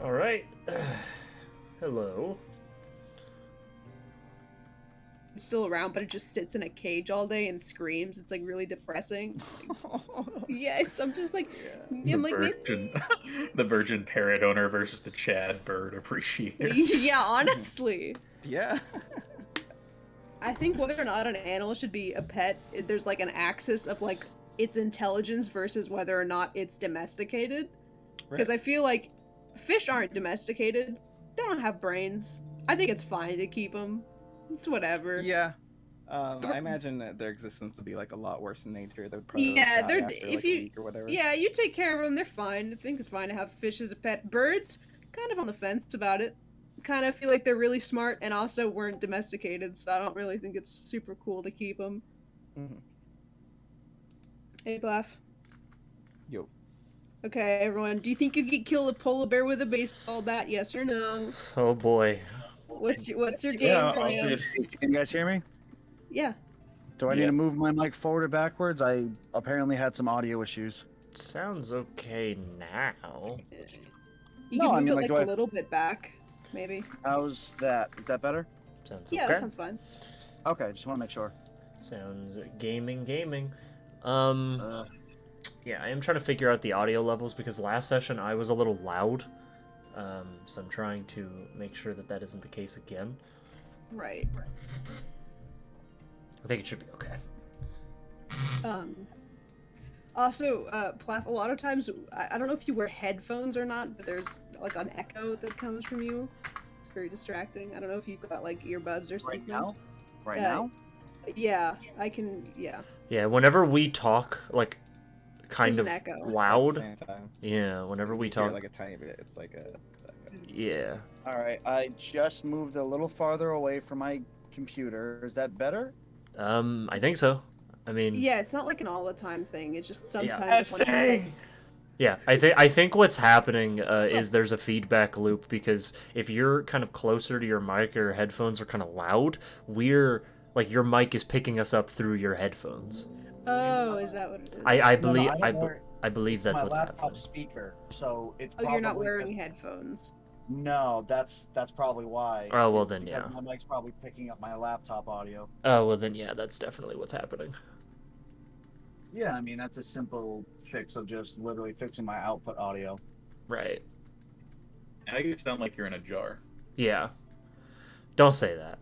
All right. Hello. It's still around, but it just sits in a cage all day and screams. It's like really depressing. It's like, yes, I'm just like, The I'm like maybe. virgin, the virgin parrot owner versus the Chad bird appreciator. Yeah, honestly. Yeah. I think whether or not an animal should be a pet, there's like an axis of like its intelligence versus whether or not it's domesticated. Because I feel like fish aren't domesticated. They don't have brains. I think it's fine to keep them. It's whatever. Yeah. I imagine that their existence would be like a lot worse in nature. They would probably Yeah, die they're after, if like, a you week or whatever. yeah, you take care of them. They're fine. I think it's fine to have fish as a pet. Birds, kind of on the fence about it. Kind of feel like they're really smart and also weren't domesticated, so I don't really think it's super cool to keep them. Mm-hmm. Hey, Blaff. Yo. Okay, everyone. Do you think you could kill a polar bear with a baseball bat? Yes or no? Oh boy. What's your game Yeah, plan? obviously. Can you guys hear me? Yeah. Do I need Yeah. to move my mic forward or backwards? I apparently had some audio issues. Sounds okay now. You No, can I move mean, it like, like do a I- little bit back, maybe. How's that? Is that better? Sounds Yeah, okay. that sounds fine. Okay, just want to make sure. Sounds gaming. Yeah, I am trying to figure out the audio levels because last session I was a little loud. So I'm trying to make sure that that isn't the case again. Right. I think it should be okay. Also, Plath, a lot of times, I don't know if you wear headphones or not, but there's like an echo that comes from you. It's very distracting. I don't know if you've got like earbuds or something. Right now? Right Uh, now? Yeah, I can. Yeah. Yeah, whenever we talk, like, kind There's of an echo. loud. At the same time. Yeah, whenever we You hear, talk. like a tiny bit. It's like a. Yeah. Alright, I just moved a little farther away from my computer. Is that better? I think so. I mean. Yeah, it's not like an all the time thing. It's just sometimes. Testing! Yeah, I think what's happening is there's a feedback loop because if you're kind of closer to your mic or your headphones are kind of loud, we're like your mic is picking us up through your headphones. Oh, is that what it is? I No, believe I don't wear- I believe that's my what's laptop happening. speaker, so it's Oh, you're not probably wearing just- headphones. No, that's probably why. Oh, well It's then, because yeah. My mic's probably picking up my laptop audio. Oh well then yeah, that's definitely what's happening. Yeah, I mean that's a simple fix of just literally fixing my output audio. Right. Now you sound like you're in a jar. Yeah. Don't say that.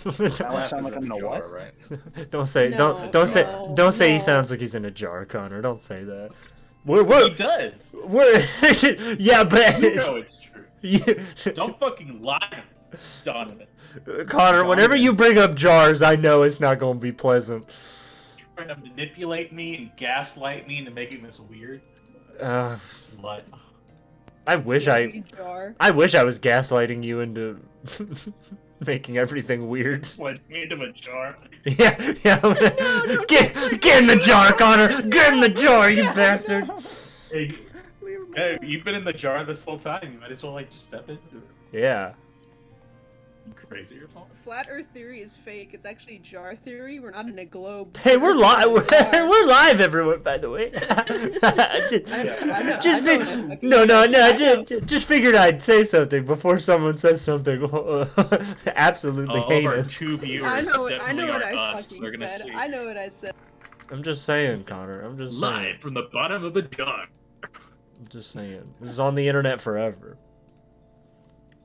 Now I sound like I'm in a jar, what? right? Don't say No, don't say no, don't say he no. sounds like he's in a jar, Connor. Don't say that. He We're does. yeah, but You know it's true. Yeah. Don't fucking lie, Donovan. Connor, whenever you bring up jars, I know it's not going to be pleasant. Trying to manipulate me and gaslight me into making this weird. Uh, Slut. I wish Jar. I wish I was gaslighting you into making everything weird. Slid me into a jar. Yeah. Get in the jar, Connor. Get in the jar, you bastard. Hey, hey, you've been in the jar this whole time. You might as well like just step into it. Yeah. You crazy or something? Flat Earth theory is fake. It's actually jar theory. We're not in a globe. Hey, we're live. Jar. We're live, everyone. By the way. Just figured I'd say something before someone says something absolutely All of our heinous. 2 viewers I know definitely what aren't I us. fucking They're gonna said. see I know what I said. I'm just saying, Connor. I'm just saying. live from the bottom of the jar. I'm just saying. This is on the internet forever.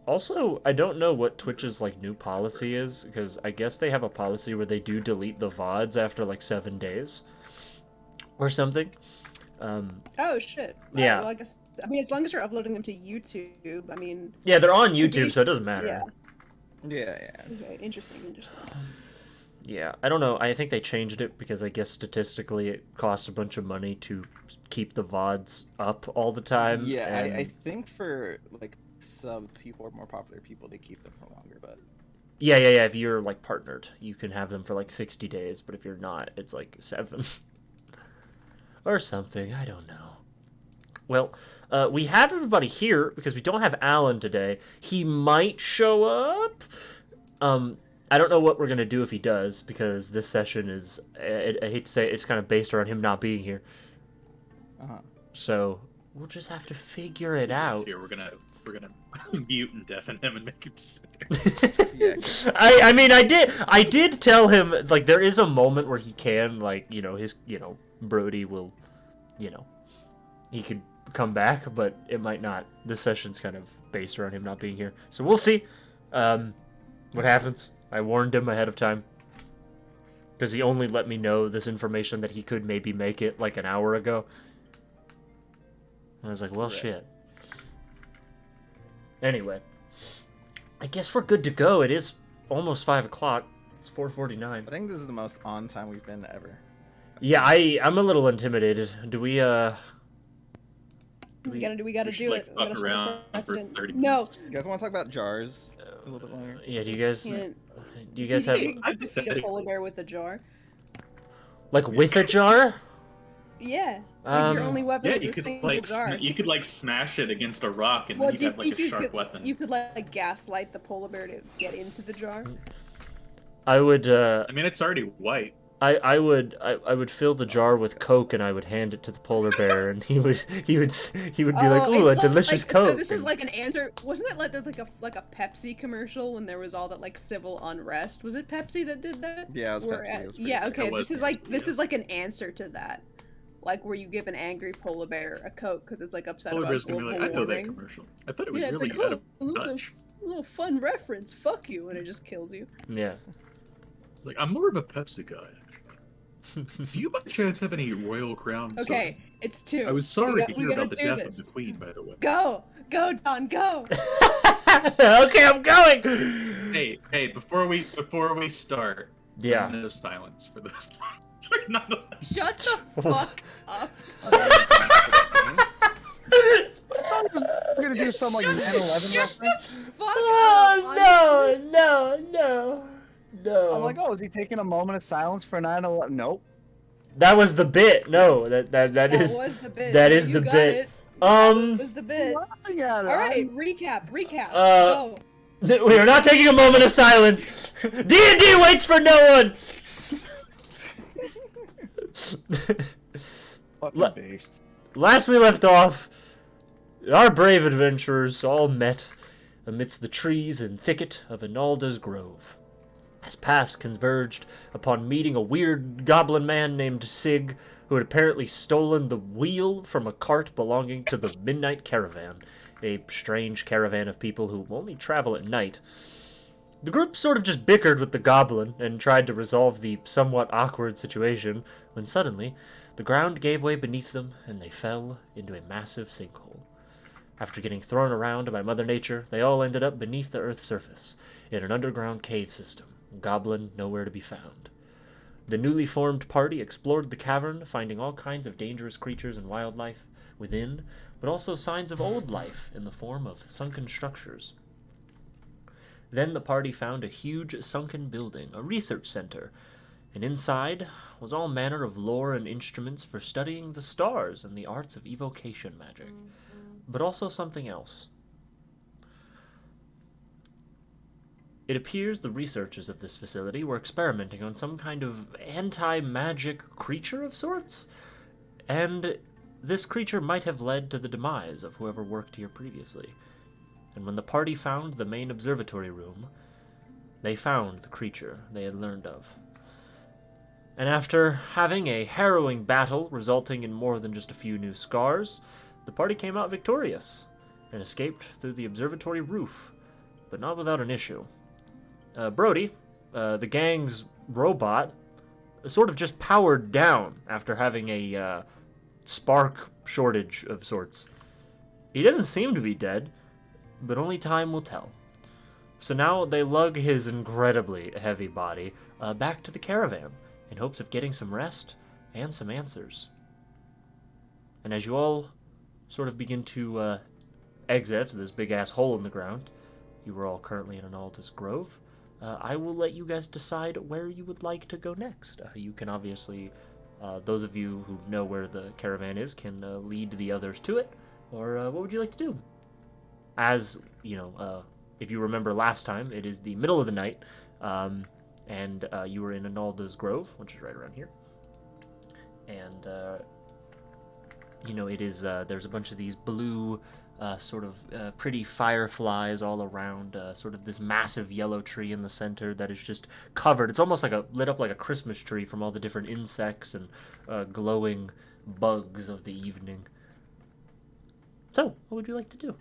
Also, I don't know what Twitch's like new policy is because I guess they have a policy where they do delete the VODs after like 7 days or something. Oh shit. Yeah. Well, I mean, as long as you're uploading them to YouTube, I mean, Yeah, they're on Because YouTube, so it doesn't matter. yeah. Yeah. It's very interesting. Yeah, I don't know. I think they changed it because I guess statistically it costs a bunch of money to keep the VODs up all the time. Yeah, and... I think for like some people or more popular people, they keep them for longer. But Yeah. If you're like partnered, you can have them for like 60 days, but if you're not, it's like 7 or something. I don't know. Well, we have everybody here because we don't have Alan today. He might show up. I don't know what we're gonna do if he does because this session is. I hate to say it, it's kind of based around him not being here. uh-huh. So we'll just have to figure it out. Here, we're gonna mute and deafen him and make it sit Yeah. I mean, I did tell him, like, there is a moment where he can, like, you know, Brody will, you know, he could come back, but it might not. This session's kind of based around him not being here. So we'll see what happens. I warned him ahead of time. Because he only let me know this information that he could maybe make it, like, an hour ago. I was like, well, shit. Anyway. I guess we're good to go. It is almost 5 o'clock. It's 4:49. I think this is the most on time we've been ever. Yeah, I'm a little intimidated. Do we, We gotta should, do like, it. fuck We gotta set around a precedent. for 30 No. You guys want to talk about jars a little bit longer? Yeah, do you guys Can't. have, You could defeat a polar bear with a jar. like, with a jar? Yeah. Like your only weapon Yeah, is you a could single like jar. you could like smash it against a rock and Well, then you have like a sharp weapon. You could like gaslight the polar bear to get into the jar. I would, I mean, it's already white. I would fill the jar with Coke and I would hand it to the polar bear and he would be like, ooh, a it's delicious like, Coke. So this is like an answer. Wasn't it like there's like a Pepsi commercial when there was all that like civil unrest? Was it Pepsi that did that? Yeah, it was Where Pepsi. It was pretty yeah, good. okay. It was This Pepsi, is like an answer to that. Like where you give an angry polar bear a Coke because it's like upset Polar about bear's gonna be global like, I know that warming. commercial. I thought it was Yeah, it's really like, out oh, of this is touch. a little fun reference. Fuck you, and it just kills you. Yeah. It's like, I'm more of a Pepsi guy, actually. Do you by chance have any Royal Crown soda? Okay, it's 2. I was sorry We to gotta hear about the do death this. of the Queen, by the way. Go, Don, go. Okay, I'm going. Hey, before we start, Yeah. no silence for those. Not allowed. Shut the fuck up. I thought he was gonna do some like 9/11 reference. Fuck Oh up. no. I'm like, oh, is he taking a moment of silence for 9/11? Nope. That was the bit. No, that That is was the bit. that is You the got bit. it. That was the bit. Laughing at it. All right, recap. Uh, Go. We are not taking a moment of silence. D&D waits for no one. Fucking beast. Last we left off, our brave adventurers all met amidst the trees and thicket of Inalda's Grove. As paths converged upon meeting a weird goblin man named Sig, who had apparently stolen the wheel from a cart belonging to the Midnight Caravan, a strange caravan of people who only travel at night. The group sort of just bickered with the goblin and tried to resolve the somewhat awkward situation when suddenly the ground gave way beneath them and they fell into a massive sinkhole. After getting thrown around by Mother Nature, they all ended up beneath the Earth's surface in an underground cave system, goblin nowhere to be found. The newly formed party explored the cavern, finding all kinds of dangerous creatures and wildlife within, but also signs of old life in the form of sunken structures. Then the party found a huge sunken building, a research center, and inside was all manner of lore and instruments for studying the stars and the arts of evocation magic, but also something else. It appears the researchers of this facility were experimenting on some kind of anti-magic creature of sorts, and this creature might have led to the demise of whoever worked here previously. And when the party found the main observatory room, they found the creature they had learned of. And after having a harrowing battle resulting in more than just a few new scars, the party came out victorious and escaped through the observatory roof, but not without an issue. Brody, the gang's robot, sort of just powered down after having a spark shortage of sorts. He doesn't seem to be dead, but only time will tell. So now they lug his incredibly heavy body back to the caravan in hopes of getting some rest and some answers. And as you all sort of begin to exit this big-ass hole in the ground, you were all currently in Inalda's Grove, I will let you guys decide where you would like to go next. You can obviously, those of you who know where the caravan is can lead the others to it, or what would you like to do? As, you know, if you remember last time, it is the middle of the night, and you were in Inalda's Grove, which is right around here. And you know, it is, there's a bunch of these blue, sort of pretty fireflies all around, sort of this massive yellow tree in the center that is just covered. It's almost like lit up like a Christmas tree from all the different insects and glowing bugs of the evening. So, what would you like to do?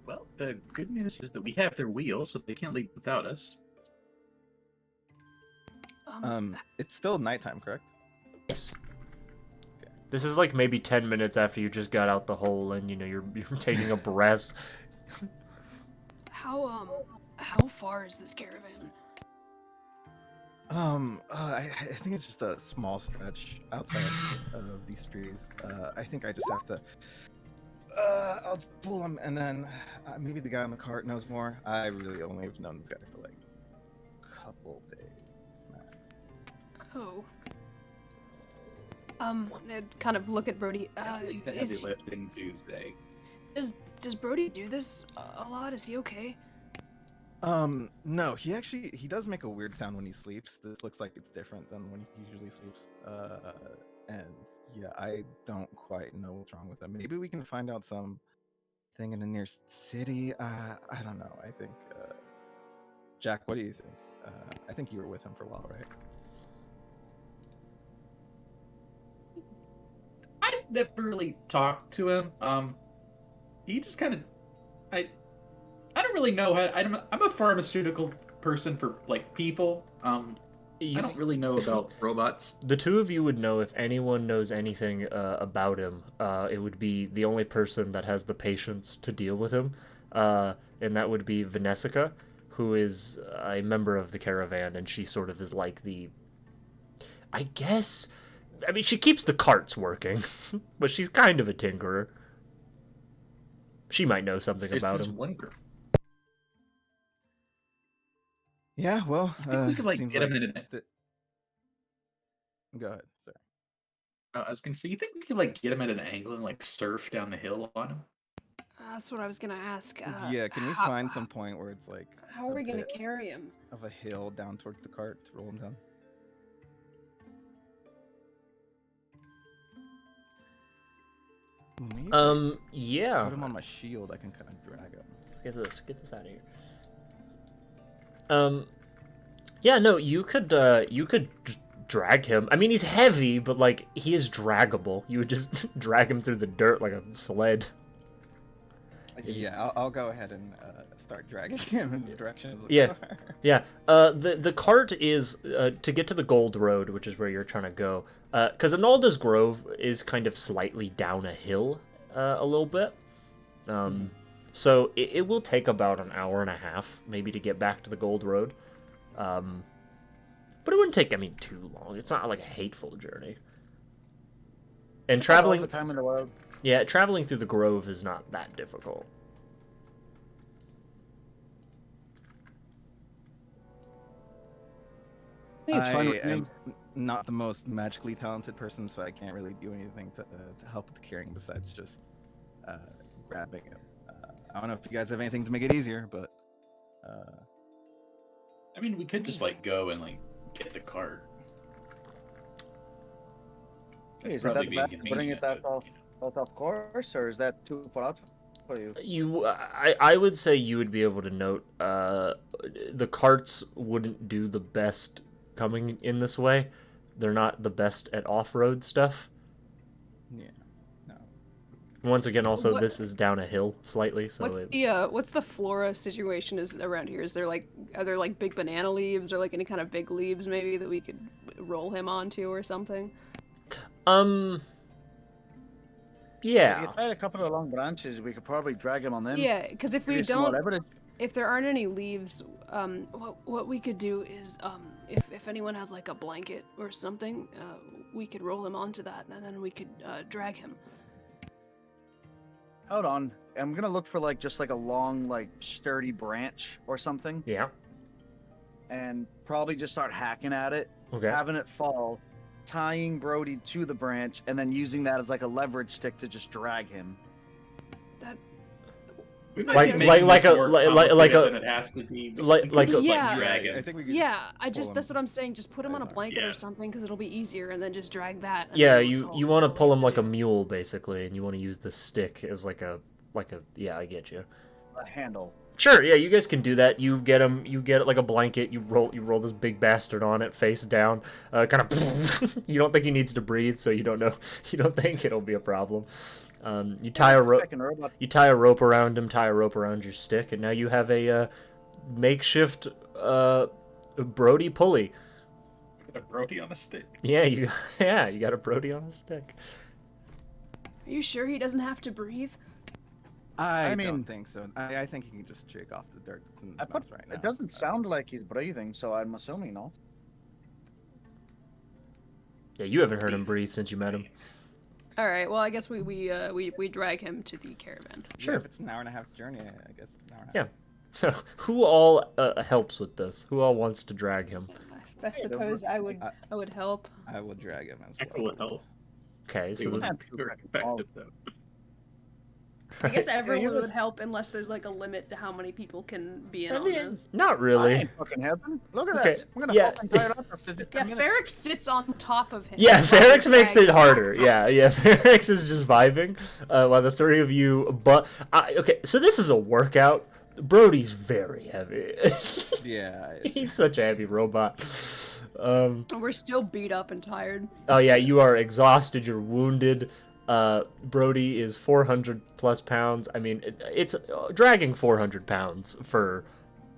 Well, the good news is that we have their wheel, so they can't leave without us. It's still nighttime, correct? Yes. This is like maybe 10 minutes after you just got out the hole and, you know, you're taking a breath. How far is this caravan? I think it's just a small stretch outside of these trees. I think I just have to. I'll pull him, and then maybe the guy on the cart knows more. I really only have known this guy for like a couple days. Oh. Kind of look at Brody. Lifting Tuesday. Does Brody do this a lot? Is he okay? No, he does make a weird sound when he sleeps. This looks like it's different than when he usually sleeps. And yeah, I don't quite know what's wrong with him. Maybe we can find out something in the near city. I don't know. I think, Jack, what do you think? I think you were with him for a while, right? I never really talked to him. He just kind of, I don't really know how. I'm a pharmaceutical person for like people. I don't really know about robots. The two of you would know if anyone knows anything about him. It would be the only person that has the patience to deal with him, and that would be Vanessica, who is a member of the caravan, and she sort of is like the. I guess. I mean, she keeps the carts working, but she's kind of a tinkerer. She might know something about him. One girl. Yeah, well, I think we could like seems get him in an. Go ahead. Sorry. I was gonna say, you think we could like get him at an angle and like surf down the hill on him? That's what I was gonna ask. Yeah, can we find some point where it's like How are a we gonna bit carry him? of a hill down towards the cart to roll him down? Ooh, maybe Yeah. put him on my shield. I can kind of drag him. Get this out of here. Yeah, no, you could drag him. I mean, he's heavy, but like he is draggable. You would just drag him through the dirt like a sled. Yeah, I'll go ahead and start dragging him in the direction of the Yeah. car. Yeah. The cart is to get to the Gold Road, which is where you're trying to go. Because Anolda's Grove is kind of slightly down a hill, a little bit. So it will take about an hour and a half, maybe, to get back to the Gold Road. But it wouldn't take, I mean, too long. It's not like a hateful journey. And traveling all the time in the world. Yeah, traveling through the Grove is not that difficult. I think it's fine with I me. am not the most magically talented person, so I can't really do anything to help with the carrying besides just grabbing him. I don't know if you guys have anything to make it easier, but I mean, we could just like go and like get the cart. Hey, is Probably that be bad? Putting it inconvenient, that but, off course, or is that too far out for you? I would say you would be able to note the carts wouldn't do the best coming in this way. They're not the best at off-road stuff. yeah, no. Once again, also What- this is down a hill slightly, so What's the flora situation is around here? Is there are there like big banana leaves or like any kind of big leaves maybe that we could roll him onto or something? If yeah. you tied a couple of long branches, we could probably drag him on them. Yeah, because if we Maybe small don't, evidence. if there aren't any leaves, what we could do is if anyone has like a blanket or something, we could roll him onto that and then we could drag him. Hold on, I'm gonna look for like just like a long, like sturdy branch or something, Yeah. and probably just start hacking at it, Okay. having it fall, tying Brody to the branch, and then using that as like a leverage stick to just drag him. We might Like- be making like- like this a- more like a- complicated than it has to be. but like- we could like a- just, Yeah. drag I it. think we could Yeah, pull that's him. what I'm saying. Just put him on a blanket Yeah. or something, because it'll be easier, and then just drag that. and Yeah, then let's all you want to do what pull we him have like to a do. mule basically, and you want to use the stick as like a yeah, I get you. A handle. Sure, yeah, you guys can do that. You get him, you get like a blanket, you roll this big bastard on it face down, kind of. You don't think he needs to breathe, so you don't know. You don't think it'll be a problem. You tie a rope. Second robot. You tie a rope around him, tie a rope around your stick, and now you have a makeshift Brody pulley. Got a Brody on a stick. Yeah, you got a Brody on a stick. Are you sure he doesn't have to breathe? I mean- don't think so. I think he can just shake off the dirt that's in his I put, mouth right now. it doesn't sound like he's breathing, so I'm assuming no. Yeah, you haven't heard him breathe since you met him. All right. Well, I guess we drag him to the caravan. Sure. If it's an hour and a half journey, I guess an hour and a half. Yeah. So, who all helps with this? Who all wants to drag him? I suppose I would help. I will drag him as Echo well. would help. Okay, They so wouldn't be very effective though. I guess everyone you- would help unless there's like a limit to how many people can be in I on mean, this. not I really. ain't fucking helping. Look at Okay, that. I'm gonna yeah. fucking tie it up for 15 Yeah, minutes. Ferric sits on top of him. Yeah, while Ferrix we makes drag it him. harder. Yeah, Ferrix is just vibing, while the three of you. But okay, so this is a workout. Brody's very heavy. Yeah. He's such a heavy robot. And we're still beat up and tired. Oh yeah, you are exhausted. You're wounded. Brody is 400 plus pounds. I mean, it's dragging 400 pounds for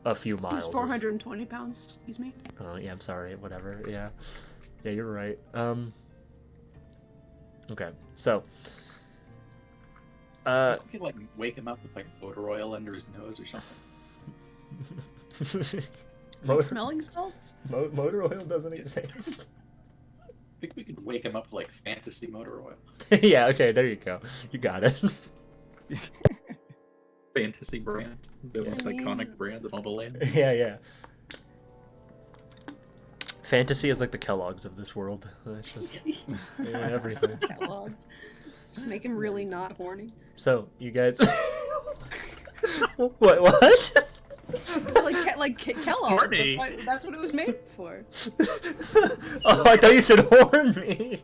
a few miles. He's 420 pounds. Excuse me. Oh yeah, I'm sorry. Whatever. Yeah, you're right. Okay, so. You could like wake him up with like motor oil under his nose or something. Motor, Smelling salts? motor oil doesn't exist. I think we could wake him up with like fantasy motor oil. Yeah, okay, there you go. You got it. Fantasy brand. The most I mean- iconic brand in all the land. Yeah. Fantasy is like the Kellogg's of this world. It's just everything. Kellogg's. Just make him really not horny. So, you guys. What? like Kellogg. Horny. That's what it was made for. Oh, I thought you said horny.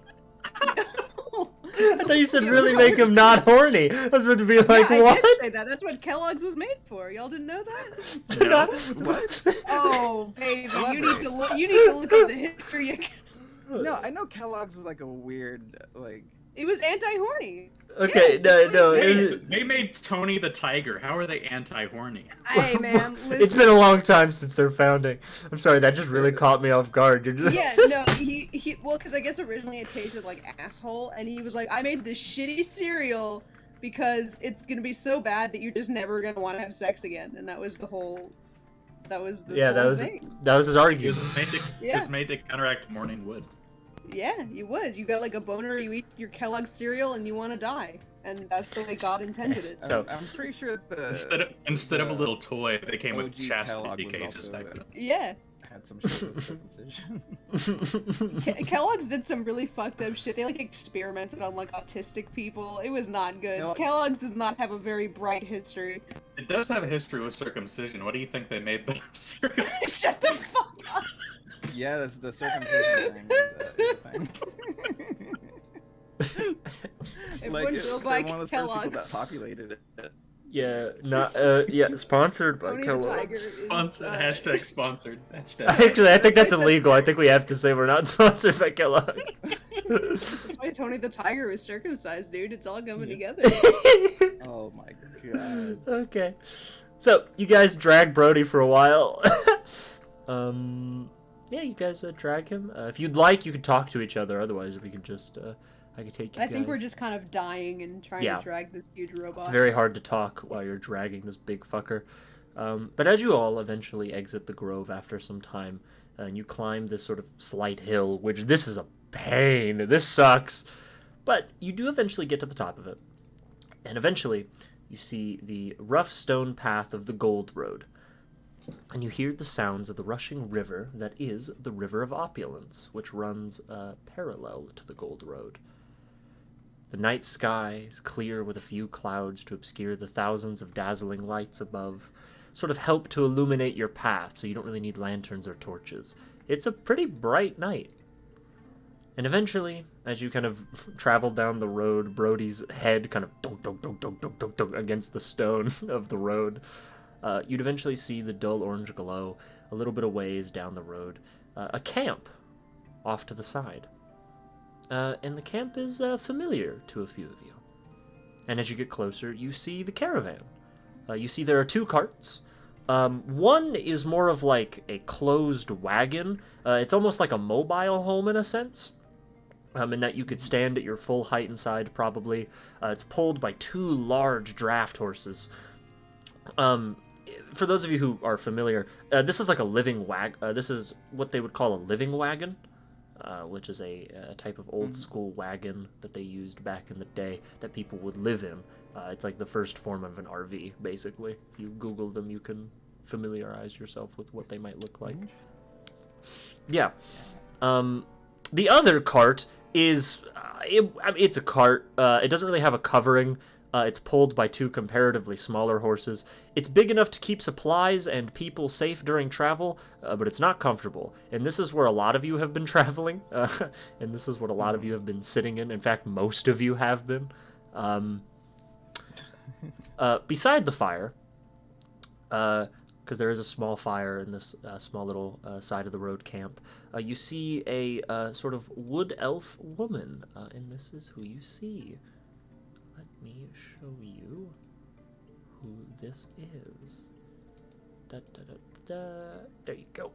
I thought you said really make him not horny. I was about to be like, yeah, what? I did say that. That's what Kellogg's was made for. Y'all didn't know that? Did I- What? Oh, baby, you need to look. You need to look up the history. No, I know Kellogg's was like a weird, like. It was anti-horny. Okay, Yeah, no. They made Tony the Tiger. How are they anti-horny? Hey, man, listen. It's been a long time since their founding. I'm sorry, that just really caught me off guard. You're just... Yeah, no, well, because I guess originally it tasted like asshole, and he was like, I made this shitty cereal because it's gonna be so bad that you're just never gonna want to have sex again, and that was the whole. That was the Yeah, that whole was thing. his It argument. was made to, it Yeah. was made to counteract morning wood. Yeah, you would. You got like a boner, you eat your Kellogg's cereal, and you want to die, and that's the way God intended it. So- I'm pretty sure the Instead of a little toy, they came with OG chastity Kellogg was cages also, back then. Yeah, had some shit with circumcision. Kellogg's did some really fucked up shit. They like experimented on like autistic people. It was not good. Kellogg- Kellogg's does not have a very bright history. It does have a history with circumcision. What do you think they made the cereal? Shut the fuck up. Yeah, that's the circumcision thing. Is a thing. Everyone go buy they're one of the first people that Kellogg's. populated it. Yeah, not sponsored by Tony the Tiger Kellogg's. is, Hashtag sponsored. Hashtag. Actually, I think that's That's illegal. I think we have to say we're not sponsored by Kellogg. That's why Tony the Tiger was circumcised, dude. It's all coming together. Oh my god. Okay. So, you guys drag Brody for a while. Yeah, you guys drag him. If you'd like, you could talk to each other. Otherwise, we could just, I could take you I think we're guys. just kind of dying and trying Yeah. to drag this huge robot. It's very hard to talk while you're dragging this big fucker. But as you all eventually exit the grove after some time, and you climb this sort of slight hill, which this is a pain. This sucks. But you do eventually get to the top of it. And eventually, you see the rough stone path of the Gold Road. And you hear the sounds of the rushing river that is the River of Opulence, which runs parallel to the Gold Road. The night sky is clear with a few clouds to obscure the thousands of dazzling lights above, sort of help to illuminate your path so you don't really need lanterns or torches. It's a pretty bright night. And eventually, as you kind of travel down the road, Brody's head kind of dunk, dunk, dunk, dunk, dunk, dunk, dunk against the stone of the road, you'd eventually see the dull orange glow a little bit of ways down the road. A camp off to the side. And the camp is familiar to a few of you. And as you get closer, you see the caravan. You see there are two carts. One is more of like a closed wagon. It's almost like a mobile home in a sense. In that you could stand at your full height inside, probably. It's pulled by two large draft horses. For those of you who are familiar, this is like a living this is what they would call a living wagon, which is a type of old school wagon that they used back in the day that people would live in. It's like the first form of an RV, basically. If you Google them, you can familiarize yourself with what they might look like. Yeah. The other cart is it's a cart. It doesn't really have a covering. It's pulled by two comparatively smaller horses. It's big enough to keep supplies and people safe during travel, but it's not comfortable. And this is where a lot of you have been traveling, and this is what a lot of you have been sitting in. In fact, most of you have been. Beside the fire, because there is a small fire in this small little side of the road camp, you see a sort of wood elf woman, and this is who you see. Let me show you who this is. Da, da, da, da. There you go.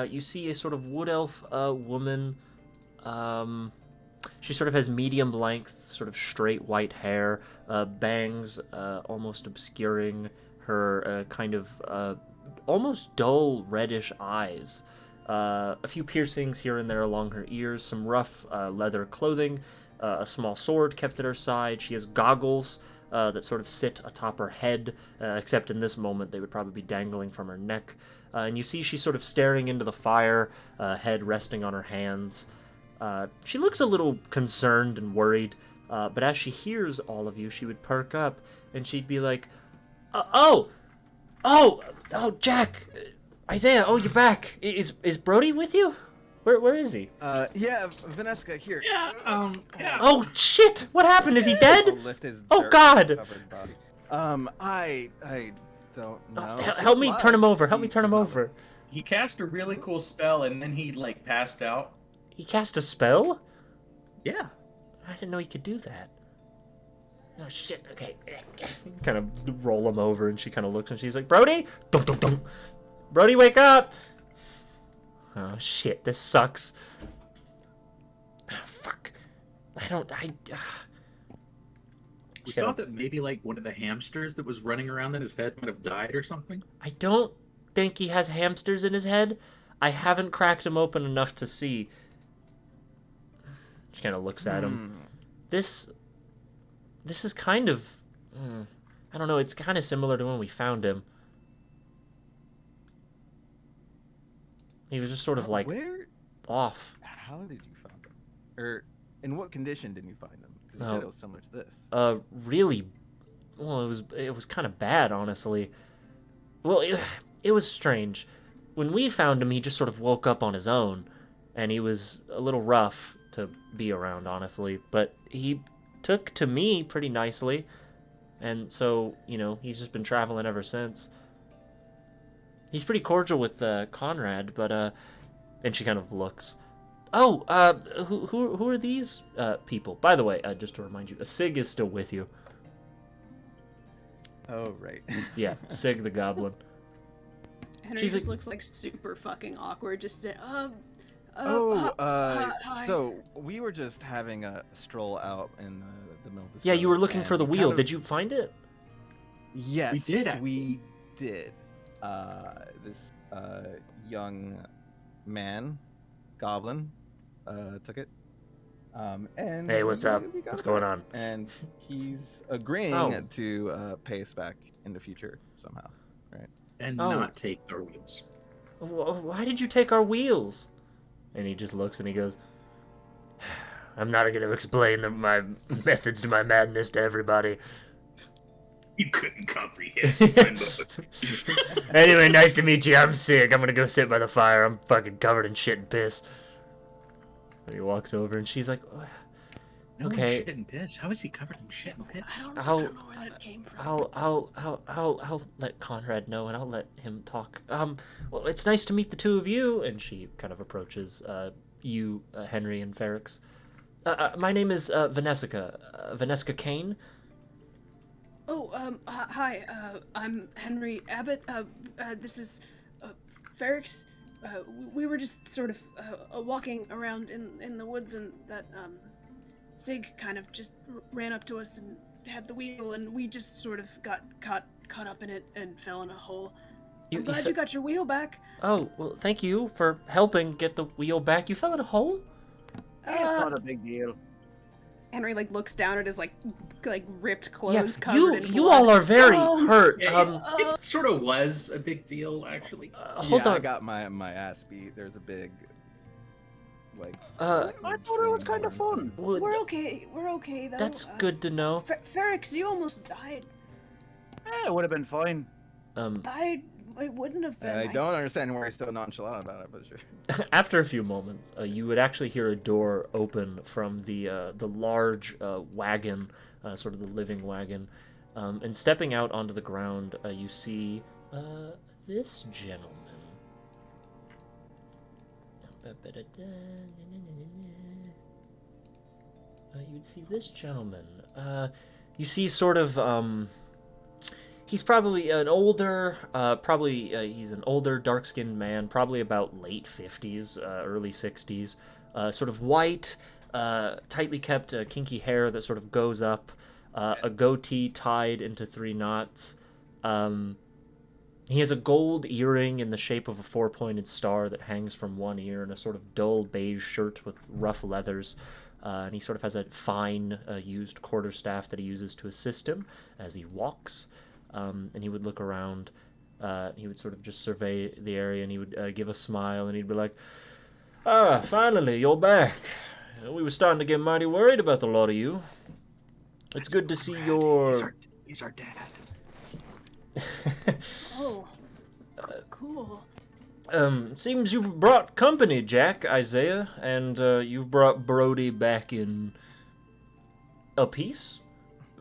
You see a sort of wood elf woman. She sort of has medium length, sort of straight white hair, bangs almost obscuring her kind of almost dull reddish eyes. A few piercings here and there along her ears, some rough leather clothing, a small sword kept at her side. She has goggles that sort of sit atop her head, except in this moment they would probably be dangling from her neck. And you see she's sort of staring into the fire, head resting on her hands. She looks a little concerned and worried, but as she hears all of you, she would perk up, and she'd be like, oh, Jack, Isaiah, oh, you're back. Is Brody with you? Where is he? Yeah, Vanessa, here. Yeah, yeah. Oh, shit! What happened? Is he dead? I'll lift his Oh, God! dirt-covered body. I don't know. Help me turn him over. Help me turn him over. He cast a really cool spell, and then he, passed out. He cast a spell? Yeah. I didn't know he could do that. Oh, shit. Okay. Kind of roll him over, and she kind of looks, and she's like, Brody? Dum, dum, dum. Brody, wake up! Oh, shit. This sucks. Oh, fuck. We thought that maybe, one of the hamsters that was running around in his head might have died or something. I don't think he has hamsters in his head. I haven't cracked him open enough to see. She kind of looks at him. This is kind of... I don't know, it's kind of similar to when we found him. He was just sort of off. How did you find him? Or in what condition did you find him? Because you said it was similar to this. Really... Well, it was kind of bad, honestly. Well, it was strange. When we found him, he just sort of woke up on his own, and he was a little rough to be around, honestly. But he took to me pretty nicely, and so, he's just been traveling ever since. He's pretty cordial with Conrad, but, and she kind of looks. Oh, who are these people? By the way, just to remind you, Sig is still with you. Oh, right. Yeah, Sig the goblin. Henry just looks like super fucking awkward. Just hi. So we were just having a stroll out in the middle of this. Yeah, you were road, looking for the wheel. Did you find it? Yes, we did. We did. This young man, goblin, took it. And Hey, what's up? we got What's it going back. on? And he's agreeing to pay us back in the future somehow, right? And not take our wheels. Why did you take our wheels? And he just looks and he goes, I'm not going to explain my methods to my madness to everybody. You couldn't comprehend. Anyway, nice to meet you. I'm sick. I'm going to go sit by the fire. I'm fucking covered in shit and piss. And he walks over, and she's like, No okay. shit and piss. How is he covered in shit and piss? I don't know where that came from. I'll let Conrad know, and I'll let him talk. Well, it's nice to meet the two of you. And she kind of approaches you, Henry and Ferrix. My name is Vanessa Kane. Oh, hi, I'm Henry Abbott. This is, Ferrix. We were just sort of, walking around in the woods, and that, Zig kind of just ran up to us and had the wheel, and we just sort of got caught up in it and fell in a hole. I'm glad you got your wheel back. Oh, well, thank you for helping get the wheel back. You fell in a hole? It's not a big deal. Henry like looks down at his like ripped clothes covered in blood. You all are very hurt. Yeah, it sort of was a big deal, actually. Hold on. I got my ass beat. There's a big, like. I thought it was kind of fun. We're okay though. That's good to know. Ferrix, you almost died. It would have been fine. It wouldn't have been. I don't understand why he's still nonchalant about it, but sure. After a few moments, you would actually hear a door open from the large wagon, sort of the living wagon, and stepping out onto the ground, you see this gentleman. You'd see this gentleman. You see sort of he's probably an older, he's an older, dark-skinned man, probably about late 50s, early 60s. Sort of white, tightly kept, kinky hair that sort of goes up, a goatee tied into 3 knots. He has a gold earring in the shape of a 4-pointed star that hangs from one ear, and a sort of dull beige shirt with rough leathers. And he sort of has a fine, used quarterstaff that he uses to assist him as he walks. And he would look around, he would sort of just survey the area, and he would give a smile, and he'd be like, finally, you're back. We were starting to get mighty worried about the lot of you. It's good to see your... He's our dad. Oh, cool. Seems you've brought company, Jack, Isaiah, and you've brought Brody back in a piece?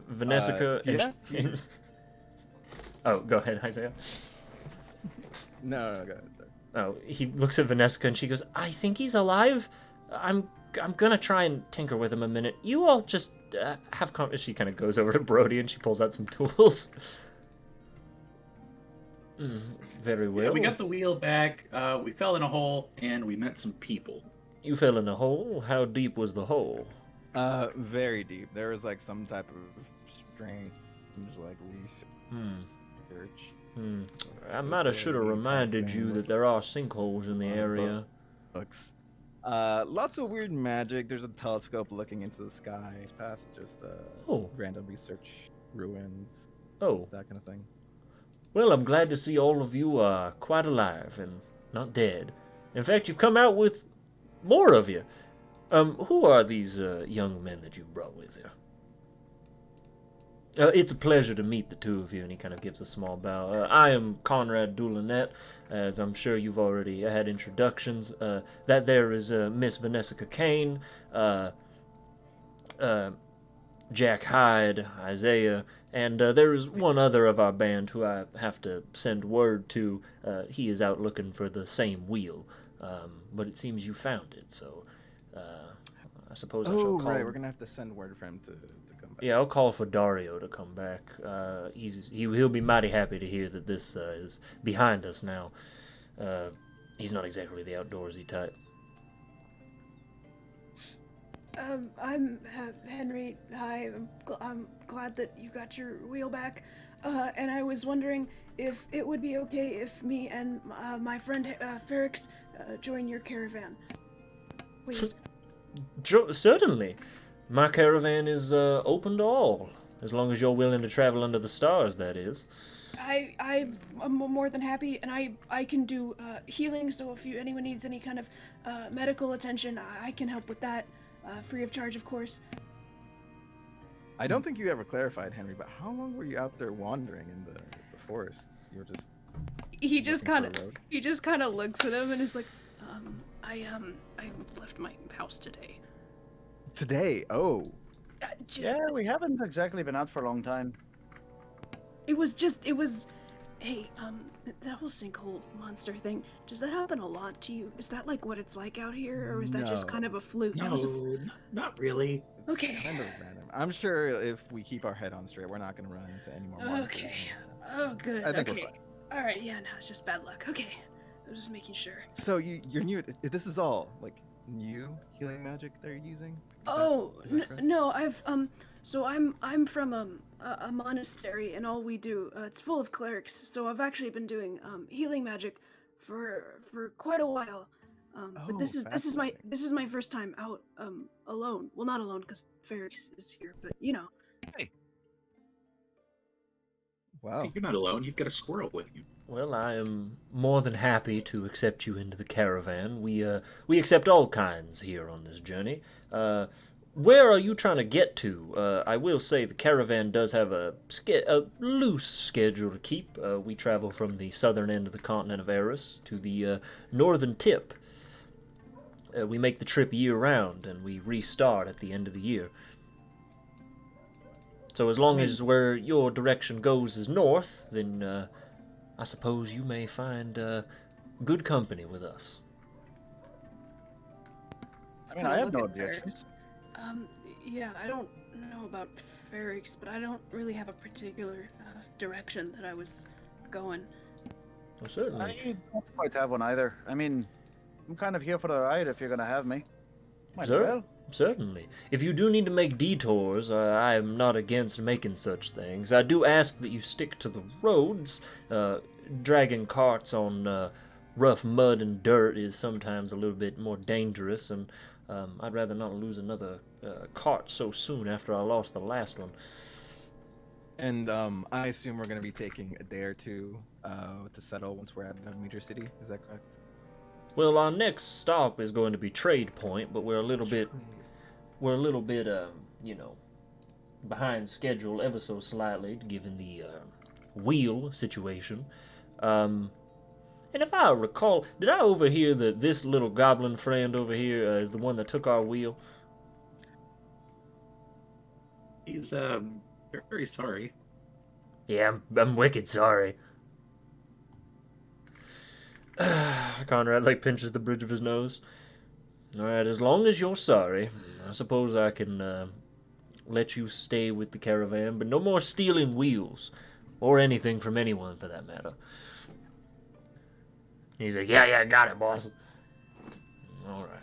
Vanessa... Yeah. Oh, go ahead, Isaiah. No, go ahead. Sorry. Oh, he looks at Vanessa and she goes, I think he's alive. I'm gonna try and tinker with him a minute. You all just have She kind of goes over to Brody and she pulls out some tools. Very well. Yeah, we got the wheel back, we fell in a hole, and we met some people. You fell in a hole? How deep was the hole? Very deep. There was like some type of strange, like research. I might have should have reminded you that there are sinkholes in the area. Books. Lots of weird magic. There's a telescope looking into the sky. Path, just random research, ruins. Oh, that kind of thing. Well, I'm glad to see all of you are quite alive and not dead. In fact, you've come out with more of you. Who are these young men that you've brought with you? It's a pleasure to meet the two of you, and he kind of gives a small bow. I am Conrad Dulanet, as I'm sure you've already had introductions. That there is Miss Vanessa Kane, Jack Hyde, Isaiah, and there is one other of our band who I have to send word to. He is out looking for the same wheel, but it seems you found it, so I suppose I shall call right, him. we're gonna have to send word for him to come back. Yeah, I'll call for Dario to come back. He'll be mighty happy to hear that this is behind us now. He's not exactly the outdoorsy type. I'm Henry. Hi, I'm glad that you got your wheel back. And I was wondering if it would be okay if me and my friend Ferrix join your caravan, please. Certainly. My caravan is open to all, as long as you're willing to travel under the stars, that is. I'm more than happy, and I can do healing, so if anyone needs any kind of medical attention, I can help with that. free of charge, of course. I don't think you ever clarified, Henry, but how long were you out there wandering in the forest? You were just He just looking kind for a of road? he just kind of looks at him and is like, I left my house today. Today? Oh, Just, Yeah, we haven't exactly been out for a long time. it was, hey, that whole sinkhole monster thing, does that happen a lot to you? Is that like what it's like out here, or is that just kind of a fluke? That was a not really. it's Okay. kind of random. I'm sure if we keep our head on straight, we're not going to run into any more monsters. Okay. Oh, good. I think we're Okay. fine. All right. Yeah. No, it's just bad luck. Okay. I was just making sure. So you're new. This is all like new healing magic they're using. Is that correct? No. So I'm from a monastery, and all we do, it's full of clerics. So I've actually been doing healing magic for quite a while. But this Oh, is my first time out alone. Well, not alone because Ferrix is here, but you know. Wow. You're not alone. You've got a squirrel with you. Well, I am more than happy to accept you into the caravan. We accept all kinds here on this journey. Where are you trying to get to? I will say the caravan does have a loose schedule to keep. We travel from the southern end of the continent of Eris to the northern tip. We make the trip year-round, and we restart at the end of the year. So as long as where your direction goes is north, then I suppose you may find good company with us. I mean, I have no objections. Yeah, I don't know about Ferrix, but I don't really have a particular direction that I was going. Well, certainly. I don't quite have one either. I mean, I'm kind of here for the ride if you're gonna have me. Might as Sir? well. Certainly. If you do need to make detours, I am not against making such things. I do ask that you stick to the roads. Dragging carts on rough mud and dirt is sometimes a little bit more dangerous, and I'd rather not lose another cart so soon after I lost the last one. And I assume we're going to be taking a day or two to settle once we're at a major city. Is that correct? Well, our next stop is going to be Trade Point, but we're a little bit, you know, behind schedule ever so slightly, given the wheel situation. And if I recall, did I overhear that this little goblin friend over here is the one that took our wheel? He's very sorry. Yeah, I'm wicked sorry. Conrad pinches the bridge of his nose. All right, as long as you're sorry, I suppose I can let you stay with the caravan, but no more stealing wheels or anything from anyone for that matter. He's like, yeah, got it, boss. All right.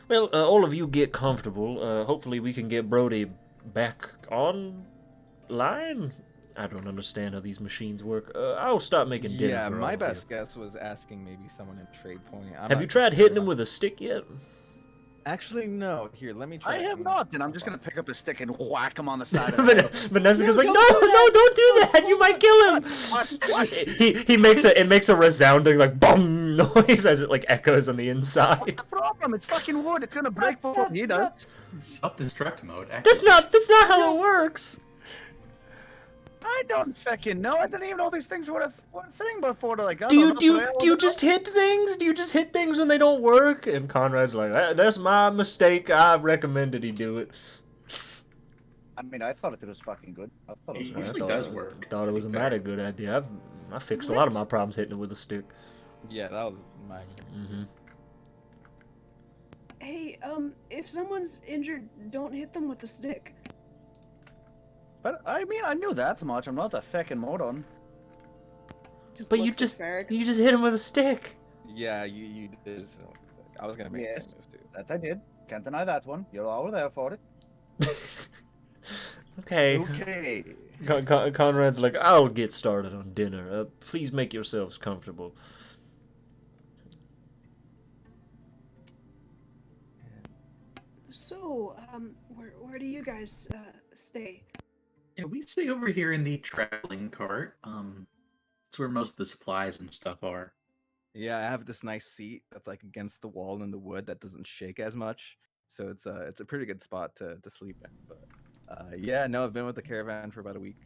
Well, all of you get comfortable. Hopefully we can get Brody back online. I don't understand how these machines work. I'll start making dinner. Yeah, for my all of best you. guess was asking maybe someone in Trade Point. Have you tried hitting him with a stick yet? Actually, no. Here, let me try. I have not, and I'm just gonna pick up a stick and whack him on the side of the head. Vanessa goes like, no, don't do that. You might kill him. What? He makes it makes a resounding like boom noise as it like echoes on the inside. What's the problem? It's fucking wood. It's gonna break before he does. Self-destruct mode. That's not how it works. I don't fucking know. I didn't even know these things were a thing before. Like, Do you just hit things? Do you just hit things when they don't work? And Conrad's like, that's my mistake. I recommended he do it. I mean, I thought it was fucking good. I thought it was It good. usually does work. Thought it to was be a fair. mighty good idea. I fixed a lot of my problems hitting it with a stick. Yeah, that was my. Mm-hmm. Hey, if someone's injured, don't hit them with a stick. But I mean, I knew that much. I'm not a fucking moron. just But you looks at just Ferrix. hit him with a stick. Yeah, you did. I was gonna make Yes. the same move too. That I did. Can't deny that one. You're all there for it. Okay. Okay. Conrad's like, I'll get started on dinner. Please make yourselves comfortable. So, where do you guys stay? Yeah, we stay over here in the traveling cart. It's where most of the supplies and stuff are. Yeah, I have this nice seat that's like against the wall in the wood that doesn't shake as much. so it's a pretty good spot to sleep in. But yeah, no, I've been with the caravan for about a week.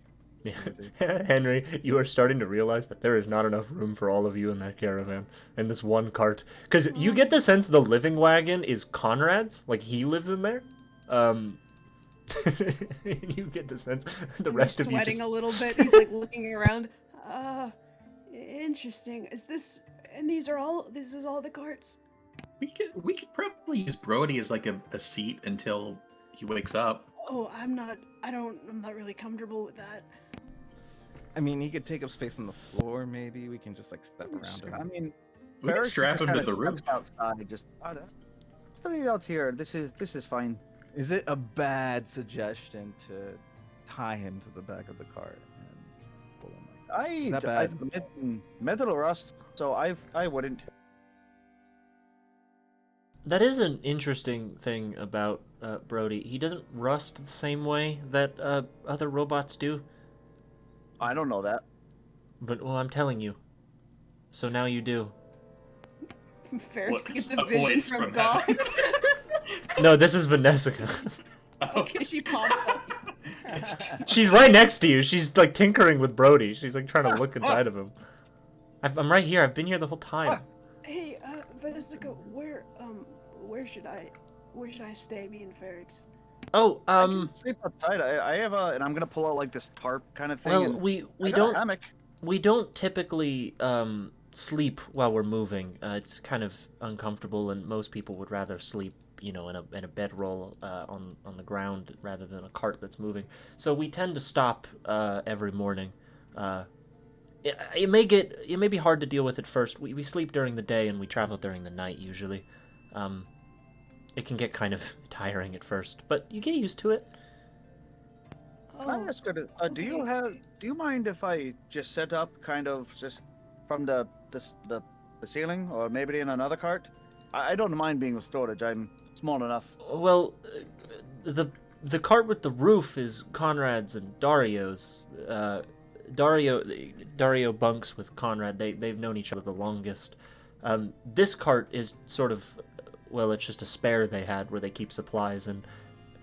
Yeah. Henry, you are starting to realize that there is not enough room for all of you in that caravan and this one cart. Because you get the sense the living wagon is Conrad's, like he lives in there. You get the sense the rest of you sweating just... a little bit. He's like looking around. Interesting. Is this and these are all this is all the carts? We could probably use Brody as like a seat until he wakes up. Oh, I'm not really comfortable with that. I mean, he could take up space on the floor. Maybe we can just like step around him. I mean, We could Ferris strap just him to kinda the roof. jumps outside. Just study out here. This is fine. Is it a bad suggestion to tie him to the back of the cart and pull him? Is that bad? Metal rust, so I wouldn't. That is an interesting thing about Brody. He doesn't rust the same way that other robots do. I don't know that. But, well, I'm telling you. So now you do. Ferris What, gets a a vision voice from from God. heaven? No, this is Vanessa. Okay, she pops up. She's right next to you. She's like tinkering with Brody. She's like trying to look inside of him. I'm right here. I've been here the whole time. Hey, Vanessa, where should I stay, me and Ferrix? Oh, I can sleep outside. I have and I'm gonna pull out like this tarp kind of thing. well, and we I got a don't hammock. we don't typically sleep while we're moving. It's kind of uncomfortable, and most people would rather sleep, you know, in a bedroll on the ground rather than a cart that's moving. So we tend to stop every morning. It may be hard to deal with at first. We sleep during the day and we travel during the night usually. It can get kind of tiring at first, but you get used to it. Can I ask you, do you mind if I just set up kind of just from the ceiling, or maybe in another cart? I don't mind being with storage. I'm small enough. Well, the cart with the roof is Conrad's and Dario's. Dario bunks with Conrad. They've known each other the longest. This cart is sort of, well, it's just a spare they had where they keep supplies. And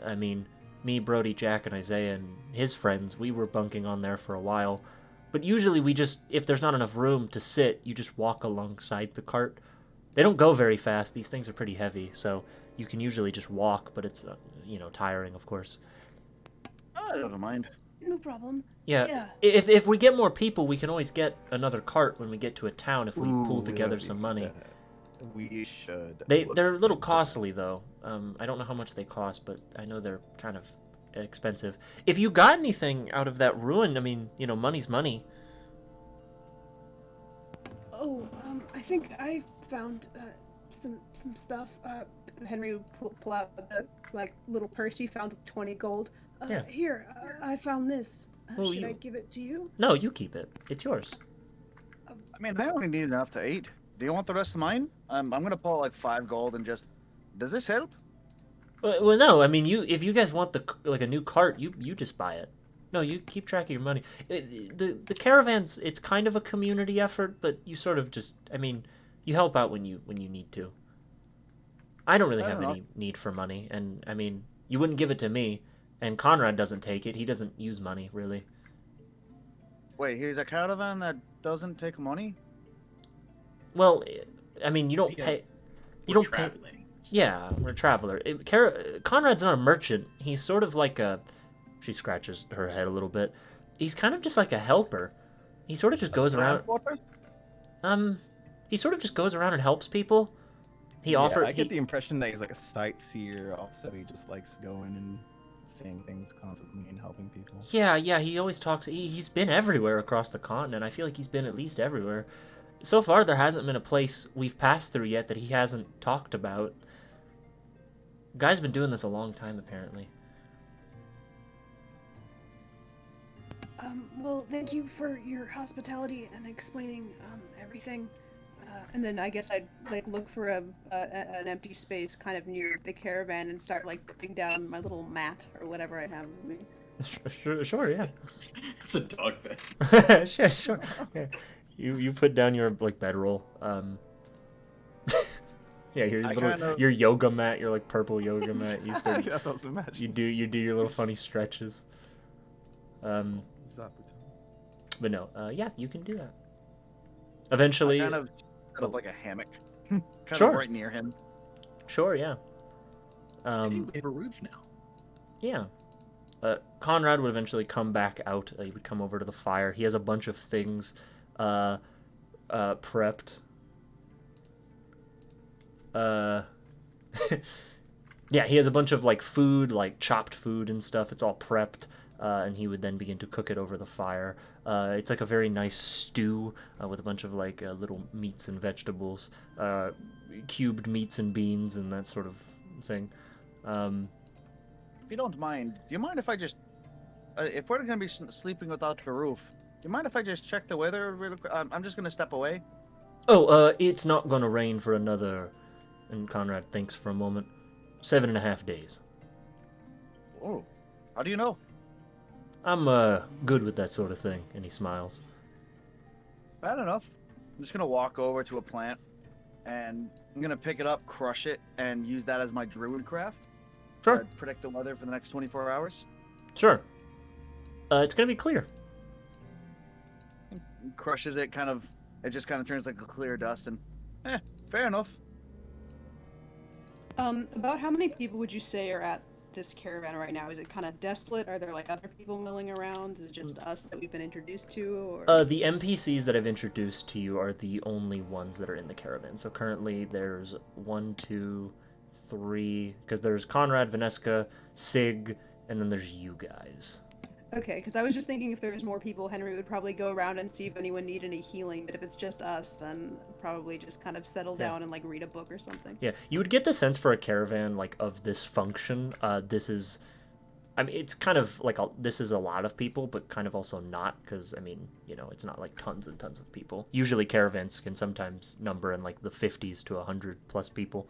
I mean, me, Brody, Jack, and Isaiah and his friends, we were bunking on there for a while. But usually we just, if there's not enough room to sit, you just walk alongside the cart. They don't go very fast. These things are pretty heavy, so you can usually just walk, but it's, tiring, of course. I don't mind. No problem. Yeah. If we get more people, we can always get another cart when we get to a town if we pull together some money. We should. They're a little costly though. I don't know how much they cost, but I know they're kind of expensive. If you got anything out of that ruin, I mean, money's money. Oh, I think I found some stuff. Henry would pull out the little purse he found with 20 gold. Yeah. Here, I found this. Well, Should I give it to you? No, you keep it. It's yours. I mean, I only need enough to eat. Do you want the rest of mine? I'm gonna pull out like 5 gold and just. Does this help? Well, no. I mean, if you guys want a new cart, you just buy it. No, you keep track of your money. The caravans, it's kind of a community effort, but you sort of just, I mean, you help out when you need to. I don't really have any need for money, and I mean, you wouldn't give it to me, and Conrad doesn't take it. He doesn't use money, really. Wait, here's a caravan that doesn't take money? Well, I mean, you don't pay. You don't pay. Traveling. Yeah, we're a traveler. Conrad's not a merchant. He's sort of like a. She scratches her head a little bit. He's kind of just like a helper. He sort of just goes around. He sort of just goes around and helps people. I get the impression that he's like a sightseer. Also, he just likes going and seeing things constantly and helping people. Yeah. He always talks. He's been everywhere across the continent. I feel like he's been at least everywhere. So far, there hasn't been a place we've passed through yet that he hasn't talked about. Guy's been doing this a long time, apparently. Well, thank you for your hospitality and explaining everything. And then I guess I'd look for an empty space kind of near the caravan and start putting down my little mat or whatever I have with me. Sure, yeah. It's a dog bed. Sure. Yeah. You put down your bedroll. Yeah, your I little kind of- your yoga mat, your like purple yoga mat. You start, That's what I was imagining. you do your little funny stretches. Zabuton. But no, yeah, you can do that. I Eventually, kind of set up oh. like a hammock, kind Sure. of right near him. sure, yeah. Hey, we have a roof now. Yeah. Conrad would eventually come back out. He would come over to the fire. He has a bunch of things prepped. Yeah, he has a bunch of like food, like chopped food and stuff. It's all prepped, and he would then begin to cook it over the fire. It's like a very nice stew with a bunch of like little meats and vegetables, cubed meats and beans and that sort of thing. If you don't mind, do you mind if I just, if we're gonna be sleeping without a roof, do you mind if I just check the weather real quick? I'm just gonna step away. Oh, it's not gonna rain for another. And Conrad thinks for a moment. 7.5 days. Oh, how do you know? I'm good with that sort of thing. And he smiles. Bad enough. I'm just gonna walk over to a plant, and I'm gonna pick it up, crush it, and use that as my druid craft. Sure, To predict the weather for the next 24 hours. sure. It's gonna be clear. Crushes it, it just kind of turns like a clear dust, and fair enough. About how many people would you say are at this caravan right now? Is it kind of desolate? Are there like other people milling around? Is it just us that we've been introduced to? Or The NPCs that I've introduced to you are the only ones that are in the caravan. So currently there's 1, 2, 3, because there's Conrad, Vaneska, Sig, and then there's you guys. okay, because I was just thinking if there was more people, Henry would probably go around and see if anyone need any healing. But if it's just us, then probably just kind of settle Yeah. down and like read a book or something. Yeah, you would get the sense for a caravan like of this function. This is, I mean, it's kind of like this is a lot of people, but kind of also not, because I mean, you know, it's not like tons and tons of people. Usually, caravans can sometimes number in like the 50s to 100 plus people.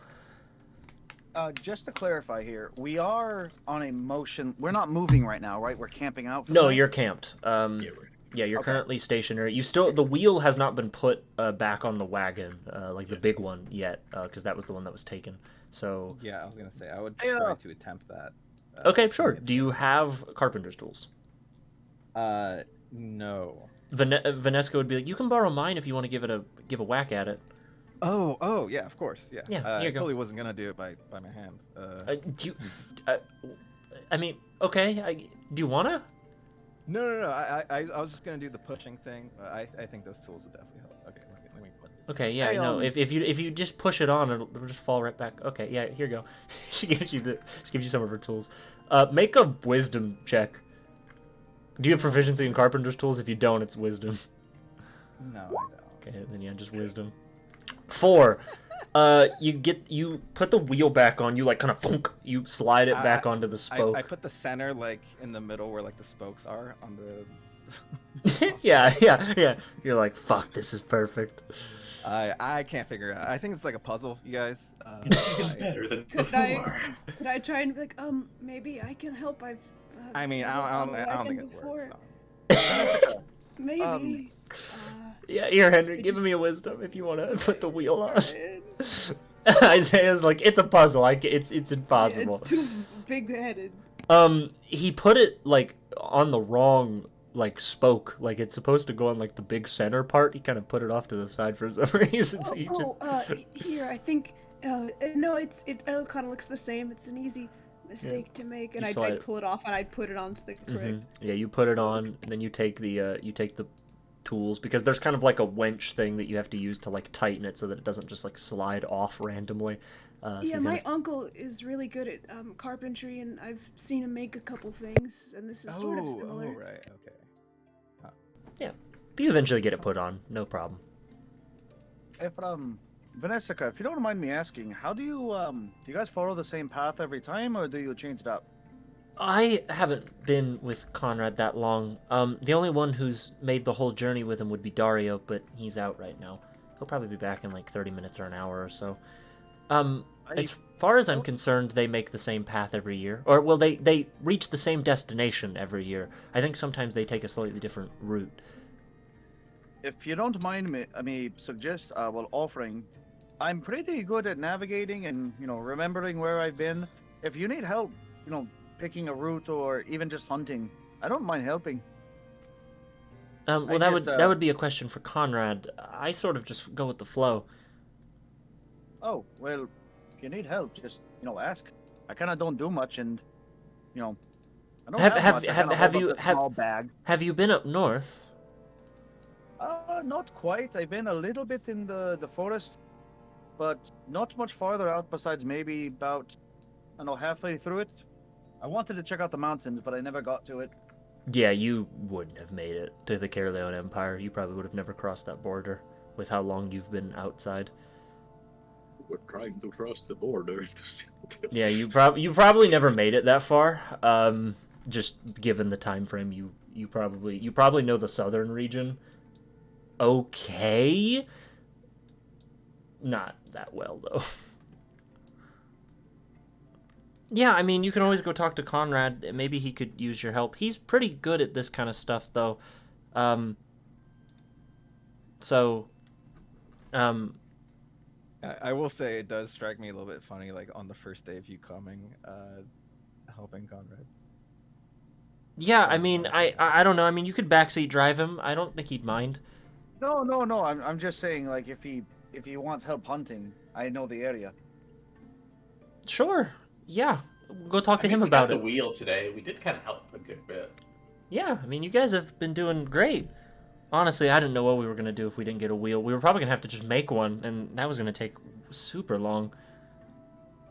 Just to clarify here, we are on a motion. We're not moving right now, right? We're camping out. For the No, night? you're camped. Yeah, you're Okay. currently stationary. You still the wheel has not been put back on the wagon, like the big one yet, because that was the one that was taken. So Yeah, I was gonna say I would Yeah. try to attempt that. okay, sure. Do you have carpenter's tools? No. Vanesca would be like, you can borrow mine if you want to give a whack at it. Oh, yeah, of course, yeah. Yeah, here I you go. totally wasn't gonna do it by my hand. Do you? I mean, okay. Do you wanna? No. I was just gonna do the pushing thing. I think those tools would definitely help. Okay, let me put. Okay, yeah, Hey, no. If you just push it on, it'll just fall right back. Okay, yeah, here you go. she gives you some of her tools. Make a wisdom check. Do you have proficiency in carpenter's tools? If you don't, it's wisdom. No, I don't. Okay, then yeah, just wisdom. 4. You put the wheel back on. You like kind of thunk. You slide it back onto the spoke. I put the center like in the middle where like the spokes are on the. yeah. You're like, fuck, this is perfect. I can't figure it out. I think it's like a puzzle, you guys. It's better than Could I- before. Could I try and be like, maybe I can help? I've. I mean, I don't think it before. works. So. Maybe. Yeah, here, Henry, give me a wisdom if you want to put the wheel on. It's Isaiah's like, it's a puzzle. It's impossible. too big-headed. He put it like on the wrong like spoke. Like it's supposed to go on like the big center part. He kind of put it off to the side for some reason. So you just... Here, I think. No, it kind of looks the same. It's an easy mistake to make. And You I'd slide it. pull it off and I'd put it onto the correct. Yeah, you put it on, and then you take the tools, because there's kind of like a winch thing that you have to use to like tighten it so that it doesn't just like slide off randomly. So Yeah, you my kind uncle is really good at carpentry, and I've seen him make a couple things, and this is sort of similar. Oh, right, okay. but you eventually get it put on, no problem. If Vanessa, if you don't mind me asking, how do you guys follow the same path every time, or do you change it up? I haven't been with Conrad that long. The only one who's made the whole journey with him would be Dario, but he's out right now. He'll probably be back in like 30 minutes or an hour or so. As far as I'm concerned, they make the same path every year. Or, well, they reach the same destination every year. I think sometimes they take a slightly different route. If you don't mind me suggest, offering, I'm pretty good at navigating and, remembering where I've been. If you need help, picking a route or even just hunting, I don't mind helping. Well, that would be a question for Conrad. I sort of just go with the flow. Oh, well, if you need help, just, ask. I kind of don't do much, and, I don't have much. I kinda hold up a small bag. Have you been up north? Not quite. I've been a little bit in the forest, but not much farther out besides maybe about, I don't know, halfway through it. I wanted to check out the mountains, but I never got to it. Yeah, you wouldn't have made it to the Carleon Empire. You probably would have never crossed that border with how long you've been outside. We're trying to cross the border to see. Yeah, you probably never made it that far. Just given the time frame, you probably know the southern region. Okay. Not that well though. Yeah, I mean, you can always go talk to Conrad. Maybe he could use your help. He's pretty good at this kind of stuff, though. I will say it does strike me a little bit funny, like on the first day of you coming, helping Conrad. Yeah, I mean, I don't know. I mean, you could backseat drive him. I don't think he'd mind. No. I'm just saying, like, if he wants help hunting, I know the area. Sure. Yeah. Go talk to him about it. it. The wheel today. We did kind of help a good bit. Yeah, I mean, you guys have been doing great. Honestly, I didn't know what we were going to do if we didn't get a wheel. We were probably going to have to just make one, and that was going to take super long.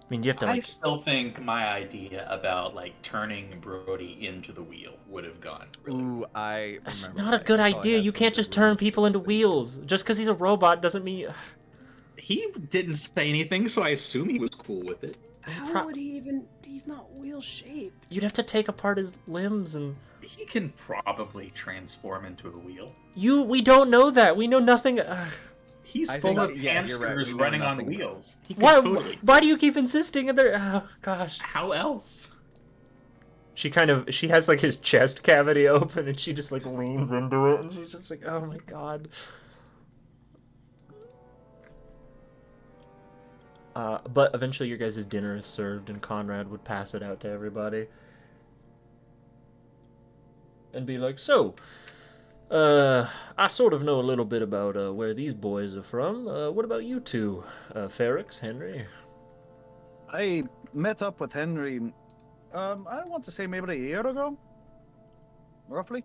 I mean, you have to, like... I still think my idea about, like, turning Brody into the wheel would have gone really Ooh, That's not a good idea. You can't just turn people into wheels. Just because he's a robot doesn't mean... He didn't say anything, so I assume he was cool with it. How would he even... He's not wheel-shaped. You'd have to take apart his limbs and... He can probably transform into a wheel. We don't know that. We know nothing... He's full of hamsters running on wheels. Why do you keep insisting? Oh, gosh. How else? She has, like, his chest cavity open, and she just, like, leans into it, and she's just like, oh my god. But eventually your guys' dinner is served, and Conrad would pass it out to everybody. And be like, so, I sort of know a little bit about where these boys are from. What about you two, Ferrix, Henry? I met up with Henry, I want to say maybe a year ago? Roughly?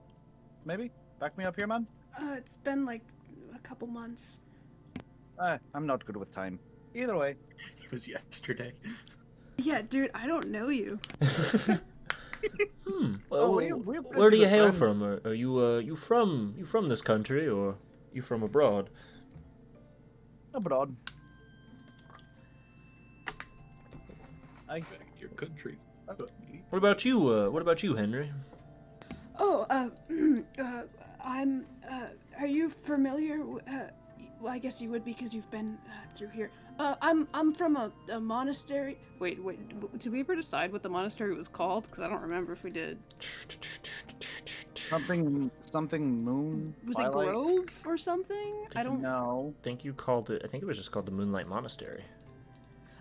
Maybe? Back me up here, man? It's been like a couple months. I'm not good with time. Either way. It was yesterday. Yeah, dude, I don't know you. Well, where do you hail from? Are you from this country, or you from abroad? Abroad. Your country. What about you, Henry? Oh, I'm. Are you familiar? Well, I guess you would because you've been through here. I'm from a monastery. Wait, did we ever decide what the monastery was called? Because I don't remember if we did. Something moon. Was it Grove or something? I don't know. I think it was just called the Moonlight Monastery.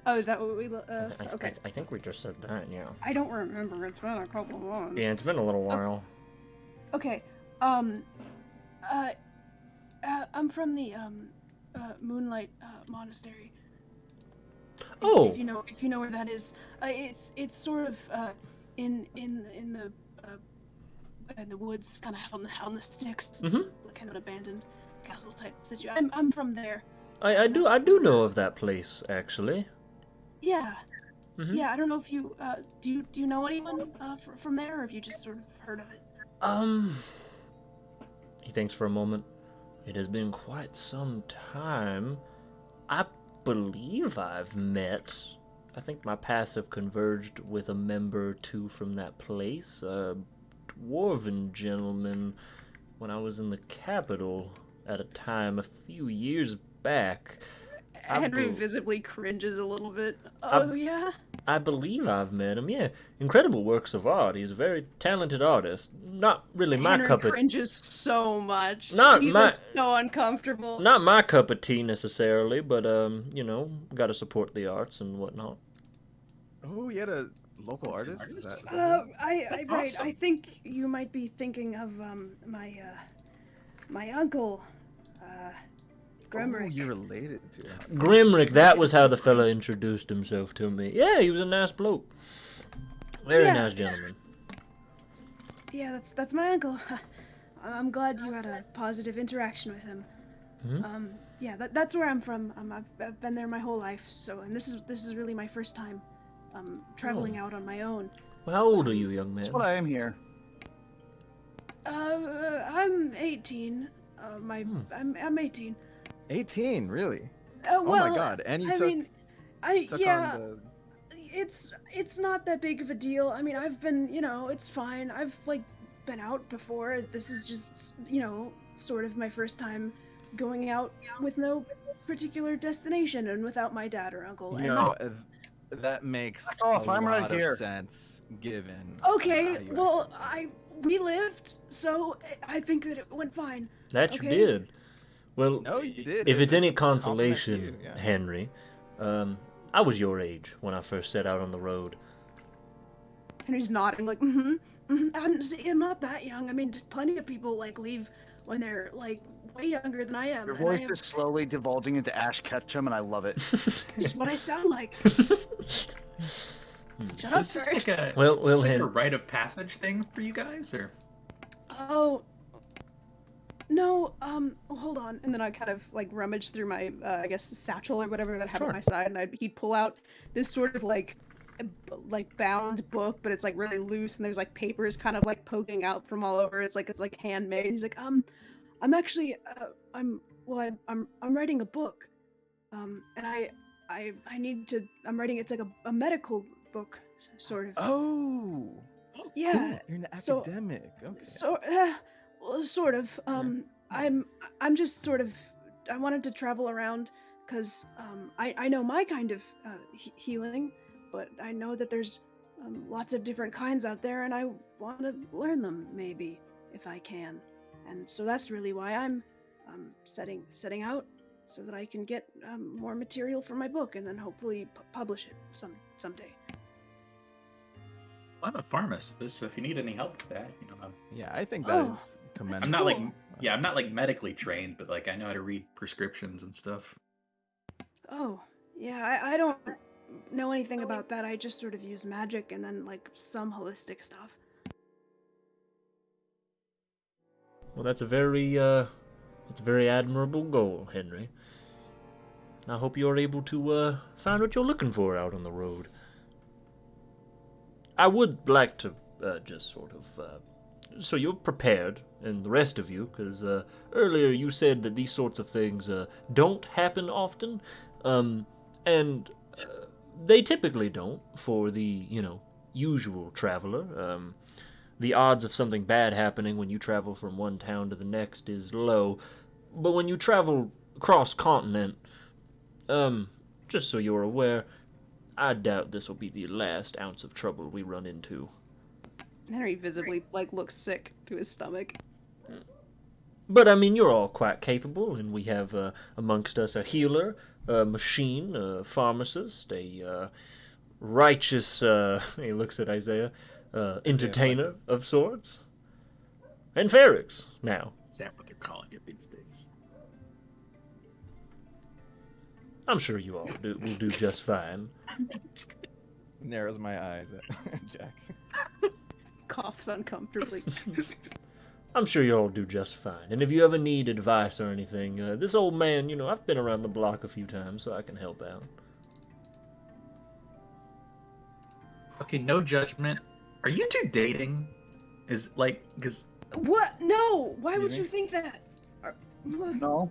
Oh, is that what we? Okay. I think we just said that. Yeah. I don't remember. It's been a couple of months. Yeah, it's been a little while. Okay. I'm from the Moonlight Monastery. If you know where that is, it's sort of in the woods, kind of out on the sticks. It's kind of an abandoned castle type situation. I'm from there. I do know of that place, actually. Yeah. Yeah, I don't know if you do you know anyone from there, or have you just sort of heard of it? He thinks for a moment. It has been quite some time. I believe I've met. I think my paths have converged with a member or two from that place. A dwarven gentleman when I was in the capital at a time a few years back. Henry visibly cringes a little bit. Oh, yeah? I believe I've met him, yeah. Incredible works of art. He's a very talented artist. Not really my Henry cup of... cringes so much. Not he my- looks so uncomfortable. Not my cup of tea, necessarily, but, you know, gotta support the arts and whatnot. Oh, you had a local artist? Is that Right. awesome. I think you might be thinking of, my uncle, Grimrick. Oh, you're related to him. Grimrick, that was how the fella introduced himself to me. Yeah, he was a nice bloke. Very Yeah. nice gentleman. Yeah, that's my uncle. I'm glad you had a positive interaction with him. Mhm. Yeah, that's where I'm from. I've been there my whole life. So, and this is really my first time, traveling out on my own. Well, how old are you, young man? That's what I am here. I'm 18. I'm 18. 18, really? Well, Oh my god, and you I took, mean, took yeah. on the... It's not that big of a deal. I mean, I've been, it's fine. I've like been out before. This is just, sort of my first time going out with no particular destination and without my dad or uncle. You And know, that's- that makes off, a I'm right lot here. of sense, given... okay, how you well, we lived, so I think that it went fine. That you Okay. did. Well, No, you did. if it's any a compliment to consolation, you, yeah. Henry, I was your age when I first set out on the road. Henry's nodding like, I'm not that young. I mean, just plenty of people like leave when they're like way younger than I am. Your and I voice am is slowly divulging into Ash Ketchum, and I love it. just what I sound like. Shut So up, is this Ferris. like a, Well, is this like a Hen- rite of passage thing for you guys, or? Oh, no. hold on. And then I kind of like rummage through my, I guess, satchel or whatever that I have Sure. at my side, and he'd pull out this sort of like bound book, but it's like really loose, and there's like papers kind of like poking out from all over. It's like handmade. And he's like, I'm actually, I'm writing a book, and I need to. I'm writing. It's like a medical book, sort of. Oh! Yeah. You're an so- academic. Okay. So, well, sort of. I'm just sort of. I wanted to travel around because I know my kind of healing, but I know that there's lots of different kinds out there, and I want to learn them maybe if I can, and so that's really why I'm setting out so that I can get more material for my book and then hopefully publish it someday. I'm a pharmacist, so if you need any help with that, Yeah, I think that Oh, is commendable. I'm not like, cool. I'm not like medically trained, but like I know how to read prescriptions and stuff. Oh, yeah, I don't know anything about that. I just sort of use magic and then like some holistic stuff. Well, that's a very admirable goal, Henry. I hope you're able to find what you're looking for out on the road. I would like to just sort of, so you're prepared, and the rest of you, because earlier you said that these sorts of things don't happen often, and they typically don't for the, usual traveler. The odds of something bad happening when you travel from one town to the next is low, but when you travel cross-continent, just so you're aware, I doubt this will be the last ounce of trouble we run into. Henry visibly like looks sick to his stomach. But I mean, you're all quite capable, and we have amongst us a healer, a machine, a pharmacist, a righteous, he looks at Isaiah, entertainer of sorts, and Ferrix now. Is that what they're calling it these days? I'm sure you all will do just fine. Narrows my eyes at Jack. Coughs uncomfortably. I'm sure you all do just fine. And if you ever need advice or anything, this old man, I've been around the block a few times, so I can help out. Okay, no judgment. Are you two dating? Is like, because What? No! Why would Really? you think that? No.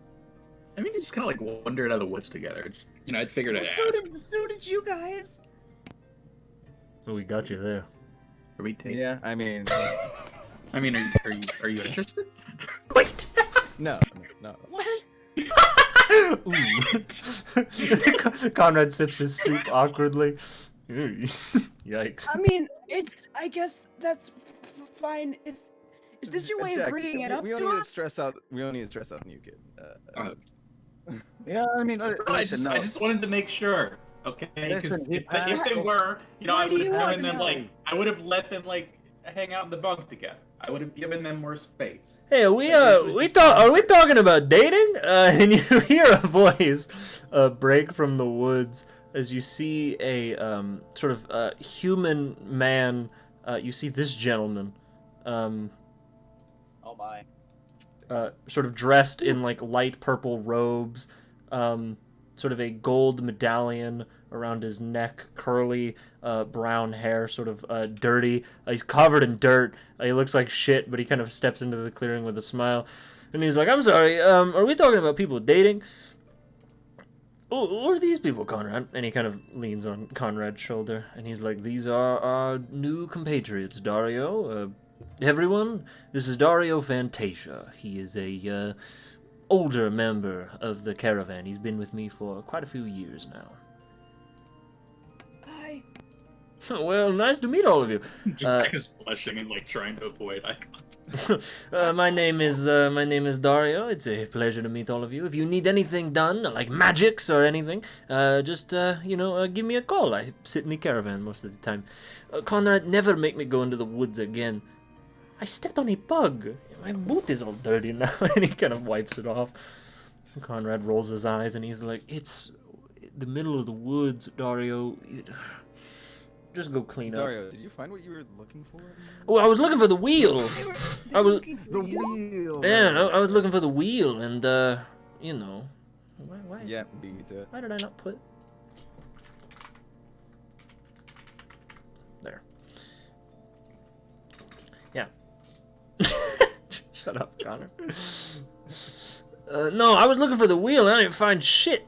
I mean, you just kind of like wandered out of the woods together. It's I'd figured I'd So ask. so did you guys. Well, we got you there. Are we dating? Yeah, I mean, I mean, are you interested? Wait! no. What? Ooh. Conrad sips his soup awkwardly. Yikes. I mean, I guess that's fine. Is this your way of Jack, bringing it up we to don't need to us? stress out. We don't need to stress out the new kid. Yeah, I mean, I just wanted to make sure, okay? Because Listen, if they were, Why I do would you have want given to them know? I would have let them hang out in the bunk together. I would have given them more space. Hey, are we talking about dating? And you hear a voice break from the woods as you see a sort of human man. You see this gentleman, Oh my. sort of dressed in like light purple robes, sort of a gold medallion around his neck, curly brown hair, sort of dirty. He's covered in dirt. He looks like shit, but he kind of steps into the clearing with a smile. And he's like, I'm sorry, are we talking about people dating? Who are these people, Conrad? And he kind of leans on Conrad's shoulder. And he's like, these are our new compatriots, Dario. Everyone, this is Dario Fantasia. He is a older member of the caravan. He's been with me for quite a few years now. Hi. Well, nice to meet all of you. Jack is blushing and trying to avoid eye contact. My name is Dario. It's a pleasure to meet all of you. If you need anything done, like magics or anything, just give me a call. I sit in the caravan most of the time. Conrad, never make me go into the woods again. I stepped on a bug. My boot is all dirty now, and he kind of wipes it off. Conrad rolls his eyes, and he's like, "It's the middle of the woods, Dario. Just go clean up." Dario, did you find what you were looking for? Well, I was looking for the wheel. I was The wheel. Yeah, I was looking for the wheel, and why? Yeah, beat it. Why did I not put? There. Yeah. Shut up, Connor. No, I was looking for the wheel, and I didn't find shit.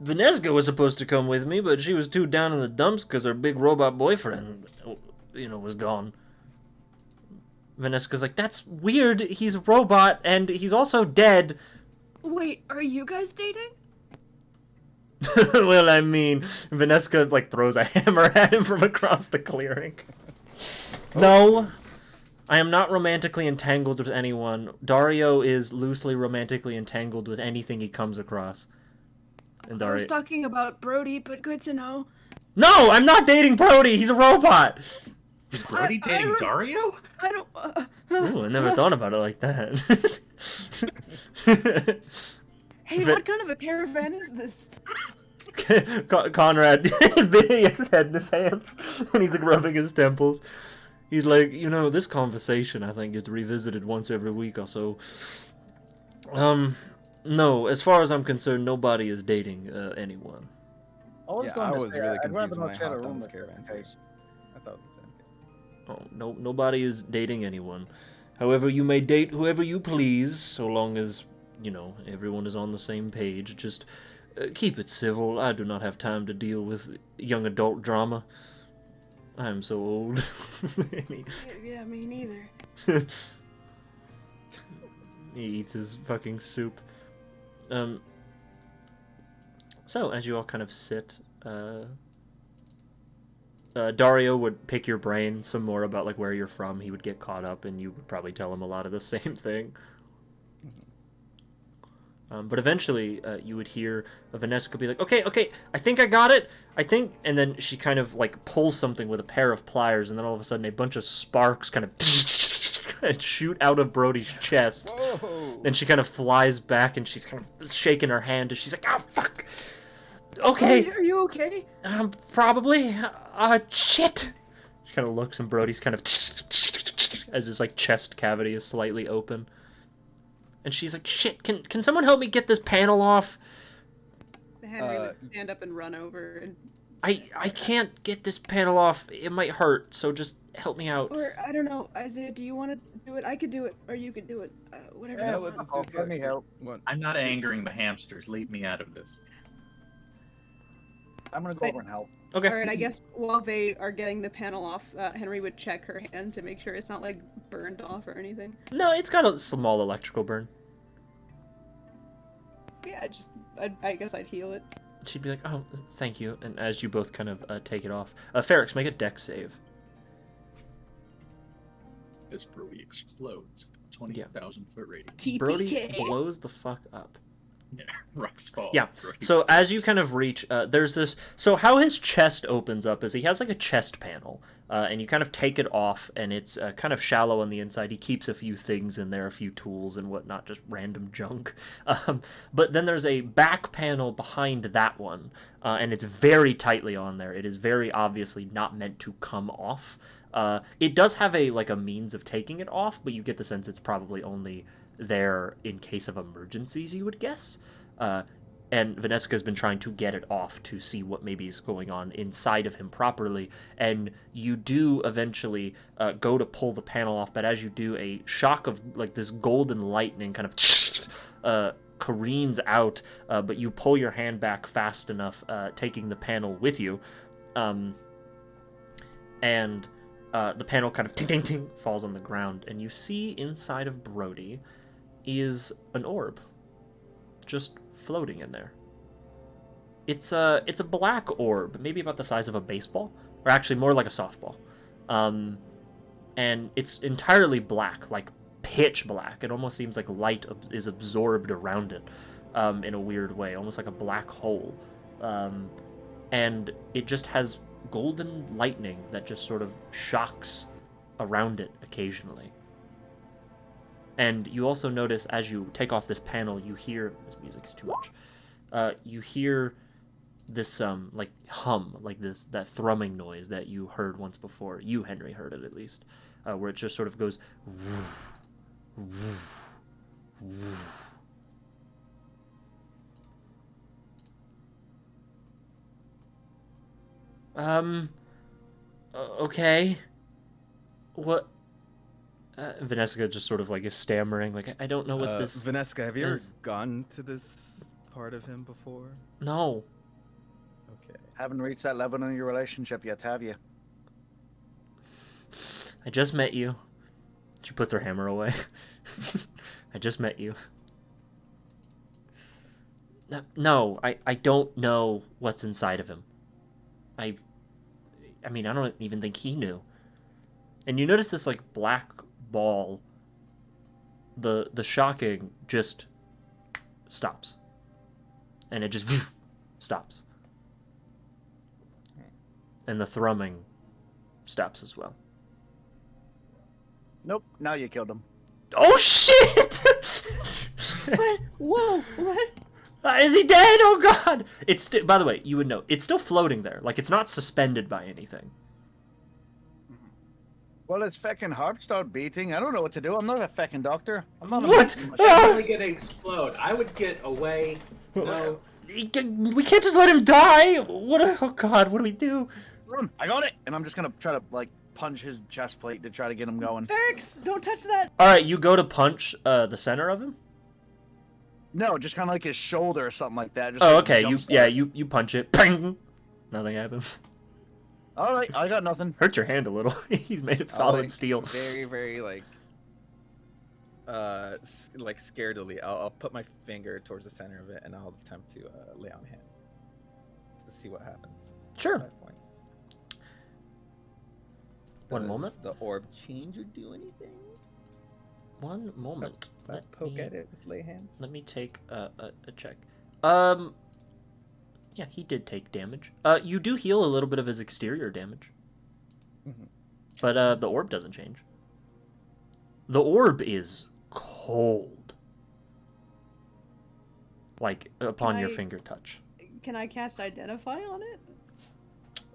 Vanessa was supposed to come with me, but she was too down in the dumps because her big robot boyfriend, was gone. Vanessa's like, that's weird. He's a robot, and he's also dead. Wait, are you guys dating? Well, I mean, Vanessa throws a hammer at him from across the clearing. No, I am not romantically entangled with anyone. Dario is loosely romantically entangled with anything he comes across. And I was Dario... talking about Brody, but good to know. No, I'm not dating Brody. He's a robot. Is Brody dating Dario? I don't. Ooh, I never thought about it like that. Hey, what kind of a caravan is this? Conrad, he has his head in his hands, and he's rubbing his temples. He's like, this conversation, I think, gets revisited once every week or so. No, as far as I'm concerned, nobody is dating anyone. I was Yeah, going I to was say, really I'd rather confused when not I share a hopped on room this with caravan. Face. I thought the same. Oh, no, nobody is dating anyone. However, you may date whoever you please, so long as, everyone is on the same page. Just keep it civil. I do not have time to deal with young adult drama. I am so old. Yeah, me neither. He eats his fucking soup. So, as you all kind of sit, Dario would pick your brain some more about where you're from. He would get caught up, and you would probably tell him a lot of the same thing. But eventually, you would hear Vanessa be like, okay, I think I got it. And then she kind of pulls something with a pair of pliers, and then all of a sudden a bunch of sparks kind of shoot out of Brody's chest. Whoa! Then she kind of flies back, and she's kind of shaking her hand, and she's like, oh, fuck. Okay. Are you okay? Probably. Shit. She kind of looks, and Brody's kind of as his chest cavity is slightly open. And she's like, shit, can someone help me get this panel off? Henry would stand up and run over and... I can't get this panel off. It might hurt, so just help me out. Or, I don't know, Isaiah, do you want to do it? I could do it, or you could do it. Whatever Yeah, you want. let me help. What? I'm not angering the hamsters. Leave me out of this. I'm gonna go over and help. Okay. Alright, I guess while they are getting the panel off, Henry would check her hand to make sure it's not, burned off or anything. No, it's got a small electrical burn. Yeah, I guess I'd heal it. She'd be like, oh, thank you. And as you both kind of take it off, Ferrix, make a dex save. As Brody explodes, 20,000 foot radius. TPK. Brody blows the fuck up. Yeah, rocks fall. Yeah. Brody So explodes. as you kind of reach, there's this. So how his chest opens up is he has like a chest panel, and you kind of take it off, and it's kind of shallow on the inside. He keeps a few things in there, a few tools and whatnot, just random junk. But then there's a back panel behind that one, and it's very tightly on there. It is very obviously not meant to come off. It does have a means of taking it off, but you get the sense it's probably only there in case of emergencies, you would guess. And Vanessa's been trying to get it off to see what maybe is going on inside of him properly, and you do eventually go to pull the panel off, but as you do, a shock of like this golden lightning kind of careens out, but you pull your hand back fast enough, taking the panel with you, and the panel kind of ting ting ting falls on the ground, and you see inside of Brody is an orb, just floating in there. It's a black orb, maybe about the size of a baseball, or actually more like a softball, and it's entirely black, like pitch black. It almost seems like light is absorbed around it, in a weird way, almost like a black hole, and it just has golden lightning that just sort of shocks around it occasionally. And you also notice as you take off this panel, you hear, this music's too much, you hear this like hum, like that thrumming noise that you heard once before. You, Henry, heard it at least, where it just sort of goes okay. What? Vanessa just sort of like is stammering, like, I don't know what this. Vanessa, have you ever is. gone to this part of him before? No. Okay. Haven't reached that level in your relationship yet, have you? I just met you. She puts her hammer away. I just met you. No, I don't know what's inside of him. I mean, I don't even think he knew. And you notice this, like, black ball, the shocking just stops. And it just stops. And the thrumming stops as well. Nope, now you killed him. Oh, shit! What? Whoa, what? Is he dead? Oh, God! It's by the way, you would know, it's still floating there. Like, it's not suspended by anything. Well, his feckin' heart start beating. I don't know what to do. I'm not a feckin' doctor. I'm not What? a... Definitely gonna explode. I would get away. No. We can't just let him die! Oh, God, what do we do? I got it! And I'm just gonna try to, like, punch his chest plate to try to get him going. Ferrix, don't touch that! Alright, you go to punch the center of him? No, just kind of like his shoulder or something like that. Just Oh, like okay, Jumpstart. you punch it. Ping! Nothing happens. All right, I got nothing. Hurt your hand a little. He's made of solid steel. Very, very like scaredly. I'll put my finger towards the center of it, and I'll attempt to lay on hand just to see what happens. Sure. 5 points. One Does moment. the orb change or do anything? One moment. If I poke at it with lay hands. Let me take a check. Yeah, he did take damage. You do heal a little bit of his exterior damage. Mhm. But the orb doesn't change. The orb is cold. Like, upon your finger touch. Can I cast Identify on it?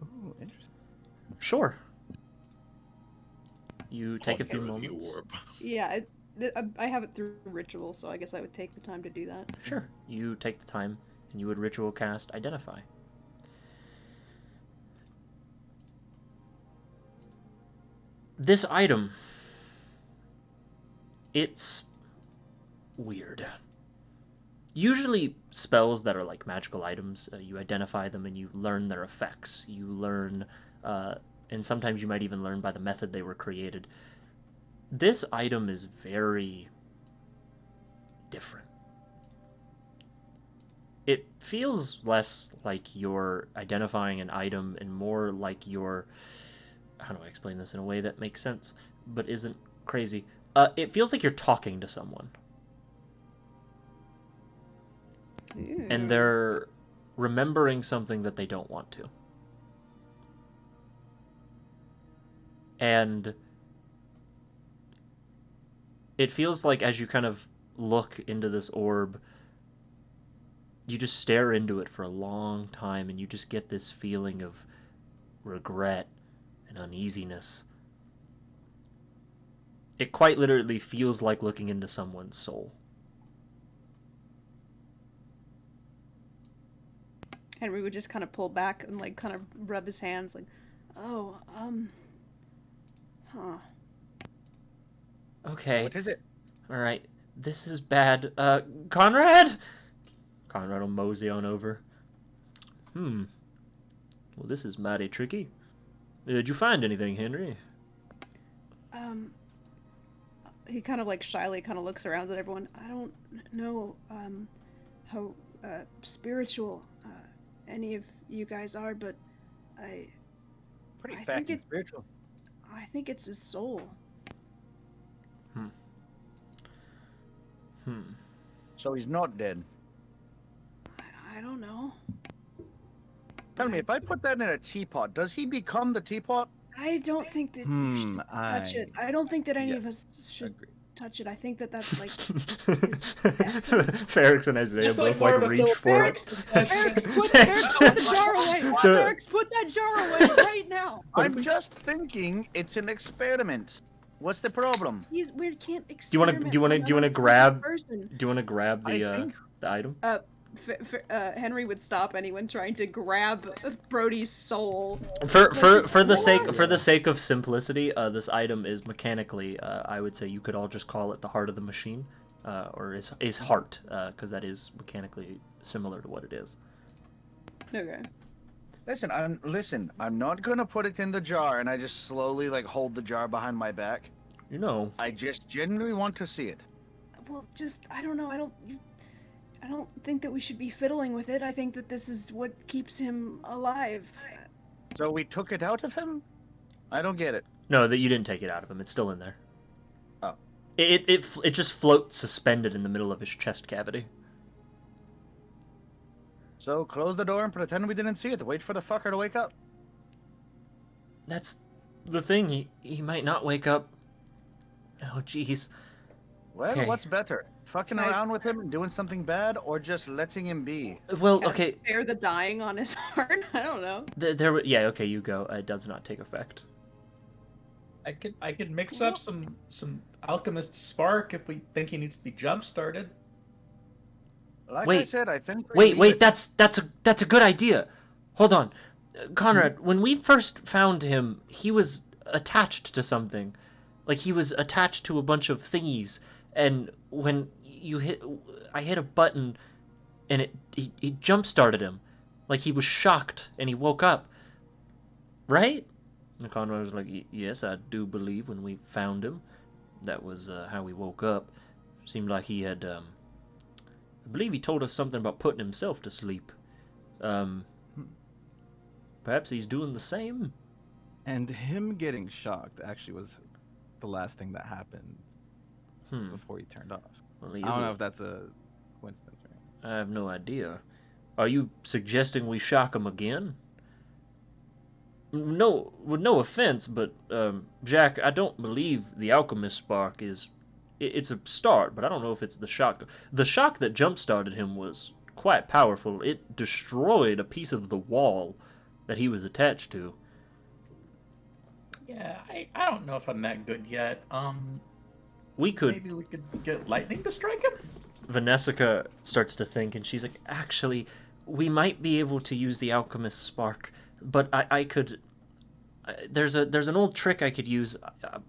Oh, interesting. Sure. You take a few Honor the moments. orb. Yeah, I have it through ritual, so I guess I would take the time to do that. Sure. You take the time, and you would ritual cast Identify. This item, it's weird. Usually spells that are like magical items, you identify them and you learn their effects. You learn, and sometimes you might even learn by the method they were created. This item is very different. it feels less like you're identifying an item and more like you're... How do I explain this in a way that makes sense but isn't crazy? It feels like you're talking to someone. Ew. And they're remembering something that they don't want to. And it feels like as you kind of look into this orb, you just stare into it for a long time and you just get this feeling of regret and uneasiness. It quite literally feels like looking into someone's soul. Henry would just kind of pull back and like kind of rub his hands like, oh, huh. Okay. What is it? All right. This is bad. Conrad? Conrad will mosey on over. Well, this is mighty tricky. Did you find anything, Henry? He kind of like shyly kind of looks around at everyone. I don't know how spiritual any of you guys are, but Pretty I fat think and spiritual. I think it's his soul. So he's not dead. I don't know. Tell me, if I put that in a teapot, does he become the teapot? I don't think that you should touch it. I don't think that any of Yes, us should agree. touch it. I think that that's like his essence. Ferrex and Isaiah It's both like more like of a reach for it. Ferrex, put the jar away. Ferrex, put that jar away right now. I'm just thinking it's an experiment. What's the problem? We can't Do you want to grab? Do you want to grab I the think item? Henry would stop anyone trying to grab Brody's soul. For the sake of simplicity, this item is mechanically. I would say you could all just call it the heart of the machine, or is heart, because that is mechanically similar to what it is. Okay. Listen, I'm not gonna put it in the jar and I just slowly like hold the jar behind my back. You know. I just genuinely want to see it. Well, I don't know. I don't think that we should be fiddling with it. I think that this is what keeps him alive. So we took it out of him? I don't get it. No, that you didn't take it out of him. It's still in there. Oh. It just floats suspended in the middle of his chest cavity. So close the door and pretend we didn't see it. Wait for the fucker to wake up. That's the thing. He might not wake up. Oh, jeez. Well, Okay. what's better? Fucking around with him and doing something bad, or just letting him be? Well, Kinda okay. Spare the dying on his heart. I don't know. Yeah, okay, you go. It does not take effect. I could mix up some alchemist spark if we think he needs to be jump started. Like I Wait. said, I think. Wait, that's a good idea. Hold on. Conrad, when we first found him, he was attached to something. Like he was attached to a bunch of thingies, and when I hit a button and it jump started him. Like he was shocked and he woke up. Right? And Conrad was like, yes, I do believe when we found him, that was how he woke up. Seemed like he had, I believe he told us something about putting himself to sleep. Perhaps he's doing the same? And him getting shocked actually was the last thing that happened before he turned off. Well, I don't know if that's a coincidence or not. I have no idea. Are you suggesting we shock him again? No, with no offense, but Jack, I don't believe the alchemist spark is. It's a start, but I don't know if it's the shock. The shock that jump-started him was quite powerful. It destroyed a piece of the wall that he was attached to. Yeah, I don't know if I'm that good yet. We could. Maybe we could get lightning to strike him. Vanessica starts to think, and she's like, actually, we might be able to use the alchemist spark, but I could. There's an old trick I could use,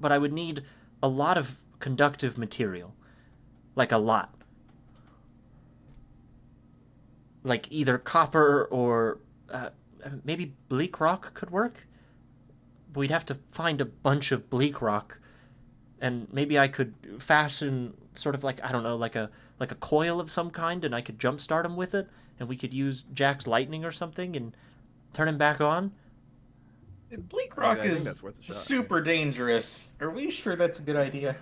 but I would need a lot of conductive material, like a lot, like either copper or maybe bleak rock could work. We'd have to find a bunch of bleak rock, and maybe I could fashion sort of like, I don't know, like a coil of some kind, and I could jumpstart him with it, and we could use Jack's lightning or something and turn him back on? Bleak Rock I think is that's worth a shot. super dangerous. Are we sure that's a good idea?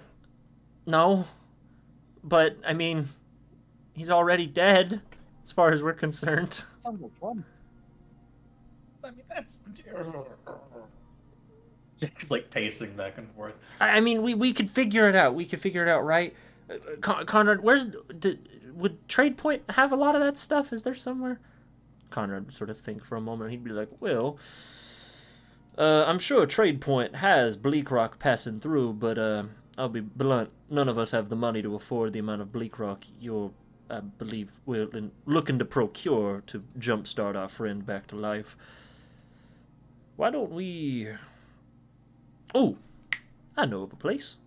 No, but I mean, he's already dead, as far as we're concerned. Sounds like fun. I mean, that's... Jack's like pacing back and forth. I mean, we could figure it out. We could figure it out, right? Conrad, would Trade Point have a lot of that stuff? Is there somewhere? Conrad would sort of think for a moment. He'd be like, well, I'm sure Trade Point has Bleak Rock passing through, but I'll be blunt. None of us have the money to afford the amount of Bleak Rock you're, I believe, looking to procure to jumpstart our friend back to life. Why don't we... Oh, I know of a place.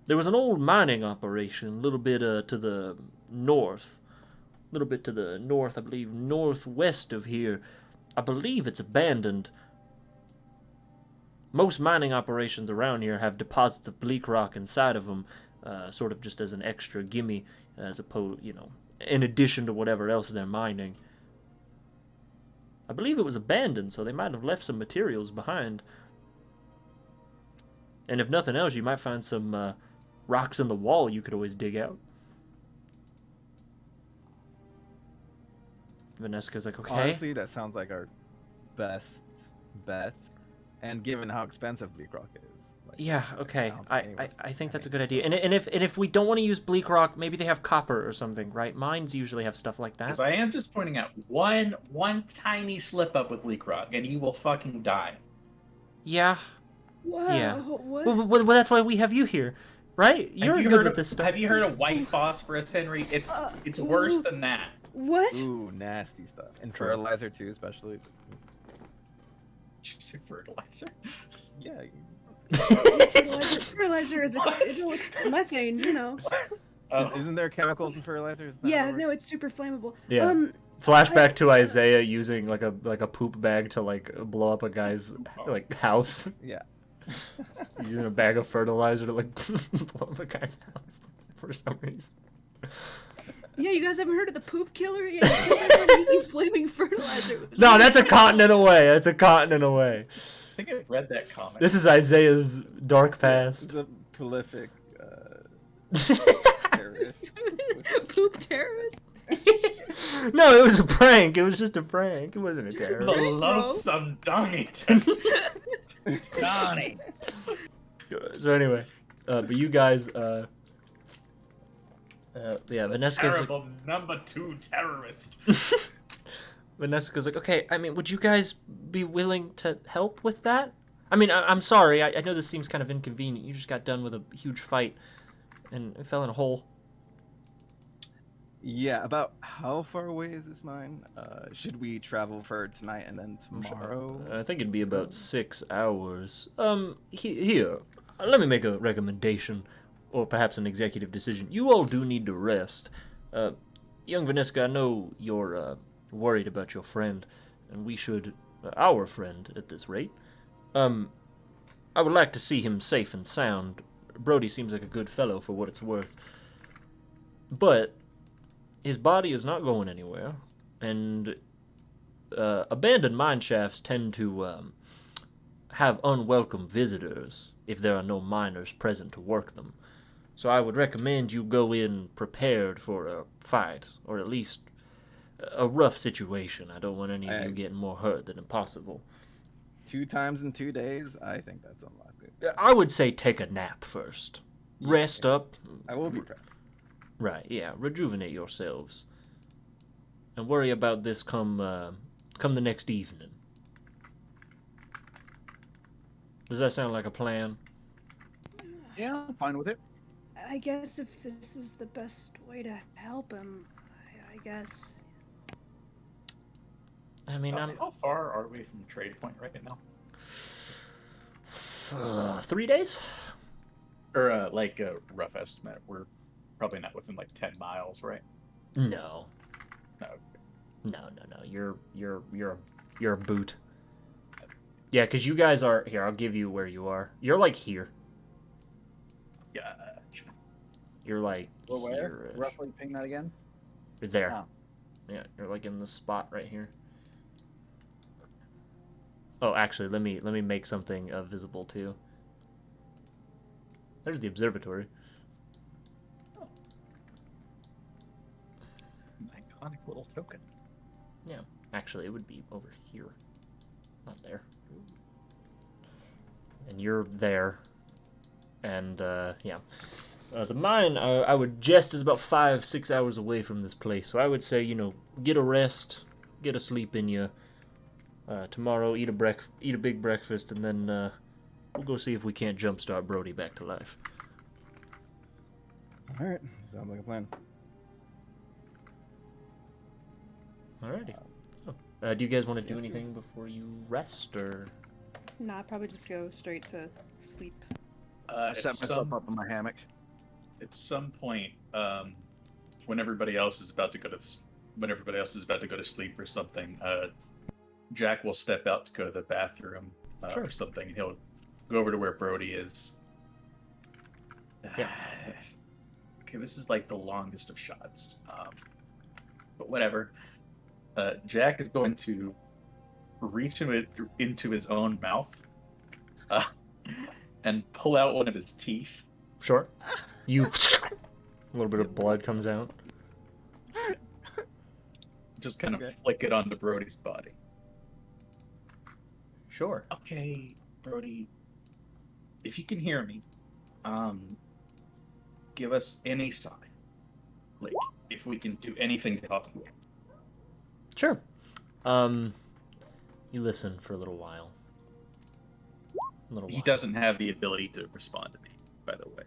There was an old mining operation a little bit to the north. A little bit to the north, I believe, northwest of here. I believe it's abandoned. Most mining operations around here have deposits of bleak rock inside of them, sort of just as an extra gimme, as opposed, in addition to whatever else they're mining. I believe it was abandoned, so they might have left some materials behind. And if nothing else, you might find some rocks in the wall you could always dig out. Vanessa's like, okay. Honestly, that sounds like our best bet. And given how expensive Bleak Rock is. Yeah, okay. I think that's a good idea. And if we don't want to use bleak rock, maybe they have copper or something, right? Mines usually have stuff like that. Because I am just pointing out one tiny slip up with bleak rock, and you will fucking die. Yeah. Wow. Yeah. What? Well, that's why we have you here, right? You're good at this stuff. Have you heard of white phosphorus, Henry? It's worse than that. What? Ooh, nasty stuff. And fertilizer too, especially. Did you say fertilizer? Yeah. Fertilizer is methane, Isn't there chemicals in fertilizers? Yeah, no, it's super flammable. Yeah. Flashback to Isaiah using like a poop bag to like blow up a guy's like house. Yeah. Using a bag of fertilizer to like blow up a guy's house for some reason. Yeah, you guys haven't heard of the poop killer? Yeah, using flaming fertilizer. No, that's a continent away. That's a continent away. I think I've read that comic. This is Isaiah's dark past. It's a prolific terrorist. Poop terrorist? No, it was a prank. It was just a prank. It wasn't a terror. The loathsome dung eater. Donnie. So anyway, but you guys, Vanessa's Terrible number 2 terrorist. Vanessa goes like, okay, I mean, would you guys be willing to help with that? I mean, I'm sorry. I know this seems kind of inconvenient. You just got done with a huge fight and fell in a hole. Yeah, about how far away is this mine? Should we travel for tonight and then tomorrow? I think it'd be about 6 hours. Here, let me make a recommendation, or perhaps an executive decision. You all do need to rest. Young Vanessa, I know you're worried about your friend, and we should, our friend at this rate. I would like to see him safe and sound. Brody seems like a good fellow for what it's worth. But his body is not going anywhere, and abandoned mineshafts tend to have unwelcome visitors if there are no miners present to work them. So I would recommend you go in prepared for a fight, or at least a rough situation. I don't want any of you getting more hurt than impossible. 2 times in 2 days? I think that's unlikely. I would say take a nap first. Yeah. Rest up. I will be prepped. Right, yeah. Rejuvenate yourselves. And worry about this come the next evening. Does that sound like a plan? Yeah, I'm fine with it. I guess if this is the best way to help him, I guess. I mean, How far are we from Trade Point right now? 3 days? Or like a rough estimate, we're probably not within like 10 miles, right? No. No. No. You're a boot. Yeah, because you guys are here. I'll give you where you are. You're like here. Yeah. You're like Well, where? here-ish. Roughly ping that again. You're there. Oh. Yeah, you're like in the spot right here. Oh, actually, let me make something visible too. There's the observatory. An iconic little token. Yeah, actually, it would be over here, not there. And you're there, and yeah. The mine, I would jest, is about 5-6 hours away from this place. So I would say, get a rest, get a sleep in you. Tomorrow, eat a big breakfast, and then we'll go see if we can't jumpstart Brody back to life. All right, sounds like a plan. Alrighty. So, do you guys want to do anything before you rest, or? Nah, I'd probably just go straight to sleep. I set myself up in my hammock. At some point, when everybody else is about to go to sleep or something, Jack will step out to go to the bathroom or something. He'll go over to where Brody is. Yeah. Okay, this is like the longest of shots, but whatever. Jack is going to reach into his own mouth and pull out one of his teeth. Sure. A little bit of blood comes out. Just kind of flick it onto Brody's body. Sure. Okay, Brody, if you can hear me, give us any sign. Like, if we can do anything to help you. Sure. You listen for a little while. He doesn't have the ability to respond to me, by the way.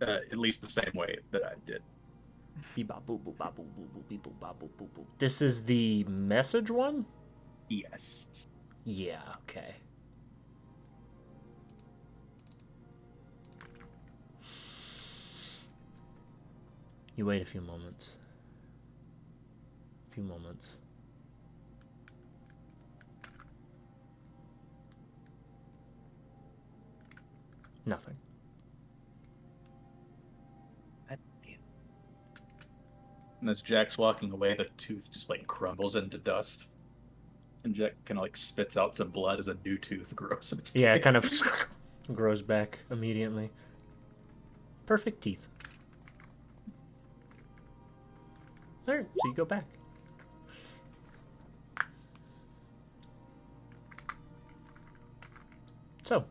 At least the same way that I did. This is the message one? Yes. Yeah, okay. You wait a few moments. Nothing. And as Jack's walking away, the tooth just like crumbles into dust. And Jack kind of like spits out some blood as a new tooth grows in its Yeah, it face. kind of grows back immediately. Perfect teeth. Alright, so you go back. So,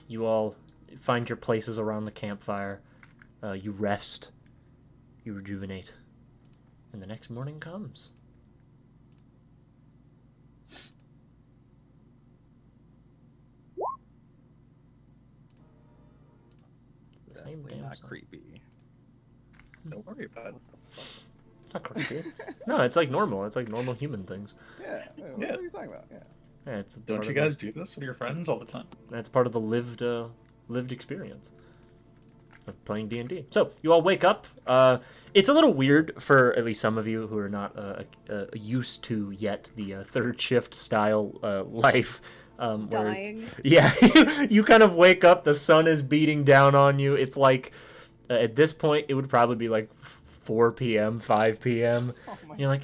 you all find your places around the campfire. You rest. You rejuvenate. And the next morning comes. The same Definitely damn not sun. creepy. Don't worry about it. It's not creepy. No, it's like normal. It's like normal human things. Yeah. What Yeah. are you talking about? Yeah. Yeah, it's Don't you guys do this with your friends all the time? That's part of the lived experience of playing D&D. So you all wake up. It's a little weird for at least some of you who are not used to yet the third shift style life. Dying. Yeah, you kind of wake up. The sun is beating down on you. It's like at this point it would probably be like 4 p.m., 5 p.m. Oh my You're like,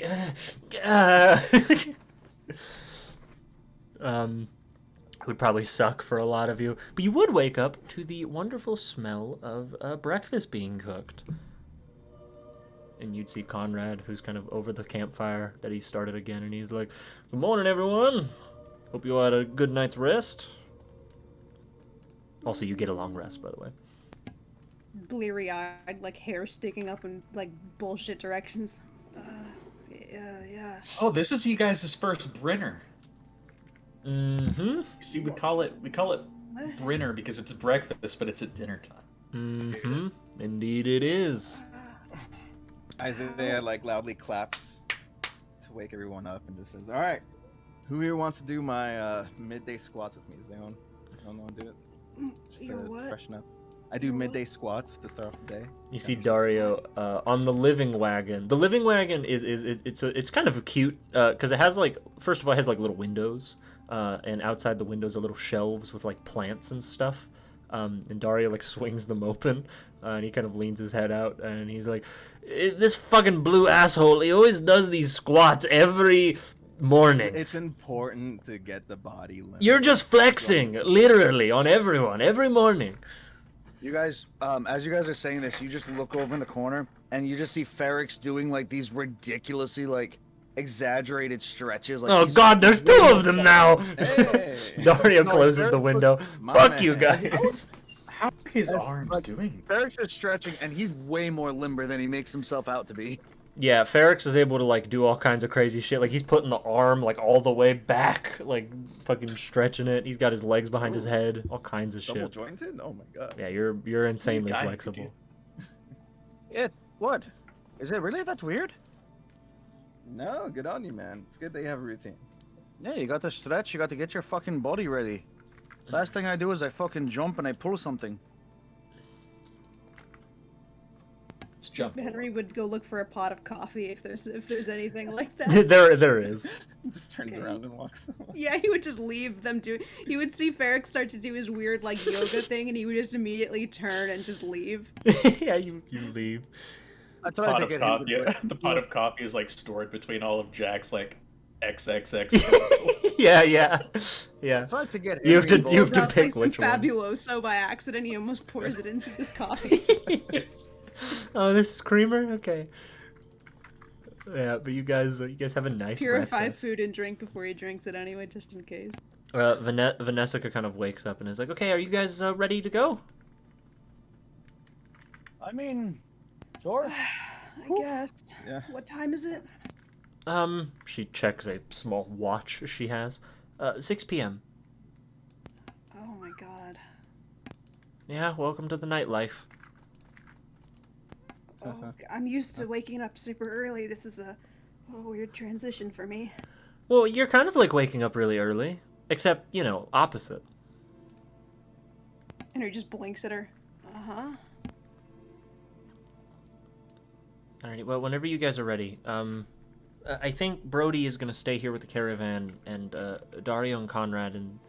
it would probably suck for a lot of you, but you would wake up to the wonderful smell of breakfast being cooked. And you'd see Conrad, who's kind of over the campfire that he started again, and he's like, "Good morning, everyone. Hope you all had a good night's rest." Also, you get a long rest, by the way. Bleary-eyed, like hair sticking up in like bullshit directions. Yeah. Oh, this is you guys' first Brinner. Mm-hmm. See, we call it Brinner because it's breakfast, but it's at dinner time. Mm-hmm. Indeed it is. Isaiah like loudly claps to wake everyone up and just says, "All right, who here wants to do my midday squats with me? Does anyone want to do it? Just to freshen up." I do midday squats to start off the day. You see Dario on the living wagon. The living wagon it's kind of cute because it has like, first of all, it has like little windows, and outside the windows are little shelves with like plants and stuff. And Dario like swings them open And he kind of leans his head out, and he's like, "This fucking blue asshole, he always does these squats every morning. It's important to get the body limit. You're just flexing, literally, on everyone, every morning." You guys, as you guys are saying this, you just look over in the corner, and you just see Ferrix doing, like, these ridiculously, like, exaggerated stretches. Like, Oh god, there's two of them now! Hey. Dario No, closes they're- the window. My Fuck you man. guys! How are his arms like- doing? Ferrix is stretching, and he's way more limber than he makes himself out to be. Yeah, Ferrix is able to, like, do all kinds of crazy shit. Like, he's putting the arm, like, all the way back, like, fucking stretching it. He's got his legs behind his head, all kinds of Double shit. jointed? Oh my god. Yeah, you're insanely guys flexible. What? Is it really that weird? No, good on you, man. It's good that you have a routine. Yeah, you got to stretch, you got to get your fucking body ready. Last thing I do is I fucking jump and I pull something. Let's jump. Henry would go look for a pot of coffee if there's anything like that. there is. Just turns Okay. around and walks away. Yeah, he would just leave them do. He would see Ferric start to do his weird like yoga thing, and he would just immediately turn and just leave. Yeah, you leave. I tried Pot to of get coffee. him to The pot of coffee is like stored between all of Jack's like XXX. yeah. I tried to get You have to- Henry you have Pulls to out, pick like, some which one. Fabuloso by accident. He almost pours it into his coffee. Oh, this is creamer? Okay. Yeah, but you guys have a nice Purify breakfast. food and drink before he drinks it anyway, just in case. Vanessa kind of wakes up and is like, "Okay, are you guys ready to go?" I mean, sure. I guess. Yeah. What time is it? She checks a small watch she has. 6 p.m. Oh my god. Yeah, welcome to the nightlife. Oh, I'm used to waking up super early. This is a weird transition for me. Well, you're kind of like waking up really early, except, opposite. Henry just blinks at her. Uh-huh. Alrighty, well, whenever you guys are ready, I think Brody is gonna stay here with the caravan, and Dario and Conrad, and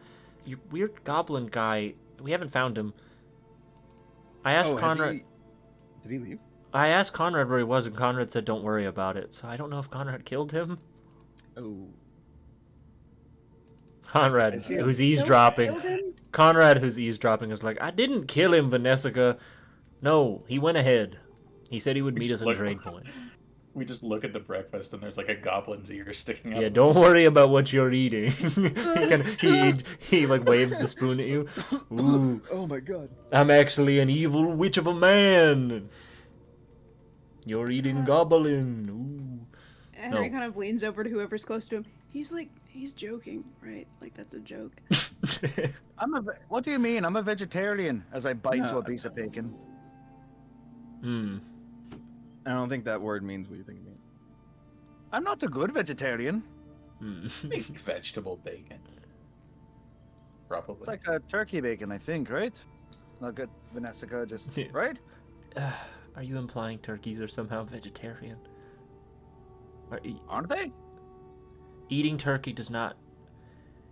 your weird goblin guy, we haven't found him. I asked has Conrad. Did he leave? I asked Conrad where he was, and Conrad said, "Don't worry about it." So I don't know if Conrad killed him. Oh. Conrad, Is he- who's eavesdropping. Killed him? Conrad, who's eavesdropping, is like, "I didn't kill him, Vanessica. No, he went ahead. He said he would We meet just us in look- Trade Point." We just look at the breakfast and there's like a goblin's ear sticking out. Yeah, don't worry about what you're eating. he like waves the spoon at you. Ooh, Oh my god. I'm actually an evil witch of a man. You're eating goblin. Henry No. kind of leans over to whoever's close to him. He's joking, right? Like, that's a joke. Ooh. What do you mean? I'm a vegetarian. As I bite into No, a piece of bacon. I don't think that word means what you think it means. I'm not a good vegetarian. Make vegetable bacon. Probably. It's like a turkey bacon, I think, right? Not good, Vanessa, just right? Are you implying turkeys are somehow vegetarian? Aren't they? Eating turkey does not.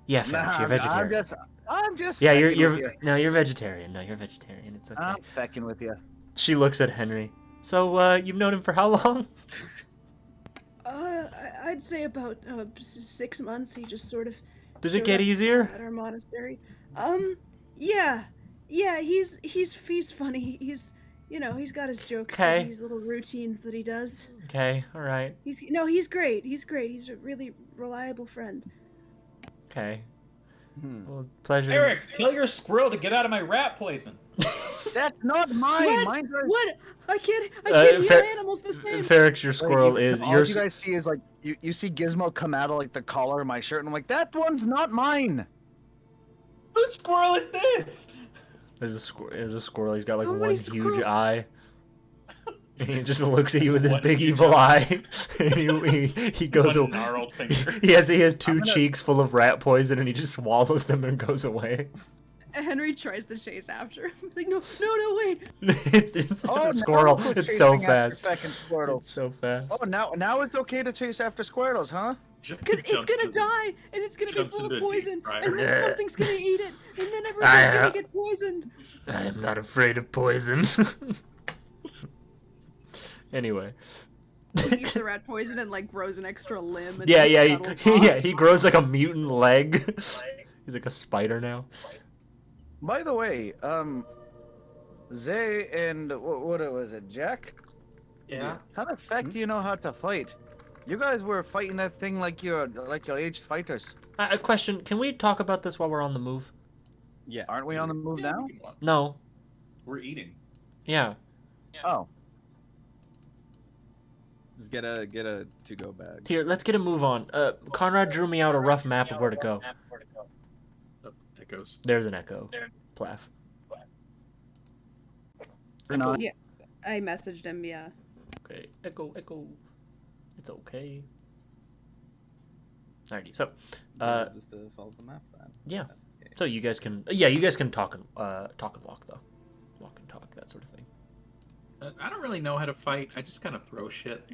Yeah, Felix, Nah, you're vegetarian. I'm just. Yeah, fecking with you're you. no, you're vegetarian. No, you're vegetarian. It's okay. I'm fecking with you. She looks at Henry. So, you've known him for how long? I'd say about 6 months. He just sort of Does it showed get up easier? at our monastery. Yeah, he's funny. He's got his jokes, Okay. and his little routines that he does. Okay, all right. He's great. He's great. He's a really reliable friend. Okay. Well, pleasure. Eric, tell your squirrel to get out of my rat poison. That's not mine. What? Mine's are... What? I can't Uh, hear animals the same. Ferrix, your squirrel is All yours. you guys see is like you see Gizmo come out of like the collar of my shirt, and I'm like, that one's not mine. Whose squirrel is this? There's a squirrel. He's got like How one many huge squirrels? eye. And he just looks at you with his One big huge evil eye. And he goes. One gnarled finger. He has 2 I'm gonna- cheeks full of rat poison, and he just swallows them and goes away. Henry tries to chase after him. Like, no, wait. It's Oh, a squirrel. now we're It's so chasing after fast. second Squirtle. It's so fast. Oh, now it's okay to chase after squirrels, huh? 'Cause it's gonna die, and it's gonna be jumps full into a of deep poison, fryer. and then something's gonna eat it, and then everyone's I- gonna get poisoned. I am not afraid of poison. Anyway. He eats the rat poison and like grows an extra limb. And Yeah, then yeah, scuttles he, off. yeah. He grows like a mutant leg. He's like a spider now. By the way, Zay and what was it, Jack? Yeah. How the fuck do you know how to fight? You guys were fighting that thing like you're aged fighters. A question: can we talk about this while we're on the move? Yeah. Aren't we on the move now? No. We're eating. Yeah. Oh. Just get a to-go bag. Here, let's get a move on. Conrad drew me out a rough map of where to go. Oh, echoes. There's an echo. Plath. No. Yeah, I messaged him. Yeah. Okay. Echo. It's okay. Alrighty. So, Just to follow the map then. yeah. That's okay. So you guys can, you guys can talk and walk though. Walk and talk, that sort of thing. I don't really know how to fight. I just kind of throw shit.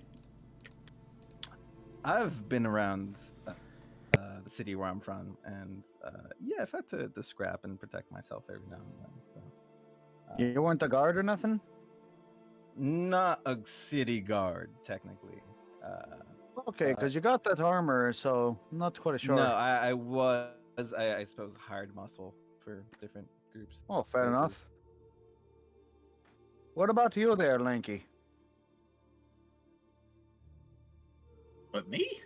I've been around the city where I'm from, and yeah, I've had to scrap and protect myself every now and then. So, You weren't a guard or nothing? not a city guard technically. Okay, because you got that armor, so I'm not quite sure. No, I was, I suppose, hired muscle for different groups. Oh, fair places. enough. What about you there, Lanky? But me?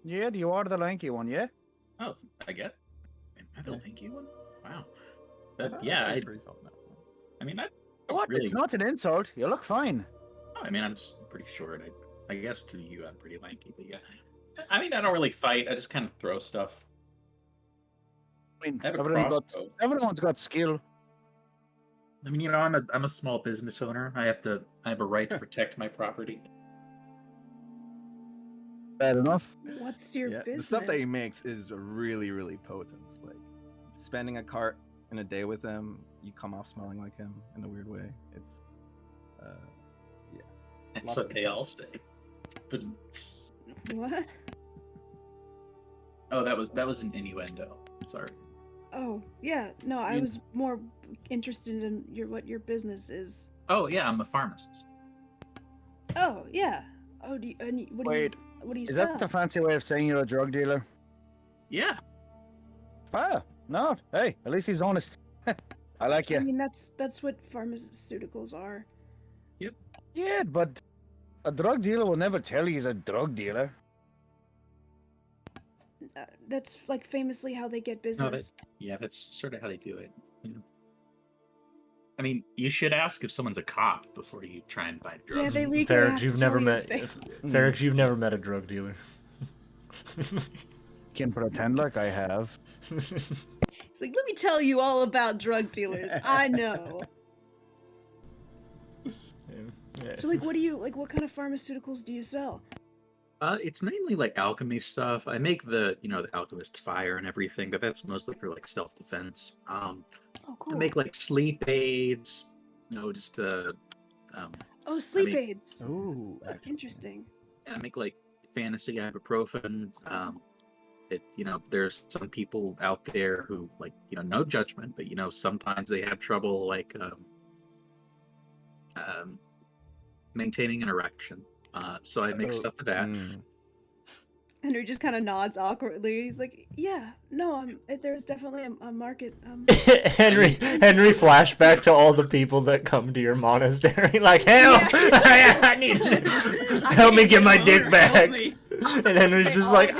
Yeah, you are the lanky one, yeah? Oh, I get. Am I the lanky one? Wow. I thought- Yeah, I I pretty felt that. mean, I don't What? really. It's not an insult. You look fine. I mean, I'm just pretty short. I guess to you, I'm pretty lanky, but yeah. I mean, I don't really fight. I just kind of throw stuff. I mean, I have a everyone's crossbow. got skill. I mean, I'm a small business owner. I have a right to protect my property. Fair enough. What's your Yeah, business? the stuff that he makes is really, really potent. Like spending a cart in a day with him, you come off smelling like him in a weird way. It's, That's Lots what of they all say. But What? oh, that was an innuendo. Sorry. Oh yeah, no, I You- was more interested in what your business is. Oh yeah, I'm a pharmacist. Oh yeah. Oh, Wait, what do you is sell? that the fancy way of saying you're a drug dealer? Yeah. Ah, no. Hey, at least he's honest. I like I you. mean, that's what pharmaceuticals are. Yeah, but a drug dealer will never tell you he's a drug dealer. That's like famously how they get No, business. that's sort of how they do it. You know? I mean, you should ask if someone's a cop before you try and buy drugs. Yeah, they legally Ferrix, have to you've tell never you met. if they- Ferrix, you've never met a drug dealer. Can pretend like I have. It's like, let me tell you all about drug dealers. I know. Yeah. So like, what kind of pharmaceuticals do you sell? It's mainly like alchemy stuff. I make the alchemist's fire and everything, but that's mostly for like self-defense. Oh, cool. I make like sleep aids. Just Oh, sleep I mean- aids. ooh, actually. Interesting. I make like fantasy ibuprofen. There's some people out there who like no judgment, but sometimes they have trouble like maintaining an erection. So I make Oh, stuff for that. Henry just kind of nods awkwardly. He's like, "Yeah, no, there's definitely a market." Henry flashback to all the people that come to your monastery, like, help! Yeah. I need help me get my dick back. And Henry's just like,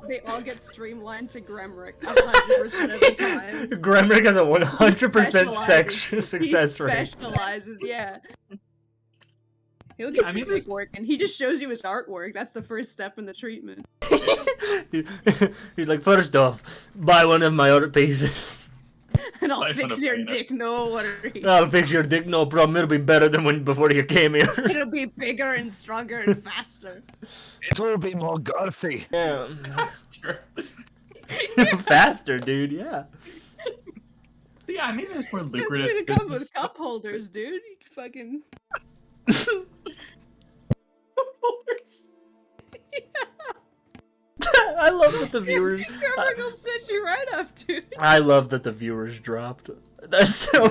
They all get streamlined to Gremrick 100% of the time. Gremrick has a 100% specializes. success rate. He specializes, yeah. He'll get your dick working. He just shows you his artwork. That's the first step in the treatment. He's like, first off, buy one of my other pieces. And I'll Life on fix a your planet. dick, no worries. I'll fix your dick, no problem. It'll be better than before you came here. It'll be bigger and stronger and faster. It will be more girthy. Yeah. Faster. Faster, dude, yeah. Yeah, maybe it's more It's lucrative. gonna come business with cup holders, dude. You can fucking... holders. I love that the viewers. Carver will set you right up, dude. I love that the viewers dropped. That's so.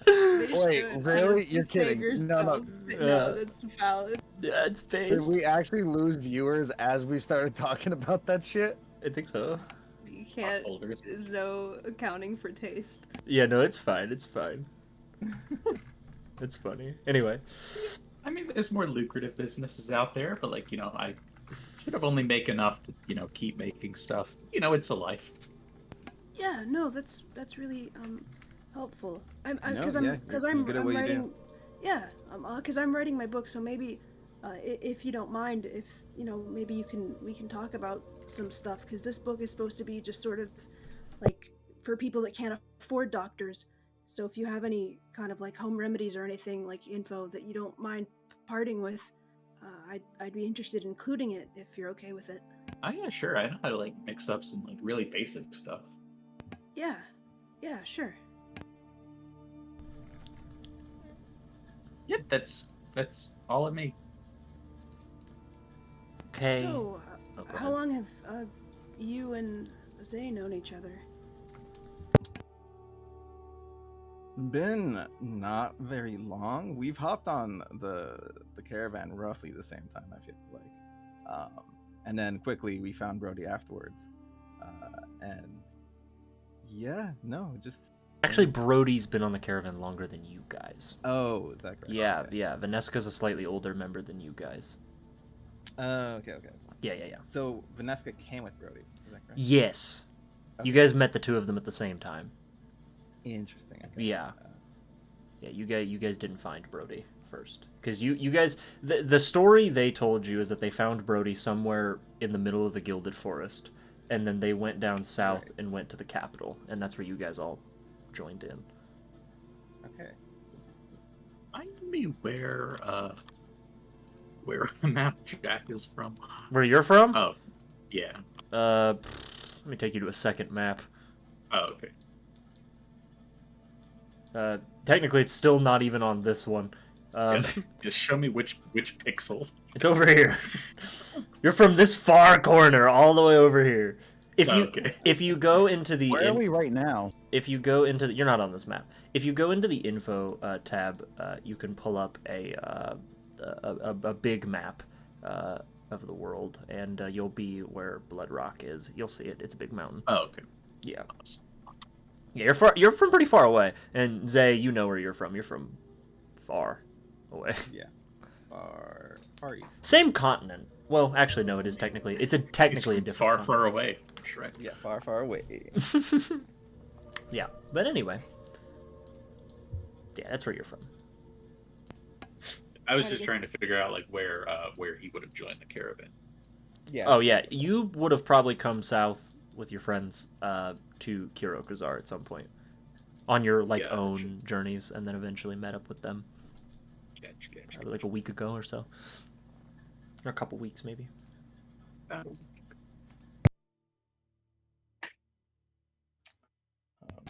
They Wait, should. really? You're Save kidding. yourself. Yeah. No, that's valid. Yeah, it's Did based. we actually lose viewers as we started talking about that shit? I think so. You can't. Holders. There's no accounting for taste. Yeah, no, it's fine. It's fine. It's funny. Anyway. I mean, there's more lucrative businesses out there, but like, I should have only make enough to, keep making stuff. It's a life. Yeah, no, that's really helpful. I'm No, because yeah, you're good at I'm what you do. writing. Yeah, because I'm writing my book, so maybe if you don't mind, if maybe we can talk about some stuff, because this book is supposed to be just sort of like for people that can't afford doctors. So if you have any kind of like home remedies or anything like info that you don't mind parting with, I'd be interested in including it if you're okay with it. Oh yeah, sure. I know how to like mix up some like really basic stuff. Yeah, sure. Yep, that's all of me. Okay. So, Oh, go how ahead. long have you and Zay known each other? Been not very long. We've hopped on the caravan roughly the same time, I feel like, and then quickly we found Brody afterwards, and yeah, no, just Actually, Brody's been on the caravan longer than you guys. oh, is that correct? Yeah, Okay. yeah. Vanessa's a slightly older member than you guys. Okay. Yeah. So Vanessa came with Brody. Is that correct? Yes. You Okay. guys met the two of them at the same time. Interesting. Okay. Yeah. Yeah, you guys didn't find Brody first, because you guys the story they told you is that they found Brody somewhere in the middle of the Gilded Forest, and then they went down south Right. and went to the capital, and that's where you guys all joined in. Okay. Remind me where Map Jack is from. Where you're from? Oh, yeah. Let me take you to a second map. Oh, okay. Technically, it's still not even on this one. Yeah, just show me which pixel. It's over here. You're from this far corner, all the way over here. Okay. If you go into the Where are we right now? if you go into the, you're not on this map. If you go into the info tab, you can pull up a big map of the world, and you'll be where Blood Rock is. You'll see it. It's a big mountain. Oh, okay. Yeah. Yeah, you're from pretty far away, and Zay, you know where you're from. You're from far away. Far east. Same continent. Well, actually, no. It is technically. It's technically a He's different. far away. Shrek. Yeah, far away. Yeah, but anyway. Yeah, that's where you're from. I was just trying to figure out like where he would have joined the caravan. Yeah. Oh yeah, you would have probably come south with your friends to Kirokazar at some point, on your Yeah, own sure. journeys, and then eventually met up with them Gotcha. like a week ago or so, or a couple weeks maybe.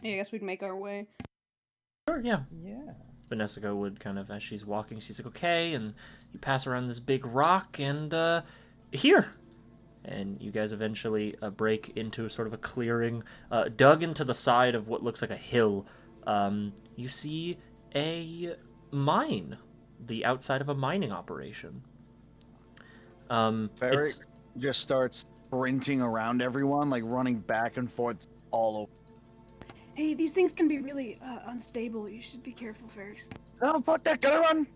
Yeah, I guess we'd make our way. Sure, yeah. Yeah. Vanessa would kind of, as she's walking, she's like, okay, and you pass around this big rock, and here. And you guys eventually break into sort of a clearing, dug into the side of what looks like a hill. You see a mine, the outside of a mining operation. Ferric just starts sprinting around everyone, like running back and forth all over. Hey, these things can be really unstable. You should be careful, Ferrix. Oh, fuck that, gotta run!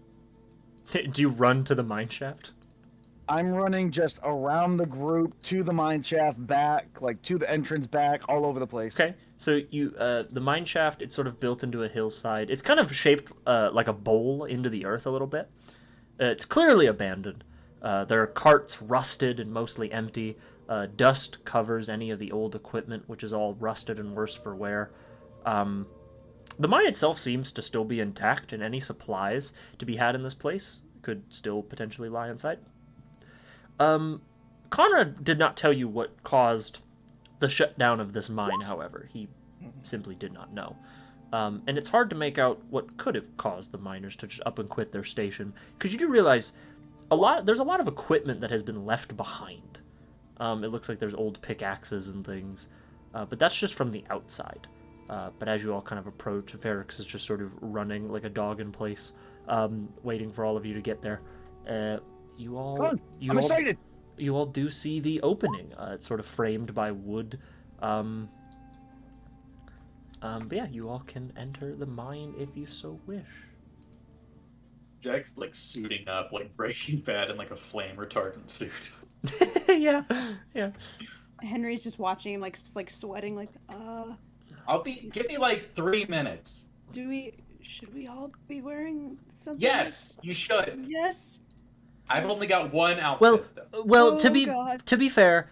Do you run to the mine shaft? I'm running just around the group to the mine shaft, back, like to the entrance, back, all over the place. Okay, so you the mine shaft, it's sort of built into a hillside. It's kind of shaped like a bowl into the earth a little bit. It's clearly abandoned. There are carts rusted and mostly empty. Dust covers any of the old equipment, which is all rusted and worse for wear. The mine itself seems to still be intact, and any supplies to be had in this place could still potentially lie inside. Conrad did not tell you what caused the shutdown of this mine, however. He simply did not know. And it's hard to make out what could have caused the miners to just up and quit their station, because you do realize there's a lot of equipment that has been left behind. It looks like there's old pickaxes and things, but that's just from the outside. But as you all kind of approach, Varix is just sort of running like a dog in place, waiting for all of you to get there. You all, I'm excited. You all do see the opening. It's sort of framed by wood. But yeah, you all can enter the mine if you so wish. Jack's like suiting up, like Breaking Bad in like a flame retardant suit. Yeah, yeah. Henry's just watching him, like sweating, like, Give me like 3 minutes. should we all be wearing something? Yes, you should. Yes. I've only got one outfit. Well, Oh, to be fair,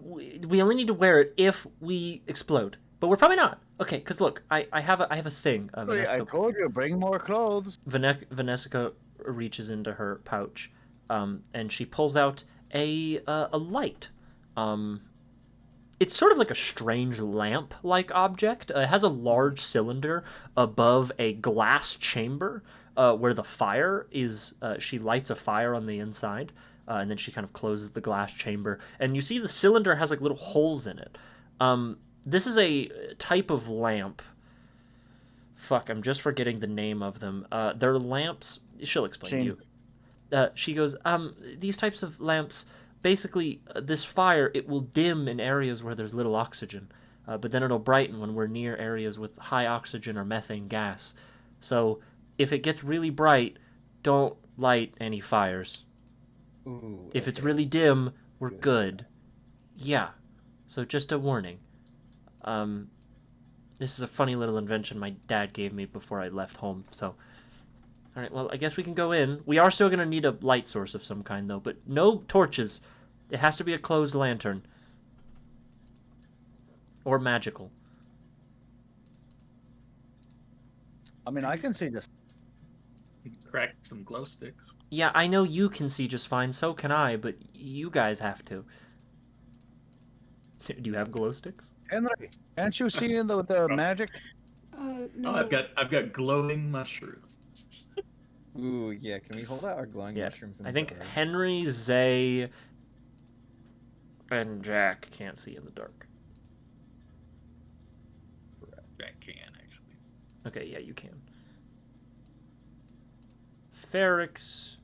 we only need to wear it if we explode, but we're probably not. Okay, because look, I have a thing. I told you, bring more clothes. Vanessa reaches into her pouch, and she pulls out a light. It's sort of like a strange lamp-like object. It has a large cylinder above a glass chamber where the fire is. She lights a fire on the inside, and then she kind of closes the glass chamber. And you see the cylinder has like little holes in it. This is a type of lamp. Fuck, I'm just forgetting the name of them. They're lamps. She'll explain to you. She goes, these types of lamps, basically, this fire, it will dim in areas where there's little oxygen, but then it'll brighten when we're near areas with high oxygen or methane gas. So if it gets really bright, don't light any fires. Ooh, if it's really dim, we're good. Yeah. So just a warning. This is a funny little invention my dad gave me before I left home, so... Alright, well, I guess we can go in. We are still going to need a light source of some kind, though, but no torches. It has to be a closed lantern. Or magical. I mean, I can see this. You can crack some glow sticks. Yeah, I know you can see just fine, so can I, but you guys have to. Do you have glow sticks? Henry, can't you see the magic? No. Oh, I've got glowing mushrooms. Ooh, yeah. Can we hold out our glowing mushrooms? I think Henry, Zay, and Jack can't see in the dark. Jack can, actually. Okay, yeah, you can. Ferrix...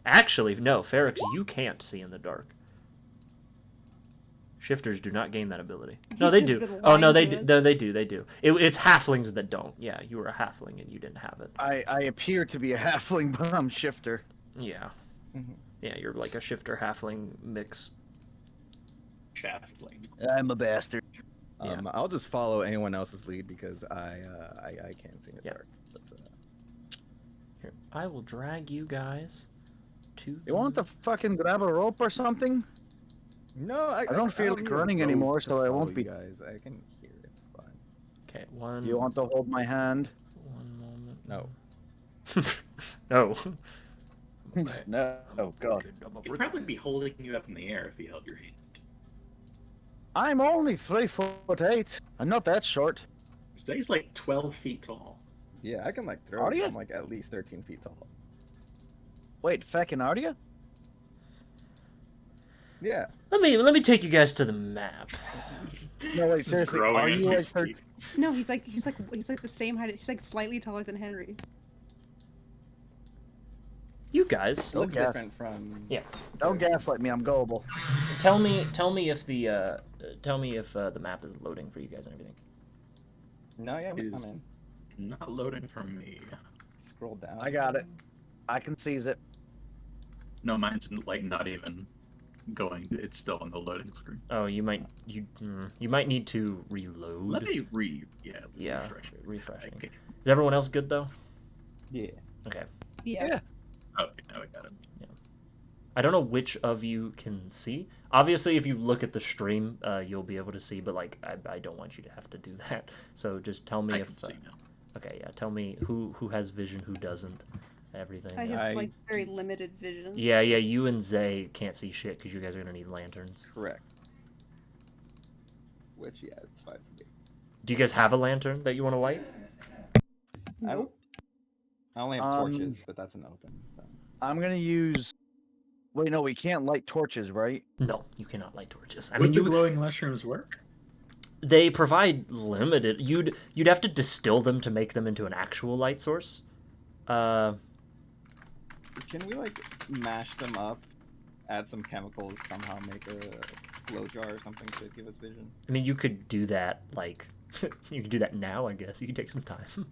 Actually, no, Ferrix, you can't see in the dark. Shifters do not gain that ability. No, they do. Oh, no, they do. No, they do. They do. It's halflings that don't. Yeah, you were a halfling and you didn't have it. I appear to be a halfling, but I'm shifter. Yeah. Yeah, you're like a shifter halfling mix. Shaftling. I'm a bastard. I'll just follow anyone else's lead because I can't see in the dark. That's, Here, I will drag you guys to... You want to fucking grab a rope or something? No, I don't feel like running anymore, so I won't be. Guys, I can hear. It's fine. Okay, one... You want to hold my hand? One moment. No. No. No. Oh, God. He'd probably be holding you up in the air if he held your hand. I'm only 3'8". I'm not that short. He's like 12 feet tall. Yeah, I can like throw. Are you? I'm like at least 13 feet tall. Wait, fucking are you? Yeah. Let me take you guys to the map. No, wait, seriously, are you like 13? No, he's like the same height. He's like slightly taller than Henry. You guys. It looks different from. Yeah. Don't gaslight me. I'm gullible. Tell me if the map is loading for you guys and everything. No, yeah, I'm Is- in. Not loading from me. Scroll down. I got it. I can seize it. No, mine's like not even going. It's still on the loading screen. Oh, you might need to reload. Let me Yeah, refresh. refreshing. Okay. Is everyone else good though? Yeah. Okay. Yeah. Oh, now I got it. I don't know which of you can see. Obviously, if you look at the stream, you'll be able to see. But like, I don't want you to have to do that. So just tell me I if. can see now. Okay, yeah. Tell me who has vision, who doesn't. Everything. I have like very limited vision. Yeah. You and Zay can't see shit because you guys are gonna need lanterns. Correct. Which, yeah, it's fine for me. Do you guys have a lantern that you want to light? Nope. I only have torches, but that's an open. So. I'm gonna use Wait, no, we can't light torches, right? No, you cannot light torches. I Would mean, the glowing mushrooms work? they provide limited. You'd have to distill them to make them into an actual light source. Can we like mash them up, add some chemicals, somehow make a glow jar or something to give us vision? I mean, you could do that like you could do that now. I guess you could take some time.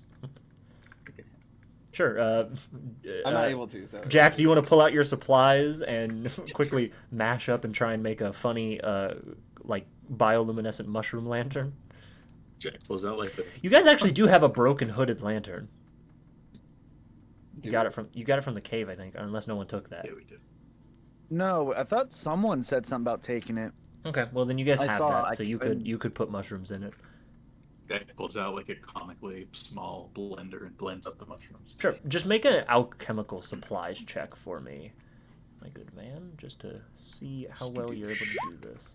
Sure. I'm not able to. So Jack, do you want to pull out your supplies and quickly mash up and try and make a funny, like bioluminescent mushroom lantern? Jack pulls out like the. You guys actually do have a broken hooded lantern. You got it from the cave, I think, unless no one took that. Yeah, we did. No, I thought someone said something about taking it. Okay, well then you guys I have thought that, I so you could put mushrooms in it. Guy pulls out like a comically small blender and blends up the mushrooms. Sure. Just make an alchemical supplies check for me, my good man, just to see how well you're able to do this.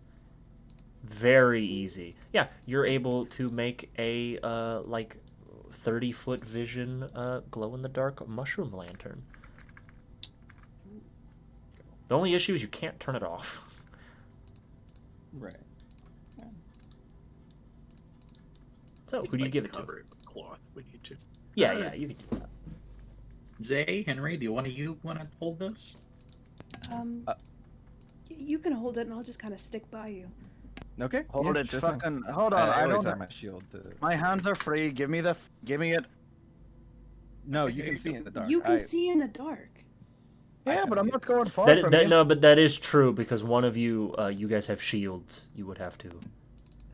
Very easy. Yeah, you're able to make a like 30-foot vision glow-in-the-dark mushroom lantern. The only issue is you can't turn it off. Right. So, who do you give it to? Cover it with cloth. We need to. Yeah, you can do that. Zay, Henry, do you want to hold this? You can hold it, and I'll just kind of stick by you. Okay. Hold yeah, it, sure thing. fucking. Hold on, I always don't. have my shield. My hands are free. Give me it. No, you can see in the dark. You can see in the dark. Yeah, but I'm not going far That, from that you. no, but that is true because one of you, you guys have shields. You would have to.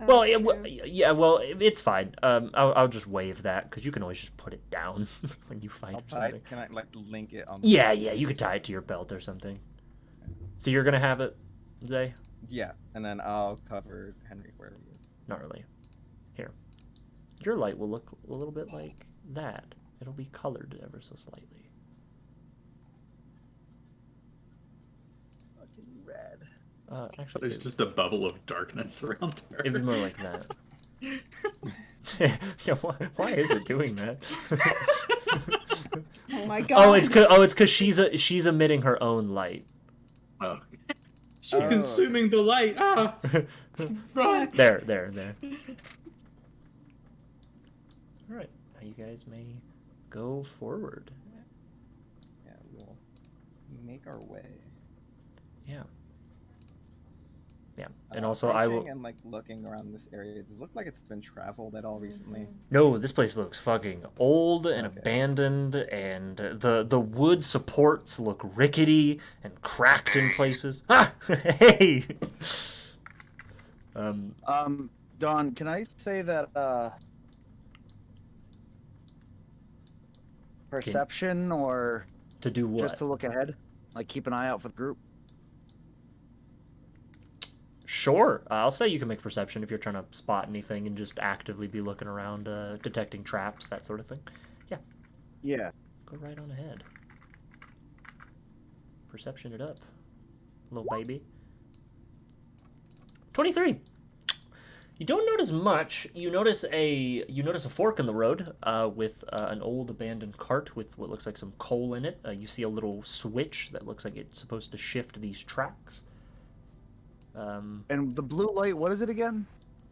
Oh, Well, true. yeah, well, it's fine. I'll just waive that because you can always just put it down when you find something. Can I like link it on? Yeah, you could tie it to your belt or something. So you're gonna have it, Zay? Yeah, and then I'll cover Henry wherever he is. Not really. Here, your light will look a little bit like that. It'll be colored ever so slightly. Fucking red. Actually, There's just a bubble of darkness around her. it'd be more like that. Yeah, why is it doing that? Oh my god. It's cause she's emitting her own light. Oh. She's consuming the light. Ah! Right. There. All right, now you guys may go forward. Yeah, we'll make our way. Yeah. And also I will. And like looking around this area, does it look like it's been traveled at all recently? No, this place looks fucking old and abandoned, and the wood supports look rickety and cracked in places. Ah, hey. Don, can I say that perception or to do what? just to look ahead, like keep an eye out for the group? Sure. I'll say you can make perception if you're trying to spot anything and just actively be looking around, detecting traps, that sort of thing. Yeah. Yeah. Go right on ahead. Perception it up, little baby. 23. You don't notice much. You notice a fork in the road with an old abandoned cart with what looks like some coal in it. You see a little switch that looks like it's supposed to shift these tracks. And the blue light, what is it again?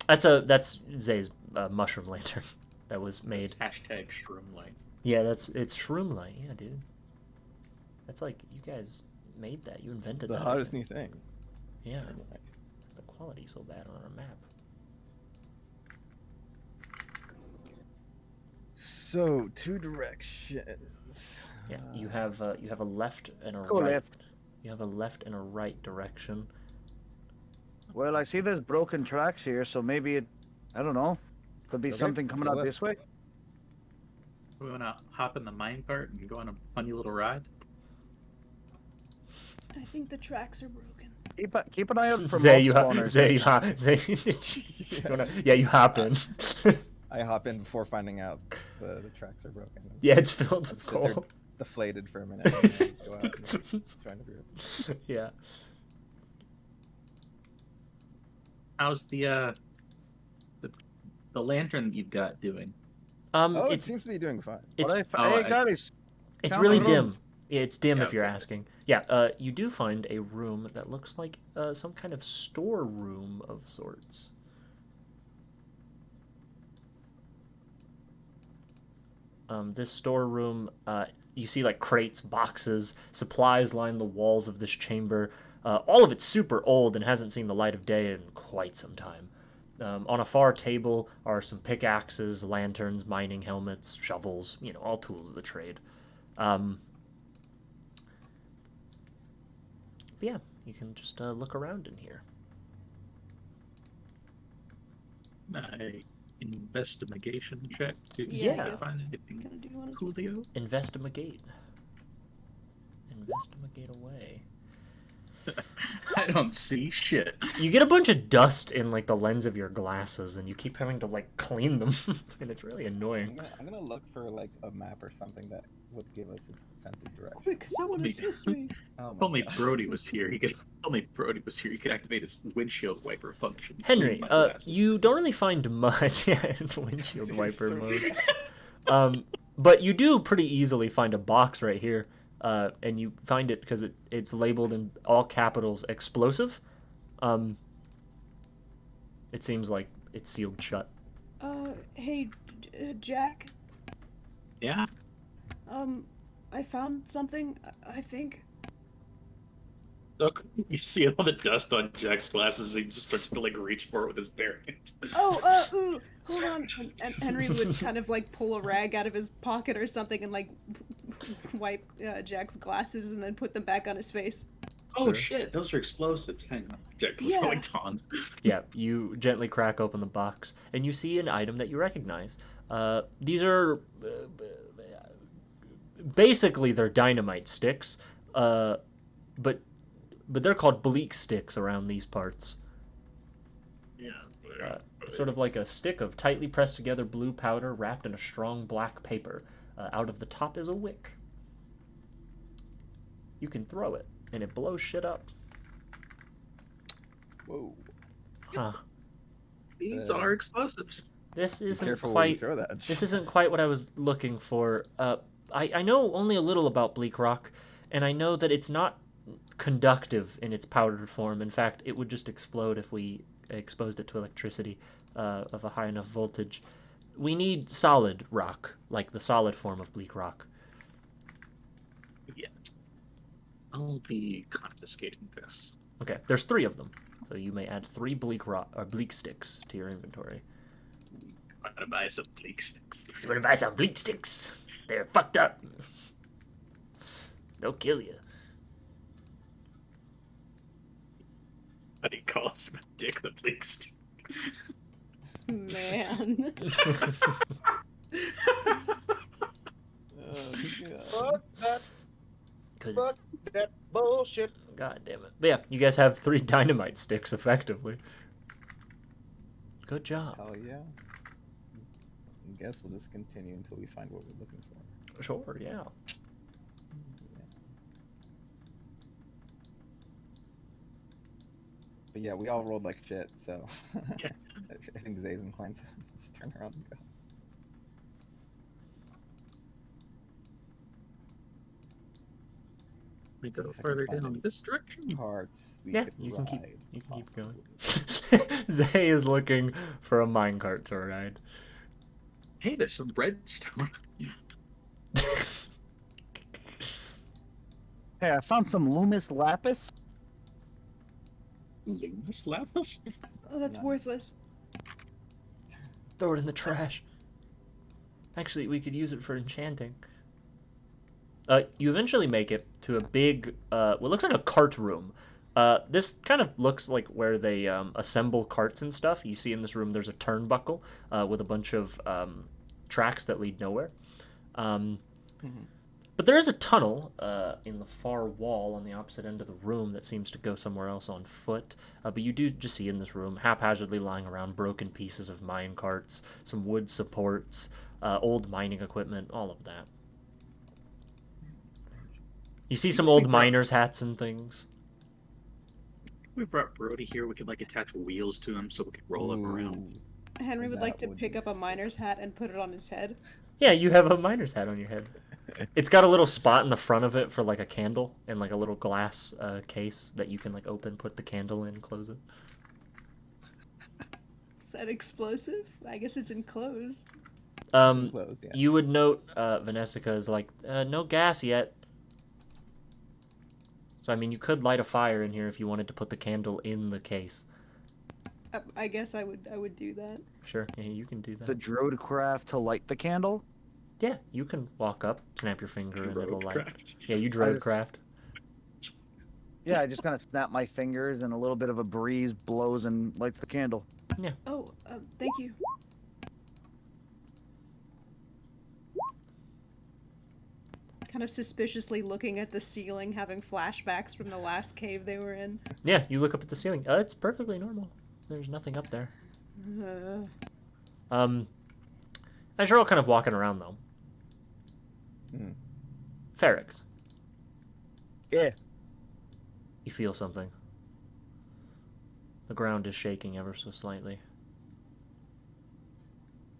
That's Zay's mushroom lantern that was made. Hashtag shroom light. Yeah, it's shroom light. Yeah, dude. That's like you guys made that. You invented that. The hottest new thing. Yeah. The quality's so bad on our map. So 2 directions. Yeah, you have a left and a Go right. left. You have a left and a right direction. Well, I see there's broken tracks here, so maybe I don't know. Could be Okay, something coming go out left. this way. We want to hop in the minecart and go on a funny little ride. I think the tracks are broken. Keep an eye out for Zay, mob spawners. Yeah, you hop in. I hop in before finding out the tracks are broken. Yeah, it's filled with Sit there coal. deflated for a minute. And then go out and trying to do it. Yeah. How's the lantern that you've got doing? Oh, it It's seems to be doing fine. it's What I got is it's Count really on dim. It's dim Yeah, if you're okay. asking. Yeah, you do find a room that looks like some kind of storeroom of sorts. This storeroom, you see like crates, boxes, supplies line the walls of this chamber. All of it's super old and hasn't seen the light of day in quite some time. On a far table are some pickaxes, lanterns, mining helmets, shovels, all tools of the trade. Um, but yeah, you can just look around in here. Investigation check to see Yeah, I if I guess. find anything Gonna do one as well. coolio. Investigate. Investigate away. I don't see shit. You get a bunch of dust in like the lens of your glasses, and you keep having to like clean them, and it's really annoying. I'm gonna look for like a map or something that would give us a sense of direction. Quick, someone Me- assist me. Oh my Only God. Brody was here. He could. Only Brody was here. He could activate his windshield wiper function. Henry, My glasses. you don't really find much. Yeah, it's windshield This is wiper so mode. But you do pretty easily find a box right here, and you find it because it's labeled in all capitals "explosive." It seems like it's sealed shut. Hey, Jack. Yeah. I found something. I think. Look, you see all the dust on Jack's glasses. He just starts to like reach for it with his bare hand. Oh, hold on. And Henry would kind of like pull a rag out of his pocket or something and like wipe Jack's glasses and then put them back on his face. Oh Sure. shit, those are explosives. Hang on. Jack was Yeah. going tons. Yeah, you gently crack open the box, and you see an item that you recognize. These are basically they're dynamite sticks, but they're called bleak sticks around these parts. Yeah. Sort of like a stick of tightly pressed together blue powder wrapped in a strong black paper. Out of the top is a wick. You can throw it, and it blows shit up. Whoa. Huh. These are explosives. This isn't Careful where you quite. throw that. This isn't quite what I was looking for. I know only a little about bleak rock, and I know that it's not conductive in its powdered form. In fact, it would just explode if we exposed it to electricity of a high enough voltage. We need solid rock, like the solid form of bleak rock. Yeah. I'll be confiscating this. Okay, there's 3 of them, so you may add 3 bleak rock or bleak sticks to your inventory. I'm gonna buy some bleak sticks. You wanna buy some bleak sticks? They're fucked up. They'll kill you. How do you call us my dick the bleak stick? Man. Fuck that, 'Cause fuck that bullshit. God damn it. But yeah, you guys have 3 dynamite sticks, effectively. Good job. Hell yeah. I guess we'll just continue until we find what we're looking for. Sure, yeah. But yeah, we all rolled like shit, so Yeah. I think Zay's inclined to just turn around and go. We go See if I can further find down any this direction. Carts. We Yeah, could you can keep ride, going. possibly. Zay is looking for a minecart to ride. Hey, there's some redstone. Hey, I found some Loomis lapis. Luminous lapis? Oh, that's No. worthless. Throw it in the trash. Actually, we could use it for enchanting. You eventually make it to a big, what looks like a cart room. This kind of looks like where they assemble carts and stuff. You see in this room there's a turnbuckle with a bunch of tracks that lead nowhere. But there is a tunnel in the far wall on the opposite end of the room that seems to go somewhere else on foot. But you do just see in this room, haphazardly lying around, broken pieces of mine carts, some wood supports, old mining equipment, all of that. You see some old miners' hats and things. We brought Brody here. We could like attach wheels to him so we could roll up around. Henry would like That to would pick be up a miner's hat and put it on his head. Yeah, you have a miner's hat on your head. It's got a little spot in the front of it for like a candle and like a little glass case that you can like open, put the candle in, close it. Is that explosive? I guess it's enclosed. Enclosed, yeah. You would note Vanessa is like, no gas yet. So, I mean, you could light a fire in here if you wanted to put the candle in the case. I guess I would do that. Sure, yeah, you can do that. The druid craft to light the candle? Yeah, you can walk up, snap your finger, and it'll light. Craft. Yeah, you druid craft. Yeah, I just kind of snap my fingers and a little bit of a breeze blows and lights the candle. Yeah. Oh, thank you. Kind of suspiciously looking at the ceiling, having flashbacks from the last cave they were in. Yeah, you look up at the ceiling. It's perfectly normal. There's nothing up there. As you're all kind of walking around, though. Ferrix. Yeah. You feel something. The ground is shaking ever so slightly.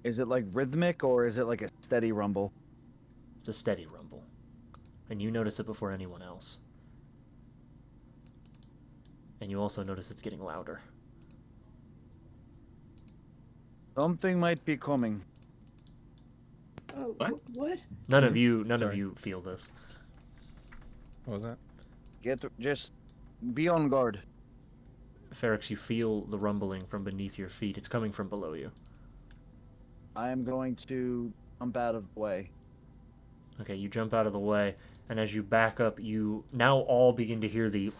Is it like rhythmic or is it like a steady rumble? It's a steady rumble. And you notice it before anyone else. And you also notice it's getting louder. Something might be coming. Oh, What? what? None of you feel this. What was that? Just be on guard. Ferrix, you feel the rumbling from beneath your feet. It's coming from below you. I am going to jump out of the way. Okay, you jump out of the way, and as you back up, you now all begin to hear the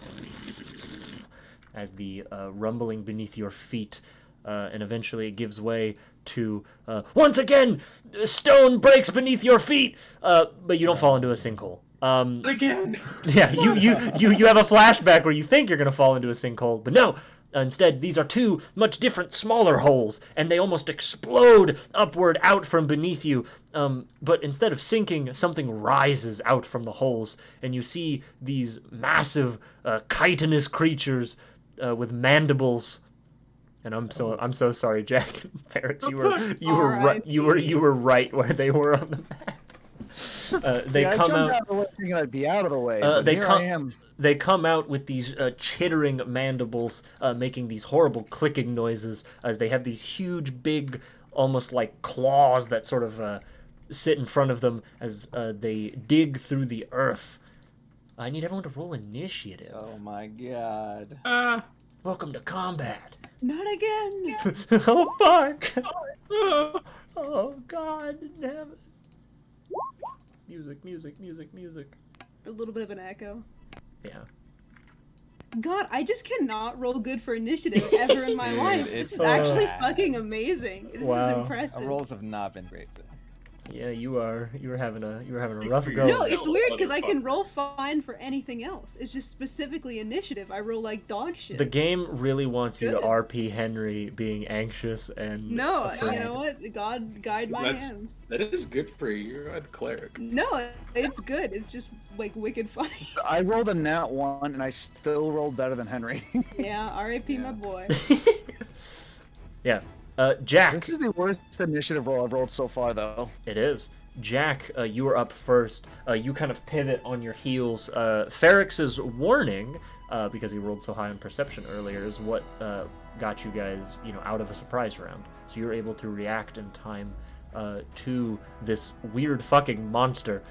as the rumbling beneath your feet, and eventually it gives way to once again, stone breaks beneath your feet, but you don't fall into a sinkhole. Again. Yeah, you have a flashback where you think you're gonna fall into a sinkhole, but no. Instead, these are two much different, smaller holes, and they almost explode upward out from beneath you. But instead of sinking, something rises out from the holes, and you see these massive, chitinous creatures with mandibles. And I'm so sorry, Jack. Ferret, you were right where they were on the map. They I come jumped out. out of the way thinking I'd be out of the way. They here come. I am. They come out with these chittering mandibles, making these horrible clicking noises as they have these huge, big, almost like claws that sort of sit in front of them as they dig through the earth. I need everyone to roll initiative. Oh my god. Welcome to combat. Not again! Oh, fuck! Oh, God, damn it. Music. A little bit of an echo. Yeah. God, I just cannot roll good for initiative ever in my life. This is actually fucking amazing. This is impressive. Our rolls have not been great today. Yeah, you were having a rough go. No, it's weird because I can roll fine for anything else. It's just specifically initiative. I roll like dog shit. The game really wants you to Good. RP Henry being anxious and No, afraid. you know what? God guide my hand. That is good for you. You're the cleric. No, it's good. It's just like wicked funny. I rolled a nat 1 and I still rolled better than Henry. Yeah, R.I.P. my boy. Yeah. Jack. This is the worst initiative roll I've rolled so far, though. It is. Jack, you were up first. You kind of pivot on your heels. Ferrix's warning, because he rolled so high on perception earlier, is what got you guys, out of a surprise round. So you're able to react in time to this weird fucking monster.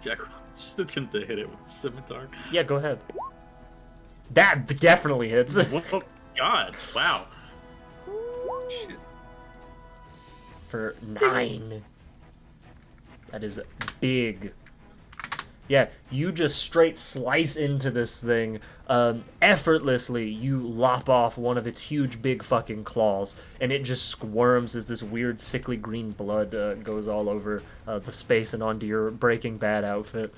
Jack, just attempt to hit it with a scimitar. Yeah, go ahead. That definitely hits. Oh, God. Wow. Shit. For 9. That is big. Yeah, you just straight slice into this thing. Effortlessly, you lop off one of its huge, big fucking claws, and it just squirms as this weird, sickly green blood goes all over the space and onto your Breaking Bad outfit.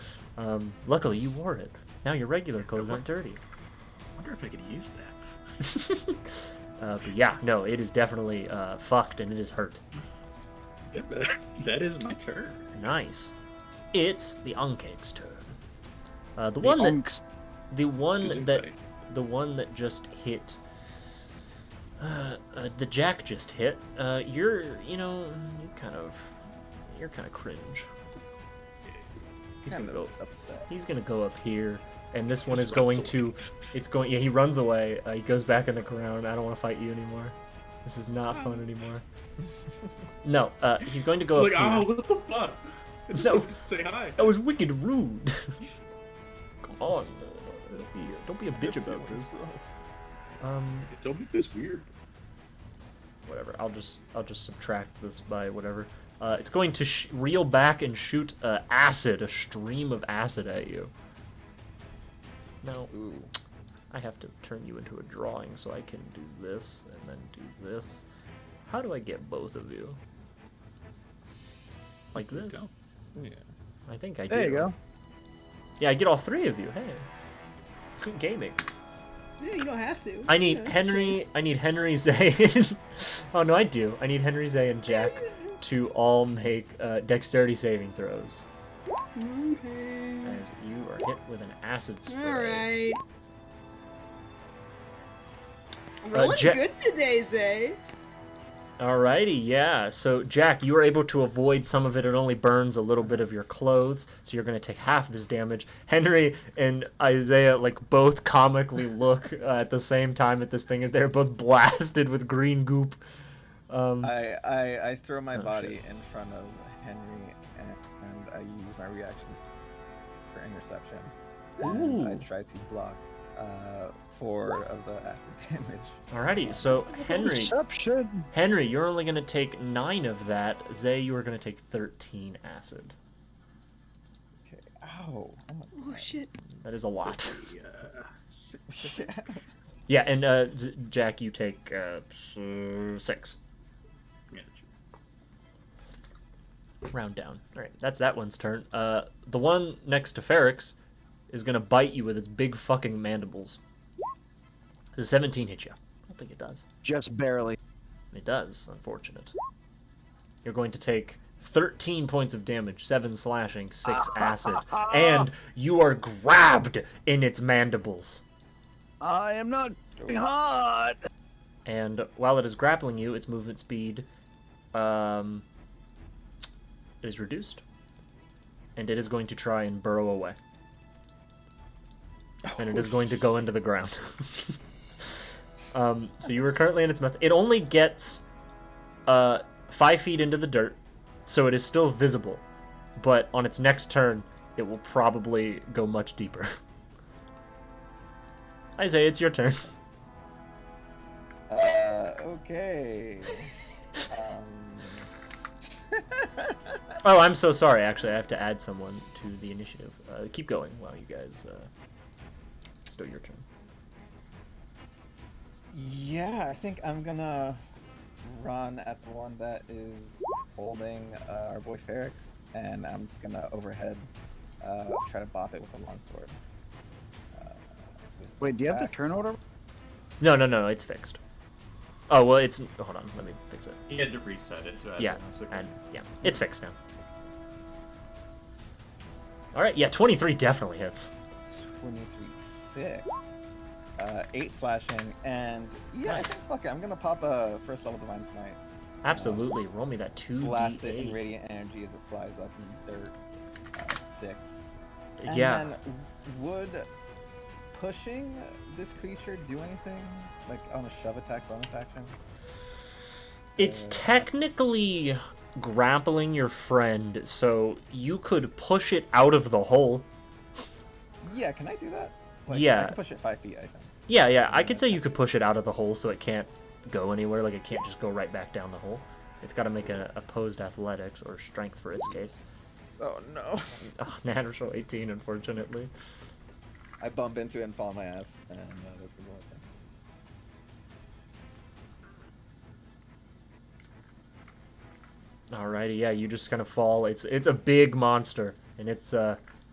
Luckily, you wore it. Now your regular clothes aren't dirty. I wonder if I could use that. But yeah, no, it is definitely fucked and it is hurt. That is my turn. Nice. It's the Uncake's turn. The one that just hit The jack just hit. You're kind of cringe. He's gonna go upset. He's gonna go up here, and this one is going to. It's going. Yeah, he runs away. He goes back in the ground. I don't want to fight you anymore. This is not fun anymore. No, he's going to go up Like, here. oh, what the fuck? I just No. wanted to say hi. That was wicked rude. Come on, don't be a bitch about this. Don't make this weird. Whatever. I'll just subtract this by whatever. It's going to reel back and shoot acid, a stream of acid at you. Now, I have to turn you into a drawing so I can do this and then do this. How do I get both of you? Like this? Yeah. I think I do. There you go. Yeah, I get all three of you. Hey. Gaming. Yeah, you don't have to. I need Yeah, Henry. I need Henry, Zay. And... oh no, I do. I need Henry, Zay, and Jack to all make dexterity saving throws. Okay. As you are hit with an acid spray. Alright. Rolling good today, Zay. Alrighty, yeah. So Jack, you are able to avoid some of it. It only burns a little bit of your clothes, so you're going to take half this damage. Henry and Isaiah both comically look at the same time at this thing as they're both blasted with green goop. I throw my body shit. in front of Henry and I use my reaction for interception. And I try to block 4 of the acid damage. Alrighty, so Interception. Henry, you're only going to take 9 of that. Zay, you are going to take 13 acid. Okay. Ow. Oh shit. That is a lot. Yeah. Yeah, and Jack, you take 6. Round down. Alright, that's that one's turn. The one next to Ferrix is going to bite you with its big fucking mandibles. Does 17 hit you? I don't think it does. Just barely. It does, unfortunate. You're going to take 13 points of damage, 7 slashing, 6 acid, and you are grabbed in its mandibles. I am not hot. And while it is grappling you, its movement speed is reduced, and it is going to try and burrow away. And it is going to go into the ground. So you are currently in its mouth. It only gets 5 feet into the dirt, so it is still visible. But on its next turn, it will probably go much deeper. Isaiah, it's your turn. Okay. Oh, I'm so sorry. Actually, I have to add someone to the initiative. Keep going while you guys... it's still your turn. Yeah, I think I'm gonna run at the one that is holding our boy Ferrix, and I'm just gonna overhead try to bop it with a longsword. Wait, do you have the turn order? No, it's fixed. Oh, well, it's... Hold on, let me fix it. He had to reset it to add Yeah, bonus. and, yeah, it's fixed now. Alright, yeah, 23 definitely hits. 23 sick. 8 slashing, and yeah, I Nice. think fuck it, I'm gonna pop a first level Divine Smite. Absolutely, roll me that 2d8. Blast it in radiant energy as it flies up in dirt. 6. And Yeah. then would pushing this creature do anything? Like on a shove attack bonus action? It's technically grappling your friend, so you could push it out of the hole. Yeah, can I do that? Like, Yeah. I can push it 5 feet, I think. Yeah, I could say you could push it out of the hole so it can't go anywhere, like it can't just go right back down the hole. It's got to make an opposed athletics or strength for its case. Oh no. Oh, natural 18, unfortunately. I bump into it and fall on my ass, and that's gonna be Alrighty, yeah, you just kind of fall. It's a big monster, and it's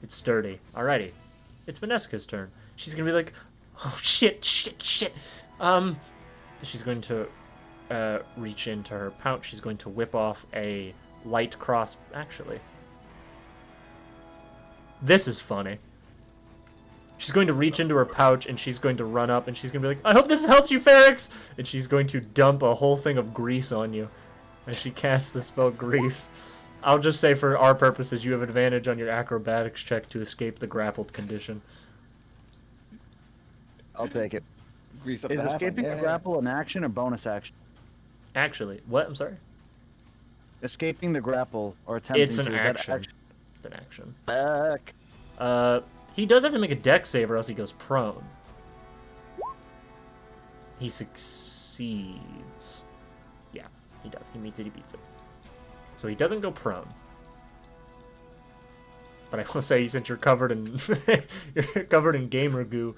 sturdy. Alrighty, it's Vanessa's turn. She's gonna be like, oh shit. She's going to reach into her pouch. She's going to whip off a light cross. Actually, this is funny. She's going to reach into her pouch, and she's going to run up, and she's going to be like, I hope this helps you, Ferrix! And she's going to dump a whole thing of grease on you as she casts the spell Grease. I'll just say for our purposes, you have advantage on your acrobatics check to escape the grappled condition. I'll take it. Grease up Is the halfling, escaping a grapple an action or bonus action? Actually, what? I'm sorry? Escaping the grapple or attempting It's an to, is that action. It's an action. Fuck. He does have to make a dex save or else he goes prone. He succeeds. Yeah, he does. He meets it, he beats it. So he doesn't go prone. But I will say, since you're covered in you're covered in gamer goo,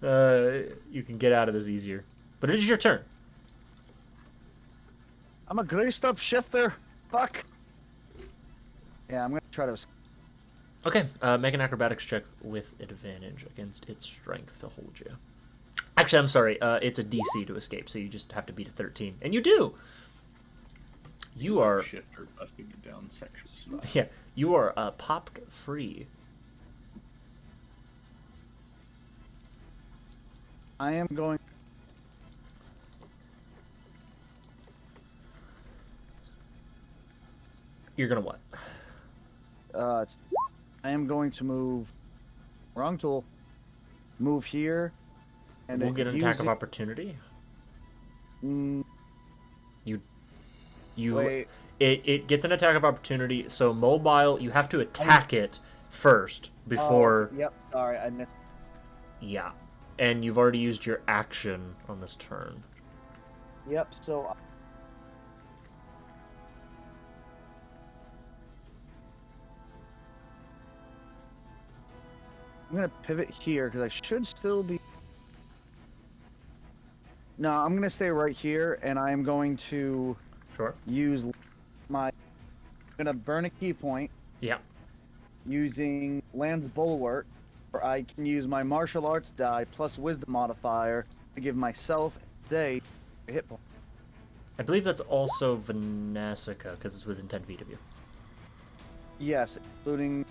you can get out of this easier. But it is your turn. I'm a greased up shifter. Fuck. Yeah, I'm gonna try to. Okay, make an acrobatics check with advantage against its strength to hold you. Actually, I'm sorry. It's a DC to escape, so you just have to beat a 13, and you do. You are shifter busting you down sections. yeah. You are popped free. I am going. You're gonna what? I am going to move. Wrong tool. Move here. And We'll then get an use attack of it- opportunity. Mm, You. wait. It gets an attack of opportunity. So mobile, you have to attack it first before. Oh, yep. Sorry, I missed. Yeah, and you've already used your action on this turn. Yep. So. I'm gonna pivot here because I should still be. No, I'm gonna stay right here, and I am going to Sure. use my. I'm gonna burn a key point Yeah. using Land's Bulwark, where I can use my martial arts die plus wisdom modifier to give myself a hit point. I believe that's also Vanessica because it's within 10 feet of you. Yes, including.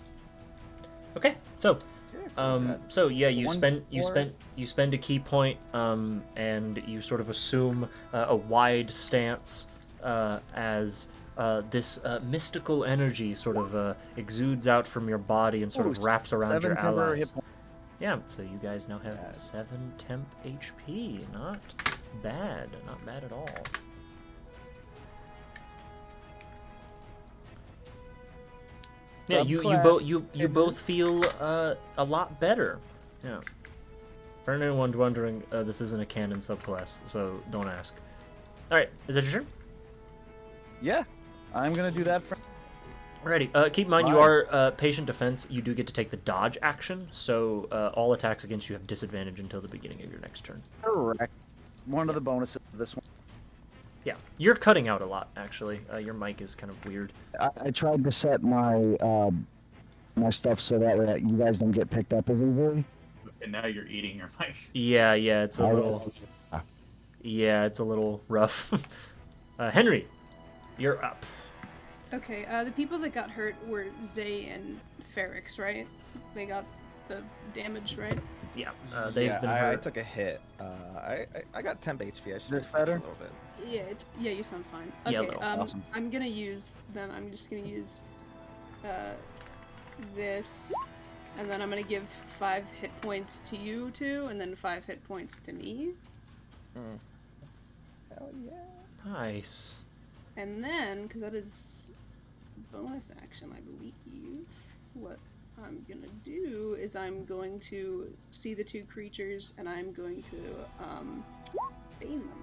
Okay, so Yeah, so yeah, you One spend a key point, and you sort of assume a wide stance as this mystical energy sort of exudes out from your body and sort of wraps around 7 your temporary allies. hit points. Yeah, so you guys now have Bad. 7 temp HP. Not bad, not bad at all. Yeah, you both feel a lot better. Yeah. For anyone wondering, this isn't a canon subclass, so don't ask. All right, is that your turn? Yeah, I'm gonna do that. Alrighty. Keep in mind, you Wow. are patient defense. You do get to take the dodge action, so all attacks against you have disadvantage until the beginning of your next turn. Correct. One of the bonuses of this one. Yeah, you're cutting out a lot. Actually, your mic is kind of weird. I tried to set my my stuff so that way you guys don't get picked up as easily. And now you're eating your mic. Yeah, it's a little. Yeah, it's a little rough. Henry, you're up. Okay, the people that got hurt were Zay and Ferrix, right? They got the damage, right? Yeah, they've been I hurt. took a hit. I got temp HP. I should This have better? a little bit. Yeah, you sound fine. Yeah, Okay, little. Awesome. I'm gonna use I'm just gonna use this, and then I'm gonna give 5 hit points to you two, and then 5 hit points to me. Hell yeah. Nice. And then, because that is bonus action, I believe, what I'm gonna do is I'm going to see the 2 creatures, and I'm going to bane them.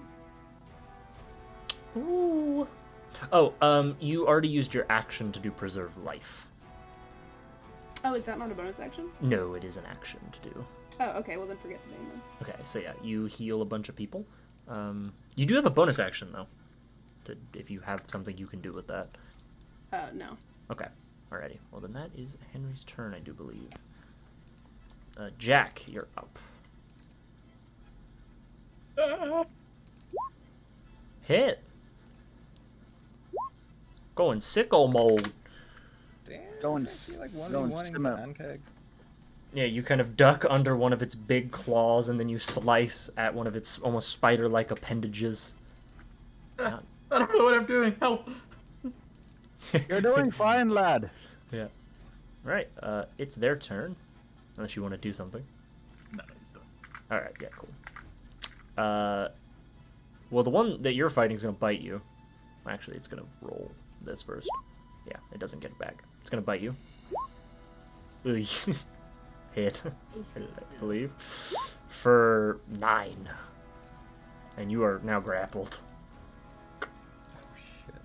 Ooh. Oh, you already used your action to do preserve life. Oh, is that not a bonus action? No, it is an action to do. Oh, okay, well then forget the bane then. Okay, so yeah, you heal a bunch of people. You do have a bonus action though, if you have something you can do with that. No. Okay, alrighty. Well then that is Henry's turn, I do believe. Jack, you're up. Hit. Going sicko mode. Damn. Going I feel like going one similar. pancake. Yeah, you kind of duck under one of its big claws, and then you slice at one of its almost spider-like appendages. I don't know what I'm doing. Help! You're doing fine, lad. Yeah. Alright, it's their turn. Unless you want to do something. No, he's done. Alright, yeah, cool. Well, the one that you're fighting is going to bite you. Actually, it's going to roll this first. Yeah, it doesn't get it back. It's going to bite you. Hit, I believe. For 9. And you are now grappled. Oh, shit.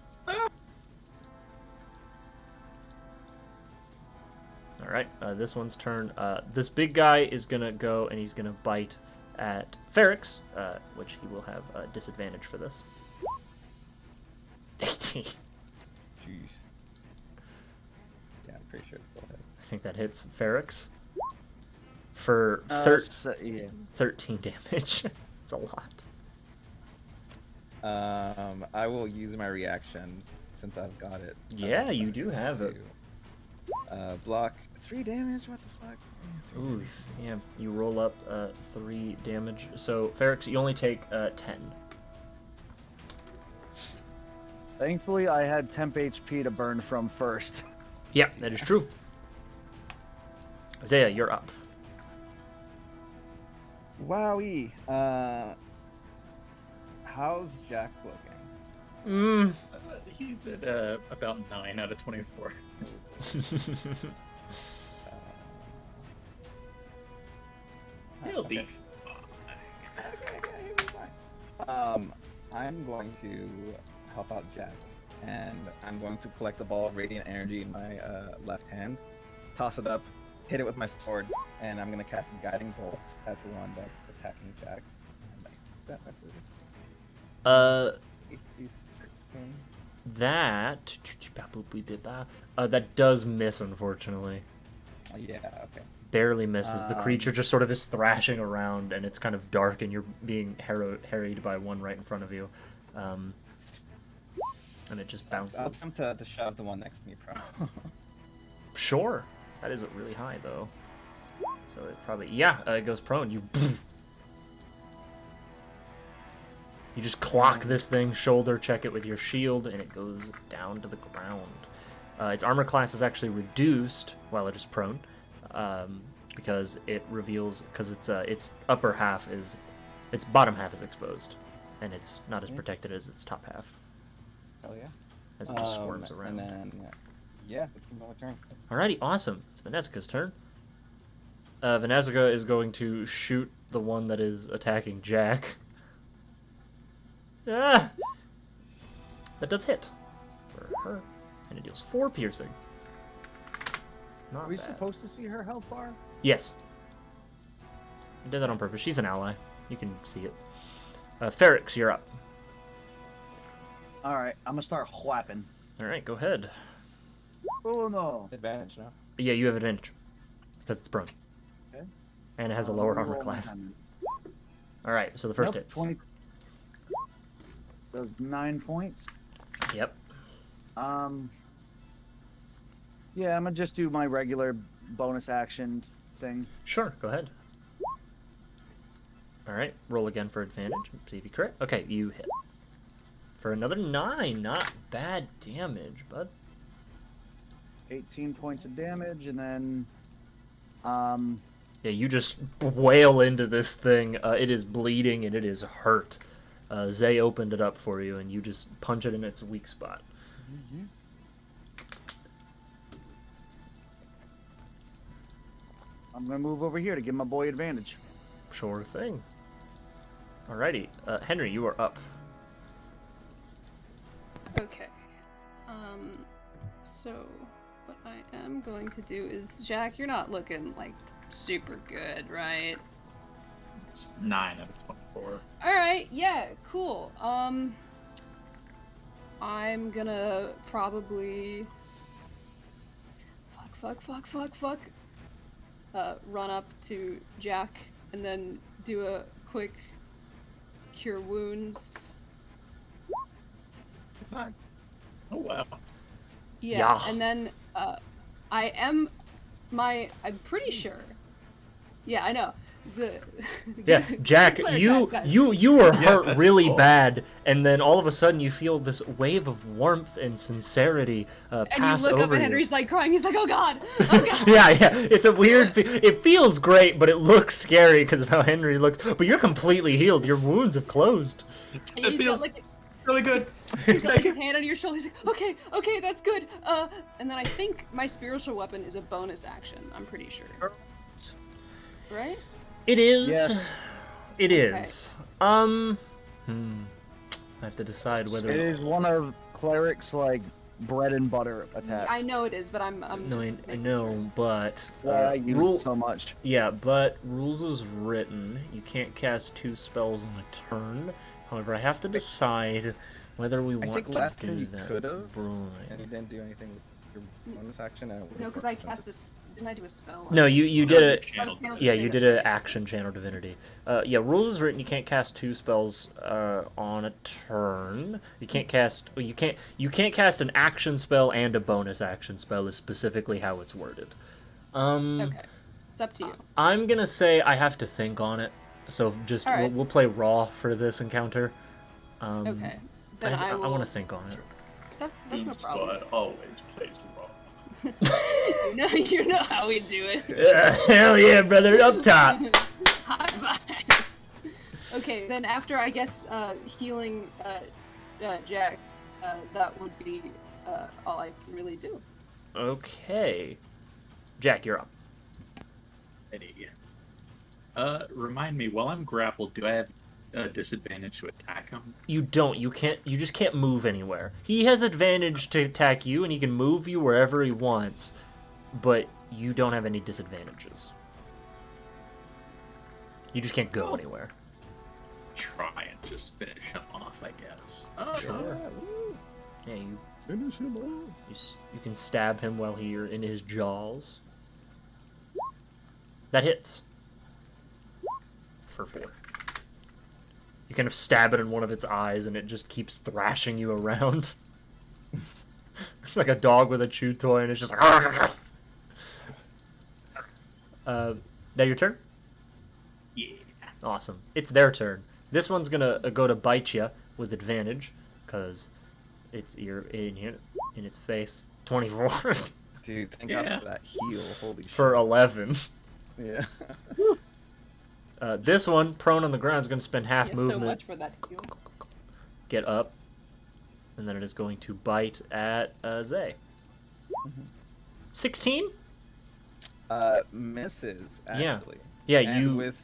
Alright, this one's turn. This big guy is going to go and he's going to bite at Ferrix, which he will have a disadvantage for this. 18. Jeez. Yeah, I'm pretty sure it still hits. I think that hits Ferrix for 13 damage. It's a lot. I will use my reaction since I've got it. Yeah, you do have it. Block 3 damage. What the fuck? Yeah, Ooh, yeah. You roll up 3 damage. So Ferrix, you only take 10. Thankfully, I had temp HP to burn from first. Yeah, that is true. Isaiah, you're up. Wowie. How's Jack looking? He's at about 9 out of 24. He'll be Okay. I'm going to help out Jack, and I'm going to collect the ball of radiant energy in my left hand, toss it up, hit it with my sword, and I'm gonna cast guiding bolts at the one that's attacking Jack. And that misses. That does miss, unfortunately. Yeah. Okay. Barely misses. The creature just sort of is thrashing around, and it's kind of dark, and you're being harried by one right in front of you. And it just bounces. I'll attempt to shove the one next to me, pro. Sure. That isn't really high, though. So it probably... Yeah, it goes prone. You just clock this thing, shoulder check it with your shield, and it goes down to the ground. Its armor class is actually reduced while it is prone, because it reveals... Because its upper half is... Its bottom half is exposed, and it's not as protected as its top half. Hell yeah. As it just swarms around. And then, yeah, it's gonna be my turn. Alrighty, awesome. It's Vanessa's turn. Vanessa is going to shoot the one that is attacking Jack. Ah! That does hit for her, and it deals 4 piercing. Not Are we bad. supposed to see her health bar? Yes. I did that on purpose. She's an ally. You can see it. Ferrix, you're up. Alright, I'm gonna start whapping. Alright, go ahead. Oh no. Advantage now. Yeah, you have advantage. Because it's prone. Okay. And it has a lower armor Roll my class. hand. Alright, so the first Nope, hits. 20. Does 9 points. Yep. Yeah, I'm gonna just do my regular bonus action thing. Sure, go ahead. Alright, roll again for advantage. See if you crit. Okay, you hit. For another 9. Not bad damage, bud. 18 points of damage, and then Yeah, you just wail into this thing. It is bleeding and it is hurt. Zay opened it up for you, and you just punch it in its weak spot. I'm gonna move over here to give my boy advantage. Sure thing. Alrighty, Henry, you are up. Okay. So what I am going to do is, Jack, you're not looking like super good, right? Just 9 out of 24. All right. Yeah. Cool. I'm gonna probably fuck. Run up to Jack and then do a quick cure wounds. Oh wow. Yeah. Yeah. And then I'm pretty sure Yeah, I know. Yeah, Jack, Clear, you guys. you were hurt that's really cool. bad, and then all of a sudden you feel this wave of warmth and sincerity And you pass look over up and you. Henry's like crying. He's like, "Oh God, oh God." Yeah, it's a weird. It feels great, but it looks scary because of how Henry looks. But you're completely healed. Your wounds have closed. And It he's feels got like really good. he's got like his hand on your shoulder. He's like, "Okay, okay, that's good." And then I think my spiritual weapon is a bonus action. I'm pretty sure. Right? It is. Yes. It Okay. is. I have to decide whether. It is one of cleric's like bread and butter attacks. I know it is, but I'm No, just I making know, sure. but That's why I use it so much. Yeah, but rules is written. You can't cast 2 spells in a turn. However, I have to decide whether we I want think to last do turn you that. could have, Right. and you didn't do anything with your bonus action. And it would've No, because worked I since cast it's- didn't I do a spell? No, you did it. Channel. Yeah, you did an action channel divinity. Yeah, rules is written. You can't cast 2 spells on a turn. You can't cast. Well, you can't cast an action spell and a bonus action spell. Is specifically how it's worded. Okay, it's up to you. I'm gonna say I have to think on it. So just All right. we'll play raw for this encounter. Okay, then I will. I want to think on it. That's no Team problem. Squad always plays raw. You know how we do it. Hell yeah, brother! Up top. High five. Okay, then after I guess healing Jack, that would be all I can really do. Okay, Jack, you're up. Eddie. Remind me, while I'm grappled, do I have a disadvantage to attack him? You don't. You can't. You just can't move anywhere. He has advantage to attack you, and he can move you wherever he wants, but you don't have any disadvantages. You just can't go anywhere. Try and just finish him off, I guess. Sure. Yeah, you Finish him off. you can stab him while you're in his jaws. That hits. For 4. You kind of stab it in one of its eyes, and it just keeps thrashing you around. It's like a dog with a chew toy, and it's just like. That your turn? Yeah. Awesome. It's their turn. This one's gonna go to bite you with advantage, cause it's in its face. 24 Dude, thank Yeah. God for that heal. Holy shit. for 11. Yeah. This one, prone on the ground, is gonna spend half Yeah, so movement. much for that heal. Get up, and then it is going to bite at Zay. 16? Misses, Yeah. actually. Yeah, And you. with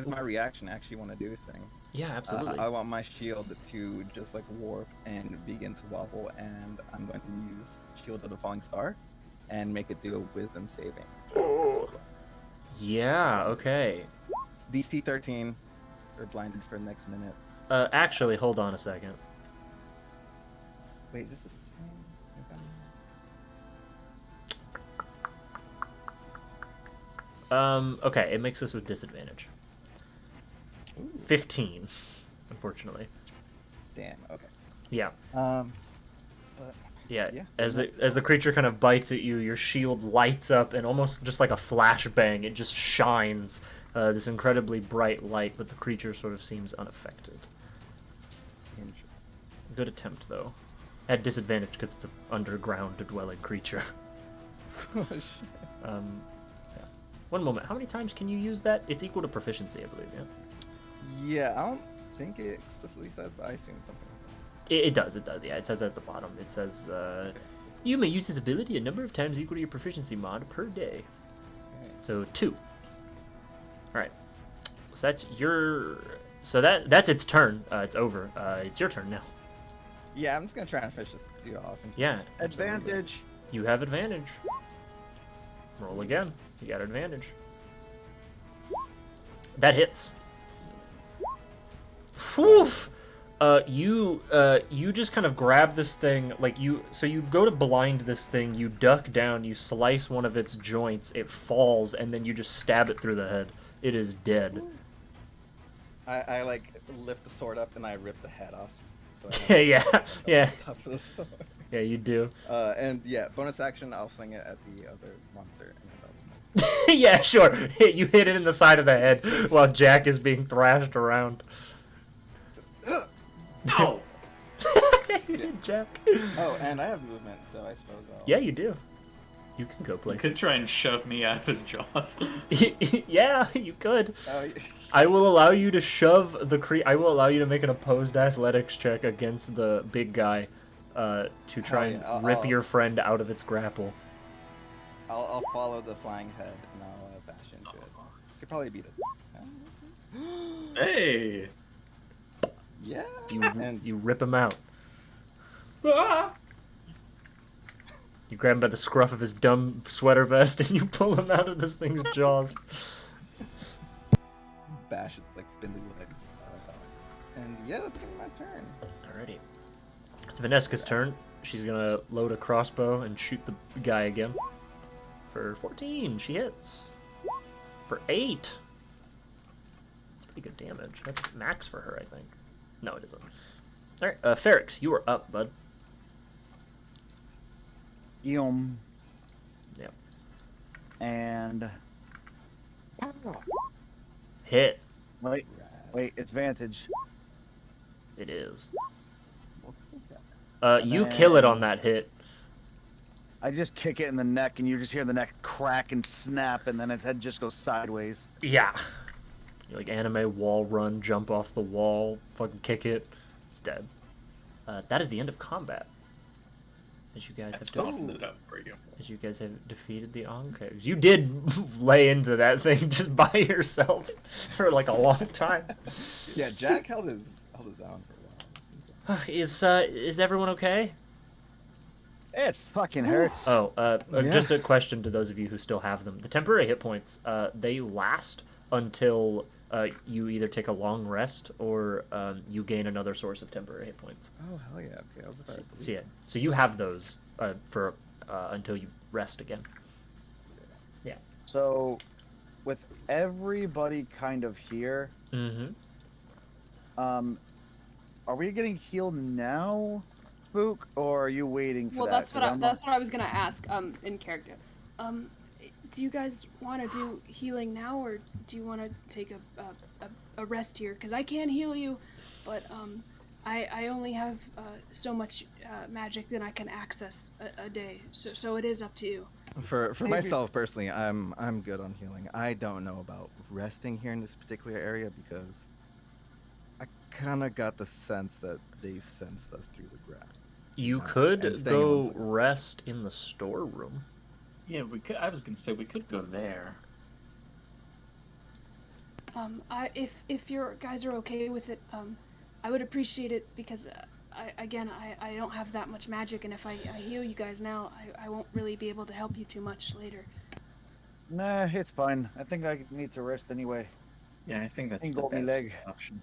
my reaction, I actually want to do a thing. Yeah, absolutely. I want my shield to just like warp and begin to wobble, and I'm going to use Shield of the Falling Star and make it do a Wisdom saving. Yeah. Okay. It's DC 13. They're blinded for the next minute. Actually, hold on a second. Wait, is this the same? Okay, it makes this with disadvantage. 15, unfortunately. Damn. Okay. Yeah. But Yeah, Yeah, as the creature kind of bites at you, your shield lights up, and almost just like a flashbang, it just shines this incredibly bright light, but the creature sort of seems unaffected. interesting. Good attempt, though. At disadvantage because it's an underground dwelling creature. Oh, shit. Yeah. One moment. How many times can you use that? It's equal to proficiency, I believe. Yeah. Yeah, I don't think it explicitly says, but I assume it's something. It does. It does. Yeah. It says at the bottom. It says you may use this ability a number of times equal to your proficiency mod per day. Okay. So 2. All right. So that's your. So that's its turn. It's over. It's your turn now. Yeah, I'm just gonna try and finish this dude off. And Yeah. absolutely. Advantage. You have advantage. Roll again. You got advantage. That hits. Whew. You just kind of grab this thing, so you go to blind this thing, you duck down, you slice one of its joints, it falls, and then you just stab it through the head. It is dead. I like lift the sword up and I rip the head off. Yeah, yeah. Top of the sword. Yeah, you do. And yeah, bonus action, I'll fling it at the other monster. And then Yeah, sure. You hit it in the side of the head while Jack is being thrashed around. Ow! Jack. Oh, and I have movement, so I suppose I'll... Yeah, you do. You can go You places. could try and shove me out of his jaws. Yeah, you could. Oh, I will allow you to shove the I will allow you to make an opposed athletics check against the big guy, to try and rip your friend out of its grapple. I'll follow the flying head and I'll bash into it. Could probably beat it. Hey! Yeah. You rip him out. Ah! You grab him by the scruff of his dumb sweater vest and you pull him out of this thing's jaws. Bash its like spindly legs. And yeah, that's gonna be my turn. Alrighty. It's Vanesca's turn. She's gonna load a crossbow and shoot the guy again. For 14, she hits. For 8. That's pretty good damage. That's max for her, I think. No, it isn't. Alright, Ferrix, you are up, bud. Yum. Yep. And Hit. wait, it's vantage. It is. Multiple You kill it on that hit. I just kick it in the neck, and you just hear the neck crack and snap, and then its head just goes sideways. Yeah. You like anime wall run, jump off the wall, fucking kick it. It's dead. That is the end of combat. As you guys have Soften it up for you. As you guys have defeated the Enclaves. You did lay into that thing just by yourself for like a long time. Yeah, Jack held his own for a while. Is everyone okay? It fucking hurts. Oh, Yeah. just a question to those of you who still have them. The temporary hit points, they last until you either take a long rest or you gain another source of temporary hit points. Oh hell yeah! Okay, I was about to So yeah, so you have those for until you rest again. Yeah. So, with everybody kind of here, Mm-hmm. are we getting healed now, Book, or are you waiting for Well, that? that's what 'Cause I'm that's what I was gonna ask. In character. Do you guys want to do healing now, or do you want to take a rest here? Because I can heal you, but I only have so much magic that I can access a day. So it is up to you. For Maybe- myself personally, I'm good on healing. I don't know about resting here in this particular area because I kind of got the sense that they sensed us through the ground. You and could staying in go one place. rest in the storeroom. Yeah, we could. I was gonna say we could go there. If your guys are okay with it, I would appreciate it because I don't have that much magic, and if I heal you guys now, I won't really be able to help you too much later. Nah, it's fine. I think I need to rest anyway. Yeah, I think that's Ain't the got me best leg. option.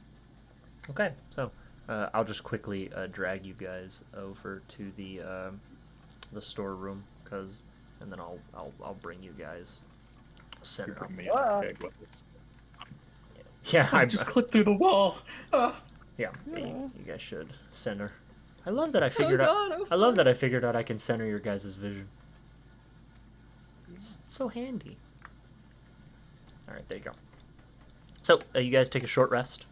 Okay, so I'll just quickly drag you guys over to the storeroom, and then I'll bring you guys center. Bring me up, okay, what is- Yeah, I just clipped through the wall. Ah. Yeah, you guys should center. I love that I Oh figured god, out. I love that I figured out I can center your guys' vision. It's so handy. All right, there you go. So you guys take a short rest.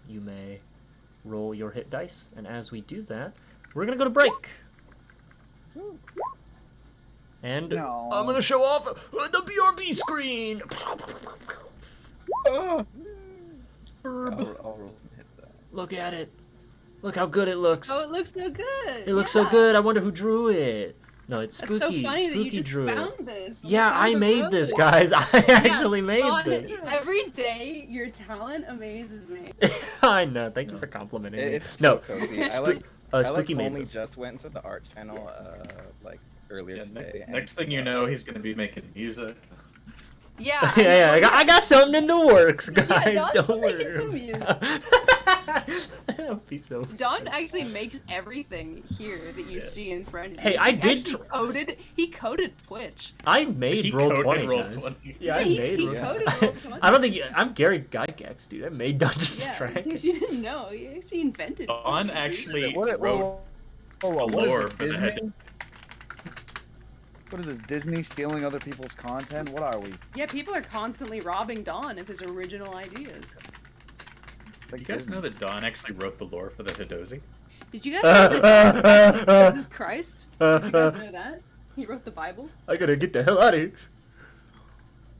You may roll your hit dice, and as we do that, we're gonna go to break. And No. I'm gonna show off the BRB screen. Ah. I'll roll some hit that. Look at it. Look how good it looks. Oh, it looks so good. It looks so good. I wonder who drew it. No, it's That's Spooky. so funny that you Spooky just drew found it. this. Yeah, I Found made the this, road. guys. I actually made God, this. Every day, your talent amazes me. I know. Thank you for complimenting me. It's no, so cozy. I Spoo- like Spooky made only this. just went into the art channel like earlier Yeah, today. and- next thing you know, he's gonna be making music. Yeah. Yeah, I got something in the works, Yeah, guys. Don's Don't making worry. some music. That would be so. Don silly. actually makes everything here that you see in front of you. Hey, I did He coded Twitch. I made He Roll coded 20, Roll guys. 20. Yeah, I he made Roll coded 20. Roll 20. I don't think I'm Gary Gygax, dude. I made Dungeons Yeah, and dude, Dragons. you didn't know. He actually invented. Don it. actually What wrote is the lore the for the Disney? head. What is this, Disney stealing other people's content? What are we? Yeah, people are constantly robbing Don of his original ideas. Like You guys know that Don actually wrote the lore for the Hidozi? Did you guys know that Don is actually Jesus Christ? Did you guys know that? He wrote the Bible? I gotta get the hell out of here.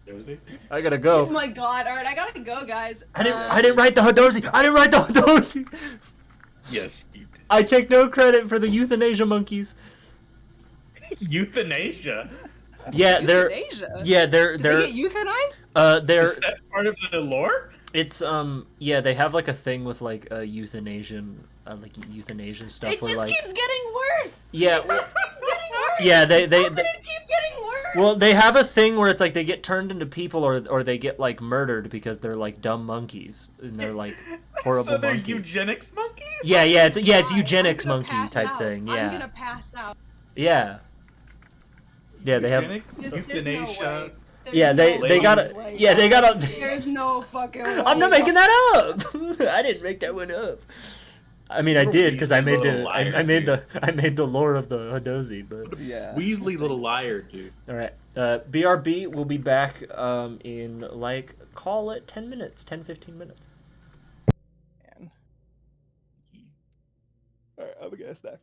Hidozi? I gotta Oh go. my god, alright, I gotta go, guys. I didn't write the Hidozi. I didn't write the Hidozi. Yes, you did. I take no credit for the euthanasia monkeys. Euthanasia? Yeah, they're. Euthanasia? Yeah, they're. Did they get euthanized? They're. Is that part of the lore? It's yeah, they have like a thing with like euthanasia stuff. It where, just like, keeps getting worse! Yeah. It just keeps getting worse! Yeah, they How could it keep getting worse? well, they have a thing where it's like they get turned into people or they get like murdered because they're like dumb monkeys and they're like horrible So they're monkeys. eugenics monkeys? Yeah, it's God, eugenics I'm gonna monkey pass type out. thing. I'm Yeah. gonna pass out. Yeah. Yeah, they have. Eugenics? There's no Euthanasia? way. Yeah, There's they no gotta. way. Yeah, they gotta. There's no fucking way. I'm not making that up. I didn't make that one up. I mean, I You're a did because I Weasley made little the liar, I made the lore of the Hadozi. But Yeah. Weasley little liar, dude. all right, BRB will be back in like call it 10 minutes, 10-15 minutes. Man. Alright, I'm gonna stack.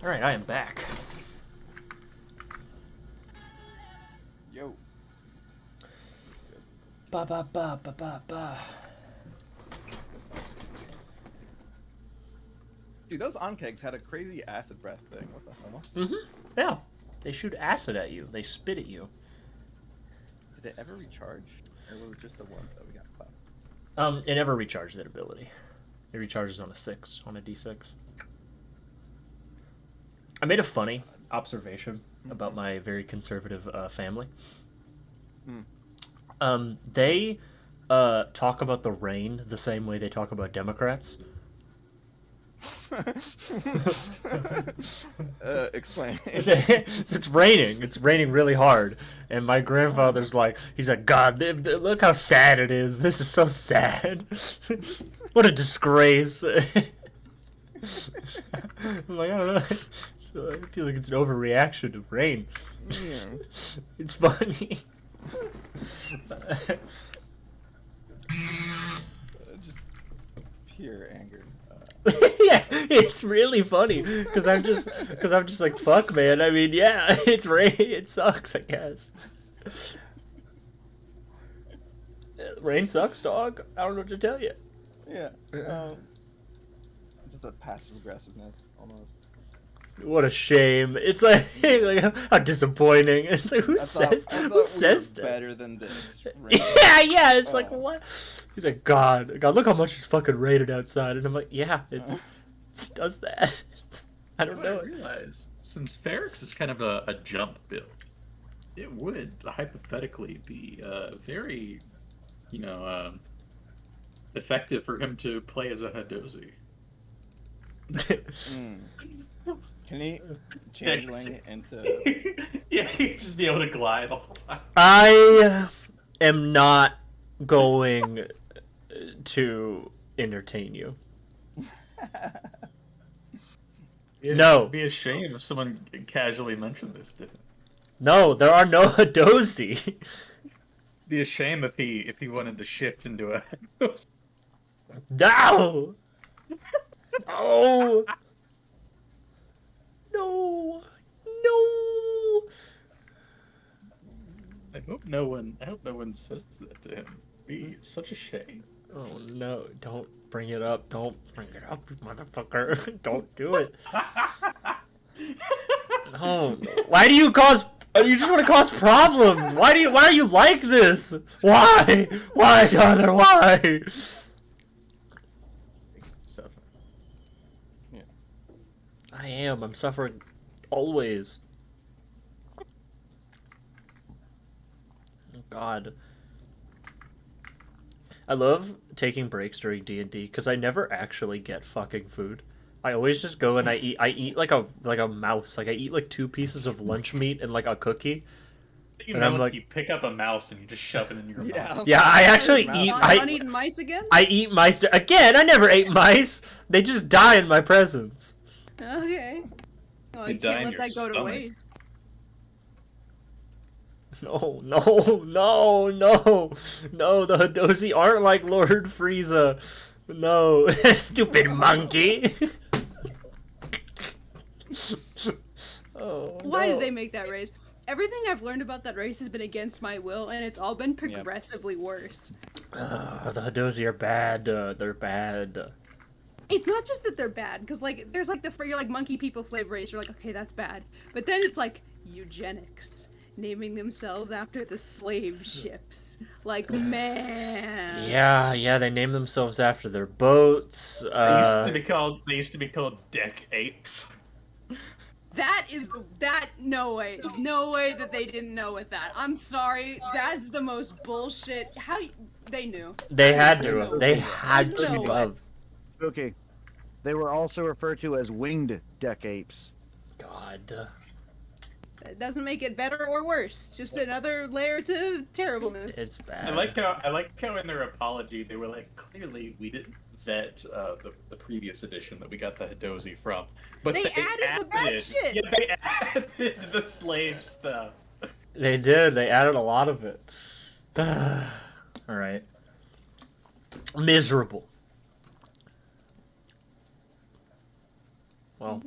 All right, I am back. Yo. Ba ba ba ba ba ba. Dude, those onkegs had a crazy acid breath thing. What the hell? Yeah, they shoot acid at you. They spit at you. Did it ever recharge? Or was it just the ones that we got clapped? It never recharges that ability. It recharges on a 6, on a D6. I made a funny observation about my very conservative family. Hmm. They talk about the rain the same way they talk about Democrats. Explain. So it's raining. It's raining really hard, and my grandfather's like, he's like, God, look how sad it is. This is so sad. What a disgrace. I'm like, I don't know. So I feel like it's an overreaction to rain. Yeah. It's funny. Just pure anger. Yeah, it's really funny because I'm just like, fuck, man. I mean, yeah, it's rain. It sucks, I guess. Rain sucks, dog. I don't know what to tell you. Yeah. Just a passive aggressiveness almost. What a shame. It's like how disappointing. It's like, who says that? Better than this. Yeah. It's like, what? He's like, God, look how much it's fucking rated outside, and I'm like, yeah, it does that. I don't know. I realized since Ferrex is kind of a jump build, it would hypothetically be very, effective for him to play as a Hadozi. Can he changeling into? Yeah, he'd just be able to glide all the time. I am not going to entertain you. No. It'd be a shame if someone casually mentioned this to him. No, there are no Hadozi. It'd be a shame if he wanted to shift into a Hadozi. No! Oh! No! No! I hope no one says that to him. It'd be such a shame. Oh no, don't bring it up. Don't bring it up, you motherfucker. Don't do it. No. Why do you cause... You just want to cause problems. Why are you like this? Why? Why, Connor? Why? Suffer. Yeah. I am. I'm suffering always. Oh, God. I love taking breaks during D&D because I never actually get fucking food. I always just go and I eat like a mouse. Like I eat like 2 pieces of lunch meat and like a cookie. And I'm like, you pick up a mouse and you just shove it in your mouth. Yeah, I actually eat. On eating mice again? I eat mice again. I never ate mice. They just die in my presence. Okay. Well, They you die can't in let your that go to stomach. waste. No, the Hadozi aren't like Lord Frieza. No, stupid monkey. Oh, Why no. did they make that race? Everything I've learned about that race has been against my will, and it's all been progressively worse. The Hadozi are bad. They're bad. It's not just that they're bad, because like there's like you're like monkey people slave race. You're like, okay, that's bad. But then it's like eugenics, naming themselves after the slave ships. Like, man. Yeah, they name themselves after their boats. They used to be called deck apes. No way that they didn't know with that. I'm sorry, that's the most bullshit. They knew. They had to. They had to have. Okay. They were also referred to as winged deck apes. God. It doesn't make it better or worse. Just another layer to terribleness. It's bad. I like how in their apology they were like, clearly we didn't vet the previous edition that we got the Hadozi from, but they added the bad shit. Yeah, they added the slave stuff. They did. They added a lot of it. All right. Miserable. Well,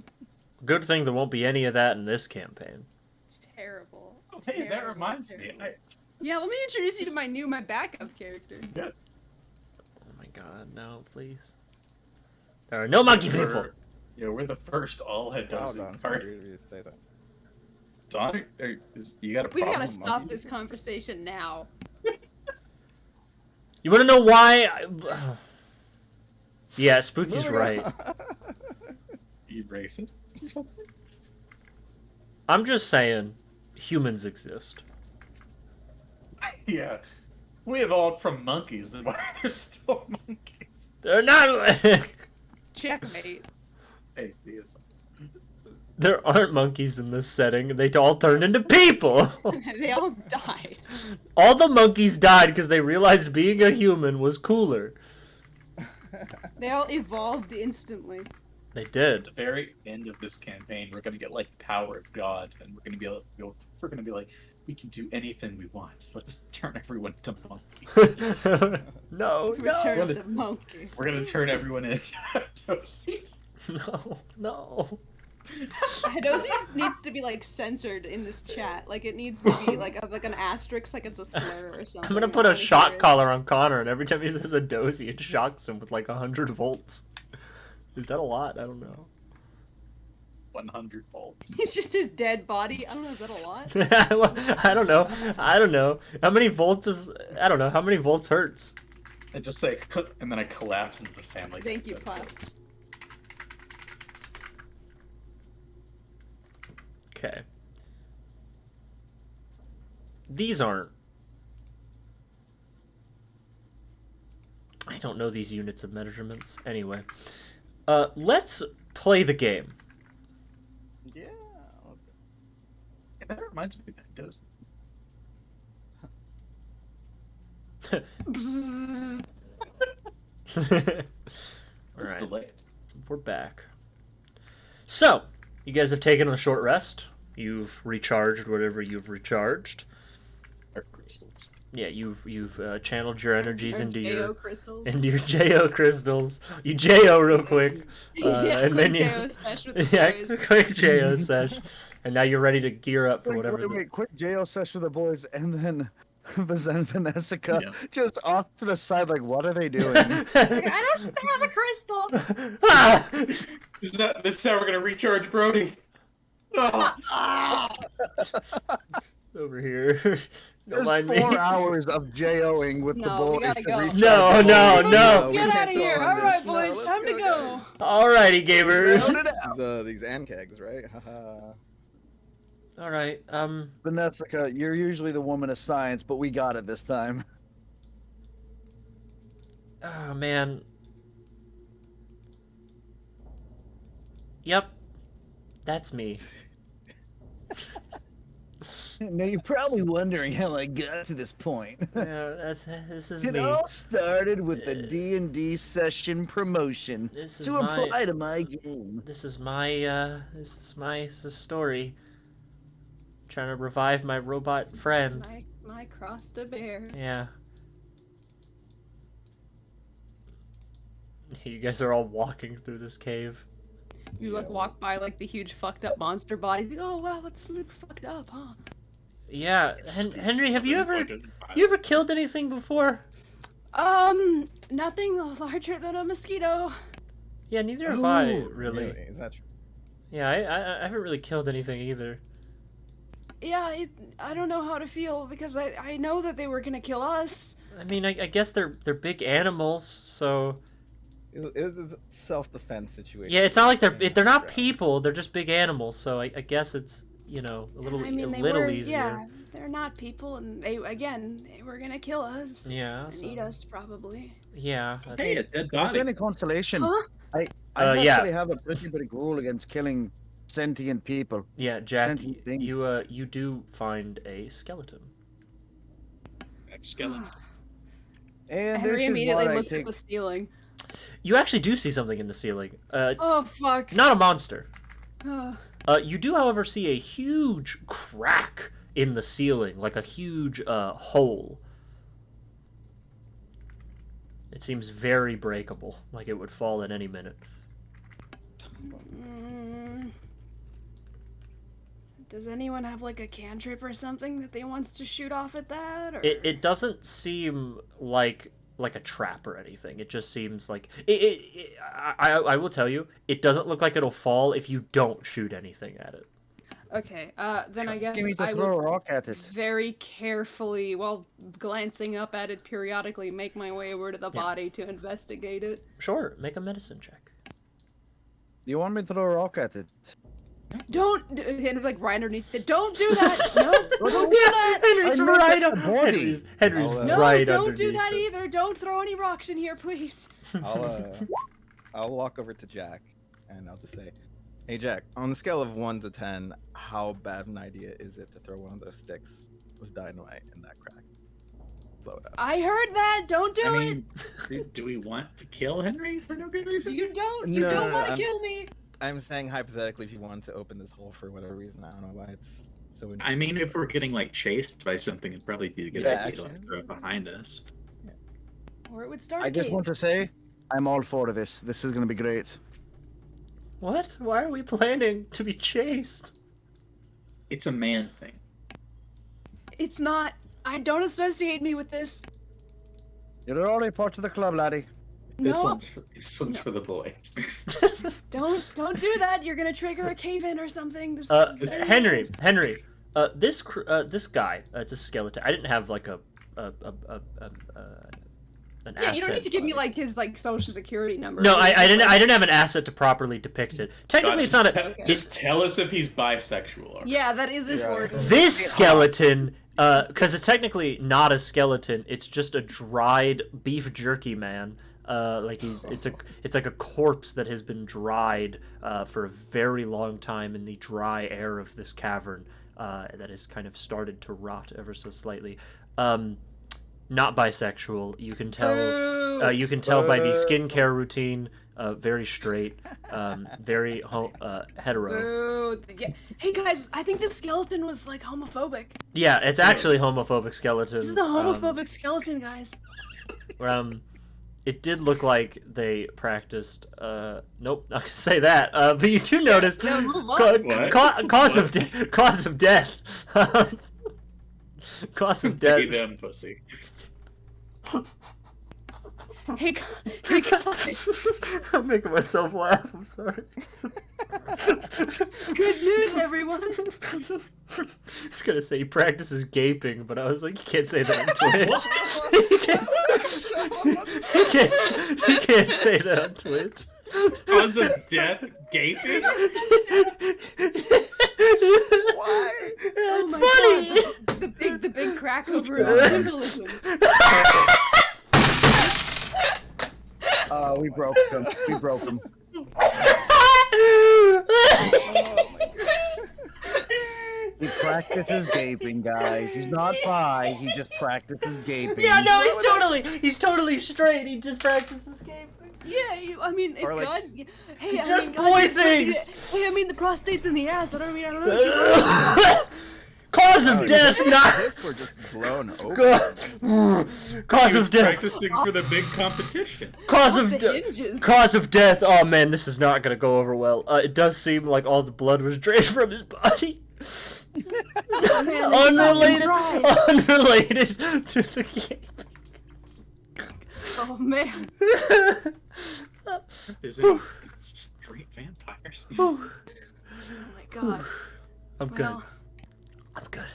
good thing there won't be any of that in this campaign. It's terrible. Oh, hey, that reminds me. Yeah, let me introduce you to my backup character. Yeah. Oh my God, no, please. There are no monkey people. Yeah, we're the first all Hadozi party. Don, you got a problem? We've got to with stop monkeys? this conversation now. You want to know why? Yeah, Spooky's right. You racist or something? I'm just saying, humans exist. Yeah. We evolved from monkeys, then why are there still monkeys? They're not. Checkmate. Atheism. There aren't monkeys in this setting. They all turned into people. They all died. All the monkeys died because they realized being a human was cooler. They all evolved instantly. They did. At the very end of this campaign, we're gonna get like power of God, and we're gonna be like, we can do anything we want. Let's turn everyone into monkeys. No, Return no. the monkey. We're gonna turn everyone into toasties. No, no. Dozies needs to be like censored in this chat. Like it needs to be like an asterisk, like it's a slur or something. I'm gonna put a shock collar on Connor, and every time he says a dozy, it shocks him with like 100 volts. Is that a lot? I don't know. 100 volts. It's just his dead body. I don't know. Is that a lot? I don't know. I don't know. How many volts is... I don't know. How many volts hurts? I just say, and then I collapse into the family. Thank you, Pop. Okay. These aren't... I don't know these units of measurements. Anyway. Let's play the game. Yeah, let's go. Yeah, that reminds me of that does. Alright. Delayed. We're back. So, you guys have taken a short rest. You've recharged whatever you've recharged. Or crystals. Yeah, you've channeled your energies into your crystals. JO crystals. You JO real quick, and then you JO sesh with the boys. quick JO sesh, and now you're ready to gear up for whatever. Wait, quick JO sesh with the boys, and then Vanessa Yeah. just off to the side, like, what are they doing? Like, I don't have a crystal. Ah! This is how we're gonna recharge Brody. Oh. Over here. Don't There's mind 4 me. hours of JOing with the No, we boys. gotta to go. recharge No, the no, boys. no. we Get can't out of go here. on All this. right, No, boys, let's time to go. Alrighty, gamers. Load it out. These ANCAGs, right? Haha. All right. Vanessa, you're usually the woman of science, but we got it this time. Oh man. Yep. That's me. Now you're probably wondering how I got to this point. Yeah, this is It me. all started with the D&D session promotion This is to apply to my game. This is my story. Trying to revive my robot friend. My cross to bear. Yeah. You guys are all walking through this cave. You like walk by like the huge fucked up monster bodies. You go, oh wow, let's look fucked up, huh? Yeah, Henry, have you ever killed anything before? Nothing larger than a mosquito. Yeah, neither have I Ooh, really. Is that true? Yeah, I haven't really killed anything either. Yeah, I don't know how to feel because I know that they were gonna kill us. I mean, I guess they're big animals, so It was a self-defense situation. yeah, it's not like they're not people. They're just big animals, so I guess it's a little I mean, they little were, easier. yeah, they're not people, and they were gonna kill us. Yeah. And So, eat us probably. yeah. That's, Hey, a dead Is body. there any consolation? Huh? I yeah. actually have a pretty big rule against killing sentient people. yeah, Jack, Sentient things. you do find a skeleton. Skeleton. And Henry this is immediately why I looks take... at the ceiling. You actually do see something in the ceiling. It's Oh fuck. not a monster. Oh. You do, however, see a huge crack in the ceiling, like a huge hole. It seems very breakable, like it would fall at any minute. Does anyone have like a cantrip or something that they wants to shoot off at that? Or... It doesn't seem like a trap or anything. It just seems like I will tell you, it doesn't look like it'll fall if you don't shoot anything at it. Okay, then I guess Give me to I throw will a rock at it. very carefully, while glancing up at it periodically, make my way over to the body to investigate it. Sure, make a medicine check. You want me to throw a rock at it? Henry, like right underneath it. Don't do that. No, don't do that. Henry's right up. Henry's No, right don't do underneath that it. either. Don't throw any rocks in here, please. I'll walk over to Jack and I'll just say, "Hey Jack, on the scale of 1 to 10, how bad an idea is it to throw one of those sticks with dynamite in that crack? Blow it up." I heard that. Don't do it. Do we want to kill Henry for no good reason? You don't. You No, don't no, want to I'm- kill me. I'm saying hypothetically, if you wanted to open this hole for whatever reason, I don't know why it's so. I mean, if we're getting like chased by something, it'd probably be a good Yeah, idea to actually. like, throw it behind us. Or it would start. I just want to say, I'm all for this. This is going to be great. What? Why are we planning to be chased? It's a man thing. It's not. I don't associate me with this. You're already part of the club, laddie. This No. one's for the boys. Don't do that. You're gonna trigger a cave-in or something. This is very Henry, bad. Henry, this guy, it's a skeleton. I didn't have like an Yeah, asset. you don't need to give me like his like social security number. No, It's I just, didn't. like- I didn't have an asset to properly depict it. Technically, it's not a. Just tell us if he's bisexual. Or... Yeah, that is important. This skeleton, because it's technically not a skeleton. It's just a dried beef jerky man. It's like a corpse that has been dried for a very long time in the dry air of this cavern that has kind of started to rot ever so slightly. Not bisexual. You can tell. You can tell by the skincare routine. Very straight. Very hetero. Boo. Yeah. Hey guys, I think this skeleton was like homophobic. Yeah, it's actually homophobic skeleton. This is a homophobic skeleton, guys. It did look like they practiced. Nope, not gonna say that. But you do notice No, move on. cause of death. Cause of death. Hey, them pussy. Hey guys. I'm making myself laugh. I'm sorry. Good news, everyone. I was gonna say he practices gaping, but I was like, you can't say that on Twitch. You can't say that on Twitch. Cause of death, gaping. Why? Oh It's my funny. God, the big crack over the symbolism. We broke him. We broke him. He practices gaping, guys. He's not bi. He just practices gaping. Yeah, no, he's totally straight. He just practices gaping. Yeah, I mean, if Or, like, God. Hey, I just mean, boy God, things. Hey, I mean, the prostate's in the ass. I don't know. Cause of death, not. Hips were just blown open. Cause He was of death. practicing for the big competition. Cause Off of the death. hinges. Cause of death. Oh man, this is not gonna go over well. It does seem like all the blood was drained from his body. Oh, man, this Unrelated. sucking dry. Unrelated to the game. Oh man. There's any straight vampires. Oh my God. I'm good. Well, I'm good.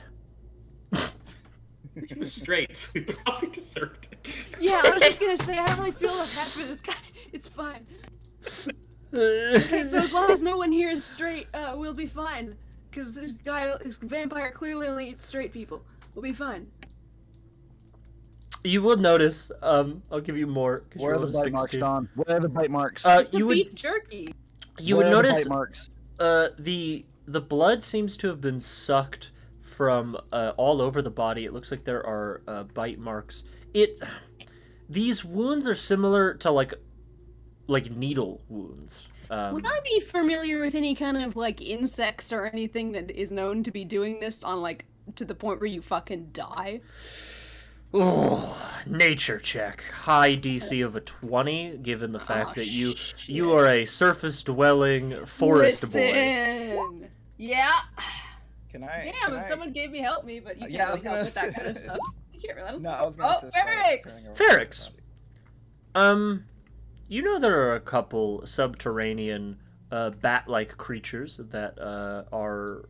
He was straight, so he probably deserved it. yeah, I was just gonna say I don't really feel bad for this guy. It's fine. Okay, so as long as no one here is straight, we'll be fine. Because this vampire clearly only eats straight people. We'll be fine. You will notice. I'll give you more. 'Cause Where you are the rolled a bite marks, 16. Don? Where are the bite marks? You would Beef jerky. you Where would are the notice bite marks? the blood seems to have been sucked from all over the body. It looks like there are bite marks. These wounds are similar to like needle wounds. Would I be familiar with any kind of like insects or anything that is known to be doing this on like to the point where you fucking die? Ooh, nature check. High DC of a 20, given the fact that you are a surface dwelling forest boy. Listen. Yeah. Can I? Damn, if someone gave me, help me, but you can't Yeah, I really was help with that gonna kind of say- stuff. You can't really. No, I was gonna. Oh, assist by Ferrix! turning over Ferrix. the body. You know there are a couple subterranean bat-like creatures that are,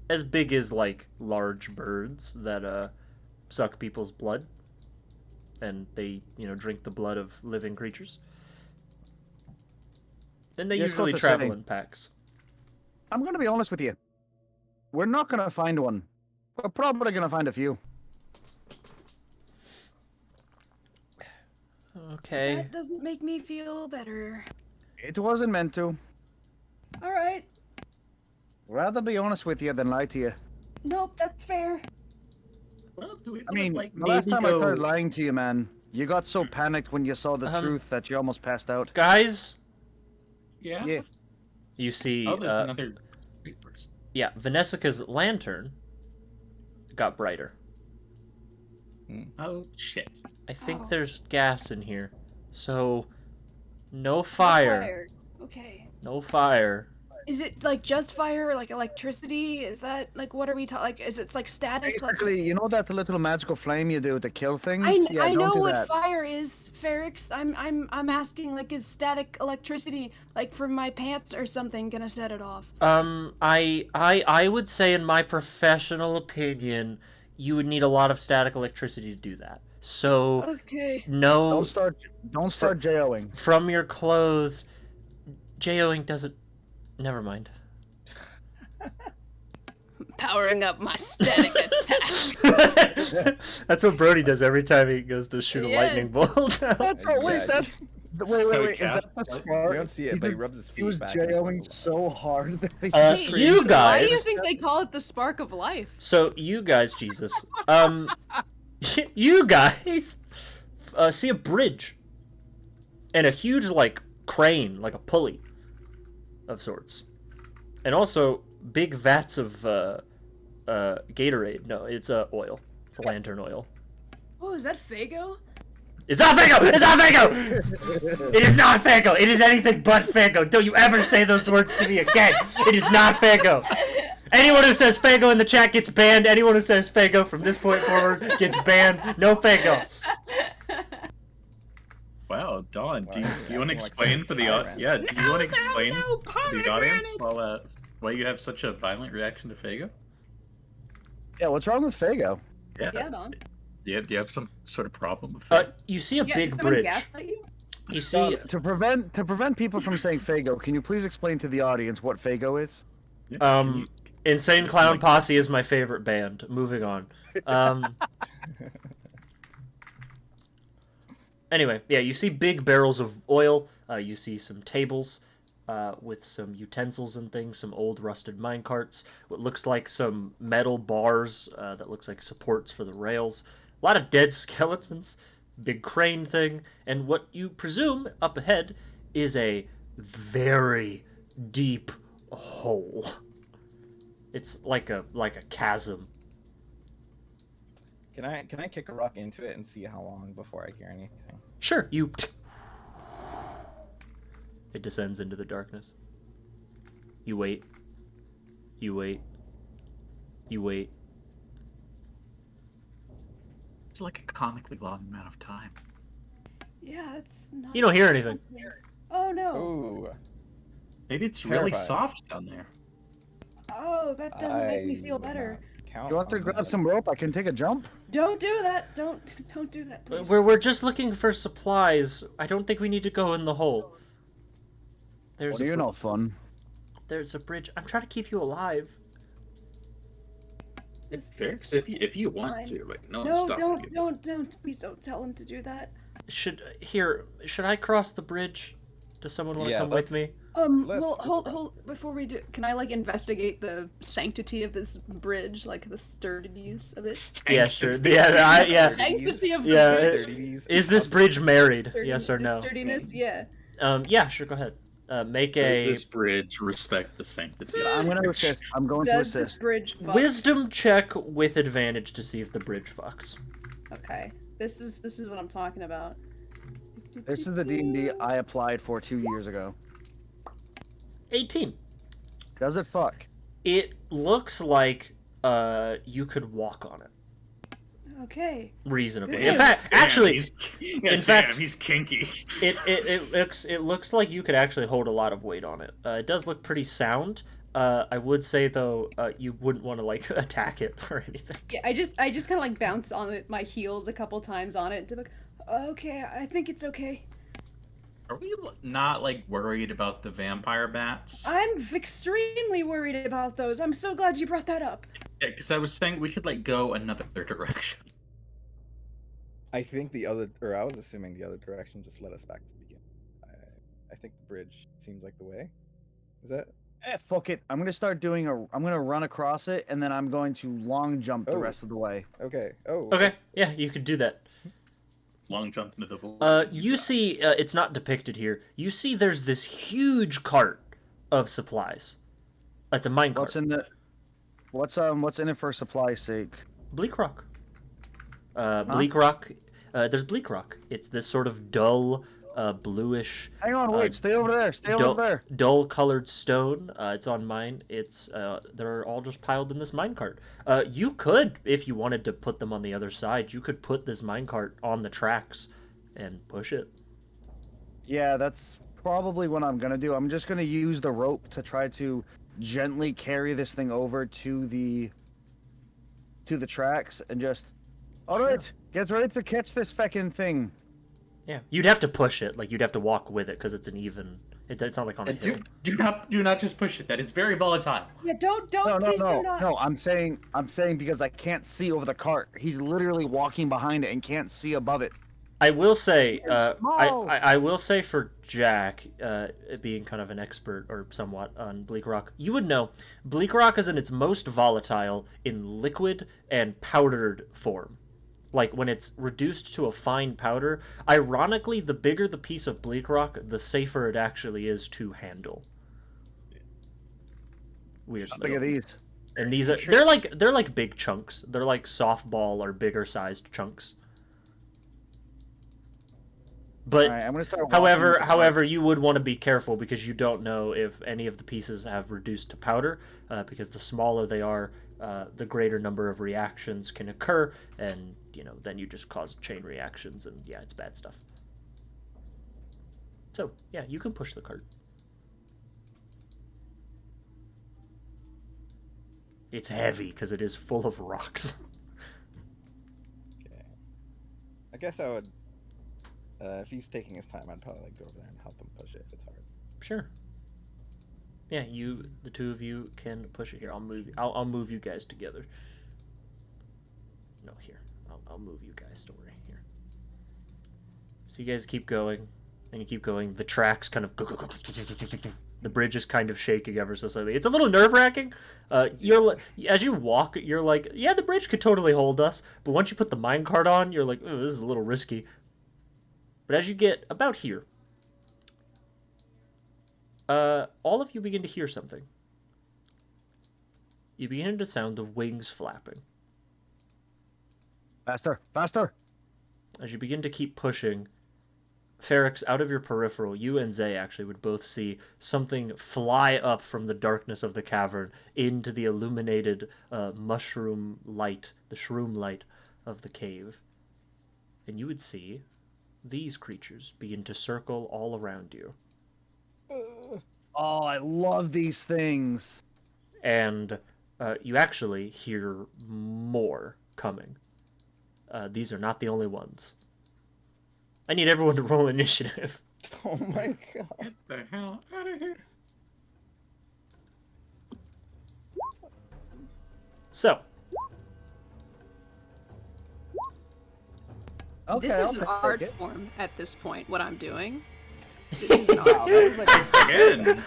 as big as like large birds that suck people's blood, and they, drink the blood of living creatures. And they Just usually got to travel say- in packs. I'm gonna be honest with you. We're not gonna find one. We're probably gonna find a few. Okay. That doesn't make me feel better. It wasn't meant to. All right. Rather be honest with you than lie to you. Nope, that's fair. Well, do we I mean, like, the last maybe time I go- started lying to you, man, you got so panicked when you saw the truth that you almost passed out. Guys, Yeah. Yeah. you see, Oh, there's another big person. yeah, Vanessa's lantern got brighter. Oh shit. I think Oh. there's gas in here. So, no fire. Okay. No fire. Is it like just fire or like electricity? Is that like what are we talking? Like, is it like static? Like... Basically, you know that little magical flame you do to kill things? I don't know do what that. fire is, Ferrix. I'm asking like, is static electricity like from my pants or something gonna set it off? I would say, in my professional opinion, you would need a lot of static electricity to do that. So, Okay. no. Don't start JOing. From your clothes, JOing doesn't. Never mind. Powering up my static attack. That's what Brody does every time he goes to shoot a lightning bolt. That's what, wait, that's... Wait, is that the spark? We don't see it, but he rubs his He was feet back. JOing so hard that he Hey, you Why guys. do you think they call it the spark of life? So you guys, Jesus, you guys see a bridge and a huge like crane, like a pulley of sorts, and also big vats of Gatorade. No, it's oil. It's lantern oil. Oh, is that Fago? It's not Fago! It's not Fago! It is not Fago! It is anything but Fago! Don't you ever say those words to me again! It is not Fago! Anyone who says Fago in the chat gets banned. Anyone who says Fago from this point forward gets banned. No Fago. Wow, Dawn, do you Wow, want to acting like explain some for the tyrant. do you want to explain no, to the audience why you have such a violent reaction to Fago? Yeah, what's wrong with Fago? Yeah, Don. Do you have some sort of problem with Fago? You see a Yeah, big did someone bridge. gaslight you? You see, To prevent people from saying Fago, can you please explain to the audience what Fago is? Insane Clown Posse is my favorite band. Moving on. Anyway, yeah, you see big barrels of oil. You see some tables with some utensils and things, some old rusted mine carts, what looks like some metal bars that looks like supports for the rails. A lot of dead skeletons, big crane thing, and what you presume up ahead is a very deep hole. It's like a chasm. Can I kick a rock into it and see how long before I hear anything? Sure, you. It descends into the darkness. You wait. You wait. You wait. It's like a comically long amount of time. Yeah, it's not. You don't hear anything. Oh no. Ooh. Maybe it's really Terrifying. soft down there. Oh, that doesn't make me feel would better. not count You want to on grab that. some rope? I can take a jump. Don't do that. Don't do that, please. We're just looking for supplies. I don't think we need to go in the hole. There's Well, you're not fun. There's a bridge. I'm trying to keep you alive. It's Fair. If you want fine. to, like, no, No, stop don't. Please don't tell him to do that. Should I cross the bridge? Does someone want to Yeah, come with me? Let's- Well, let's hold. Before we do, can I like investigate the sanctity of this bridge, like the sturdiness of it? Yeah, sure. Yeah. Sanctity of the Yeah, bridge. Is this bridge married? Yes or The no? sturdiness, yeah. Yeah, sure. Go ahead. Make Does a this bridge respect the sanctity? of I'm the going to bridge? assist. I'm going to Does this assist. bridge fuck? wisdom check with advantage to see if the bridge fucks. Okay, this is what I'm talking about. This is the D&D I applied for 2 years ago. 18. Does it fuck? It looks like you could walk on it Okay. reasonably. Good In fact, Damn, actually, in fact- he's kinky. it looks like you could actually hold a lot of weight on it. It does look pretty sound. I would say though, you wouldn't want to like attack it or anything. Yeah, I just kind of like bounced on it, my heels a couple times on it to like, Okay, I think it's okay. Are we not like worried about the vampire bats? I'm extremely worried about those. I'm so glad you brought that up. Yeah, because I was saying we should like go another direction. I think I was assuming the other direction just led us back to the beginning. I think the bridge seems like the way. Is that? Fuck it. I'm gonna run across it, and then I'm going to long jump the rest of the way. Okay. Oh. Okay, yeah, you could do that. Long jump into the void. You see, it's not depicted here. You see, there's this huge cart of supplies. It's a mine cart. What's in it for supply's sake? Bleak rock. Bleak rock. There's bleak rock. It's this sort of dull, bluish. Hang on, wait. Stay over there. Stay over there. Dull-colored stone. It's on mine. They're all just piled in this minecart. You could, if you wanted to put them on the other side, you could put this minecart on the tracks and push it. Yeah, that's probably what I'm gonna do. I'm just gonna use the rope to try to gently carry this thing over to the tracks and just. All right, get ready to catch this feckin' thing. Yeah, you'd have to push it. Like you'd have to walk with it because it's an even. It's not like on a hill. Do not just push it. That it's very volatile. Yeah, don't, please do not. No, I'm saying because I can't see over the cart. He's literally walking behind it and can't see above it. I will say, I will say for Jack, being kind of an expert or somewhat on Bleak Rock, you would know Bleak Rock is in its most volatile in liquid and powdered form. Like when it's reduced to a fine powder, ironically, the bigger the piece of bleak rock, the safer it actually is to handle. Weird. Look at these. And these are they're like big chunks. They're like softball or bigger sized chunks. But right, I'm gonna start however, you would want to be careful because you don't know if any of the pieces have reduced to powder. Because the smaller they are, the greater number of reactions can occur, and then you just cause chain reactions, and yeah, it's bad stuff. So yeah, you can push the cart. It's heavy because it is full of rocks. Okay. I guess I would. If he's taking his time, I'd probably go over there and help him push it if it's hard. Sure. Yeah, the two of you can push it here. I'll move you guys together. No, here. I'll move you guys. Don't worry. Here. So you guys keep going, and you keep going. The tracks kind of the bridge is kind of shaking ever so slightly. It's a little nerve-wracking. As you walk, you're like, yeah, the bridge could totally hold us. But once you put the minecart on, you're like, oh, this is a little risky. But as you get about here, all of you begin to hear something. You begin to sound the wings flapping. Faster, faster! As you begin to keep pushing, Ferrix, out of your peripheral, you and Zay actually would both see something fly up from the darkness of the cavern into the illuminated mushroom light, the shroom light of the cave. And you would see these creatures begin to circle all around you. Oh, I love these things. And you actually hear more coming. These are not the only ones. I need everyone to roll initiative. Oh my god. Get the hell out of here. So. Okay, This is I'll an take art it. form at this point, what I'm doing. This is an art Wow, that was like Again.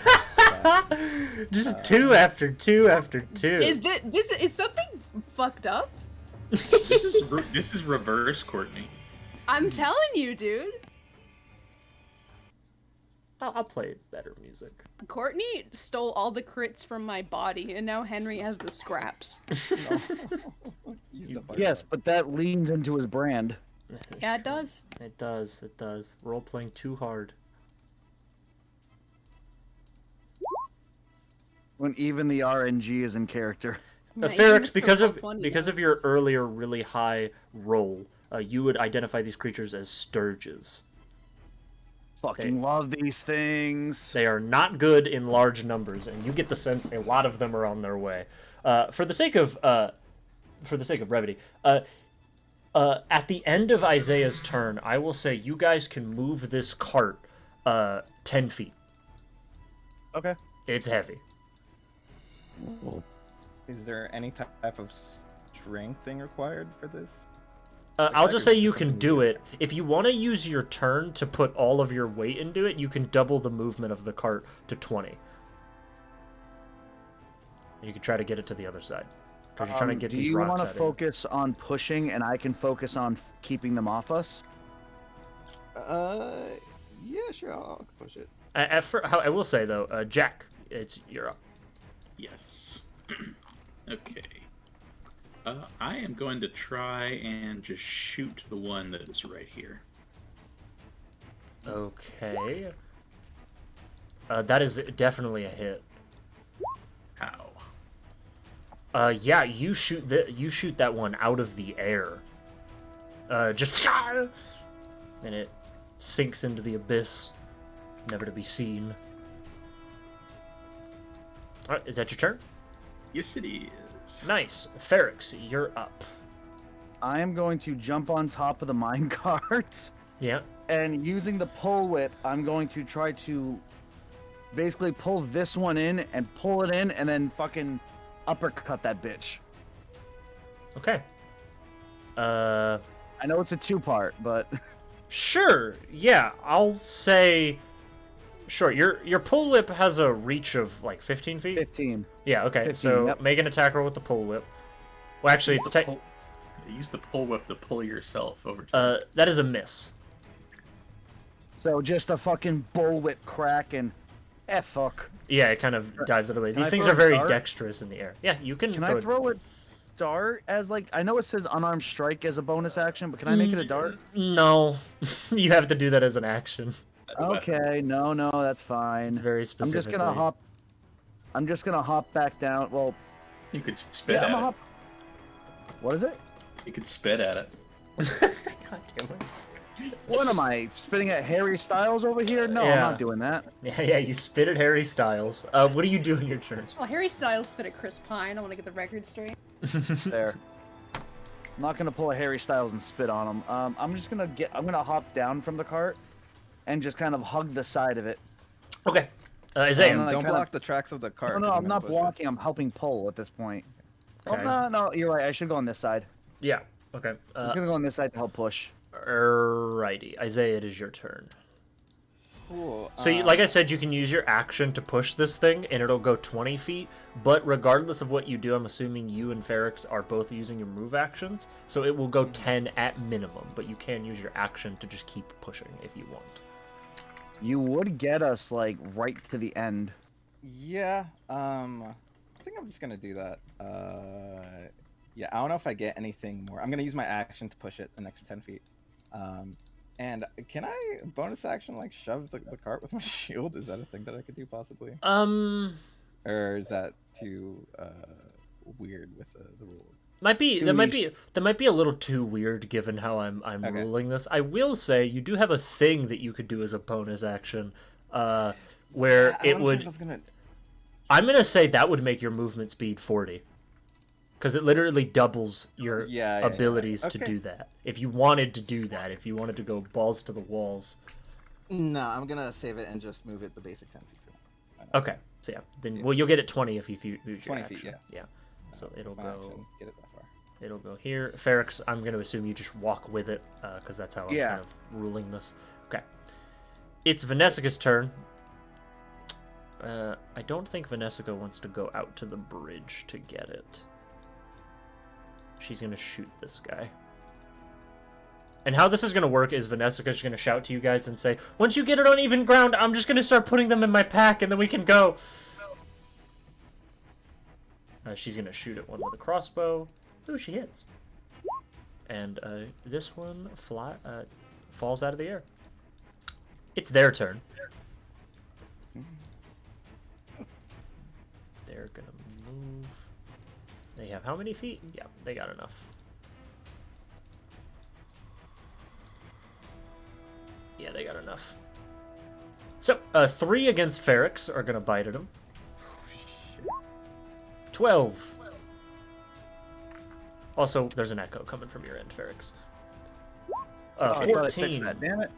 Just two after two after two. Is this is something fucked up? This is reverse Courtney. I'm telling you, dude. I'll play better music. Courtney stole all the crits from my body, and now Henry has the scraps. Yes, but that leans into his brand. Yeah, it does. It does. It does. Role playing too hard. When even the RNG is in character. Yeah, even Ferrix, Mr. because of 420 your earlier really high roll, you would identify these creatures as sturges. Fucking love these things. They are not good in large numbers, and you get the sense a lot of them are on their way. For the sake of brevity, at the end of Isaiah's turn, I will say you guys can move this cart 10 feet. Okay. It's heavy. Is there any type of strength thing required for this? I'll just say you something can do weird? it. If you want to use your turn to put all of your weight into it, you can double the movement of the cart to 20. You can try to get it to the other side. Because you're trying to get do these you rocks want out to of here. focus on pushing, and I can focus on keeping them off us? Yeah, sure, I'll push it. I will say, though, Jack, you're up. Yes. Okay. I am going to try and just shoot the one that is right here. Okay. That is definitely a hit. How? Yeah, you shoot that one out of the air. Just and it sinks into the abyss, never to be seen. All right, is that your turn? Yes, it is. Nice. Ferrix, you're up. I am going to jump on top of the mine cart, Yeah. and using the pull whip, I'm going to try to basically pull this one in and pull it in, and then fucking uppercut that bitch. Okay. I know it's a two-part, but Sure. Yeah, I'll say. Sure. Your pull whip has a reach of like 15 feet. 15. Yeah. Okay. 15, so yep. make an attack roll with the pull whip. Well, actually, it's Use the pull whip to pull yourself over to that is a miss. So just a fucking bullwhip crack and fuck. Yeah, it kind of dives out of the way. Can These I things throw are a very dart? dexterous in the air. Yeah, you can. Can I throw a dart as like, I know it says unarmed strike as a bonus action, but can I make it a dart? No, you have to do that as an action. Okay, no, that's fine. It's very I'm specific. just gonna hop back down. Well, You could spit yeah, I'm at gonna it. hop. What is it? You could spit at it. God damn it. What am I spitting at Harry Styles over here? No, I'm Yeah. not doing that. Yeah, you spit at Harry Styles. What do you do in your turn? Well, Harry Styles spit at Chris Pine. I want to get the record straight. There. I'm not gonna pull a Harry Styles and spit on him. I'm gonna hop down from the cart and just kind of hug the side of it. Okay. Isaiah. like, Don't kinda- block the tracks of the cart. No, 'cause I'm gonna not push it. blocking. I'm helping pull at this point. Okay. Oh, no, you're right. I should go on this side. Yeah. Okay. I'm just gonna go on this side to help push. Alrighty. Isaiah, it is your turn. Cool. So, like I said, you can use your action to push this thing, and it'll go 20 feet. But regardless of what you do, I'm assuming you and Ferrix are both using your move actions. So it will go 10 at minimum, but you can use your action to just keep pushing if you want. You would get us like right to the end. Yeah. I think I'm just gonna do that. Yeah. I don't know if I get anything more. I'm gonna use my action to push it an extra 10 feet. And can I bonus action like shove the cart with my shield? Is that a thing that I could do possibly? Or is that too weird with the rule? That might be a little too weird given how I'm Okay. ruling this. I will say you do have a thing that you could do as a bonus action, where Yeah, it I'm would. sure that's gonna... I'm gonna say that would make your movement speed 40, because it literally doubles your abilities to Okay. do that. If you wanted to do that, if you wanted to go balls to the walls. No, I'm gonna save it and just move it the basic 10 feet. Okay, so yeah, then you'll get it 20 if you use your 20 action. feet, yeah. So it'll My go. action, get it that far. It'll go here. Ferrix, I'm going to assume you just walk with it, because that's how I'm Yeah. kind of ruling this. Okay. It's Vanessica's turn. I don't think Vanessica wants to go out to the bridge to get it. She's going to shoot this guy. And how this is going to work is Vanessica's going to shout to you guys and say, once you get it on even ground, I'm just going to start putting them in my pack, and then we can go. She's going to shoot at one with a crossbow. Ooh, she hits. And this one falls out of the air. It's their turn. They're going to move. They have how many feet? Yeah, they got enough. Yeah, they got enough. So, 3 against Ferrix are going to bite at him. 12. Also, there's an echo coming from your end, Ferrix. I thought I fixed 14. that. Damn it.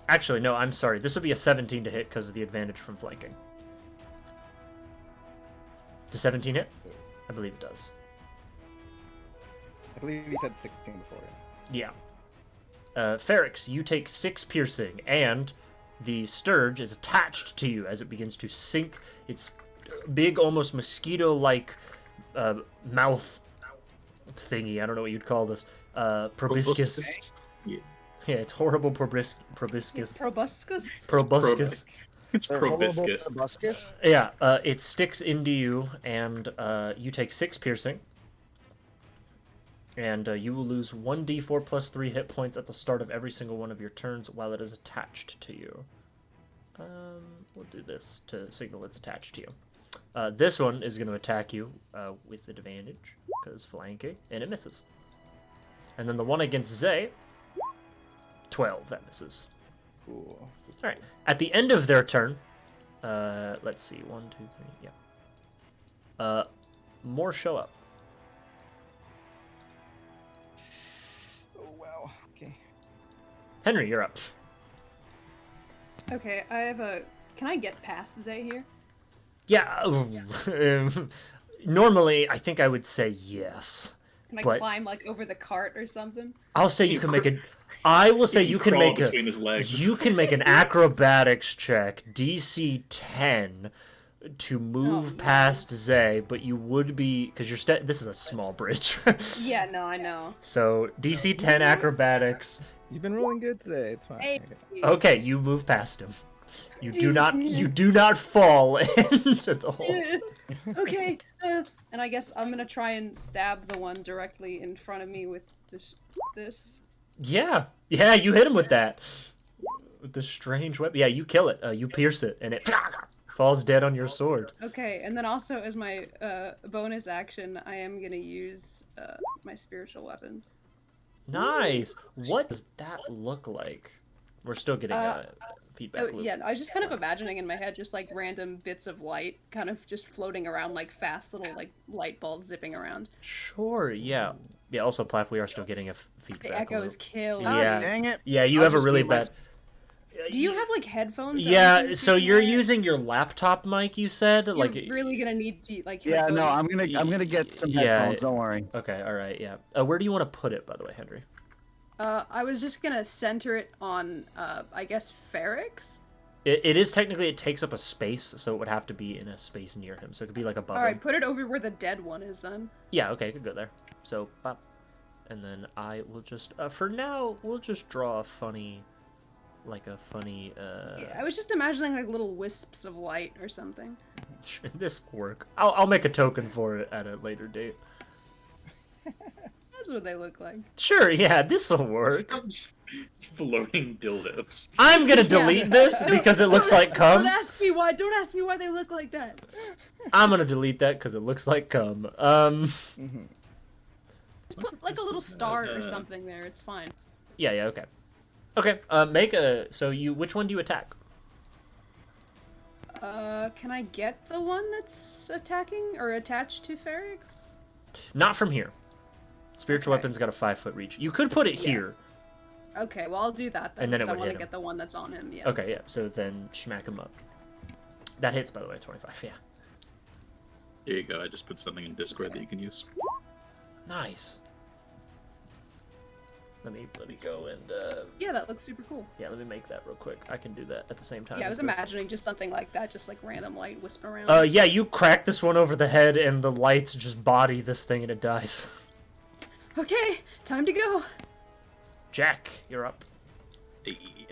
Actually, no, I'm sorry. This would be a 17 to hit because of the advantage from flanking. Does 17 hit? I believe it does. I believe he said 16 before. Yeah. Ferrix, you take 6 piercing, and the Sturge is attached to you as it begins to sink its big, almost mosquito-like mouth thingy. I don't know what you'd call this. Proboscis. Yeah, it's horrible proboscis. Proboscis? Proboscis. It's probiscuit. Proboscis? Yeah, it sticks into you, and you take 6 piercing. And you will lose 1d4 plus 3 hit points at the start of every single one of your turns while it is attached to you. We'll do this to signal it's attached to you. This one is going to attack you with advantage, because flanking, and it misses. And then the one against Zay, 12, that misses. Cool. Alright, at the end of their turn, let's see, 1, 2, 3, yeah. More show up. Oh, wow. Okay. Henry, you're up. Okay, I have a... Can I get past Zay here? Yeah, normally I think I would say yes. Can I But- climb, like, over the cart or something? I'll say you can make it. I will say you can crawl make between his legs. You can make an acrobatics check, DC 10, to move no. past Zay, but you would be because you're this is a small bridge. Yeah, no, I know. So DC 10 acrobatics. You've been rolling good today. It's fine. Hey. Okay, you move past him. You do not fall into the hole. Okay, and I guess I'm gonna try and stab the one directly in front of me with this. Yeah, you hit him with that. With the strange weapon. Yeah, you kill it. You pierce it, and it falls dead on your sword. Okay, and then also as my bonus action, I am gonna use my spiritual weapon. Nice. What does that look like? We're still getting feedback. Oh, yeah, I was just kind of imagining in my head just like random bits of light kind of just floating around like fast little like light balls zipping around. Sure, yeah. Yeah, also, Plath, we are still getting a feedback. The echo is killed. Yeah. Dang it. Yeah, you I'll have a just really be bad... Do you have like headphones? or Yeah, anything so you can you're wear? using your laptop mic, you said? You're Like, really gonna need to like Yeah, no, headphones. I'm gonna get some Yeah. headphones. Don't worry. Okay, alright, yeah. Where do you want to put it, by the way, Henry? I was just gonna center it on I guess Ferrix? It is technically, it takes up a space, so it would have to be in a space near him. So it could be like above him. Alright, put it over where the dead one is then. Yeah, okay, could go there. So, bop. And then I will just, for now, we'll just draw a funny, Yeah, I was just imagining like little wisps of light or something. This will work. I'll make a token for it at a later date. That's what they look like. Sure, yeah, this will work. Floating dildos. I'm gonna delete this because it looks like cum. Don't ask me why they look like that. I'm gonna delete that because it looks like cum. Just put like a little star or something there, it's fine. Yeah, okay. Okay, make a, so which one do you attack? Can I get the one that's attacking or attached to Ferrix? Not from here. Spiritual Okay. weapon's got a 5-foot reach. You could put it here. Okay, well I'll do that then. And then it 'cause I would want hit to him. get the one that's on him. Yeah. Okay, yeah, so then smack him up. That hits, by the way, 25, yeah. There you go. I just put something in Discord that you can use. Nice. Let me go and Yeah, that looks super cool. yeah, let me make that real quick. I can do that at the same time. Yeah, I as was this. imagining just something like that, just like random light wisp around. Yeah, you crack this one over the head and the lights just body this thing and it dies. Okay, time to go. Jack, you're up. Hey.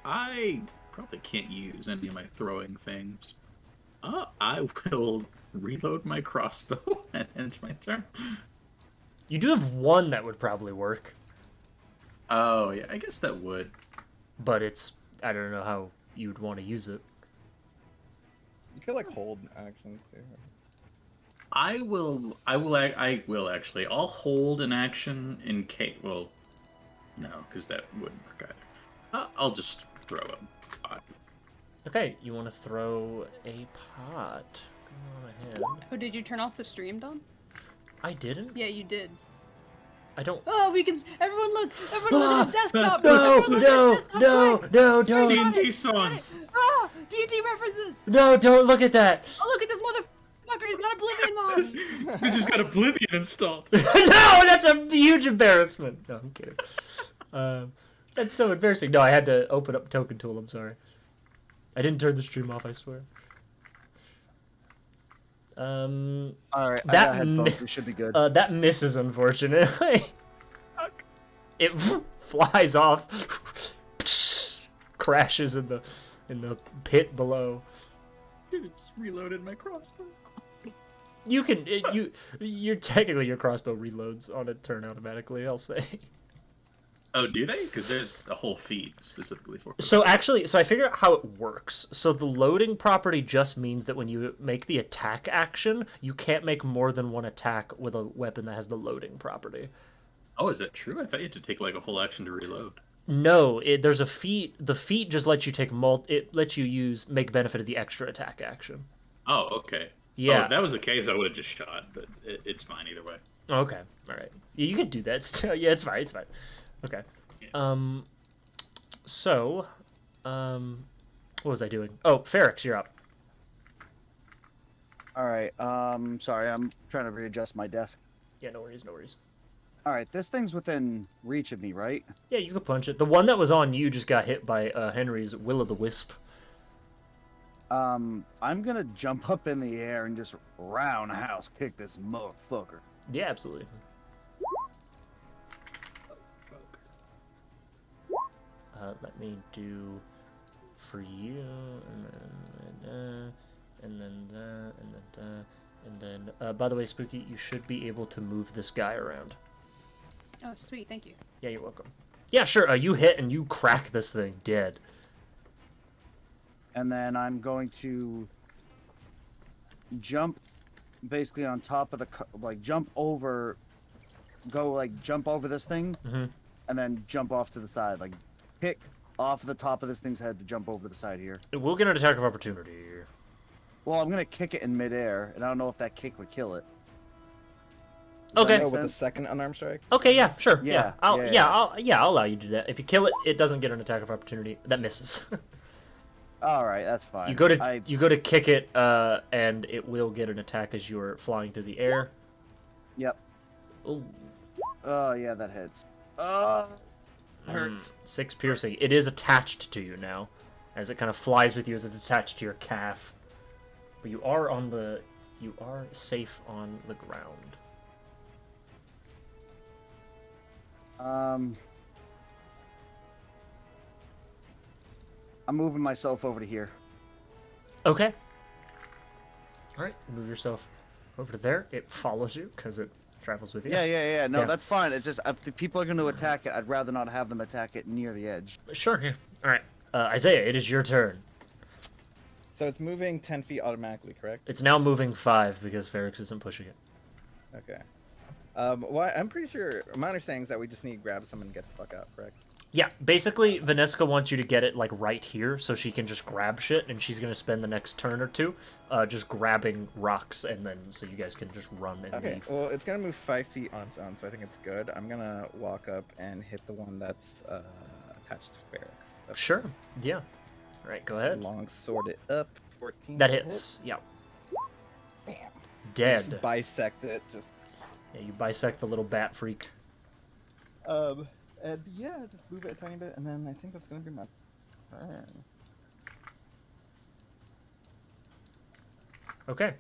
I probably can't use any of my throwing things. I will reload my crossbow and end my turn. You do have one that would probably work, Oh, yeah, I guess that would. but it's, I don't know how you'd want to use it. You could like hold actions too. I will actually. I'll hold an action in case. Well, no, because that wouldn't work either. I'll just throw a pot. Okay, you want to throw a pot. Go on ahead. Oh, did you turn off the stream, Don? I didn't? Yeah, you did. I don't. Oh, we can. Everyone look! Everyone look at his desktop! No, Everyone look at his desktop, no, quick! no, Screenshot don't. D&D it. songs. Ah, D&D references. No, don't look at that. Oh, look at this motherfucker! He's got Oblivion mods. This bitch has got Oblivion installed. No, that's a huge embarrassment. No, I'm kidding. That's so embarrassing. No, I had to open up Token Tool. I'm sorry. I didn't turn the stream off. I swear. All right, I that got headphones. We should be good. That misses, unfortunately. It flies off, crashes in the pit below. It's reloaded my crossbow. You can you're technically your crossbow reloads on a turn automatically. I'll say. Oh, do they? Because there's a whole feat specifically for it. So actually, I figured out how it works. So the loading property just means that when you make the attack action, you can't make more than one attack with a weapon that has the loading property. Oh, is that true? I thought you had to take like a whole action to reload. No, there's a feat. The feat just lets you take it lets you make benefit of the extra attack action. Oh, okay. Yeah. Oh, if that was the case, I would have just shot, but it's fine either way. Okay. All right. Yeah, you could do that still. Yeah, it's fine. It's fine. Okay. So, what was I doing? Oh, Ferrix, you're up. All right. Sorry, I'm trying to readjust my desk. Yeah, no worries, no worries. All right, this thing's within reach of me, right? Yeah, you could punch it. The one that was on you just got hit by Henry's Will-o'-the-Wisp. I'm gonna jump up in the air and just roundhouse kick this motherfucker. Yeah, absolutely. Let me do for you, and then that, and then by the way, Spooky, you should be able to move this guy around. Oh, sweet, thank you. Yeah, you're welcome. Yeah, sure. You hit and you crack this thing dead. And then I'm going to jump basically on top of jump over this thing, and then jump off to the side, like kick off the top of this thing's head to jump over to the side here. We'll get an attack of opportunity here. Well, I'm gonna kick it in midair, and I don't know if that kick would kill it. Okay. With the second unarmed strike. Okay, yeah, sure. Yeah, I'll yeah. I'll allow you to do that. If you kill it, it doesn't get an attack of opportunity. That misses. All right, that's fine. You go to kick it, and it will get an attack as you're flying through the air. Yep. Ooh. Oh yeah, that hits. Hurts. 6 piercing. It is attached to you now, as it kind of flies with you as it's attached to your calf. But you are safe on the ground. I'm moving myself over to here. Okay. All right, move yourself over to there. It follows you because it travels with you. Yeah. No, Yeah. that's fine. It's just if the people are going to attack it, I'd rather not have them attack it near the edge. Sure. Yeah. All right, Isaiah, it is your turn. So it's moving 10 feet automatically, correct? It's now moving 5 because Ferrix isn't pushing it. Okay. Well, I'm pretty sure, my understanding is that we just need to grab someone and get the fuck out, correct? Yeah, basically, Vanessa wants you to get it, like, right here, so she can just grab shit, and she's going to spend the next turn or two just grabbing rocks, and then so you guys can just run and Okay, leave. well, it's going to move 5 feet on its own, so I think it's good. I'm going to walk up and hit the one that's attached to Ferrix. Sure, yeah. All right, go ahead. Long sword it up, 14. That hits, yeah. Bam. Dead. Just bisect it, just... Yeah, you bisect the little bat freak. And yeah, just move it a tiny bit, and then I think that's gonna be my turn. Okay.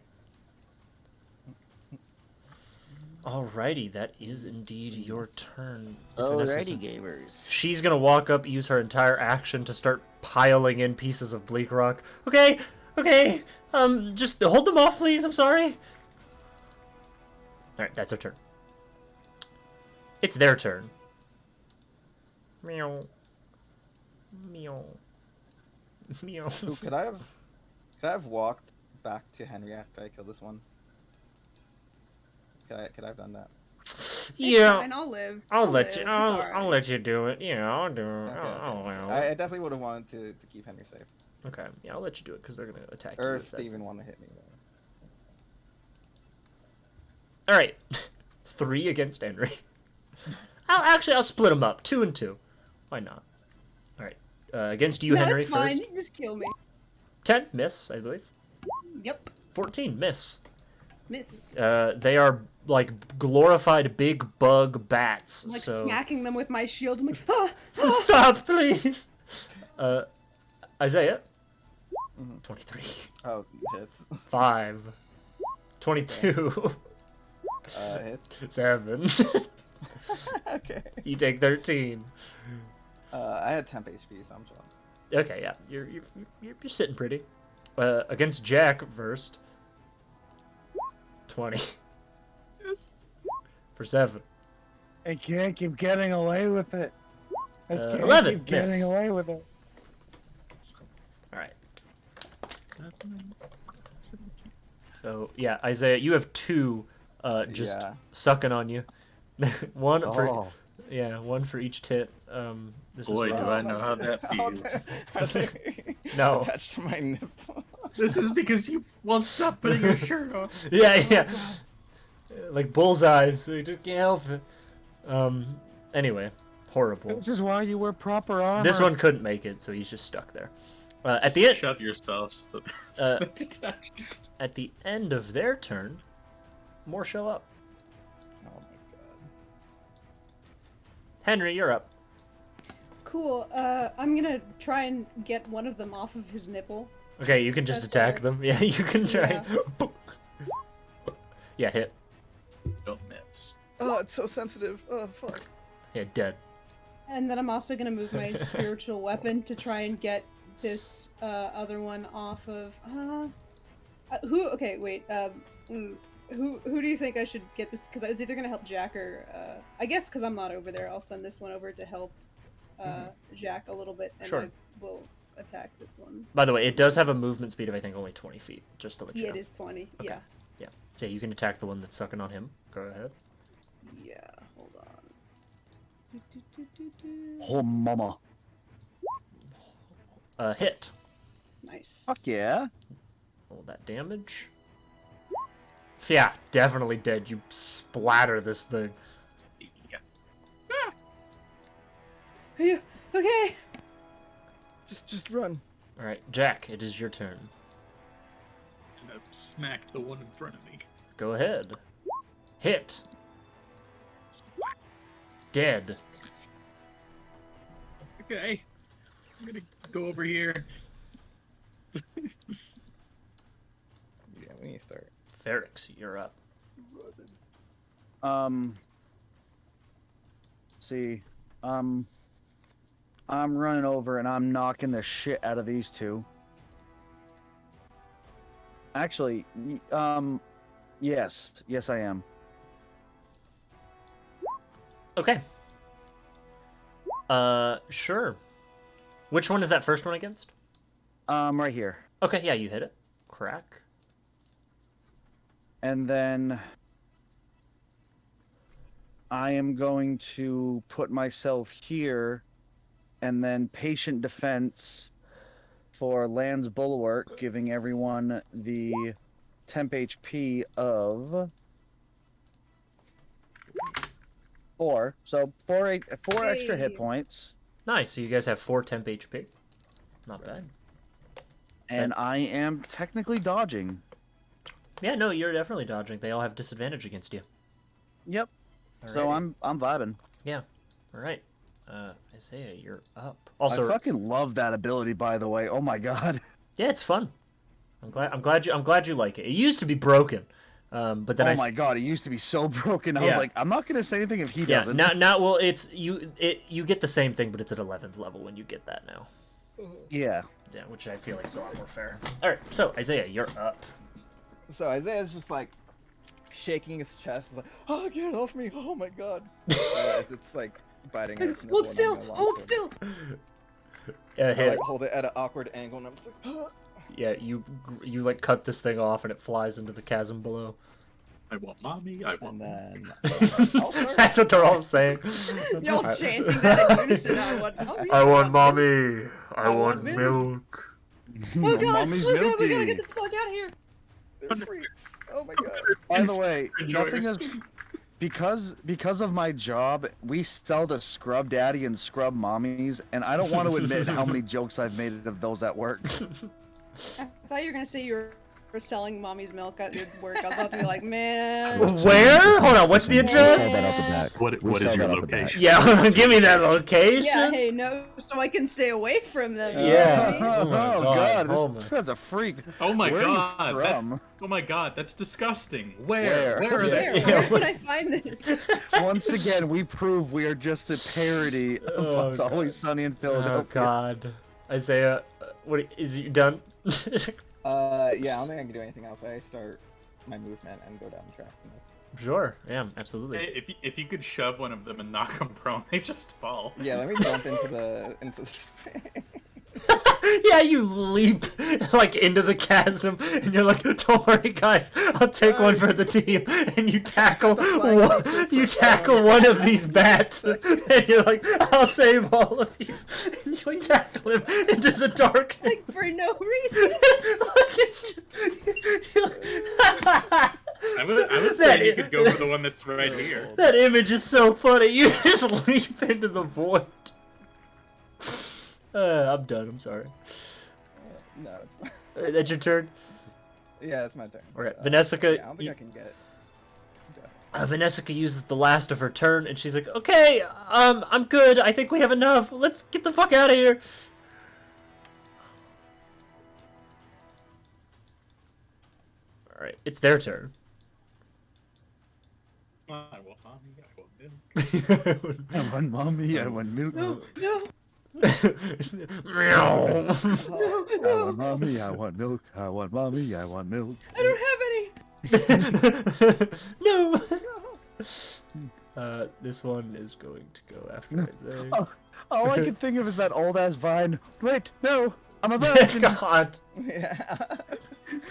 Alrighty, that is indeed your turn. It's Vanessa's turn. gamers. She's gonna walk up, use her entire action to start piling in pieces of bleak rock. Okay, just hold them off, please. I'm sorry. All right, that's her turn. It's their turn. Meow. Meow. Meow. Ooh, could I have walked back to Henry after I killed this one? Could I have done that? Yeah. Fine, I'll live. I'll let live. you. It's I'll alright. let you do it. Yeah, I'll do it. Okay, I'll okay. allow I it. definitely would have wanted to keep Henry safe. Okay. Yeah, I'll let you do it because they're gonna attack you. Or if if they that's- even want to hit me. All right. 3 against Henry. I'll split them up, 2 and 2. Why not? All right. Against you, No, Henry. it's fine. First. You can just kill me. 10 miss, I believe. Yep. 14 miss. Miss. They are like glorified big bug bats. I'm like so... smacking them with my shield. I'm like, ah, Stop, please. Isaiah. 23. Oh, hits. 5. 22. Hits. 7. Okay. You take 13. I had temp HP, so I'm chilling. Okay, yeah, you're sitting pretty. Against Jack first. 20. Yes. For 7. I can't keep getting away with it. I can't 11. keep getting Miss. away with it. All right. So yeah, Isaiah, you have 2 just sucking on you. one for one for each tit. This Boy, is do I know how that feels. No. Attached to my nipple. This is because you won't stop putting your shirt on. Yeah. Like bullseyes. They just can't help it. Anyway, horrible. This is why you wear proper armor. This one couldn't make it, so he's just stuck there. At the end, Shove yourself. at the end of their turn, more show up. Oh my god. Henry, you're up. cool. I'm gonna try and get one of them off of his nipple. Okay, you can just attack them. Yeah, you can try. Yeah. Yeah, hit. Don't miss. Oh, it's so sensitive. Oh, fuck. Yeah, dead. And then I'm also gonna move my spiritual weapon to try and get this other one off of. Who? Okay, wait. Who do you think I should get this? Because I was either gonna help Jack or I guess because I'm not over there, I'll send this one over to help Jack a little bit, and Sure. I will attack this one. By the way, it does have a movement speed of I think only 20 feet. Just to let you Yeah, know. it is 20. Okay. Yeah. Yeah. So you can attack the one that's sucking on him. Go ahead. Yeah. Hold on. Oh, mama. Hit. Nice. Fuck yeah. Roll that damage. Yeah, definitely dead. You splatter this thing. Yeah. Are you okay? Just run. All right, Jack, it is your turn. And I smacked the one in front of me. Go ahead. Hit. Dead. Okay. I'm gonna go over here. Yeah, we need to start. Ferrix, you're up. See, I'm running over and I'm knocking the shit out of these two. Actually, yes, I am. Okay. Sure. Which one is that first one against? Right here. Okay, yeah, you hit it. Crack. And then I am going to put myself here and then patient defense for Land's Bulwark, giving everyone the temp HP of 4. So 4 extra hit Hey. points. Nice. So you guys have 4 temp HP. Not bad. And I am technically dodging. Yeah, no, you're definitely dodging. They all have disadvantage against you. Yep. So Alrighty. I'm vibing. Yeah. All right. Isaiah, you're up. Also, I fucking love that ability, by the way. Oh my god. yeah, it's fun. I'm glad you like it. It used to be broken, but then Oh my god, it used to be so broken. I was Yeah. like, I'm not gonna say anything if he yeah, doesn't. now well, it's you get the same thing, but it's at 11th level when you get that now. Yeah. Yeah, which I feel like is a lot more fair. All right, so Isaiah, you're up. So Isaiah's just like shaking his chest. He's like, "Oh, get off me! Oh my god!" As it's like biting. at his nipple Hold and still! I'm gonna Hold launch still! Yeah, I hit. like hold it at an awkward angle, and I'm just like, "Ah." Yeah, you like cut this thing off, and it flies into the chasm below. I want mommy. I want. And then I'll start. That's what they're all saying. Y'all chanting that in unison. I want mommy. I want want milk. Oh god! Mommy's Oh god! We gotta milky. get the fuck out of here! They're freaks. Oh my god. By the way, Enjoy nothing your has skin. because of my job, we sell to Scrub Daddy and Scrub Mommies, and I don't want to admit how many jokes I've made of those at work. I thought you were gonna say you were selling mommy's milk at your work. I was about to be like, man. Where? Hold on, what's the We address? sell that out the back. What We is sell your that out the back. location? Yeah, give me that location. Yeah, hey, no, so I can stay away from them. you know Yeah. what I mean? Oh, my God, oh this my. guy's a freak. Oh my Where god. Are you from? Oh my god, that's disgusting. Where? Where are Yeah. they? Where can I find this? Once again, we prove we are just the parody of Oh, It's Always Sunny in Philadelphia. Oh God, Isaiah, what is you done? Yeah, I don't think I can do anything else. I start my movement and go down the tracks. Sure, yeah, absolutely. Hey, if you could shove one of them and knock them prone, they just fall. Yeah, let me jump into the space. Yeah, you leap like into the chasm, and you're like, "Don't worry, guys, I'll take one for the team." And you tackle one of these bats, and you're like, "I'll save all of you." And you like tackle him into the darkness. Like, for no reason. I would say you could go for the one that's right here. That image is so funny. You just leap into the void. I'm done. I'm sorry. No, it's fine. That's your turn. Yeah, it's my turn. Okay, Vanessa. Yeah, I don't think I can get it. Vanessa uses the last of her turn, and she's like, "Okay, I'm good. I think we have enough. Let's get the fuck out of here." All right, it's their turn. I want mommy, I want milk. I want mommy, I want milk. No, no. Meow. I want mommy, I want milk. I want mommy, I want milk. I don't have any. No. This one is going to go after Isaiah. Oh, all I can think of is that old ass vine. Wait, no, I'm a virgin. God. Yeah.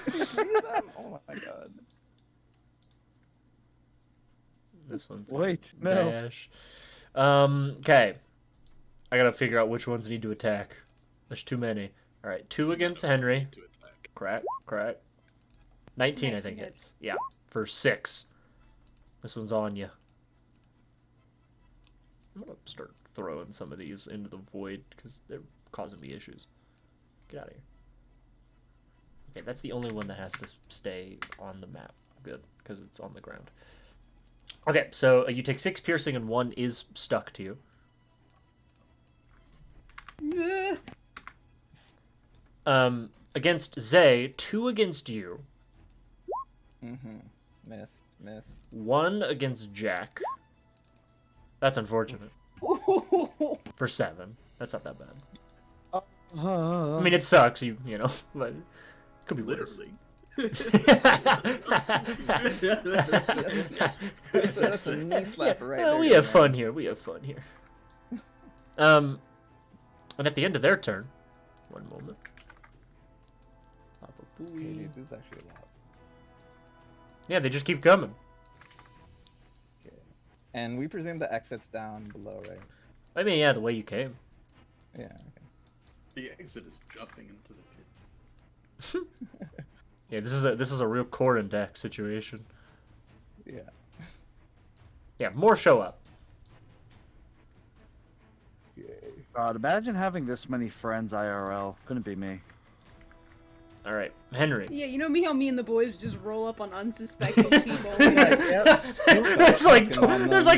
You see them? Oh my god. This one's Wait, no. dash. Okay. I gotta figure out which ones need to attack. There's too many. All right, 2 against Henry. To attack. Crack. 19, I think hits. Yeah, for 6. This one's on you. I'm gonna start throwing some of these into the void because they're causing me issues. Get out of here. Okay, that's the only one that has to stay on the map. Good, because it's on the ground. Okay, so you take 6 piercing and 1 is stuck to you. Against Zay, 2 against you. Miss. 1 against Jack. That's unfortunate. For 7. That's not that bad. I mean, it sucks, you know, but it could be worse. That's a knee slapper right there. We have fun here. And at the end of their turn, one moment. Okay, dude, this is actually a lot. Yeah, they just keep coming. Okay. And we presume the exit's down below, right? I mean, yeah, the way you came. Yeah, okay. The exit is jumping into the pit. Yeah, this is a real core and deck situation. Yeah. Yeah, more show up. God, imagine having this many friends IRL. Couldn't be me. All right, Henry. Yeah, you know me how me and the boys just roll up on unsuspecting people. there's like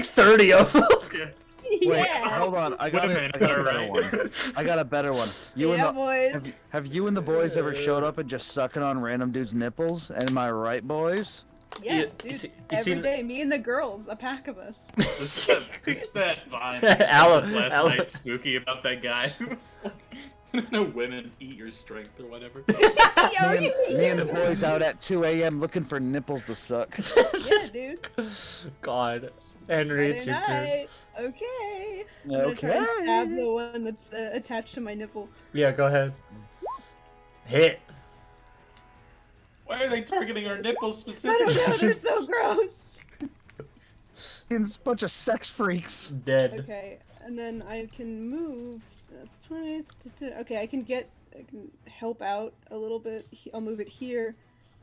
30 of them. Yeah. Wait, Yeah. hold on. I got a better one. I got a better one. You Yeah, and the, boys. have you and the boys ever showed up and just sucking on random dudes' nipples? Am I right, boys? Yeah, You dude. see- you Every seen- day, me and the girls, a pack of us. This bad vibe. Alan- last Alan- night spooky about that guy who was like, no women eat your strength or whatever. Yeah, Me and the boys out at 2 a.m. looking for nipples to suck. yeah, dude. God, Henry, it's Friday your turn. night. Okay. I'm gonna try and stab the one that's attached to my nipple. Yeah, go ahead. Hit. Why are they targeting our nipples I don't specifically? know, they're so gross. It's a bunch of sex freaks. Dead. Okay, and then I can move. That's 20. Okay, I can help out a little bit. I'll move it here,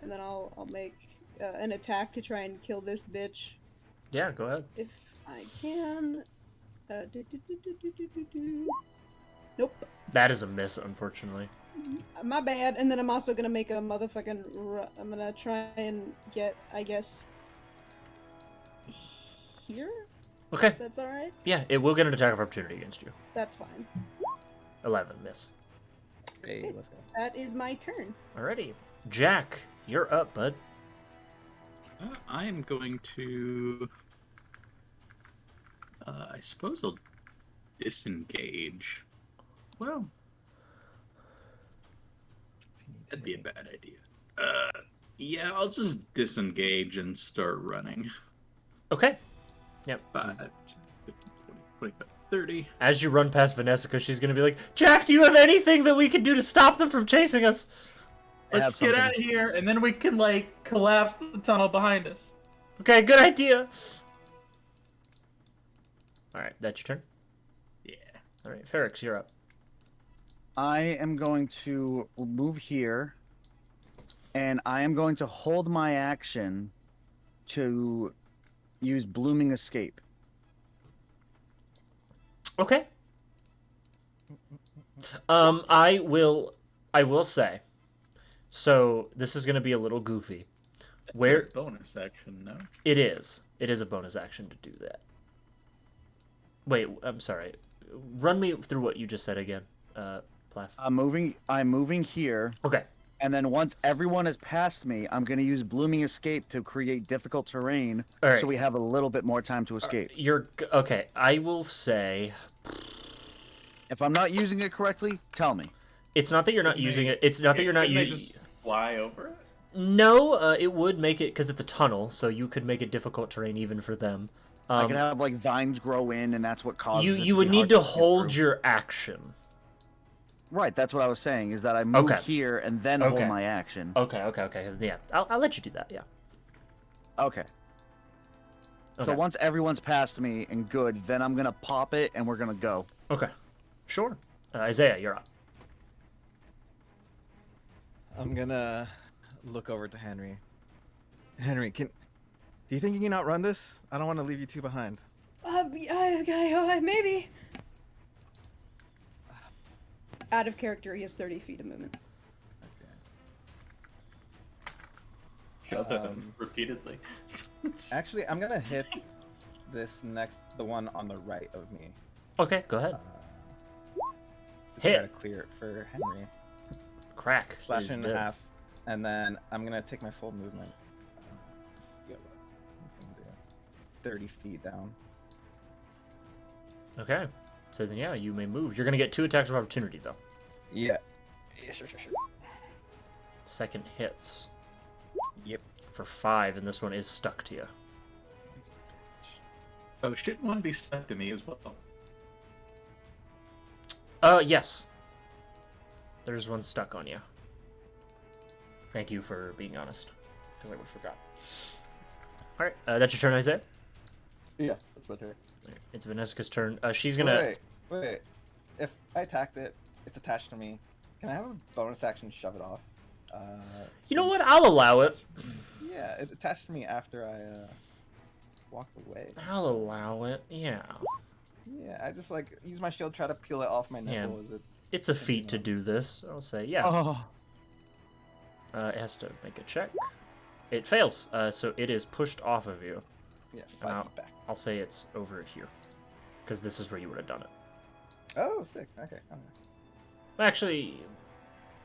and then I'll make an attack to try and kill this bitch. Yeah, go ahead. If I can. Nope. That is a miss, unfortunately. My bad. And then I'm also gonna make a motherfucking. I'm gonna try and get, I guess, here. Okay. If that's all right. Yeah, it will get an attack of opportunity against you. That's fine. 11, miss. Hey, let's go. That is my turn. Alrighty. Jack, you're up, bud. I am going to. I suppose I'll disengage. Well, that'd be a bad idea. Yeah, I'll just disengage and start running. Okay. Yep. 5, 10, 15, 20, 25, 30. As you run past Vanessa, because she's going to be like, Jack, do you have anything that we can do to stop them from chasing us? Let's get out of here, and then we can, like, collapse the tunnel behind us. Okay, good idea. Alright, that's your turn? Yeah. Alright, Ferrix, you're up. I am going to move here, and I am going to hold my action to use Blooming Escape. Okay. I will say, so this is going to be a little goofy. That's Where a bonus action, no? It is a bonus action to do that. Wait, I'm sorry. Run me through what you just said again, Plath. I'm moving here. Okay. And then once everyone has passed me, I'm going to use Blooming Escape to create difficult terrain, All right. so we have a little bit more time to escape. Okay. I will say, If I'm not using it correctly, tell me. it's not that you're not using it. It's not that you're not Couldn't they using. just fly over it? No, it would make it because it's a tunnel, so you could make it difficult terrain even for them. I could have like vines grow in, and that's what causes. You would need to hold your action. Right, that's what I was saying. Is that I move Okay. here and then hold my action. Okay. Yeah, I'll let you do that. Yeah. Okay. So Okay. once everyone's passed me and good, then I'm gonna pop it and we're gonna go. Okay. Sure. Isaiah, you're up. I'm gonna look over to Henry. Henry, do you think you can outrun this? I don't want to leave you two behind. Maybe. Out of character, he has 30 feet of movement. Shove at them repeatedly. Actually, I'm gonna hit the one on the right of me. Okay, go ahead. To Hit. try to clear it for Henry. Crack. Slash is it in good. half, and then I'm gonna take my full movement. 30 feet down. Okay. So then, yeah, you may move. You're gonna get 2 attacks of opportunity though. Yeah. Yeah, sure. Second hits. Yep. For 5, and this one is stuck to you. Oh, shouldn't one be stuck to me as well? Yes. There's one stuck on you. Thank you for being honest, because I would have forgot. All right, that's your turn, Isaiah. Yeah, that's my turn. It's Vanessa's turn. She's gonna. Wait. If I attacked it, it's attached to me. Can I have a bonus action to shove it off? You know what? I'll allow it. Yeah, it attached to me after I walked away. I'll allow it. Yeah. Yeah, I just like use my shield, try to peel it off my nipple. Yeah. Is it? It's a feat to do this. I'll say, yeah. Oh. It has to make a check. It fails, so it is pushed off of you. Yeah, And 5 feet back. I'll say it's over here, because this is where you would have done it. Oh, sick. Okay. Actually,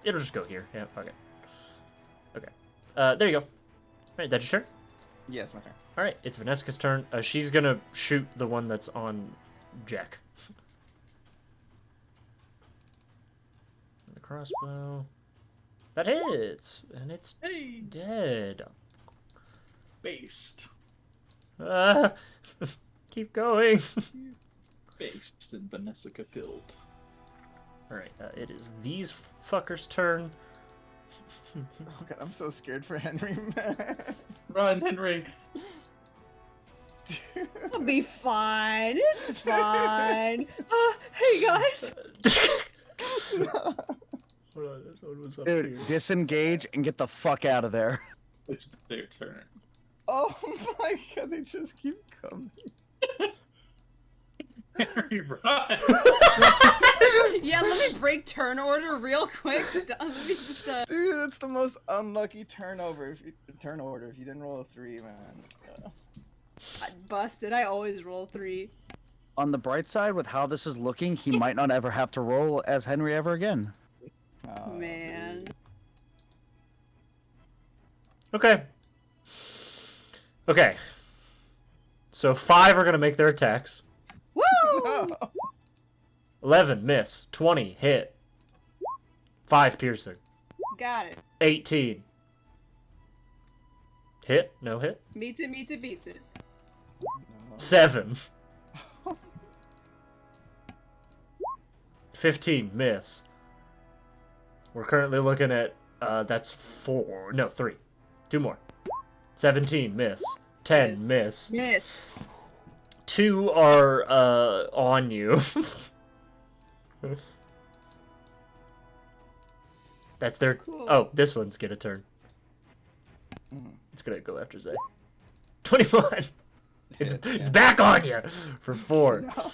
it'll just go here. Yeah, fuck it. Okay. There you go. Alright, that's your turn? Yeah, it's my turn. Alright, it's Vanessa's turn. She's gonna shoot the one that's on Jack. The crossbow. That hits! And it's dead. Based. Keep going. Based and Vanessa killed. Alright, it is these fuckers' turn. Oh god, I'm so scared for Henry. Run, Henry. It'll be fine. It's fine. Hey guys. Hold on, this one was up Dude, here. disengage and get the fuck out of there. It's their turn. Oh my god, they just keep coming. Henry, run! Yeah, let me break turn order real quick. Let me just, Dude, that's the most unlucky turnover. If you didn't roll a 3, man. busted. I always roll 3. On the bright side, with how this is looking, he might not ever have to roll as Henry ever again. Oh, Man. dude. Okay. Okay. So 5 are gonna make their attacks. Woo! No. 11 miss. 20 hit. 5 piercing. Got it. 18 hit. No hit. Beats it. 7. 15 miss. We're currently looking at that's 4. No, 3. 2 more. 17 miss. 10 miss. Miss. 2 are on you. That's their. Cool. Oh, this one's gonna turn. It's gonna go after Zay. 21. It's back on you for 4. No.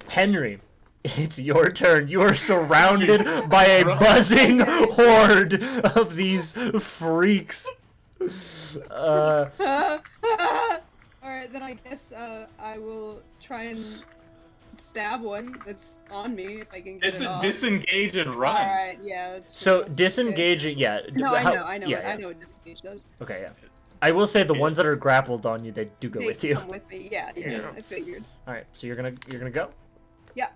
Henry, it's your turn. You are surrounded by a buzzing horde of these freaks. Alright, then I guess I will try and stab one that's on me if I can get it off. Disengage and run. Alright, yeah, that's true. So disengaging, yeah. No, I know yeah. what disengage does. Okay, yeah. I will say the ones that are grappled on you, they do go They with you. come with me, yeah, Yeah. I figured. All right, so you're gonna go. Yeah.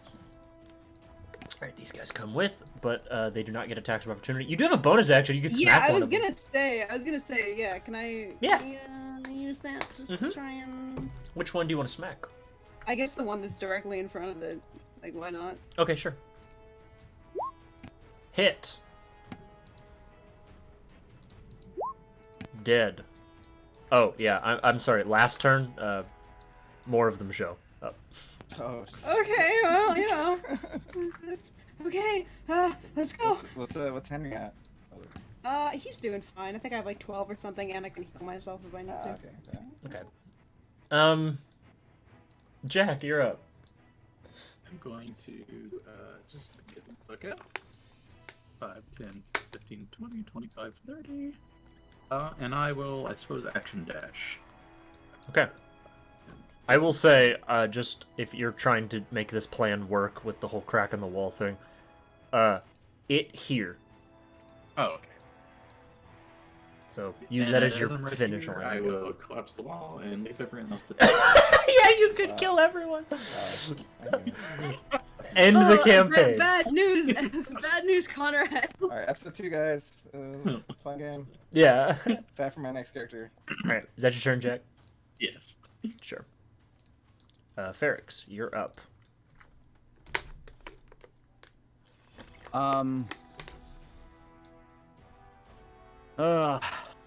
All right, these guys come with, but they do not get attacks of opportunity. You do have a bonus action. You can Yeah, smack I one was of them. gonna say, yeah, can I Yeah. use that just to try and... Which one do you want to smack? I guess the one that's directly in front of it. Like, why not? Okay, sure. Hit. Dead. Oh, yeah, I'm sorry. Last turn, more of them show up. Oh, Okay, well, you know. Okay, let's go. what's Henry at? He's doing fine. I think I have like 12 or something, and I can heal myself if I need to. Okay. Okay. Jack, you're up. I'm going to just get a look at 5, 10, 15, 20, 25, 30. And I will, I suppose, action dash. Okay. I will say, just if you're trying to make this plan work with the whole crack in the wall thing, it here. Oh, okay. So use And that as your I'm right finish here, line. I guess. will collapse the wall and leave everyone else to Yeah, you could kill everyone. End the campaign. Bad news! Bad news, Conrad. Alright, episode 2, guys. It's a fun game. Yeah. Except for my next character. Alright, is that your turn, Jack? Yes. Sure. Ferrix, you're up.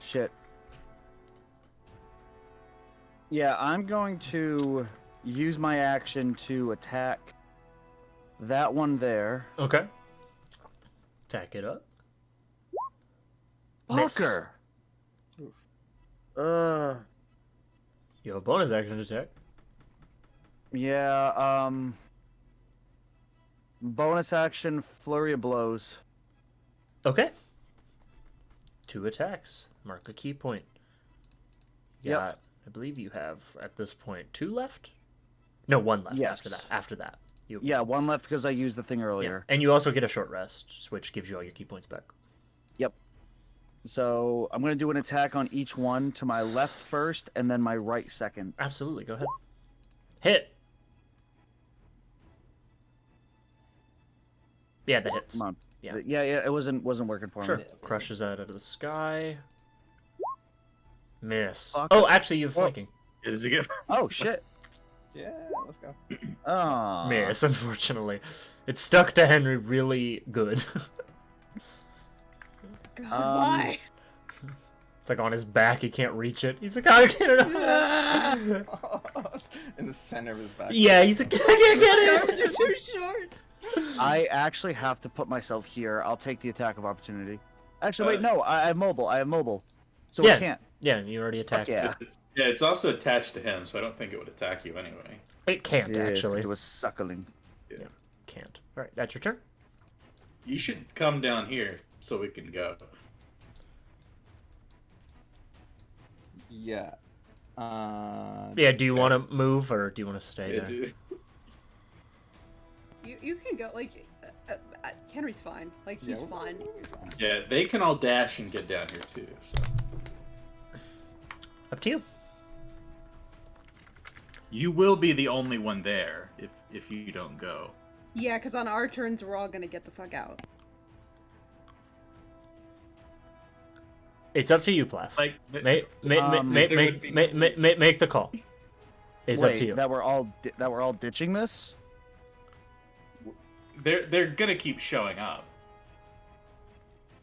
Shit. Yeah, I'm going to use my action to attack that one there. Okay. Attack it up. Miss. Fucker. You have a bonus action attack. Yeah, bonus action, flurry of blows. Okay. 2 attacks. Mark a key point. Yep. Got, I believe you have, at this point, 2 left? No, 1 left Yes. After that. You, Yeah, 1 left because I used the thing yeah. earlier. And you also get a short rest, which gives you all your key points back. Yep. So I'm going to do an attack on each one, to my left first, and then my right second. Absolutely, go ahead. Hit! Yeah, that hits. Come on. Yeah. Yeah, it wasn't working for Sure. me. Crushes that out of the sky. Miss. Fuck. Oh, actually, you have Whoa. flanking. Does he get? Oh, shit. Yeah, let's go. Oh. Miss, unfortunately. It stuck to Henry really good. God, why? It's like on his back, he can't reach it. He's like, I can't get it. In the center of his back. Yeah, he's like, I can't get The it. arms are too short. I actually have to put myself here. I'll take the attack of opportunity. Actually, wait, no, I have mobile. I have mobile, so Yeah. it can't. Yeah, you already attacked. Yeah. It's also attached to him, so I don't think it would attack you anyway. It can't Yeah, actually. it was suckling. Yeah. Can't. All right, that's your turn. You should come down here so we can go. Yeah. Yeah. Do you want to move or do you want to stay Yeah, there? dude. You can go. Like, Henry's fine. Like, he's fine. Yeah, they can all dash and get down here too. So. Up to you. You will be the only one there if you don't go. Yeah, because on our turns, we're all gonna get the fuck out. It's up to you, Plath. Like, Make the call. It's Wait, up to you. that we're all ditching this. they're gonna keep showing up.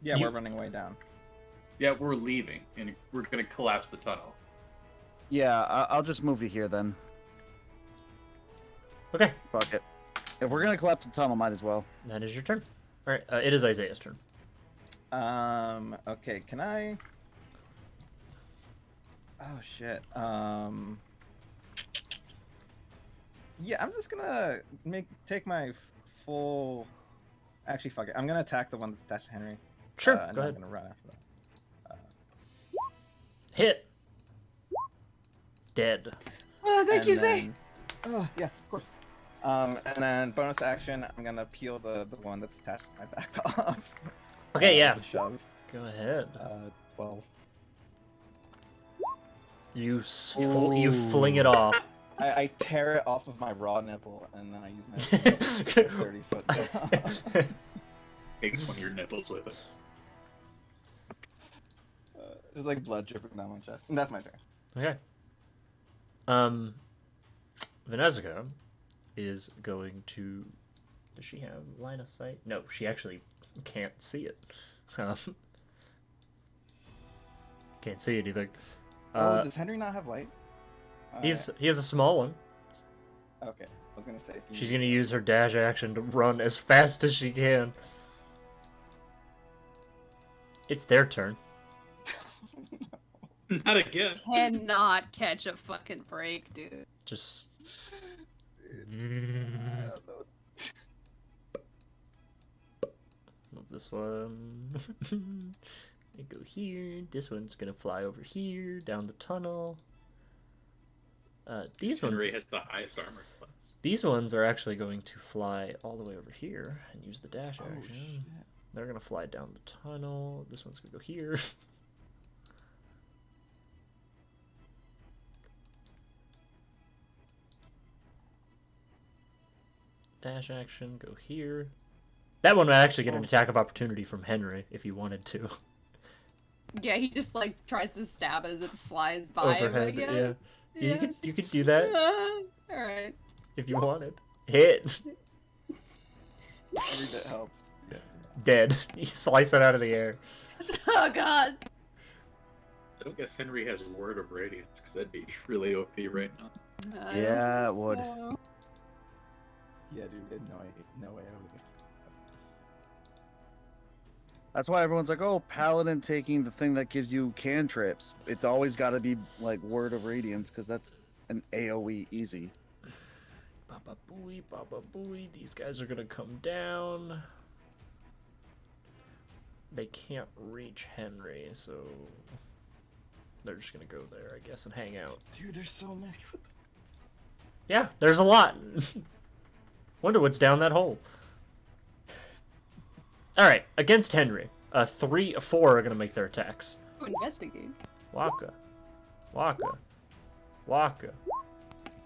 Yeah, You- we're running way down. Yeah, we're leaving, and we're gonna collapse the tunnel. Yeah, I'll just move you here then. Okay, Fuck it. If we're gonna collapse the tunnel, might as well. that is your turn. All right, it is Isaiah's turn. Okay, can I? Oh shit. Yeah, I'm just gonna take my full. Actually, fuck it. I'm gonna attack the one that's attached to Henry. Sure, And go I'm ahead. gonna run after that. Hit. Dead. Oh, thank And you, Zay. then- Oh yeah, of course. And then bonus action, I'm gonna peel the one that's attached to my back off. Okay, yeah. The shove. Go ahead. 12. You fling it off. I tear it off of my raw nipple, and then I use my 30-foot down. Takes one of your nipples with it. There's like blood dripping down my chest. And that's my turn. Okay. Vanessica is going to. Does she have line of sight? No, she actually can't see it. Can't see anything. Does Henry not have light? He has a small one. Okay, I was gonna say. If you She's gonna use her dash action to run as fast as she can. It's their turn. Not again. Cannot catch a fucking break, dude. Just. Move this one. They go here. This one's gonna fly over here, down the tunnel. These ones. Henry has the highest armor class. These ones are actually going to fly all the way over here and use the dash Oh, action. shit. They're gonna fly down the tunnel. This one's gonna go here. Dash action, go here. That one would actually get an attack of opportunity from Henry if you wanted to. Yeah, he just like tries to stab it as it flies by. Overhead, but yeah. yeah. You could do that All right. if you wanted. Hit. Every bit helps. Dead. You slice it out of the air. Oh God. I don't guess Henry has Word of Radiance, because that'd be really OP right now. Yeah, it would. Yeah, dude, no way out of it. That's why everyone's like, "Oh, Paladin taking the thing that gives you cantrips." It's always got to be like Word of Radiance because that's an AOE easy. Baba booey. These guys are gonna come down. They can't reach Henry, so they're just gonna go there, I guess, and hang out. Dude, there's so many. Yeah, there's a lot. Wonder what's down that hole. All right, against Henry, 3, 4 are gonna make their attacks. To investigate. Waka.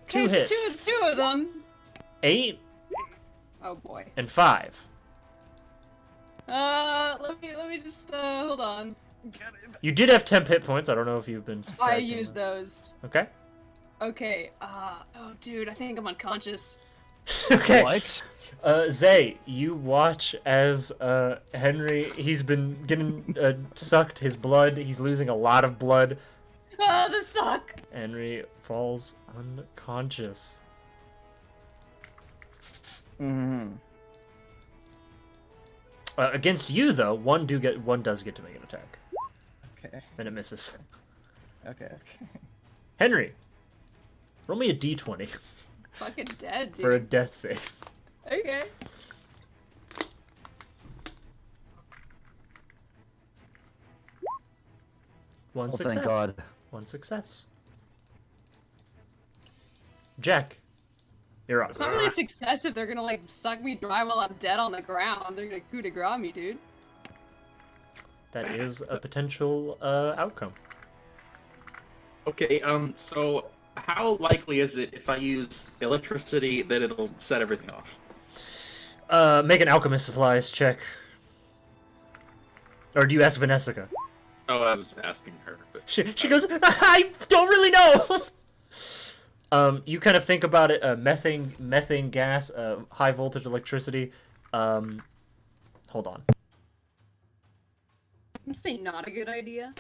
Two Okay, so hits. two of them. 8 Oh boy. and 5. Let me just hold on. You did have 10 hit points. I don't know if you've been. I subtracting used that. those. Okay. Okay. Oh dude, I think I'm unconscious. Okay. What? Zay, you watch as Henry. He's been getting sucked. His blood. He's losing a lot of blood. Ah, this suck. Henry falls unconscious. Mm-hmm. Against you, though, one does get to make an attack. Okay. And it misses. Okay. Henry, roll me a d20 Fucking dead, dude. for a death save. Okay. One success. Thank God. One success. Jack, you're up. It's not really a success if they're gonna like suck me dry while I'm dead on the ground. They're gonna coup de grace me, dude. That is a potential outcome. Okay, so how likely is it if I use electricity that it'll set everything off? Make an alchemist supplies check. Or do you ask Vanessa? Oh, I was asking her. But... She goes, I don't really know. You kind of think about it, methane gas, high voltage electricity. Hold on. I'm saying not a good idea.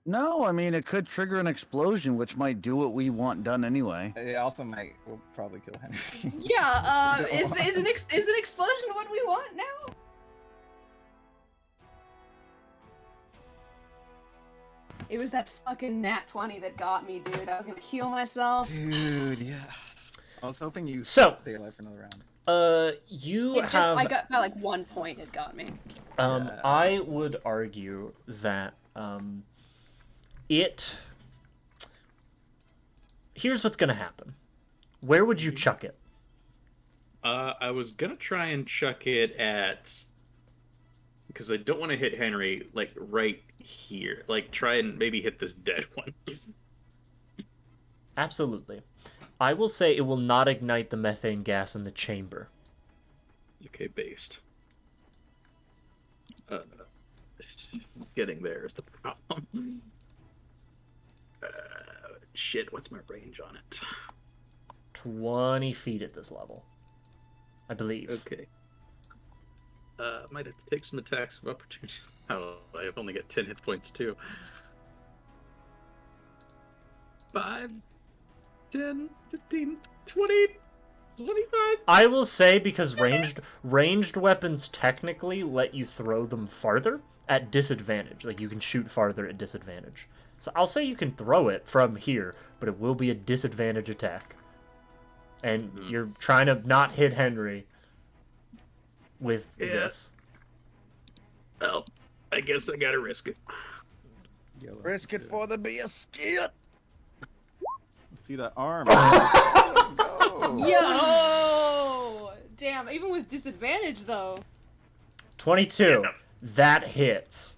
No, I mean, it could trigger an explosion, which might do what we want done anyway. It also will probably kill Henry. Yeah, is an explosion what we want now? It was that fucking nat 20 that got me, dude. I was gonna heal myself. Dude, yeah. I was hoping you So, stay alive for another round. I got by like 1 point. It got me. I would argue that here's what's gonna happen. Where would you chuck it? I was gonna try and chuck it at, because I don't want to hit Henry like right here. Like try and maybe hit this dead one. Absolutely. I will say it will not ignite the methane gas in the chamber. Okay, based. Getting there is the problem. Shit, what's my range on it? 20 feet at this level, I believe. Okay. Might have to take some attacks of opportunity. Oh, I've only got 10 hit points too. 5, 10, 15, 20, 25. I will say, because ranged weapons technically let you throw them farther at disadvantage. Like, you can shoot farther at disadvantage. So I'll say you can throw it from here, but it will be a disadvantage attack. And you're trying to not hit Henry with this. Well, I guess I gotta risk it. Risk it for the biscuit. Let's see that arm. Let's go. Yo! Damn, even with disadvantage though. 22. That hits.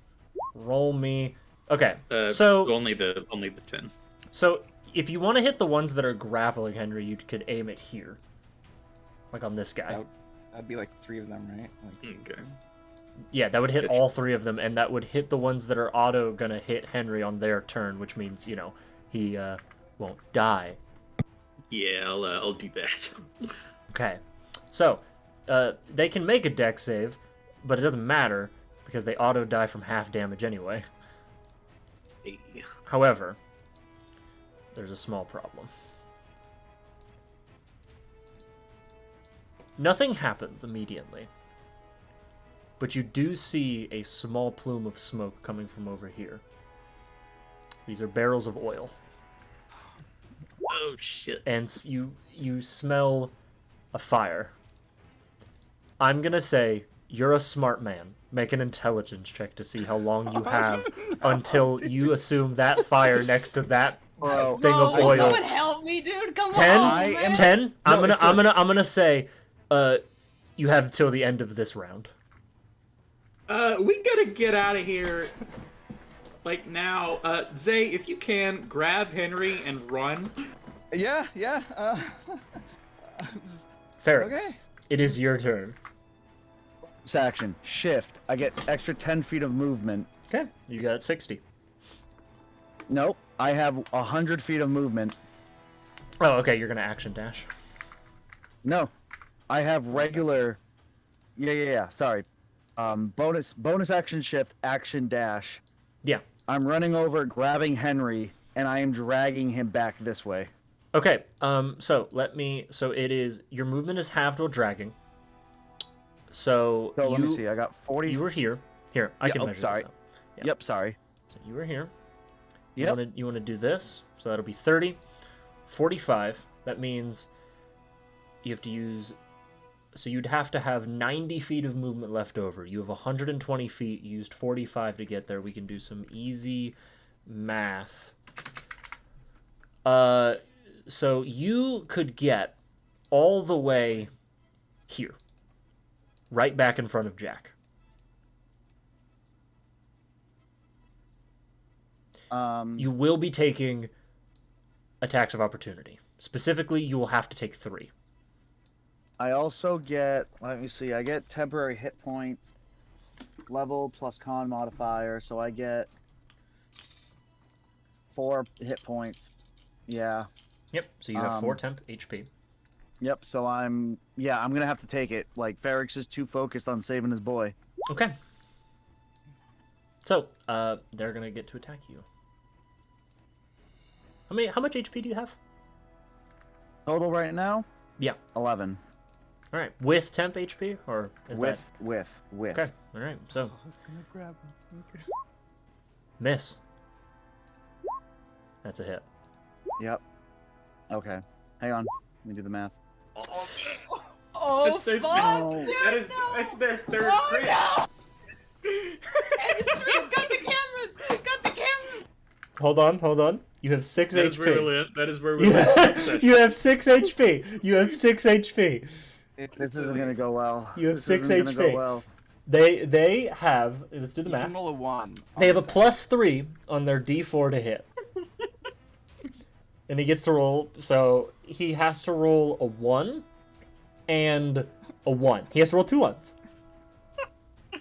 Roll me. Okay, so only the 10. So if you want to hit the ones that are grappling Henry, you could aim it here, like on this guy. That'd be like 3 of them, right? Like, okay. Yeah, that would hit all 3 of them, and that would hit the ones that are auto gonna hit Henry on their turn, which means, you know, he won't die. Yeah, I'll do that. Okay, so they can make a dex save, but it doesn't matter because they auto die from half damage anyway. Hey. However, there's a small problem. Nothing happens immediately, but you do see a small plume of smoke coming from over here. These are barrels of oil. Oh shit. And you smell a fire. I'm gonna say you're a smart man. Make an intelligence check to see how long you have until you assume that fire next to that thing of oil. Someone help me, dude! Come 10? on, man. 10? I'm gonna say you have till the end of this round. We gotta get out of here. Like now, Zay, if you can, grab Henry and run. Yeah. Ferrex, Okay. it is your turn. This action, shift. I get extra 10 feet of movement. Okay, you got 60. Nope, I have 100 feet of movement. Oh, okay, you're gonna action dash. No, I have regular. Yeah. Sorry. Bonus action shift, action dash. Yeah. I'm running over, grabbing Henry, and I am dragging him back this way. Okay, so it is, your movement is halved while dragging. So let me see. I got 40. You were here. Here, I Yeah, can oh, measure sorry. this out. Yeah. Yep, sorry. So you were here. Yep. You want to do this? So that'll be 30, 45. That means you have to use. So you'd have to have 90 feet of movement left over. You have 120 feet. You used 45 to get there. We can do some easy math. So you could get all the way here, right back in front of Jack. You will be taking attacks of opportunity. Specifically, you will have to take 3. I also get, let me see, I get temporary hit points, level plus con modifier, so I get 4 hit points. Yeah. Yep, so you have 4 temp HP. Yep, so I'm gonna have to take it. Like, Ferrix is too focused on saving his boy. Okay. So, they're gonna get to attack you. How much HP do you have? Total right now? Yeah. 11. All right, with temp HP, or is With. Okay, all right, so. I was gonna grab him. Okay. Miss. That's a hit. Yep. Okay. Hang on. Let me do the math. Oh, That's their, fuck, dude, that's their third Oh, crit. no! Hey, the stream, cut the cameras! Cut the cameras! Hold on. You have 6 That is where HP. we that is where we left. You have 6 HP. You have 6 HP. This isn't gonna go well. You have This 6 isn't gonna HP. go well. They have. Let's do the You math. can roll a 1. They have a +3 on their D4 to hit. And he gets to roll, so he has to roll a 1 and a 1. He has to roll 2 1s.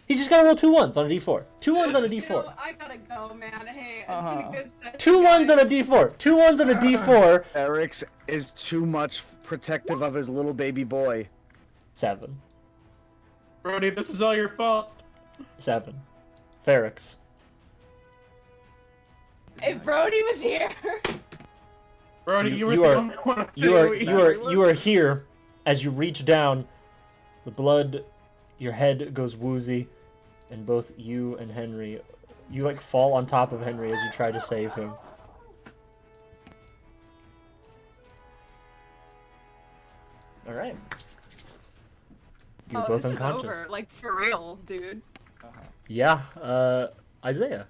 He's just gotta roll 2 1s on a D4. 2 1s on a You D4. know, I gotta go, man. Hey, it's been a good session. 2 1s on a guys. D4. 2 1s on a D4. Ferrix is too much protective of his little baby boy. 7. Brody, this is all your fault. 7. Ferrix. If Brody was here. Brody, you were you the are- only one of You are here. As you reach down, the blood, your head goes woozy, and both you and Henry, you like fall on top of Henry as you try to save him. All right. You're both this is unconscious. over. Like, for real, dude. Yeah. Isaiah,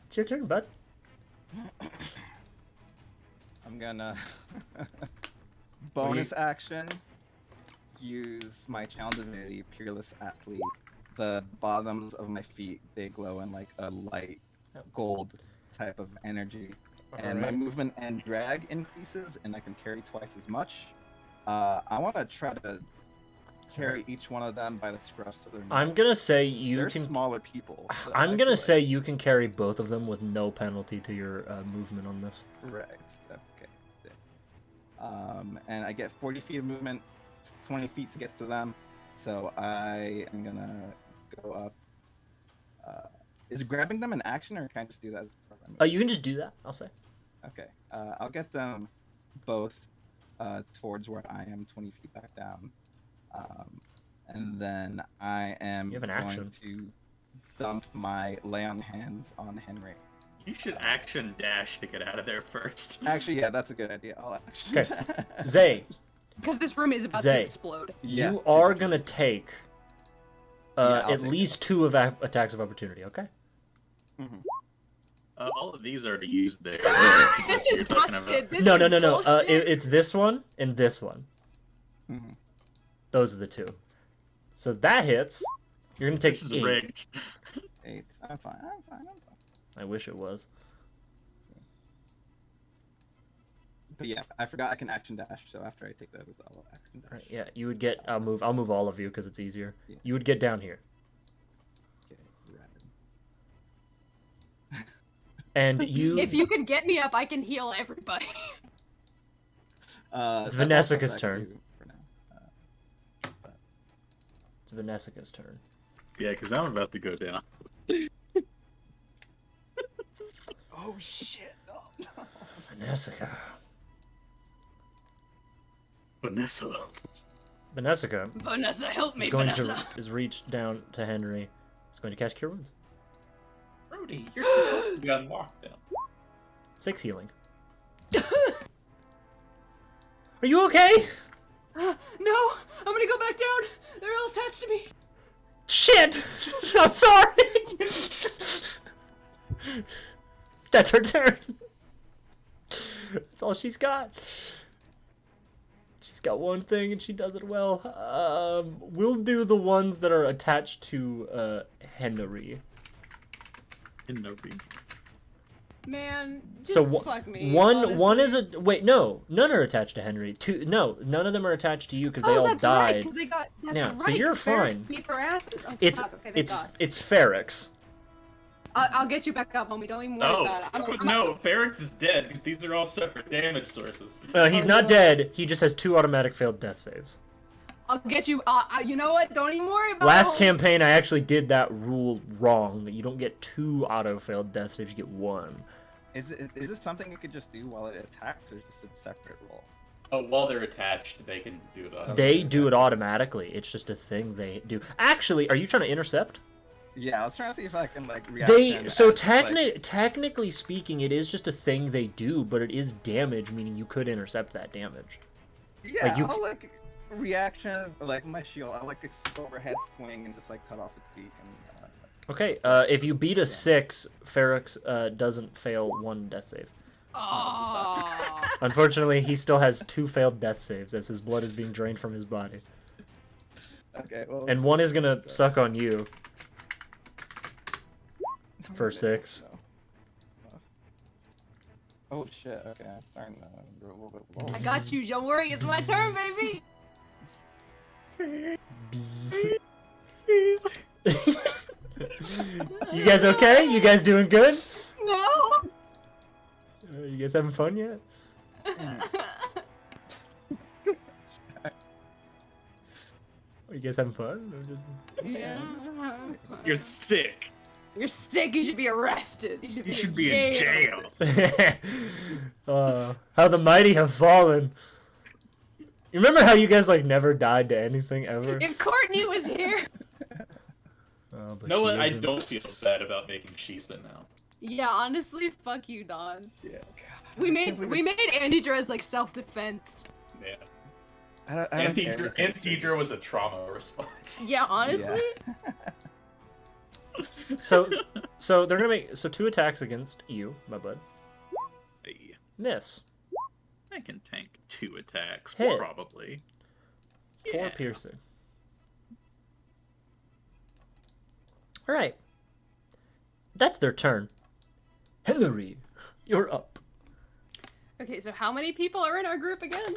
it's your turn, bud. I'm gonna bonus action. Use my challenge ability, Peerless Athlete. The bottoms of my feet, they glow in like a light gold type of energy. And my Alright. movement and drag increases, and I can carry twice as much. I want to try to carry each one of them by the scruff so they're I'm gonna say you they're can. smaller people. so I'm I gonna feel say you can carry both of them with no penalty to your movement on this. Right. Okay. And I get 40 feet of movement, 20 feet to get to them. So I am gonna go up. Is grabbing them an action, or can I just do that as a program? You can just do that. I'll say. Okay. I'll get them both towards where I am, 20 feet back down. And then I am You have an going action. to dump my lay on hands on Henry. You should action dash to get out of there first. Actually, yeah, that's a good idea. I'll action. Okay. Zay, Because this room is about Zay. to explode. Yeah. you are gonna take I'll at take least 2 attacks of opportunity. Okay. Mhm. All of these are to use there. This is busted. This No. is bullshit. It's this one and this one. Mhm. Those are the 2. So that hits. You're gonna take This is 8. rigged. 8. I'm fine. I wish it was. But yeah, I forgot I can action dash, so after I take those, I'll action dash. Right, yeah, you would get. I'll move all of you because it's easier. Yeah. You would get down here, Okay, rad. and you. If you can get me up, I can heal everybody. It's that's Vanessa's also what I turn. can do for now. It's Vanessa's turn. Yeah, because I'm about to go down. Oh shit! No. Vanessa. Vanessa. Vanessa, help me, is going Vanessa. to is reached down to Henry. Is going to cast Cure Wounds. Brody, you're supposed to be on lockdown. 6 healing. Are you okay? No, I'm gonna go back down. They're all attached to me. Shit! I'm sorry! That's her turn. That's all she's got. She's got one thing and she does it well. We'll do the ones that are attached to Henry. Man, just So fuck me. one is a wait. No, none are attached to Henry. None of them are attached to you because they all that's died. Right, 'cause they got, that's Yeah, right, so you're 'cause Ferrex fine. beat their asses. Oh, It's fuck, okay, thank God. it's Ferrex. I'll get you back up, homie. Don't even worry about it. No, Ferrex is dead because these are all separate damage sources. He's not dead. He just has 2 automatic failed death saves. I'll get you. You know what? Don't even worry about Last it. campaign, I actually did that rule wrong. You don't get 2 auto failed death saves. You get 1. Is this something you could just do while it attacks, or is this a separate roll? Oh, while they're attached, they can do it. They do it automatically. It's just a thing they do. Actually, are you trying to intercept? Yeah, I was trying to see if I can like react. Technically speaking, it is just a thing they do, but it is damage, meaning you could intercept that damage. Yeah, I'll like reaction, like my shield. I'll like overhead swing and just like cut off its beak. And, Okay, if you beat a 6, Ferrex doesn't fail 1 death save. Oh. Unfortunately, he still has 2 failed death saves as his blood is being drained from his body. Okay, well. And 1 is gonna suck on you. For 6. Oh shit, okay, I'm starting to go a little bit low. I got you. Don't worry. It's my turn, baby. You guys okay? You guys doing good? No. You guys having fun yet? Are you guys having fun? Or just... Yeah. You're sick. You're sick. You should be arrested. You should be in jail. How the mighty have fallen. You remember how you guys like never died to anything ever? If Courtney was here. But No, she I isn't. don't feel bad about making Shisa now. Yeah, honestly, fuck you, Don. Yeah. We made Andy Drez like self-defense. Yeah. I don't care. Antidra was a trauma response. Yeah, honestly. Yeah. So they're gonna make 2 attacks against you, my bud. Hey, Miss. I can tank 2 attacks, Hit. probably. 4 Yeah. piercing. All right. That's their turn. Henry, you're up. Okay, so how many people are in our group again?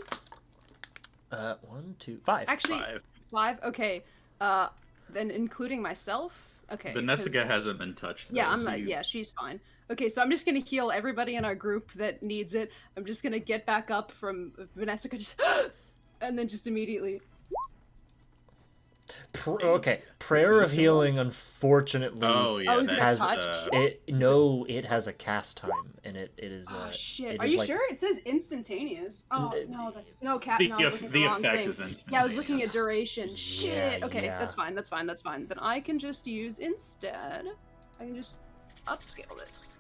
1, 2, 5. Actually, 5. 5. Okay. Then including myself. Okay. Vanessa 'cause- hasn't been touched. Yeah, though, I'm so not. you- Yeah, she's fine. Okay, so I'm just gonna heal everybody in our group that needs it. I'm just gonna get back up from Vanessa could just, and then just immediately. Okay, prayer of healing. Unfortunately, Oh yeah, Oh, is it a that's, touch? it has a cast time, and it is. Oh shit! it Are is you like- sure? It says instantaneous. Oh no, that's no cat. No, I was looking at the the wrong effect thing. is instant. Yeah, I was looking at duration. Shit. Yeah, Okay, yeah. that's fine. That's fine. That's fine. Then I can just use instead. I can just upscale this.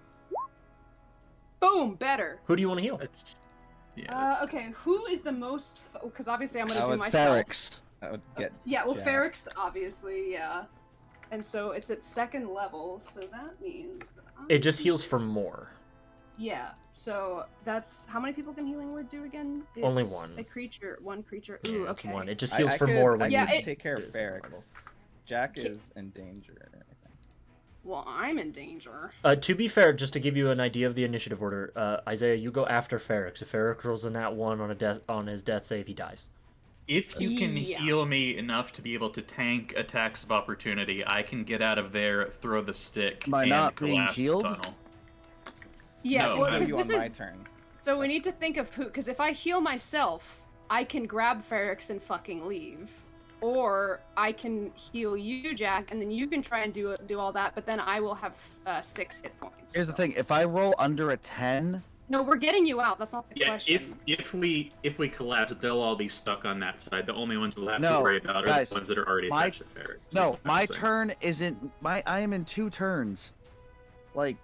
Boom, better. Who do you want to heal? Okay, who is the most? Because obviously I'm gonna I do would myself. Ferrex. I would get. Yeah, well, Jack. Ferrex, obviously, yeah. And so it's at 2nd level, so that means that It just heals for more. Yeah, so that's how many people can healing word do again? Only It's 1. A creature, 1 creature. Yeah, Ooh, it's okay. 1. It just I heals for could- more I when Yeah, could you take care of it is Ferrex. mortal. Jack Okay. is in danger and everything. Well, I'm in danger. To be fair, just to give you an idea of the initiative order, Isaiah, you go after Ferrex. If Ferrex rolls a nat 1 on his death save, he dies. If you can Yeah. heal me enough to be able to tank attacks of opportunity, I can get out of there, throw the stick, By and not being collapse the healed? tunnel. Yeah, No, well, I'm- because you this on my is. turn. So we need to think of who. Because if I heal myself, I can grab Ferrex and fucking leave. Or I can heal you, Jack, and then you can try and do all that, but then I will have 6 hit points. Here's the thing: if I roll under a 10, No, we're getting you out. That's not the Yeah, question. if we collapse, they'll all be stuck on that side. The only ones we'll have to No, worry about are guys, the ones that are already attached to Ferret. No, my turn isn't. I am in 2 turns. Like,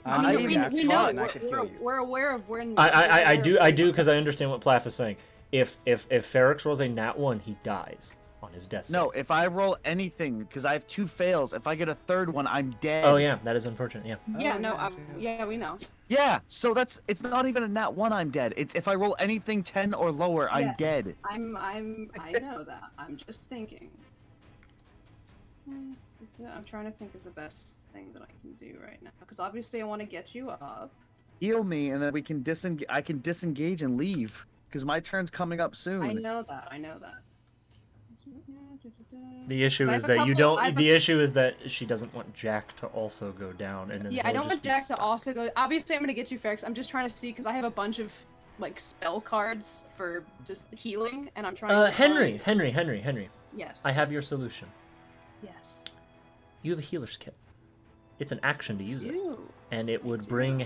I mean, we know. and I could heal you. We're aware of when. I do because I understand what Plath is saying. If Ferrix rolls a nat 1, he dies on his death save. no, if I roll anything, because I have 2 fails, if I get a 3rd one, I'm dead. Oh yeah, that is unfortunate. Yeah. Yeah, Oh, no, yeah, yeah, we know. Yeah, so it's not even a nat 1, I'm dead. It's if I roll anything 10 or lower, I'm Yeah. dead. I know that. I'm just thinking. I'm trying to think of the best thing that I can do right now, because obviously I want to get you up. Heal me, and then we can I can disengage and leave, because my turn's coming up soon. I know that. The issue So I is have a that you couple- don't. I have The a- issue is that she doesn't want Jack to also go down, and then Yeah, I he'll don't just want be Jack to stuck. also go. Obviously, I'm gonna get you Ferrix. I'm just trying to see because I have a bunch of like spell cards for just healing, and I'm trying. to Henry. find- Yes. I have your solution. Yes. You have a healer's kit. It's an action to use it, You. and it would bring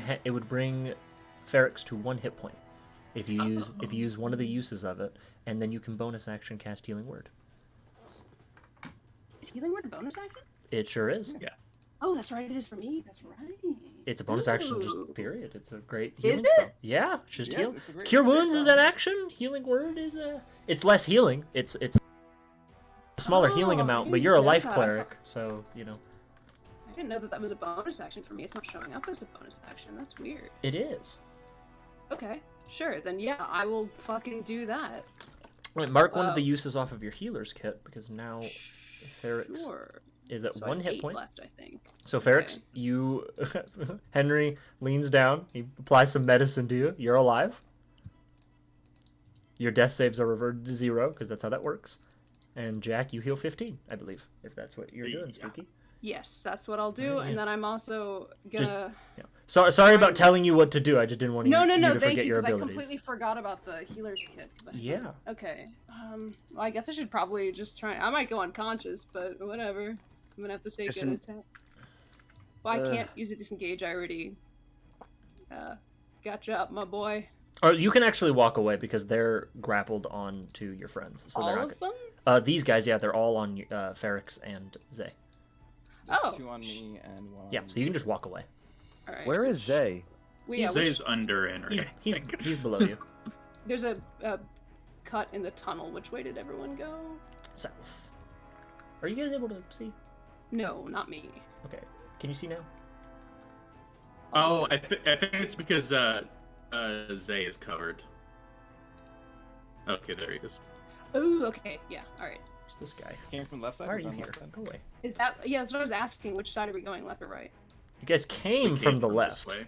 Ferrix to 1 hit point if you use one of the uses of it, and then you can bonus action cast Healing Word. Is healing word a bonus action? It sure is. Yeah. Oh, that's right. It is for me. That's right. It's a bonus action, just Ooh. period. It's a great Is healing it? spell. Yeah, it's just Yeah, heal. it's a great- Cure it's a great Wounds is spell. an action. Healing Word is a. It's less healing. It's a smaller healing Oh, amount, I but you're a didn't know life that. I cleric, so you know I didn't know that was a bonus action for me. It's not showing up as a bonus action. That's weird. it is. Okay, sure. Then yeah, I will fucking do that. Right, mark one of Uh, the uses off of your healer's kit because now Ferrix Sure. is at So I 1 have hit 8 point. left, I think. So Ferrix, Okay. you Henry leans down. He applies some medicine to you. You're alive. Your death saves are reverted to 0 because that's how that works. And Jack, you heal 15, I believe, if that's what you're doing, Yeah. Spooky. Yes, that's what I'll do, Yeah. and then I'm also gonna. Yeah. Sorry about Fine. telling you what to do. I just didn't want No, you to thank forget you, your because I abilities. completely forgot about the healer's kit. 'Cause Yeah. Okay. Well, I guess I should probably just try. I might go unconscious, but whatever. I'm gonna have to take an attack. Well, I can't use a disengage. I already. Gotcha up, my boy. Or you can actually walk away because they're grappled on to your friends. So they're All not of them? These guys, yeah, they're all on Ferrix and Zay. There's Oh. 2 on me and 1 on Yeah, so you can just walk away. All right. Where is Zay? Well, yeah, Zay's under Henry. He's below you. there's a cut in the tunnel. Which way did everyone go? South. Are you guys able to see? No, not me. Okay. Can you see now? Oh, I think it's because Zay is covered. Okay, there he is. Oh, okay. Yeah. All right. Where's this guy? Came from left side. Why are or you from here? left side? Go away. Is that? Yeah, that's what I was asking. Which side are we going, left or right? You guys came from the this left. way.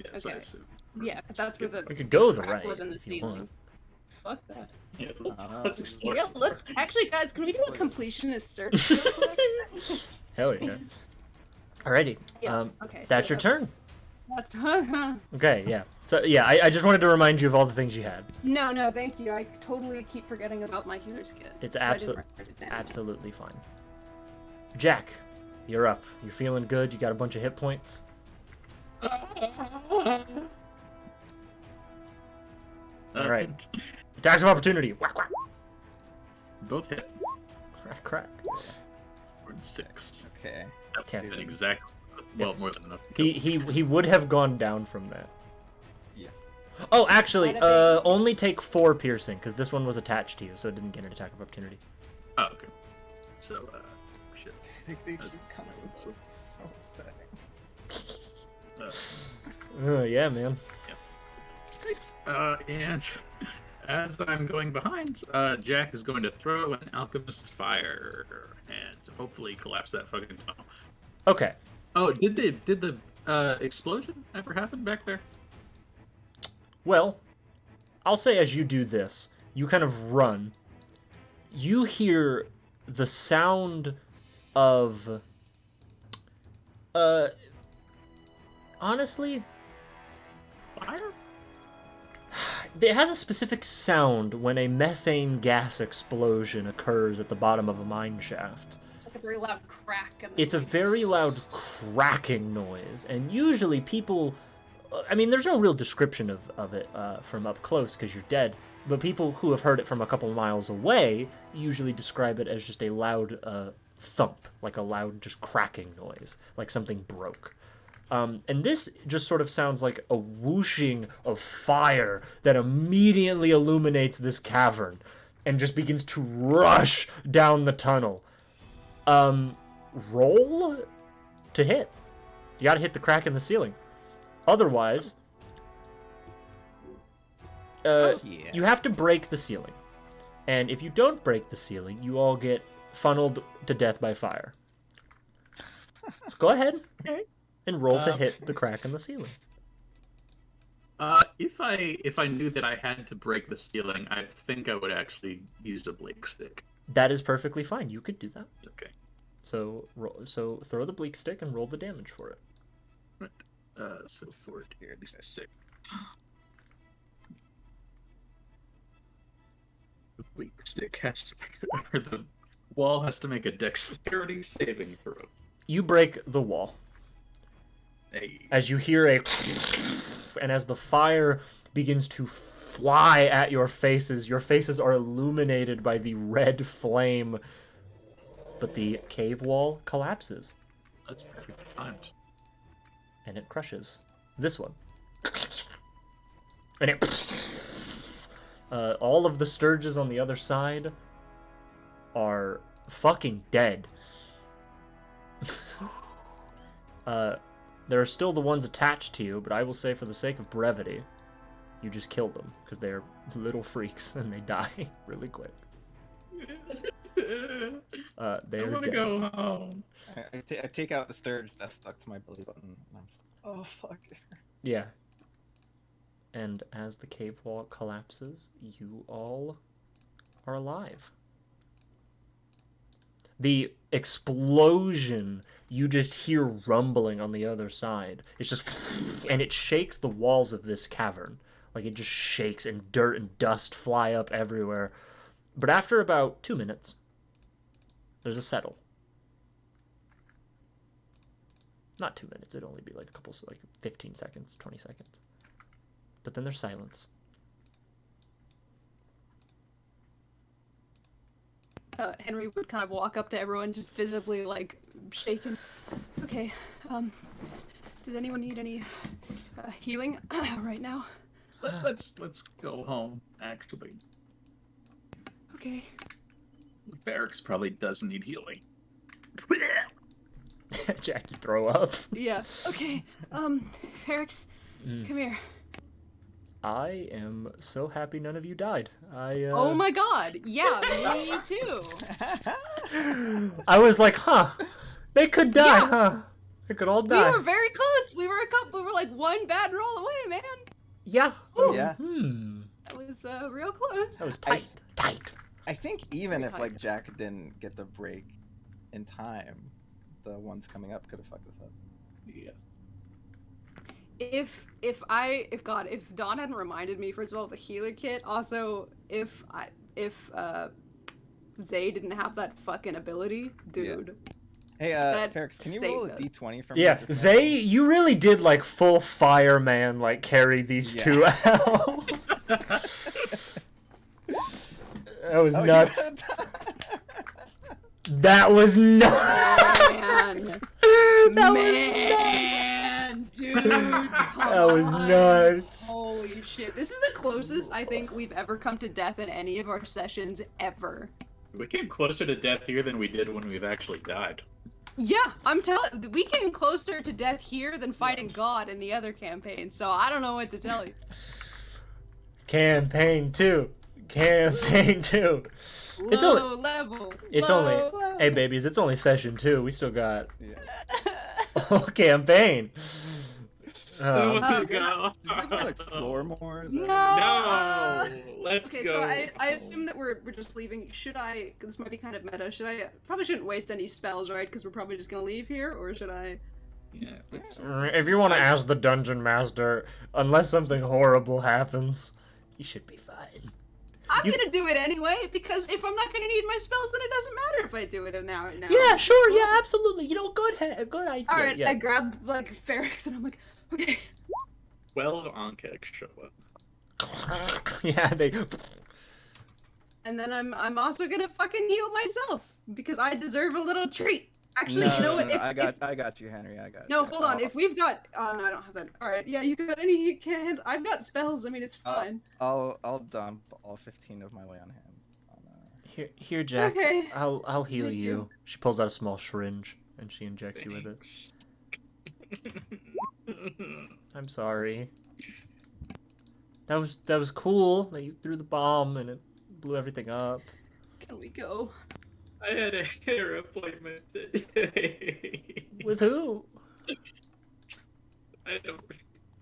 Yeah, so I Okay. assume. Yeah, 'cause that's where the We could go the crack right was in the if you ceiling. want. Fuck that. Yeah, Uh, let's explore. Yeah, some let's more. actually, guys. Can we do a completionist search? Real quick? Hell yeah. Alrighty. Yeah. Okay. that's your turn. That's Okay, yeah. So yeah, I just wanted to remind you of all the things you had. no, thank you. I totally keep forgetting about my healer's kit. It's 'cause I didn't write it down. absolutely fine. Jack, you're up. You're feeling good. You got a bunch of hit points. All right. Attacks of opportunity. Whack whack. Both hit. Crack crack. We're in 6. Okay. Okay. And exactly. Well, more than enough. He would have gone down from that. Yes. Oh, actually, Bada bing. only take 4 piercing because this one was attached to you, so it didn't get an attack of opportunity. Oh, okay. So, shit. They That's- just kind of so upsetting. Yeah, man. Great. And as I'm going behind, Jack is going to throw an alchemist's fire and hopefully collapse that fucking tunnel. Okay. Oh, did the explosion ever happen back there? Well, I'll say as you do this, you kind of run. You hear the sound of honestly, Fire? it has a specific sound when a methane gas explosion occurs at the bottom of a mine shaft. It's like a very loud crack. And It's a very loud cracking noise, and usually people I mean, there's no real description of it from up close because you're dead. But people who have heard it from a couple miles away usually describe it as just a loud thump, like a loud just cracking noise, like something broke. And this just sort of sounds like a whooshing of fire that immediately illuminates this cavern and just begins to rush down the tunnel. Roll to hit. You gotta hit the crack in the ceiling. Otherwise, you have to break the ceiling. And if you don't break the ceiling, you all get funneled to death by fire. So go ahead and roll to hit the crack in the ceiling. If I knew that I had to break the ceiling, I think I would actually use a bleak stick. That is perfectly fine. You could do that. Okay. So throw the bleak stick and roll the damage for it. Right. So 4 here, at least 6. The bleak stick has to, or the wall has to make a dexterity saving throw. You break the wall. Hey. As you hear and as the fire begins to fly at your faces are illuminated by the red flame, but the cave wall collapses. That's perfectly timed. And it crushes this one. And it... all of the Sturges on the other side are fucking dead. There are still the ones attached to you, but I will say for the sake of brevity, you just kill them, because they're little freaks, and they die really quick. I want to go home. I take out the Sturge that's stuck to my belly button, and I'm just oh, fuck. Yeah. And as the cave wall collapses, you all are alive. The explosion, you just hear rumbling on the other side. It's just, and it shakes the walls of this cavern. Like, it just shakes, and dirt and dust fly up everywhere. But after about 2 minutes, there's a settle. Not 2 minutes, it'd only be like 15 seconds, 20 seconds. But then there's silence. Henry would kind of walk up to everyone, just visibly, like, shaken. Okay, does anyone need any healing right now? Let's go home, actually. Okay. Barracks probably does need healing. Jackie, throw up. Yeah. Okay. Ferrix, come here. I am so happy none of you died. Oh my god. Yeah, me too. I was like, huh. They could die, Yeah. huh? They could all die. We were very close. We were like one bad roll away, man. Yeah. Oh, yeah. That was real close. That was tight. Tight. I think even if like Jack didn't get the break in time, the ones coming up could have fucked us up. Yeah. If Dawn hadn't reminded me, first of all, of the healer kit, also if Zay didn't have that fucking ability, dude. Yeah. Hey, Ferrix, can you roll a d20 for me? Yeah, Zay, you really did like full fireman, like carry these two out. That was nuts. That was nuts. Man. That Man, dude. That was nuts. Holy shit. This is the closest I think we've ever come to death in any of our sessions ever. We came closer to death here than we did when we've actually died. Yeah, I'm telling. We came closer to death here than fighting God in the other campaign. So I don't know what to tell you. Campaign 2. Campaign 2. It's Low only level. It's low only level. Hey babies, it's only session 2. We still got a whole campaign. Oh, You guys want to explore more? Is that- No. Let's Okay, go. so I assume that we're just leaving. Should I? This might be kind of meta. Should I? Probably shouldn't waste any spells, right? Because we're probably just gonna leave here, or should I? Yeah, let's... If you want to ask the dungeon master, unless something horrible happens, you should be fine. I'm gonna do it anyway, because if I'm not gonna need my spells, then it doesn't matter if I do it now. Yeah, sure, yeah, absolutely. You know, good idea. All right, yeah. I grab like Ferrix and I'm like, okay, 12 Ankeks show up. Yeah, they. And then I'm also gonna fucking heal myself because I deserve a little treat. Actually, No, you know no, what? no, I got you, Henry. I got No, you. hold on. If we've got, no, I don't have that. All right, yeah, you got any? You can't. I've got spells. I mean, it's fine. I'll dump all 15 of my lay on hands. Here, Jack. Okay. I'll heal Thank you. you. She pulls out a small syringe and she injects you with it. I'm sorry. That was cool that you threw the bomb and it blew everything up. Can we go? I had a hair appointment today. With who? I don't.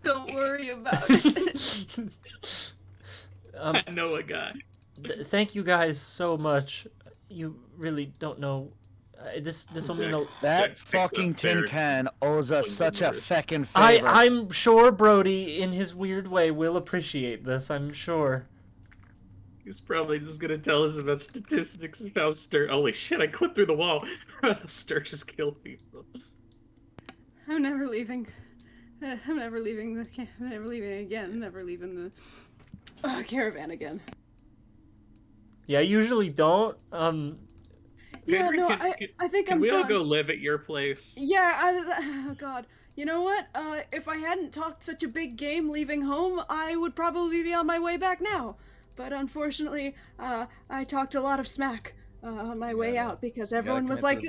Don't worry about it. I know a guy. Thank you guys so much. You really don't know. This will mean a. That Fix fucking up tin Ferris can owes us such a Windows. feckin' favor. I'm sure Brody, in his weird way, will appreciate this. I'm sure. He's probably just gonna tell us about statistics of how Sturge. Holy shit! I clipped through the wall. Sturge just killed people. I'm never leaving. I'm never leaving the. I'm never leaving again. I'm never leaving the caravan again. Yeah, I usually don't. Yeah, Henry, no, can I think I'm we all done. go live at your place? Yeah, oh god. You know what? If I hadn't talked such a big game leaving home, I would probably be on my way back now. But unfortunately, I talked a lot of smack on my way out because everyone was like,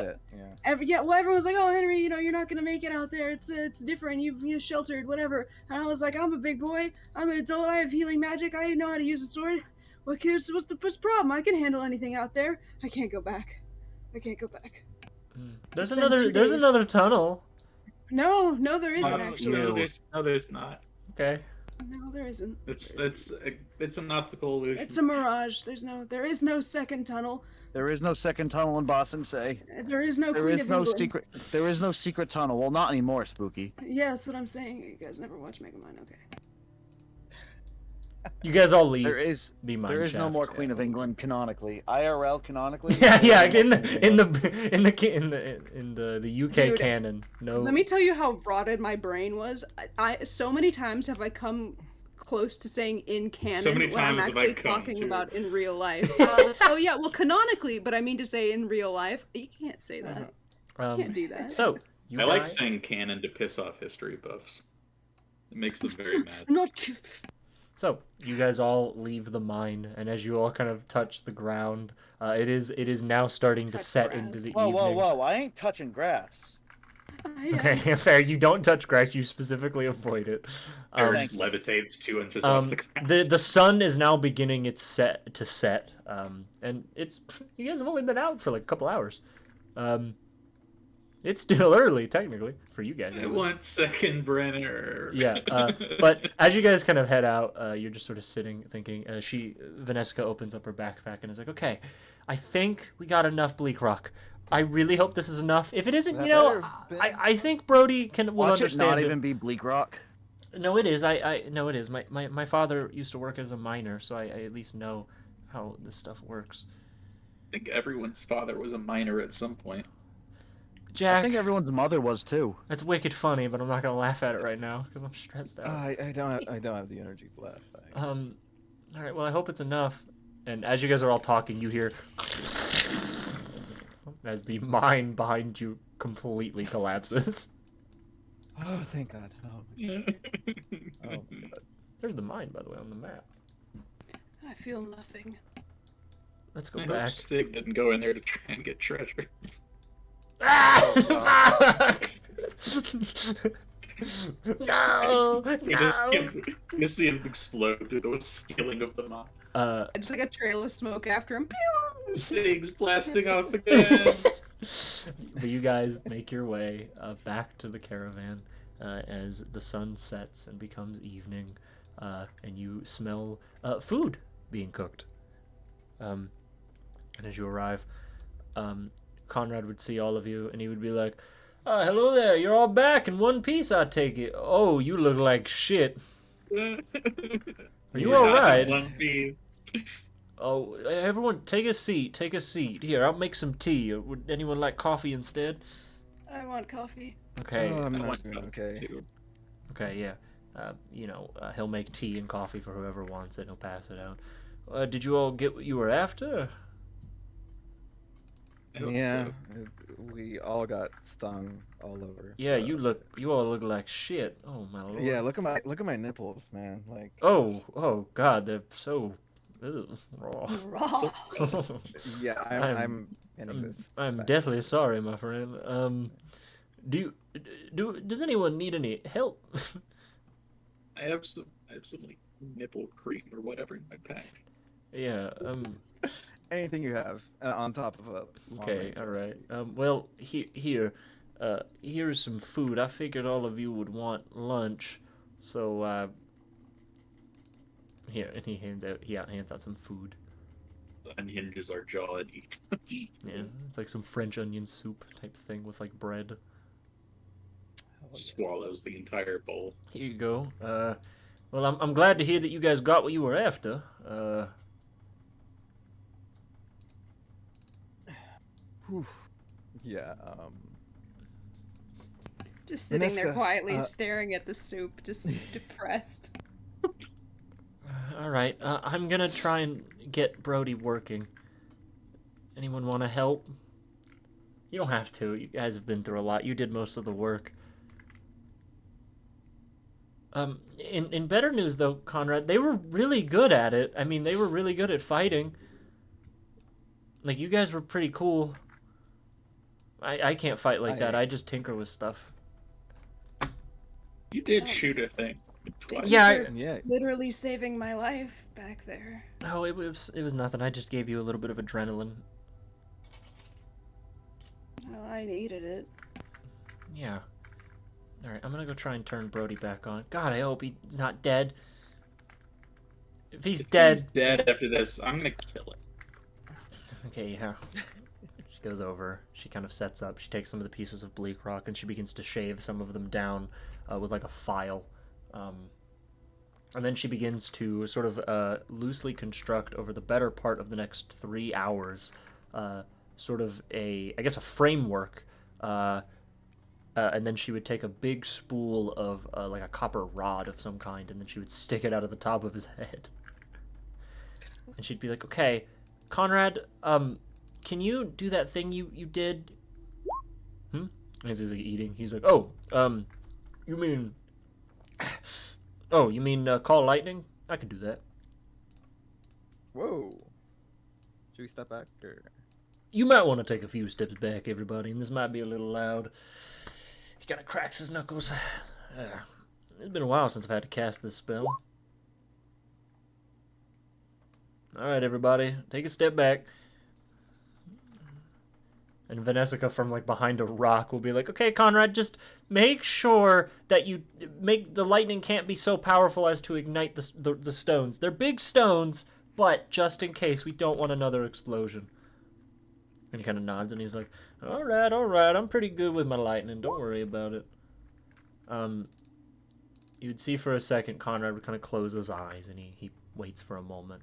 everyone was like, "Oh, Henry, you know, you're not gonna make it out there. It's different. You've sheltered, whatever." And I was like, "I'm a big boy. I'm an adult. I have healing magic. I know how to use a sword. What's the problem? I can handle anything out there. I can't go back. I can't go back." There's been 2 there's days. another tunnel. No, there isn't actually. No, there's not. Okay. No, there isn't. It's an optical illusion. It's a mirage. There is no second tunnel. There is no second tunnel in Boston, say. There is no There Queen is of no England. secret. There is no secret tunnel. Well, not anymore, Spooky. Yeah, that's what I'm saying. You guys never watch Megamind, okay? You guys all leave. There is. the mine There is no shaft. more Queen of England canonically. IRL canonically. Yeah. In the UK Dude, canon, no. Let me tell you how rotted my brain was. I so many times have I come close to saying in canon So many when I'm times have I actually come talking to. about in real life. Oh yeah, well canonically, but I mean to say in real life. You can't say that. You can't do that. So you I like guys- saying canon to piss off history buffs. It makes them very mad. Not. So you guys all leave the mine, and as you all kind of touch the ground, it is now starting to Touch set grass. into the Whoa, evening. whoa! I ain't touching grass. Okay, fair. You don't touch grass. You specifically avoid it. Eric Thank you. levitates 2 inches off the ground. The sun is now beginning its set, and it's you guys have only been out for like a couple hours. It's still early technically for you guys. I want second Brenner. Yeah, but as you guys kind of head out, you're just sort of sitting thinking. Vanessa opens up her backpack and is like, "Okay, I think we got enough Bleak Rock. I really hope this is enough. If it isn't, That you know, better have been. I think Brody will Watch it understand. not it. even be Bleak Rock. No, it is. I no, it is. My father used to work as a miner, so I at least know how this stuff works. I think everyone's father was a miner at some point. Jack, I think everyone's mother was too. that's wicked funny, but I'm not gonna laugh at it right now because I'm stressed out. I don't have the energy to laugh. All right. Well, I hope it's enough. And as you guys are all talking, you hear as the mine behind you completely collapses. Oh, thank God. Oh, God. There's the mine, by the way, on the map. I feel nothing. Let's go I back. hope Stig didn't go in there to try and get treasure. Ah! Fuck! No! You just, No! you just see him explode through the ceiling of the mine. Just like a trail of smoke after him. Stig's blasting off again. But you guys make your way back to the caravan as the sun sets and becomes evening, and you smell food being cooked. And as you arrive, Conrad would see all of you, and he would be like, hello there, you're all back in one piece, I take it. Oh, you look like shit. Are you alright? One piece. Oh, everyone, take a seat, take a seat. Here, I'll make some tea. Would anyone like coffee instead? I want coffee. Okay, Oh, I'm I not want doing that okay. too. okay, yeah. He'll make tea and coffee for whoever wants it. He'll pass it out. Did you all get what you were after? I hope Yeah, so. we all got stung all over. Yeah, you all look like shit. Oh my lord. Yeah, look at my nipples, man. Like, Oh God, they're so raw. Raw. yeah, I'm ending this. I'm back. deathly sorry, my friend. Does anyone need any help? I have some like nipple cream or whatever in my pack. Yeah. Anything you have on top of a. Okay. All right. Well, here's some food. I figured all of you would want lunch, so here, and he hands out some food. Unhinges our jaw and eats. Yeah, it's like some French onion soup type thing with like bread. Swallows the entire bowl. Here you go. Well, I'm glad to hear that you guys got what you were after. Yeah. Just sitting there Mineska, quietly staring at the soup, just depressed. All right. I'm gonna try and get Brody working. Anyone want to help? You don't have to. You guys have been through a lot. You did most of the work. In better news though, Conrad, they were really good at it. I mean, they were really good at fighting. Like, you guys were pretty cool. I can't fight like that. I just tinker with stuff. You did shoot a thing twice. Yeah. Yeah. Literally saving my life back there. Oh, it was nothing. I just gave you a little bit of adrenaline. Well, I needed it. Yeah. All right, I'm gonna go try and turn Brody back on. God, I hope he's not dead. If he's dead. He's dead after this. I'm gonna kill him. Okay, yeah. She goes over. She kind of sets up. She takes some of the pieces of bleak rock and she begins to shave some of them down with like a file. And then she begins to sort of loosely construct over the better part of the next 3 hours, sort of a framework. And then she would take a big spool of like a copper rod of some kind, and then she would stick it out of the top of his head. And she'd be like, "Okay, Conrad, can you do that thing you did?" As he's like eating, he's like, you mean call lightning? I could do that. Whoa. Should we step back or? You might want to take a few steps back, everybody, and this might be a little loud. He kind of cracks his knuckles. It's been a while since I've had to cast this spell. Alright, everybody, take a step back. And Vanessica from like behind a rock will be like, "Okay, Conrad, just make sure that you make the lightning can't be so powerful as to ignite the stones. They're big stones, but just in case, we don't want another explosion." And he kind of nods and he's like, all right, I'm pretty good with my lightning. Don't worry about it. You'd see for a second Conrad would kind of close his eyes and he waits for a moment.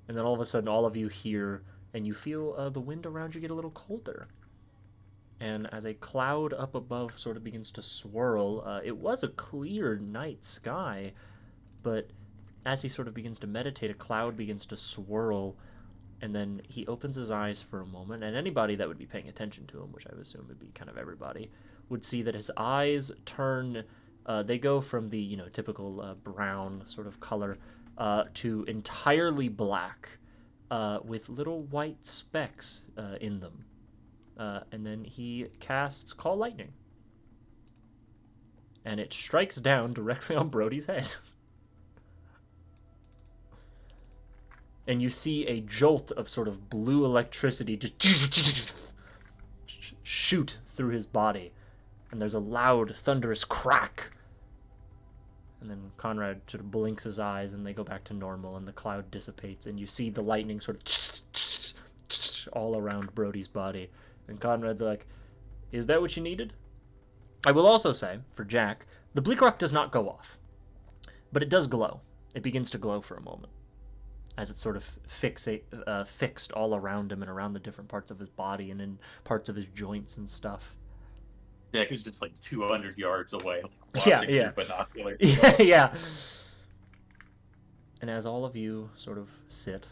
And then all of a sudden, all of you hear and you feel the wind around you get a little colder. And as a cloud up above sort of begins to swirl, it was a clear night sky, but as he sort of begins to meditate, a cloud begins to swirl. And then he opens his eyes for a moment, and anybody that would be paying attention to him, which I would assume would be kind of everybody, would see that his eyes turn, they go from the, typical brown sort of color to entirely black with little white specks in them. And then he casts Call Lightning. And it strikes down directly on Brody's head. And you see a jolt of sort of blue electricity just shoot through his body. And there's a loud, thunderous crack. And then Conrad sort of blinks his eyes and they go back to normal and the cloud dissipates. And you see the lightning sort of all around Brody's body. And Conrad's like, "Is that what you needed?" I will also say, for Jack, the bleak rock does not go off. But it does glow. It begins to glow for a moment, as it's sort of fixed all around him and around the different parts of his body and in parts of his joints and stuff. Yeah, he's just like 200 yards away, Yeah, watching yeah. through binoculars. Yeah, yeah. And as all of you sort of sit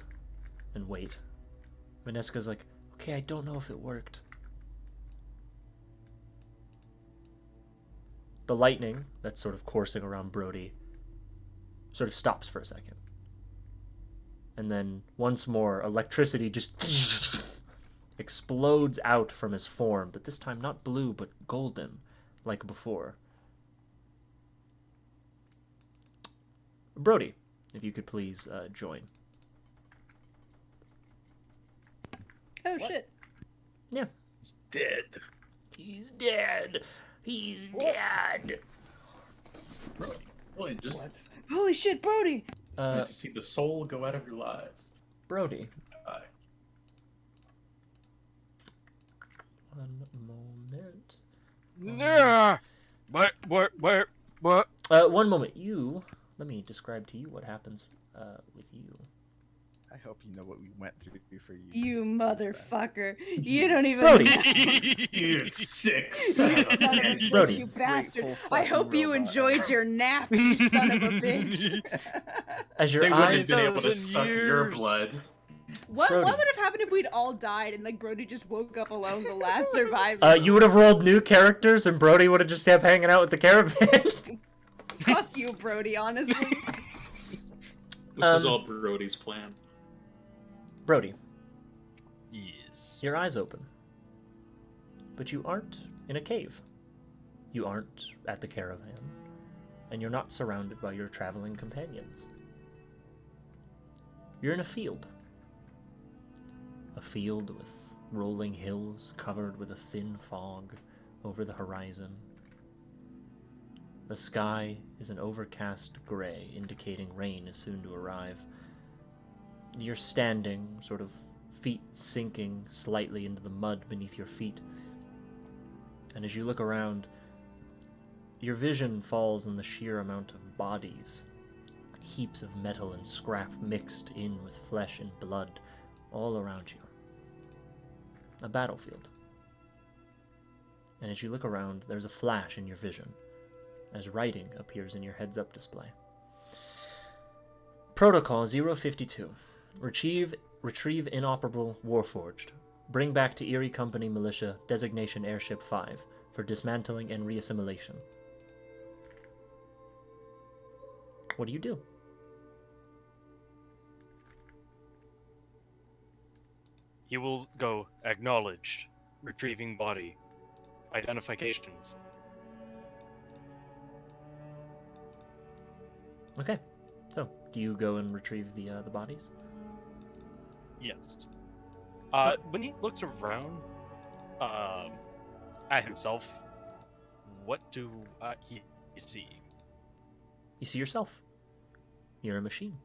and wait, Mineska's like, okay, I don't know if it worked. The lightning that's sort of coursing around Brody sort of stops for a second. And then once more, electricity just explodes out from his form, but this time not blue, but golden, like before. Brody, if you could please join. Oh shit. Yeah. He's dead. He's dead. He's dead. Brody, just Holy shit, Brody! to see the soul go out of your lives. Brody. Bye. One moment. Yeah. What? One moment. Let me describe to you what happens with you. I hope you know what we went through for you. You motherfucker. You don't even Brody. You sick You son of a son of a bitch. bitch, Brody. you bastard. Grateful I fucking hope you robot. enjoyed your nap, you son of a bitch. As your They wouldn't eyes have been able to 1,000 suck your years. blood. What Brody. would have happened if we'd all died and like Brody just woke up alone, the last survivor? you would have rolled new characters and Brody would have just kept hanging out with the caravan. Fuck you, Brody, honestly. This was all Brody's plan. Brody, Yes. your eyes open. But you aren't in a cave. You aren't at the caravan. And you're not surrounded by your traveling companions. You're in a field. A field with rolling hills covered with a thin fog over the horizon. The sky is an overcast gray, indicating rain is soon to arrive. You're standing, sort of feet sinking slightly into the mud beneath your feet. And as you look around, your vision falls on the sheer amount of bodies. Heaps of metal and scrap mixed in with flesh and blood all around you. A battlefield. And as you look around, there's a flash in your vision as writing appears in your heads-up display. Protocol 052. Retrieve inoperable Warforged. Bring back to Erie Company Militia designation Airship 5 for dismantling and reassimilation. What do you do? He will go acknowledged. Retrieving body. Identifications. Okay. So, do you go and retrieve the bodies? Yes. When he looks around at himself, what do he see? You see yourself. You're a machine.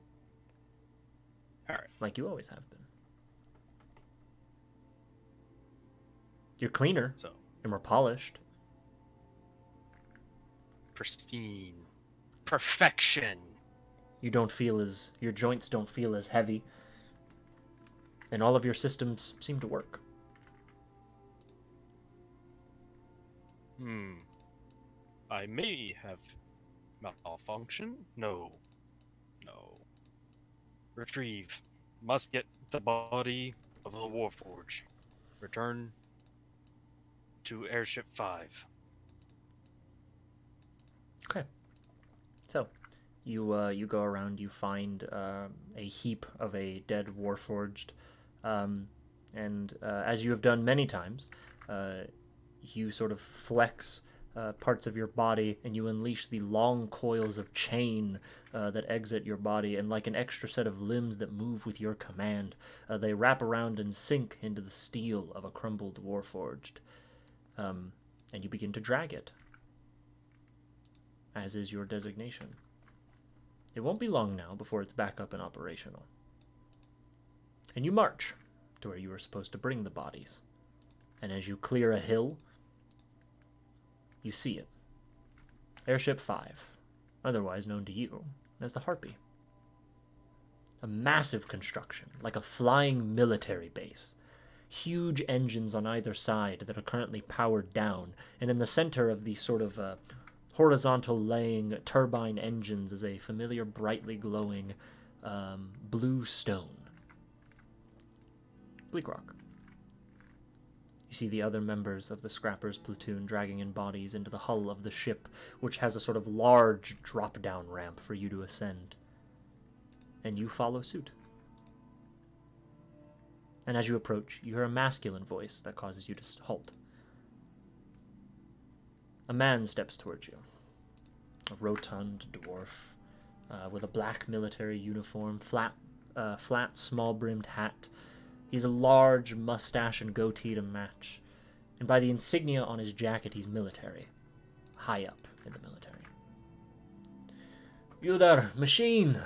Alright. Like you always have been. You're cleaner So, and more polished. pristine. Perfection. You don't feel as... Your joints don't feel as heavy. And all of your systems seem to work. I may have malfunction? No. Retrieve. Must get the body of the Warforged. Return to Airship 5. Okay. So, you go around, you find a heap of a dead Warforged, and as you have done many times, you sort of flex parts of your body, and you unleash the long coils of chain that exit your body, and like an extra set of limbs that move with your command, they wrap around and sink into the steel of a crumbled Warforged, and you begin to drag it, as is your designation. It won't be long now before it's back up and operational. And you march to where you were supposed to bring the bodies. And as you clear a hill, you see it. Airship 5, otherwise known to you as the Harpy. A massive construction, like a flying military base. huge engines on either side that are currently powered down, and in the center of the sort of horizontal laying turbine engines is a familiar brightly glowing blue stone. Bleak Rock. You see the other members of the Scrappers platoon dragging in bodies into the hull of the ship, which has a sort of large drop-down ramp for you to ascend. And you follow suit. And as you approach, you hear a masculine voice that causes you to halt. A man steps towards you. A rotund dwarf with a black military uniform, flat, small-brimmed hat. He's a large mustache and goatee to match. And by the insignia on his jacket, he's military. High up in the military. You there, machine!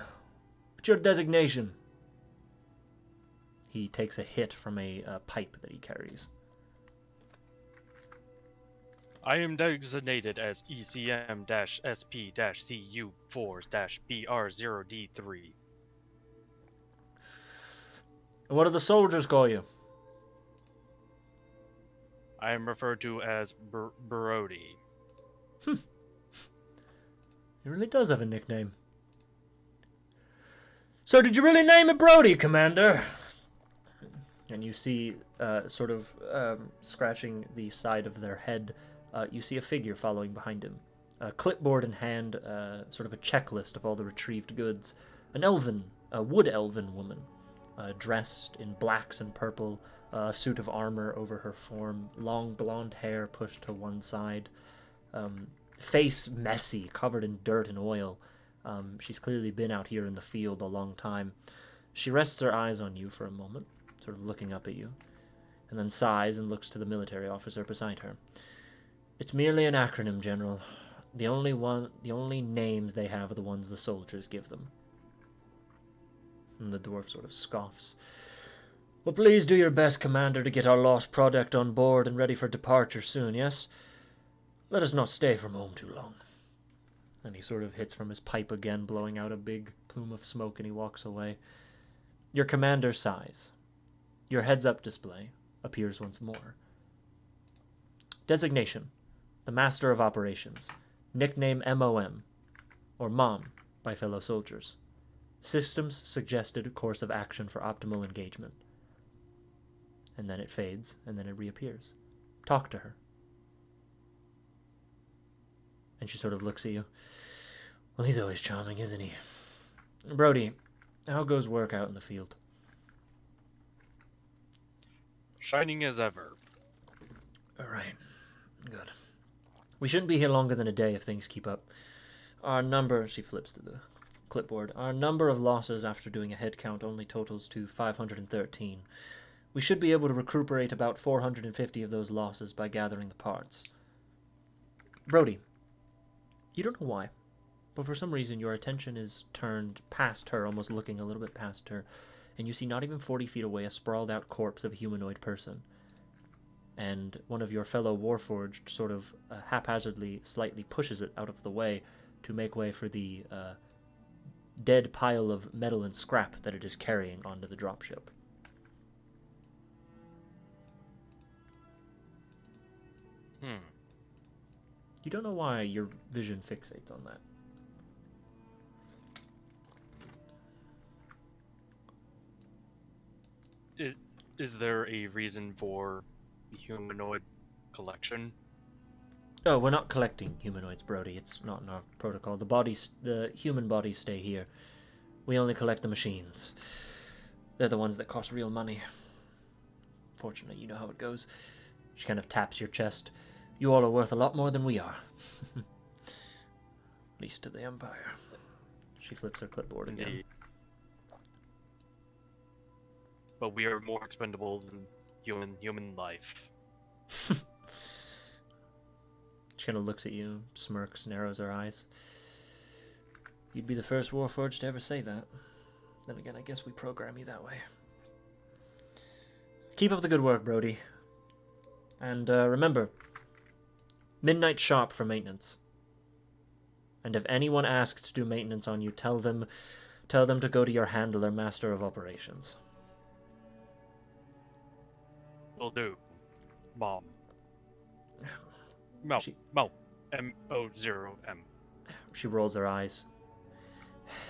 What's your designation? He takes a hit from a pipe that he carries. I am designated as ECM-SP-CU4-BR0D3. And what do the soldiers call you? I am referred to as Brody. He really does have a nickname. So did you really name it Brody, Commander? And you see, scratching the side of their head, you see a figure following behind him. A clipboard in hand, sort of a checklist of all the retrieved goods. A wood elven woman, dressed in blacks and purple, a suit of armor over her form, long blonde hair pushed to one side, face messy, covered in dirt and oil. She's clearly been out here in the field a long time. She rests her eyes on you for a moment, sort of looking up at you, and then sighs and looks to the military officer beside her. It's merely an acronym, General. The only names they have are the ones the soldiers give them. And the dwarf sort of scoffs. Well, please do your best, Commander, to get our lost product on board and ready for departure soon, yes? Let us not stay from home too long. And he sort of hits from his pipe again, blowing out a big plume of smoke, and he walks away. Your commander sighs. Your heads-up display appears once more. Designation: the Master of Operations. Nickname MOM, or Mom, by fellow soldiers. Systems suggested course of action for optimal engagement. And then it fades, and then it reappears. Talk to her. And she sort of looks at you. Well, he's always charming, isn't he? Brody, how goes work out in the field? Shining as ever. All right. Good. We shouldn't be here longer than a day if things keep up. Our number, she flips to the clipboard, our number of losses after doing a head count only totals to 513. We should be able to recuperate about 450 of those losses by gathering the parts. Brody, you don't know why, but for some reason your attention is turned past her, almost looking a little bit past her, and you see not even 40 feet away a sprawled out corpse of a humanoid person. And one of your fellow Warforged sort of haphazardly slightly pushes it out of the way to make way for the dead pile of metal and scrap that it is carrying onto the dropship. You don't know why your vision fixates on that. Is there a reason for the humanoid collection? Oh, we're not collecting humanoids, Brody. It's not in our protocol. The human bodies stay here. We only collect the machines. They're the ones that cost real money. Fortunately, you know how it goes. She kind of taps your chest. You all are worth a lot more than we are. At least to the Empire. She flips her clipboard again. Indeed. But we are more expendable than human life. She kind of looks at you, smirks, narrows her eyes. You'd be the first Warforged to ever say that. Then again, I guess we program you that way. Keep up the good work, Brody. And remember, midnight sharp for maintenance. And if anyone asks to do maintenance on you, tell them to go to your handler, Master of Operations. Will do. Mom. Mo. She- Mo. M-O-0-M. She rolls her eyes.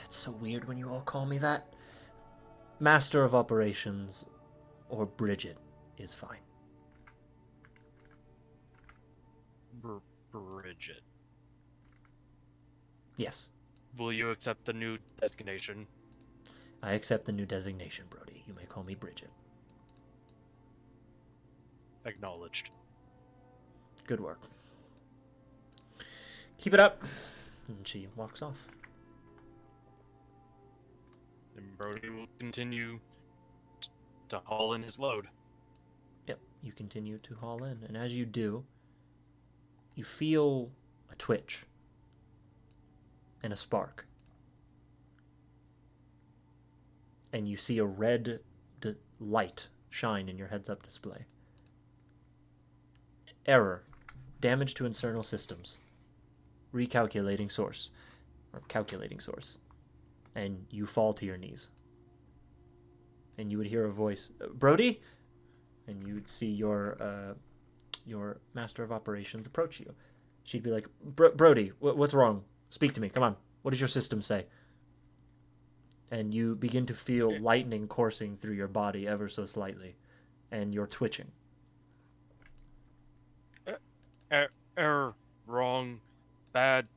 It's so weird when you all call me that. Master of Operations or Bridget is fine. Bridget. Yes, Will you accept the new designation? I accept the new designation, Brody. You may call me Bridget. Acknowledged. Good work. Keep it up. And she walks off. And Brody will continue to haul in his load. Yep, you continue to haul in, and as you do, you feel a twitch and a spark. And you see a red light shine in your heads-up display. Error. Damage to internal systems. Recalculating source. Or calculating source. And you fall to your knees. And you would hear a voice, Brody? And you would see your Master of Operations approach you. She'd be like, Brody, what's wrong? Speak to me, come on. What does your system say? And you begin to feel lightning coursing through your body ever so slightly. And you're twitching. Error. Wrong. Bad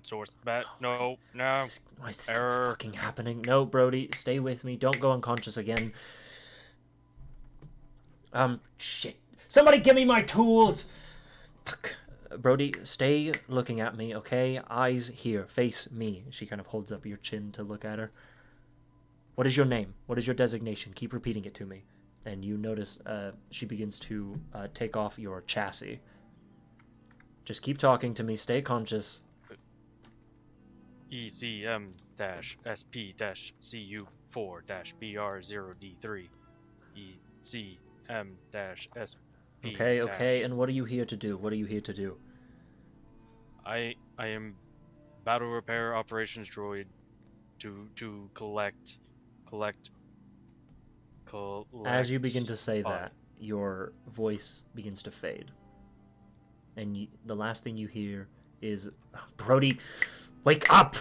source. Bad. No. Why is this keep fucking happening? No, Brody, stay with me. Don't go unconscious again. Shit. Somebody give me my tools! Fuck. Brody, stay looking at me, okay? Eyes here. Face me. She kind of holds up your chin to look at her. What is your name? What is your designation? Keep repeating it to me. And you notice she begins to take off your chassis. Just keep talking to me. Stay conscious. ECM-SP-CU4-BR0D3. ECM-SP. Okay, and what are you here to do? What are you here to do? I am battle repair operations droid to collect. As you begin to say that, your voice begins to fade. And the last thing you hear is, Brody, wake up!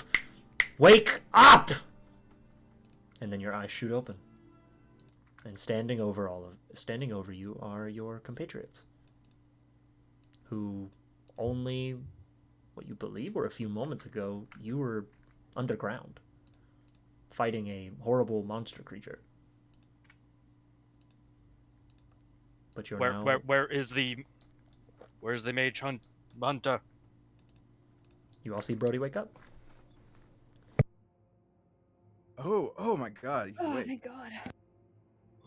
Wake up! And then your eyes shoot open. And standing over you are your compatriots. Who only, what you believe were a few moments ago, you were underground. Fighting a horrible monster creature. But you're now... Where's the mage hunter? You all see Brody wake up? Oh my god, he's awake. Thank God.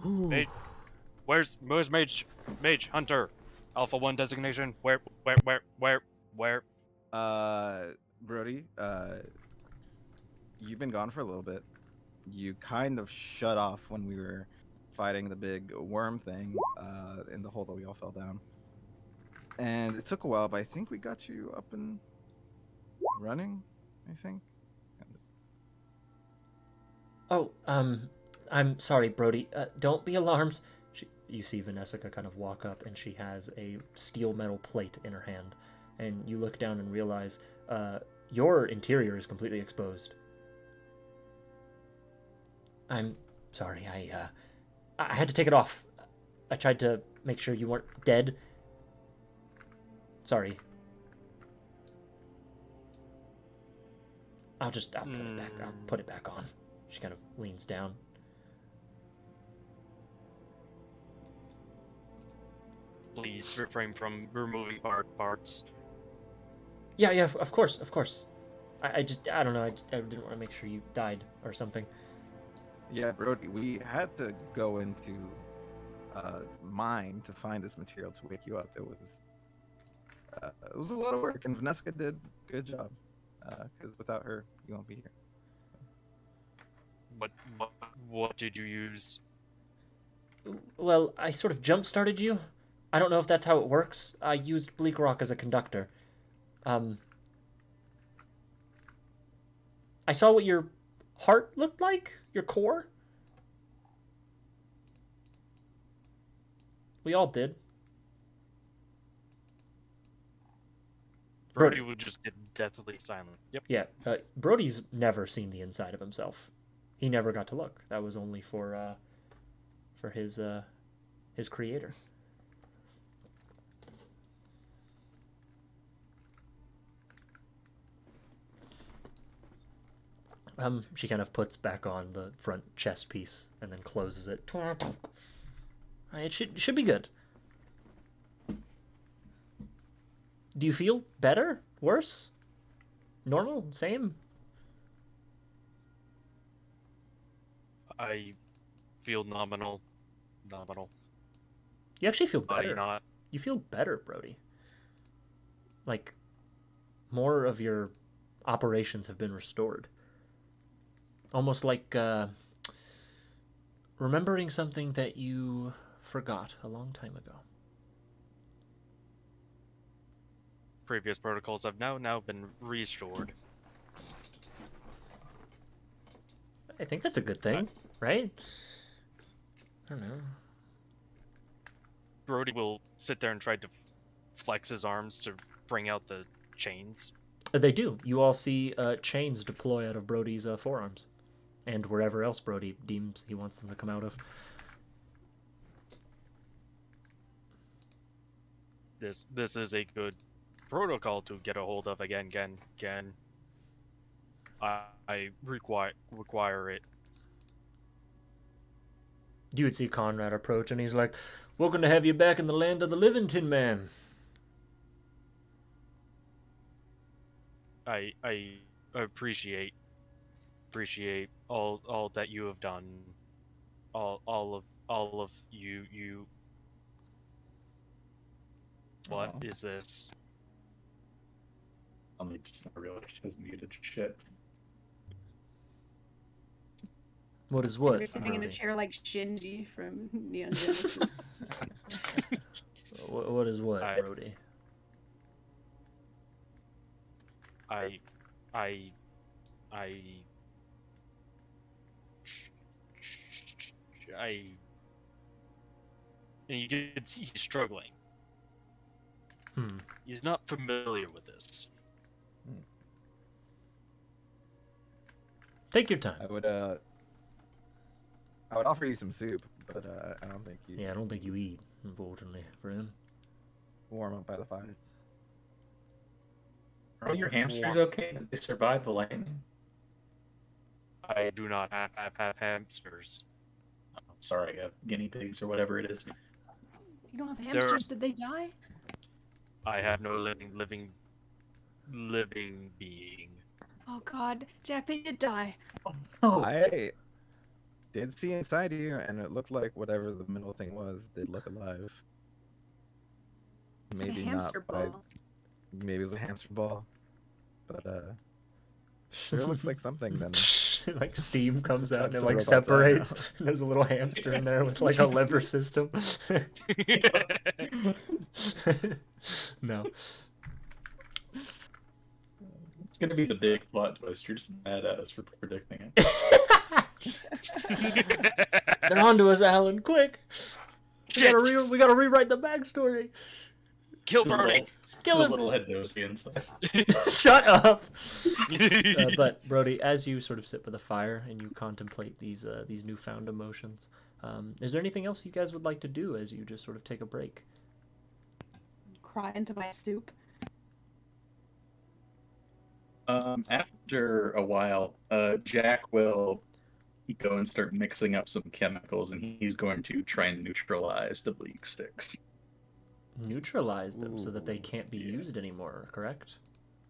Mage, where's mage hunter? Alpha 1 designation? Where? Brody, you've been gone for a little bit. You kind of shut off when we were fighting the big worm thing in the hole that we all fell down. And it took a while, but I think we got you up and running, I think. Oh, I'm sorry, Brody. Don't be alarmed. You see Vanessa kind of walk up, and she has a steel metal plate in her hand. And you look down and realize your interior is completely exposed. I'm sorry, I had to take it off. I tried to make sure you weren't dead. Sorry. I'll put it back. I'll put it back on. She kind of leans down. Please refrain from removing parts. Yeah, of course. I don't know. I didn't want to make sure you died or something. Yeah, Brody, we had to go into mine to find this material to wake you up. It was a lot of work, and Vanessa did a good job. Because without her, you won't be here. What did you use? Well, I sort of jump-started you. I don't know if that's how it works. I used Bleak Rock as a conductor. I saw what your heart looked like, your core. We all did. Brody would just get deathly silent. Yep. Yeah, Brody's never seen the inside of himself. He never got to look. That was only for his creator. She kind of puts back on the front chest piece and then closes it. It should be good. Do you feel better? Worse? Normal? Same? I feel nominal. You actually feel Body better. not. You feel better, Brody. Like, more of your operations have been restored. Almost like remembering something that you forgot a long time ago. Previous protocols have now been restored. I think that's a good thing, right? I don't know. Brody will sit there and try to flex his arms to bring out the chains. They do. You all see chains deploy out of Brody's forearms. And wherever else Brody deems he wants them to come out of. This is a good protocol to get a hold of again. I require it. You would see Conrad approach, and he's like, "Welcome to have you back in the land of the living, Tin Man." I appreciate all that you have done. All of you. What is this? I just not realized he was muted. Shit. What is what? You're sitting in a chair like Shinji from Neon Genesis. What is what, Brody? I and you can see he's struggling. He's not familiar with this. Take your time. I would offer you some soup, but I don't think you. Yeah, I don't think you eat, unfortunately, for him. Warm up by the fire. Are all your hamsters okay? Did they survive the lightning? I do not have hamsters. Oh, sorry, guinea pigs or whatever it is. You don't have hamsters? Did they die? I have no living being. Oh God, Jack, they did die. Oh no! I did see inside you, and it looked like whatever the middle thing was did look alive. Maybe not by. Maybe it was a hamster ball, but sure looks like something. Then like steam comes out and it Some like robots separates. And there's a little hamster in there with like a lever system. No. It's gonna be the big plot twist. You're just mad at us for predicting it. They're onto us, Alan! Quick! We gotta rewrite the backstory. Kill Brody. Kill him. A little head nosy inside. Shut up. But Brody, as you sort of sit by the fire and you contemplate these newfound emotions, is there anything else you guys would like to do as you just sort of take a break? Cry into my soup. After a while, Jack will go and start mixing up some chemicals, and he's going to try and neutralize the bleak sticks. Neutralize them so that they can't be used anymore, correct?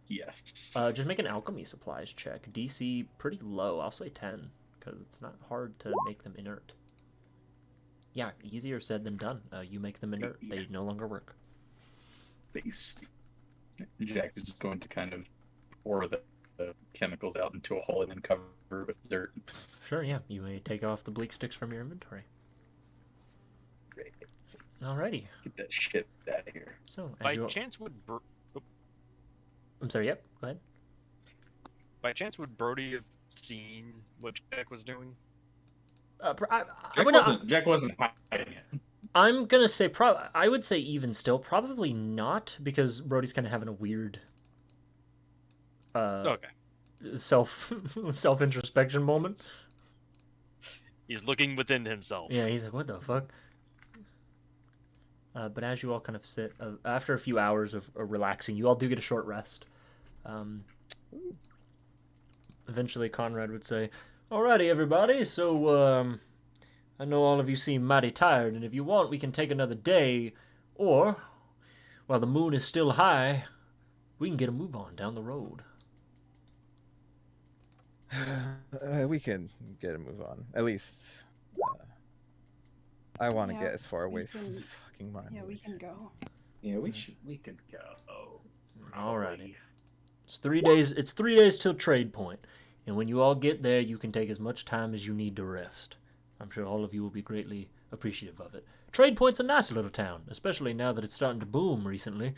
Yes. Just make an alchemy supplies check. DC pretty low. I'll say 10, because it's not hard to make them inert. Yeah, easier said than done. You make them inert. They no longer work. Based. Jack is just going to kind of pour the chemicals out into a hole and then cover it with dirt. Sure, yeah. You may take off the bleak sticks from your inventory. Great. Alrighty. Get that shit out of here. So, By chance would I'm sorry, yep, go ahead. By chance would Brody have seen what Jack was doing? Jack wasn't hiding it. I'm gonna say I would say even still probably not, because Brody's kind of having a weird Okay. self introspection moment. He's looking within himself. Yeah, he's like, what the fuck? But as you all kind of sit, after a few hours of relaxing, you all do get a short rest. Eventually, Conrad would say, "Alrighty, everybody, so I know all of you seem mighty tired, and if you want, we can take another day, or, while the moon is still high, we can get a move on down the road." We can get a move on. At least, I want to get as far away from this fucking mine. Yeah, we can go. Yeah, we could go. Alrighty. It's 3 days. It's 3 days till trade point, and when you all get there, you can take as much time as you need to rest. I'm sure all of you will be greatly appreciative of it. Trade Point's a nice little town, especially now that it's starting to boom recently.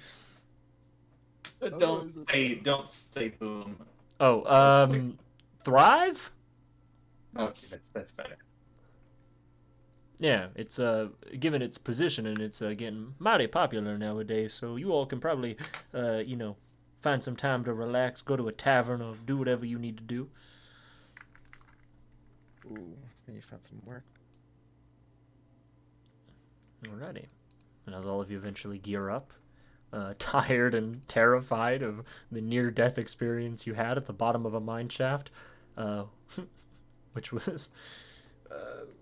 Don't say boom. Oh, Thrive? Okay, that's better. Yeah, it's given its position, and it's getting mighty popular nowadays, so you all can probably find some time to relax, go to a tavern, or do whatever you need to do. Ooh, can you find some work? Alrighty. And as all of you eventually gear up, tired and terrified of the near-death experience you had at the bottom of a mine shaft, which was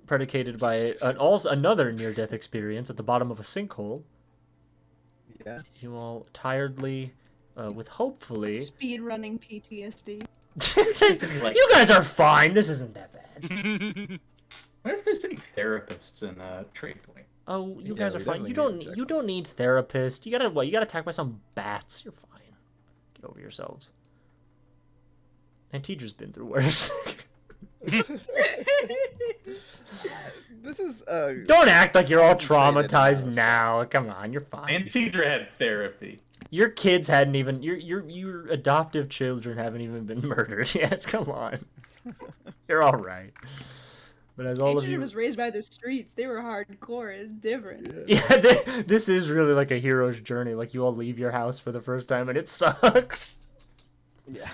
predicated by another near-death experience at the bottom of a sinkhole. Yeah. You all tiredly, with hopefully... Speed running PTSD. You guys are fine. This isn't that bad. What if there's any therapists in Trade Point? Oh, you guys are fine. You don't need therapists. You got attacked by some bats. You're fine. Get over yourselves. Antidra's been through worse. This is Don't act like you're all traumatized now. Come on, you're fine. Antidra had therapy. Your kids hadn't even your adoptive children haven't even been murdered yet. Come on. You're all right. But as all of you was raised by the streets. They were hardcore. It's different. Yeah, this is really like a hero's journey. Like you all leave your house for the first time and it sucks. Yeah.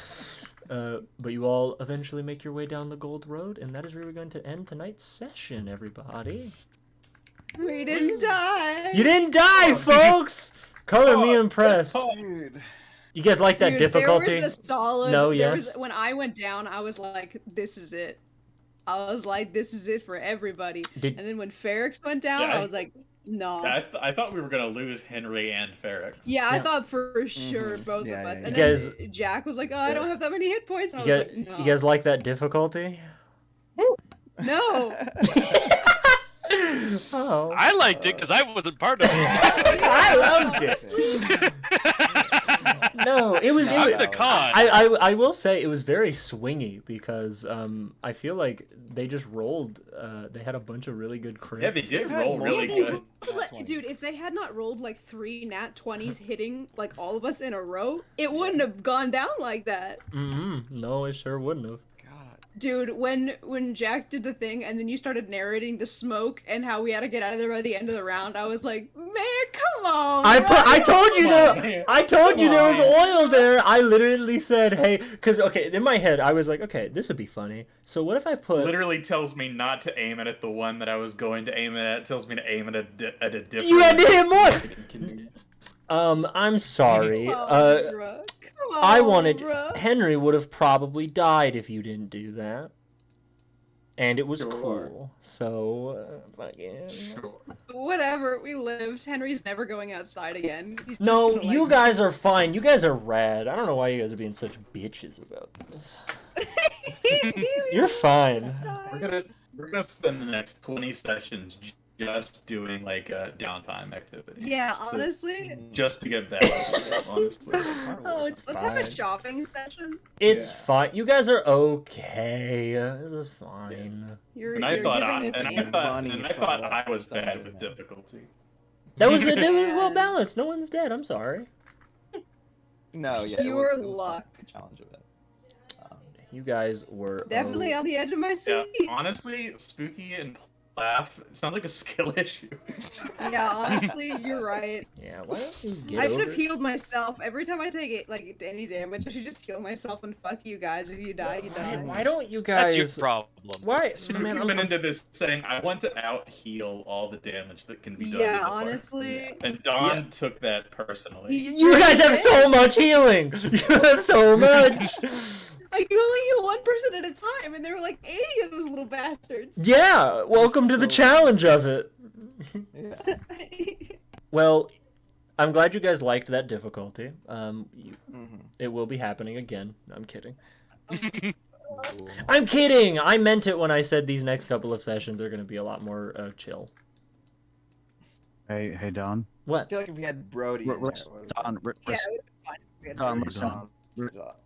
But you all eventually make your way down the Gold Road, and that is where we're going to end tonight's session, everybody. We didn't die. You didn't die, folks! Color me impressed. Dude. You guys like that difficulty? There was a solid... No, yes? When I went down, I was like, this is it. I was like, this is it for everybody. And then when Ferrix went down, I was like, no. I thought we were gonna lose Henry and Ferrix. Yeah, I thought for sure both of us. And then Jack was like, oh, I don't have that many hit points. And I was like, no. You guys like that difficulty? No. Oh. I liked it because I wasn't part of it. I loved it. No, it was. The con. I will say it was very swingy because I feel like they just rolled. They had a bunch of really good crits. Yeah, they did roll really good. Dude, if they had not rolled like 3 nat 20s hitting like all of us in a row, it wouldn't have gone down like that. No, it sure wouldn't have. Dude, when Jack did the thing and then you started narrating the smoke and how we had to get out of there by the end of the round, I was like, man, come on. I told you there was oil there. I literally said, hey, because in my head I was like, okay, this would be funny. So what if I put? Literally tells me not to aim it at the one that I was going to aim it at. Tells me to aim it at a different. You had to hit more. I'm sorry. I wanted Henry would have probably died if you didn't do that, and it was cool. So, whatever. We lived. Henry's never going outside again. No, you guys are fine. You guys are rad. I don't know why you guys are being such bitches about this. You're fine. We're gonna spend the next 20 sessions just doing like downtime activities. Yeah, honestly. Just to get back. Honestly. Oh, it's Let's fine. have a shopping session. It's fine. You guys are okay. This is fine. I thought I was bad with difficulty. That was well balanced. No one's dead. I'm sorry. No, yeah. Pure luck. Challenge of it. You guys were definitely on the edge of my seat. Yeah, honestly, Spooky and laugh. It sounds like a skill issue. Yeah, honestly, you're right. Yeah, why don't you get I should over have healed myself. Every time I take it, like any damage, I should just heal myself and fuck you guys. If you die, you die. Why don't you guys? That's your problem. Why? So Man, you've been into this saying, I want to out heal all the damage that can be done. to Yeah, the party." honestly. And Don took that personally. You guys have so much healing. You have so much. Like, you only heal one person at a time, and there were like 80 of those little bastards. Yeah, welcome to the challenge of it. Yeah. Well, I'm glad you guys liked that difficulty. Mm-hmm. It will be happening again. I'm kidding. Cool. I'm kidding. I meant it when I said these next couple of sessions are going to be a lot more chill. Hey, Don. I What? feel like if we had Brody in there, what would Don, Yeah, it would have been fine if we had Don, Brody. listen.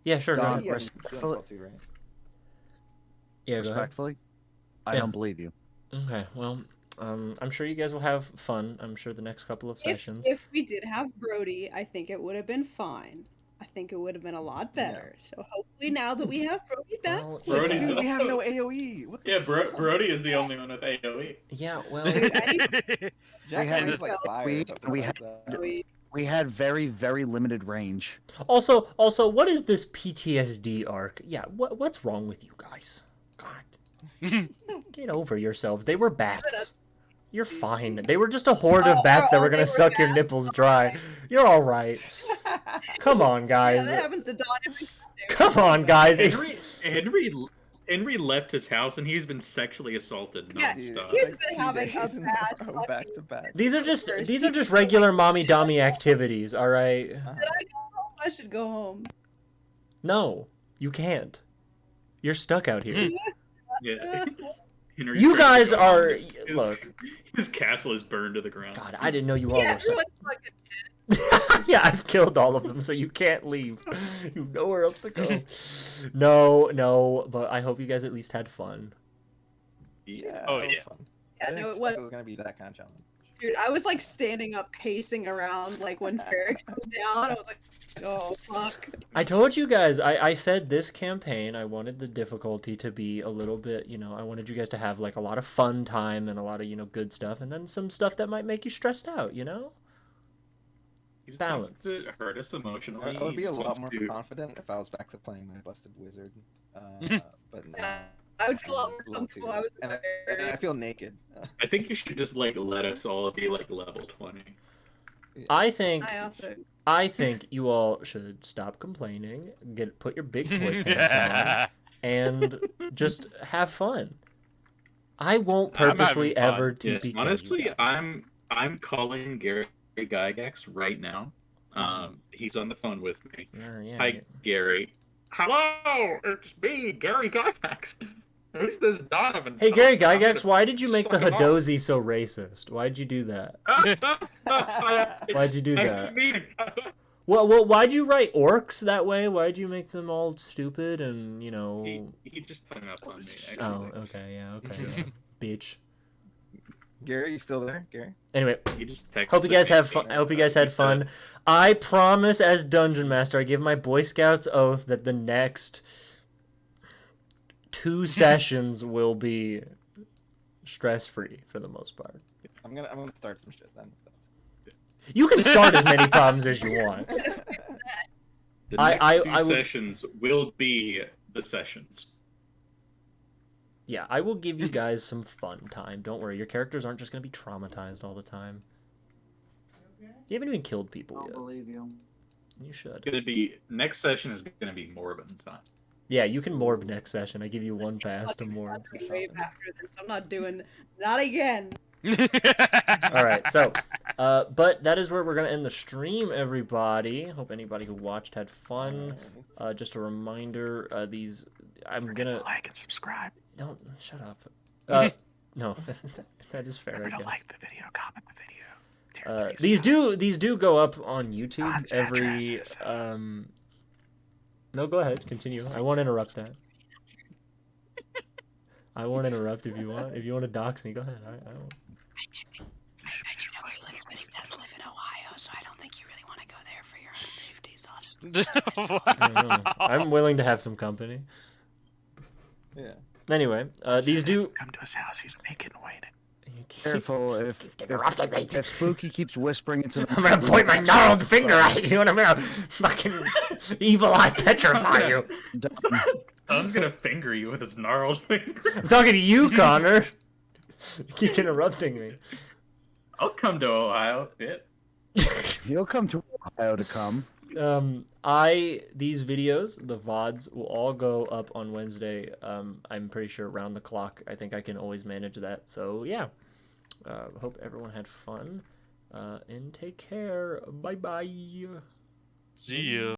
Yeah, sure. Go Don, ahead. Yeah, respectfully- too, right? Yeah, go ahead. Respectfully, I Yeah. don't believe you. Okay, well, I'm sure you guys will have fun. I'm sure the next couple of sessions. If we did have Brody, I think it would have been fine. I think it would have been a lot better. So hopefully now that we have Brody back, Well, Brody's Dude, we have no AOE. What the Yeah, Brody is the only one with AoE. yeah, well, dude, I need Jack had- Henry's like fire. we- but we besides had- that- Brody. We had very, very limited range. also, what is this PTSD arc? Yeah, what's wrong with you guys? God, get over yourselves. They were bats. You're fine. They were just a horde of bats that were gonna they were suck your bats? nipples dry. You're all right. Come on, Yeah, guys. that happens to Don every time. Come on, guys. Henry left his house and he's been sexually assaulted Yeah, Dude, nonstop. he's like been 2 having a days in bad row, fucking- back to back. These are just regular mommy dommy activities, all right? I should go home. No, you can't. You're stuck out here. Yeah. Henry's You trying guys to go are home. look. His castle is burned to the ground. God, I didn't know you all Yeah, were. So... everyone's fucking Yeah, I've killed all of them, so you can't leave. You know where else to go. No, but I hope you guys at least had fun. Yeah. Oh, that was yeah. fun. Yeah, I didn't no, it expect was. it was gonna be that kind of challenge. Dude, I was like standing up, pacing around, like when Ferrex was down. I was like, oh fuck. I told you guys, I said this campaign, I wanted the difficulty to be a little bit, I wanted you guys to have like a lot of fun time and a lot of, good stuff, and then some stuff that might make you stressed out, He just wants Balance. to hurt us emotionally. I would be He a just lot wants more to- confident if I was back to playing my busted wizard. But now Yeah, I would feel a lot more I'm a little too- comfortable. I was and I feel naked. I think you should just let us all be level 20. I think I also. you all should stop complaining, put your big toy pants on, and just have fun. I won't I'm having purposely fun. ever Yeah, TPK you honestly, guys. I'm calling Gary Gygax right now. He's on the phone with me. Yeah. Hi, Gary. Hello, it's me, Gary Gygax. Who's this Donovan? Hey, Gary Gygax, Donovan. why did you make the Suck it off. Hadozi so racist? Why'd you do that? Why'd you do that? Well, why'd you write orcs that way? Why'd you make them all stupid and, He just hung up on me, actually. Oh, okay, yeah, bitch. Gary, you still there, Gary? Anyway, He just texted hope you guys me. have fun. I hope you guys had fun. I promise, as Dungeon Master, I give my Boy Scouts oath that the next 2 sessions will be stress-free for the most part. I'm gonna start some shit then. You can start as many problems as you want. The I next two would- sessions will be the sessions. Yeah, I will give you guys some fun time. Don't worry, your characters aren't just going to be traumatized all the time. You haven't even killed people I don't yet. believe you. You should. Next session is gonna be Morbid time. Yeah, you can morb next session. I give you 1 pass to morb. Way after this. I'm not doing. Not again. All right, so, but that is where we're gonna end the stream, everybody. Hope anybody who watched had fun. Just a reminder, I'm gonna like and subscribe. don't shut up. No, that is fair. I guess. Like the video, comment the video. These do go up on YouTube Don's every. address is, No, go ahead. Continue. I won't interrupt that. I won't interrupt if you want. If you want to dox me, go ahead. I won't. I do know where he lives, but he does live in Ohio, so I don't think you really want to go there for your own safety. So I'll just. I don't know. I'm willing to have some company. Yeah. Anyway, these do. Come to his house. He's naked and waiting. Careful if Spooky keeps whispering into the I'm gonna point my gnarled finger at you and I'm gonna fucking evil eye petrify you. Tom's gonna finger you with his gnarled finger. I'm talking to you, Connor. You keep interrupting me. I'll come to Ohio, bit. He'll come to Ohio to come. These videos, the VODs, will all go up on Wednesday. I'm pretty sure around the clock. I think I can always manage that. So yeah. Hope everyone had fun. And take care. Bye bye. See ya.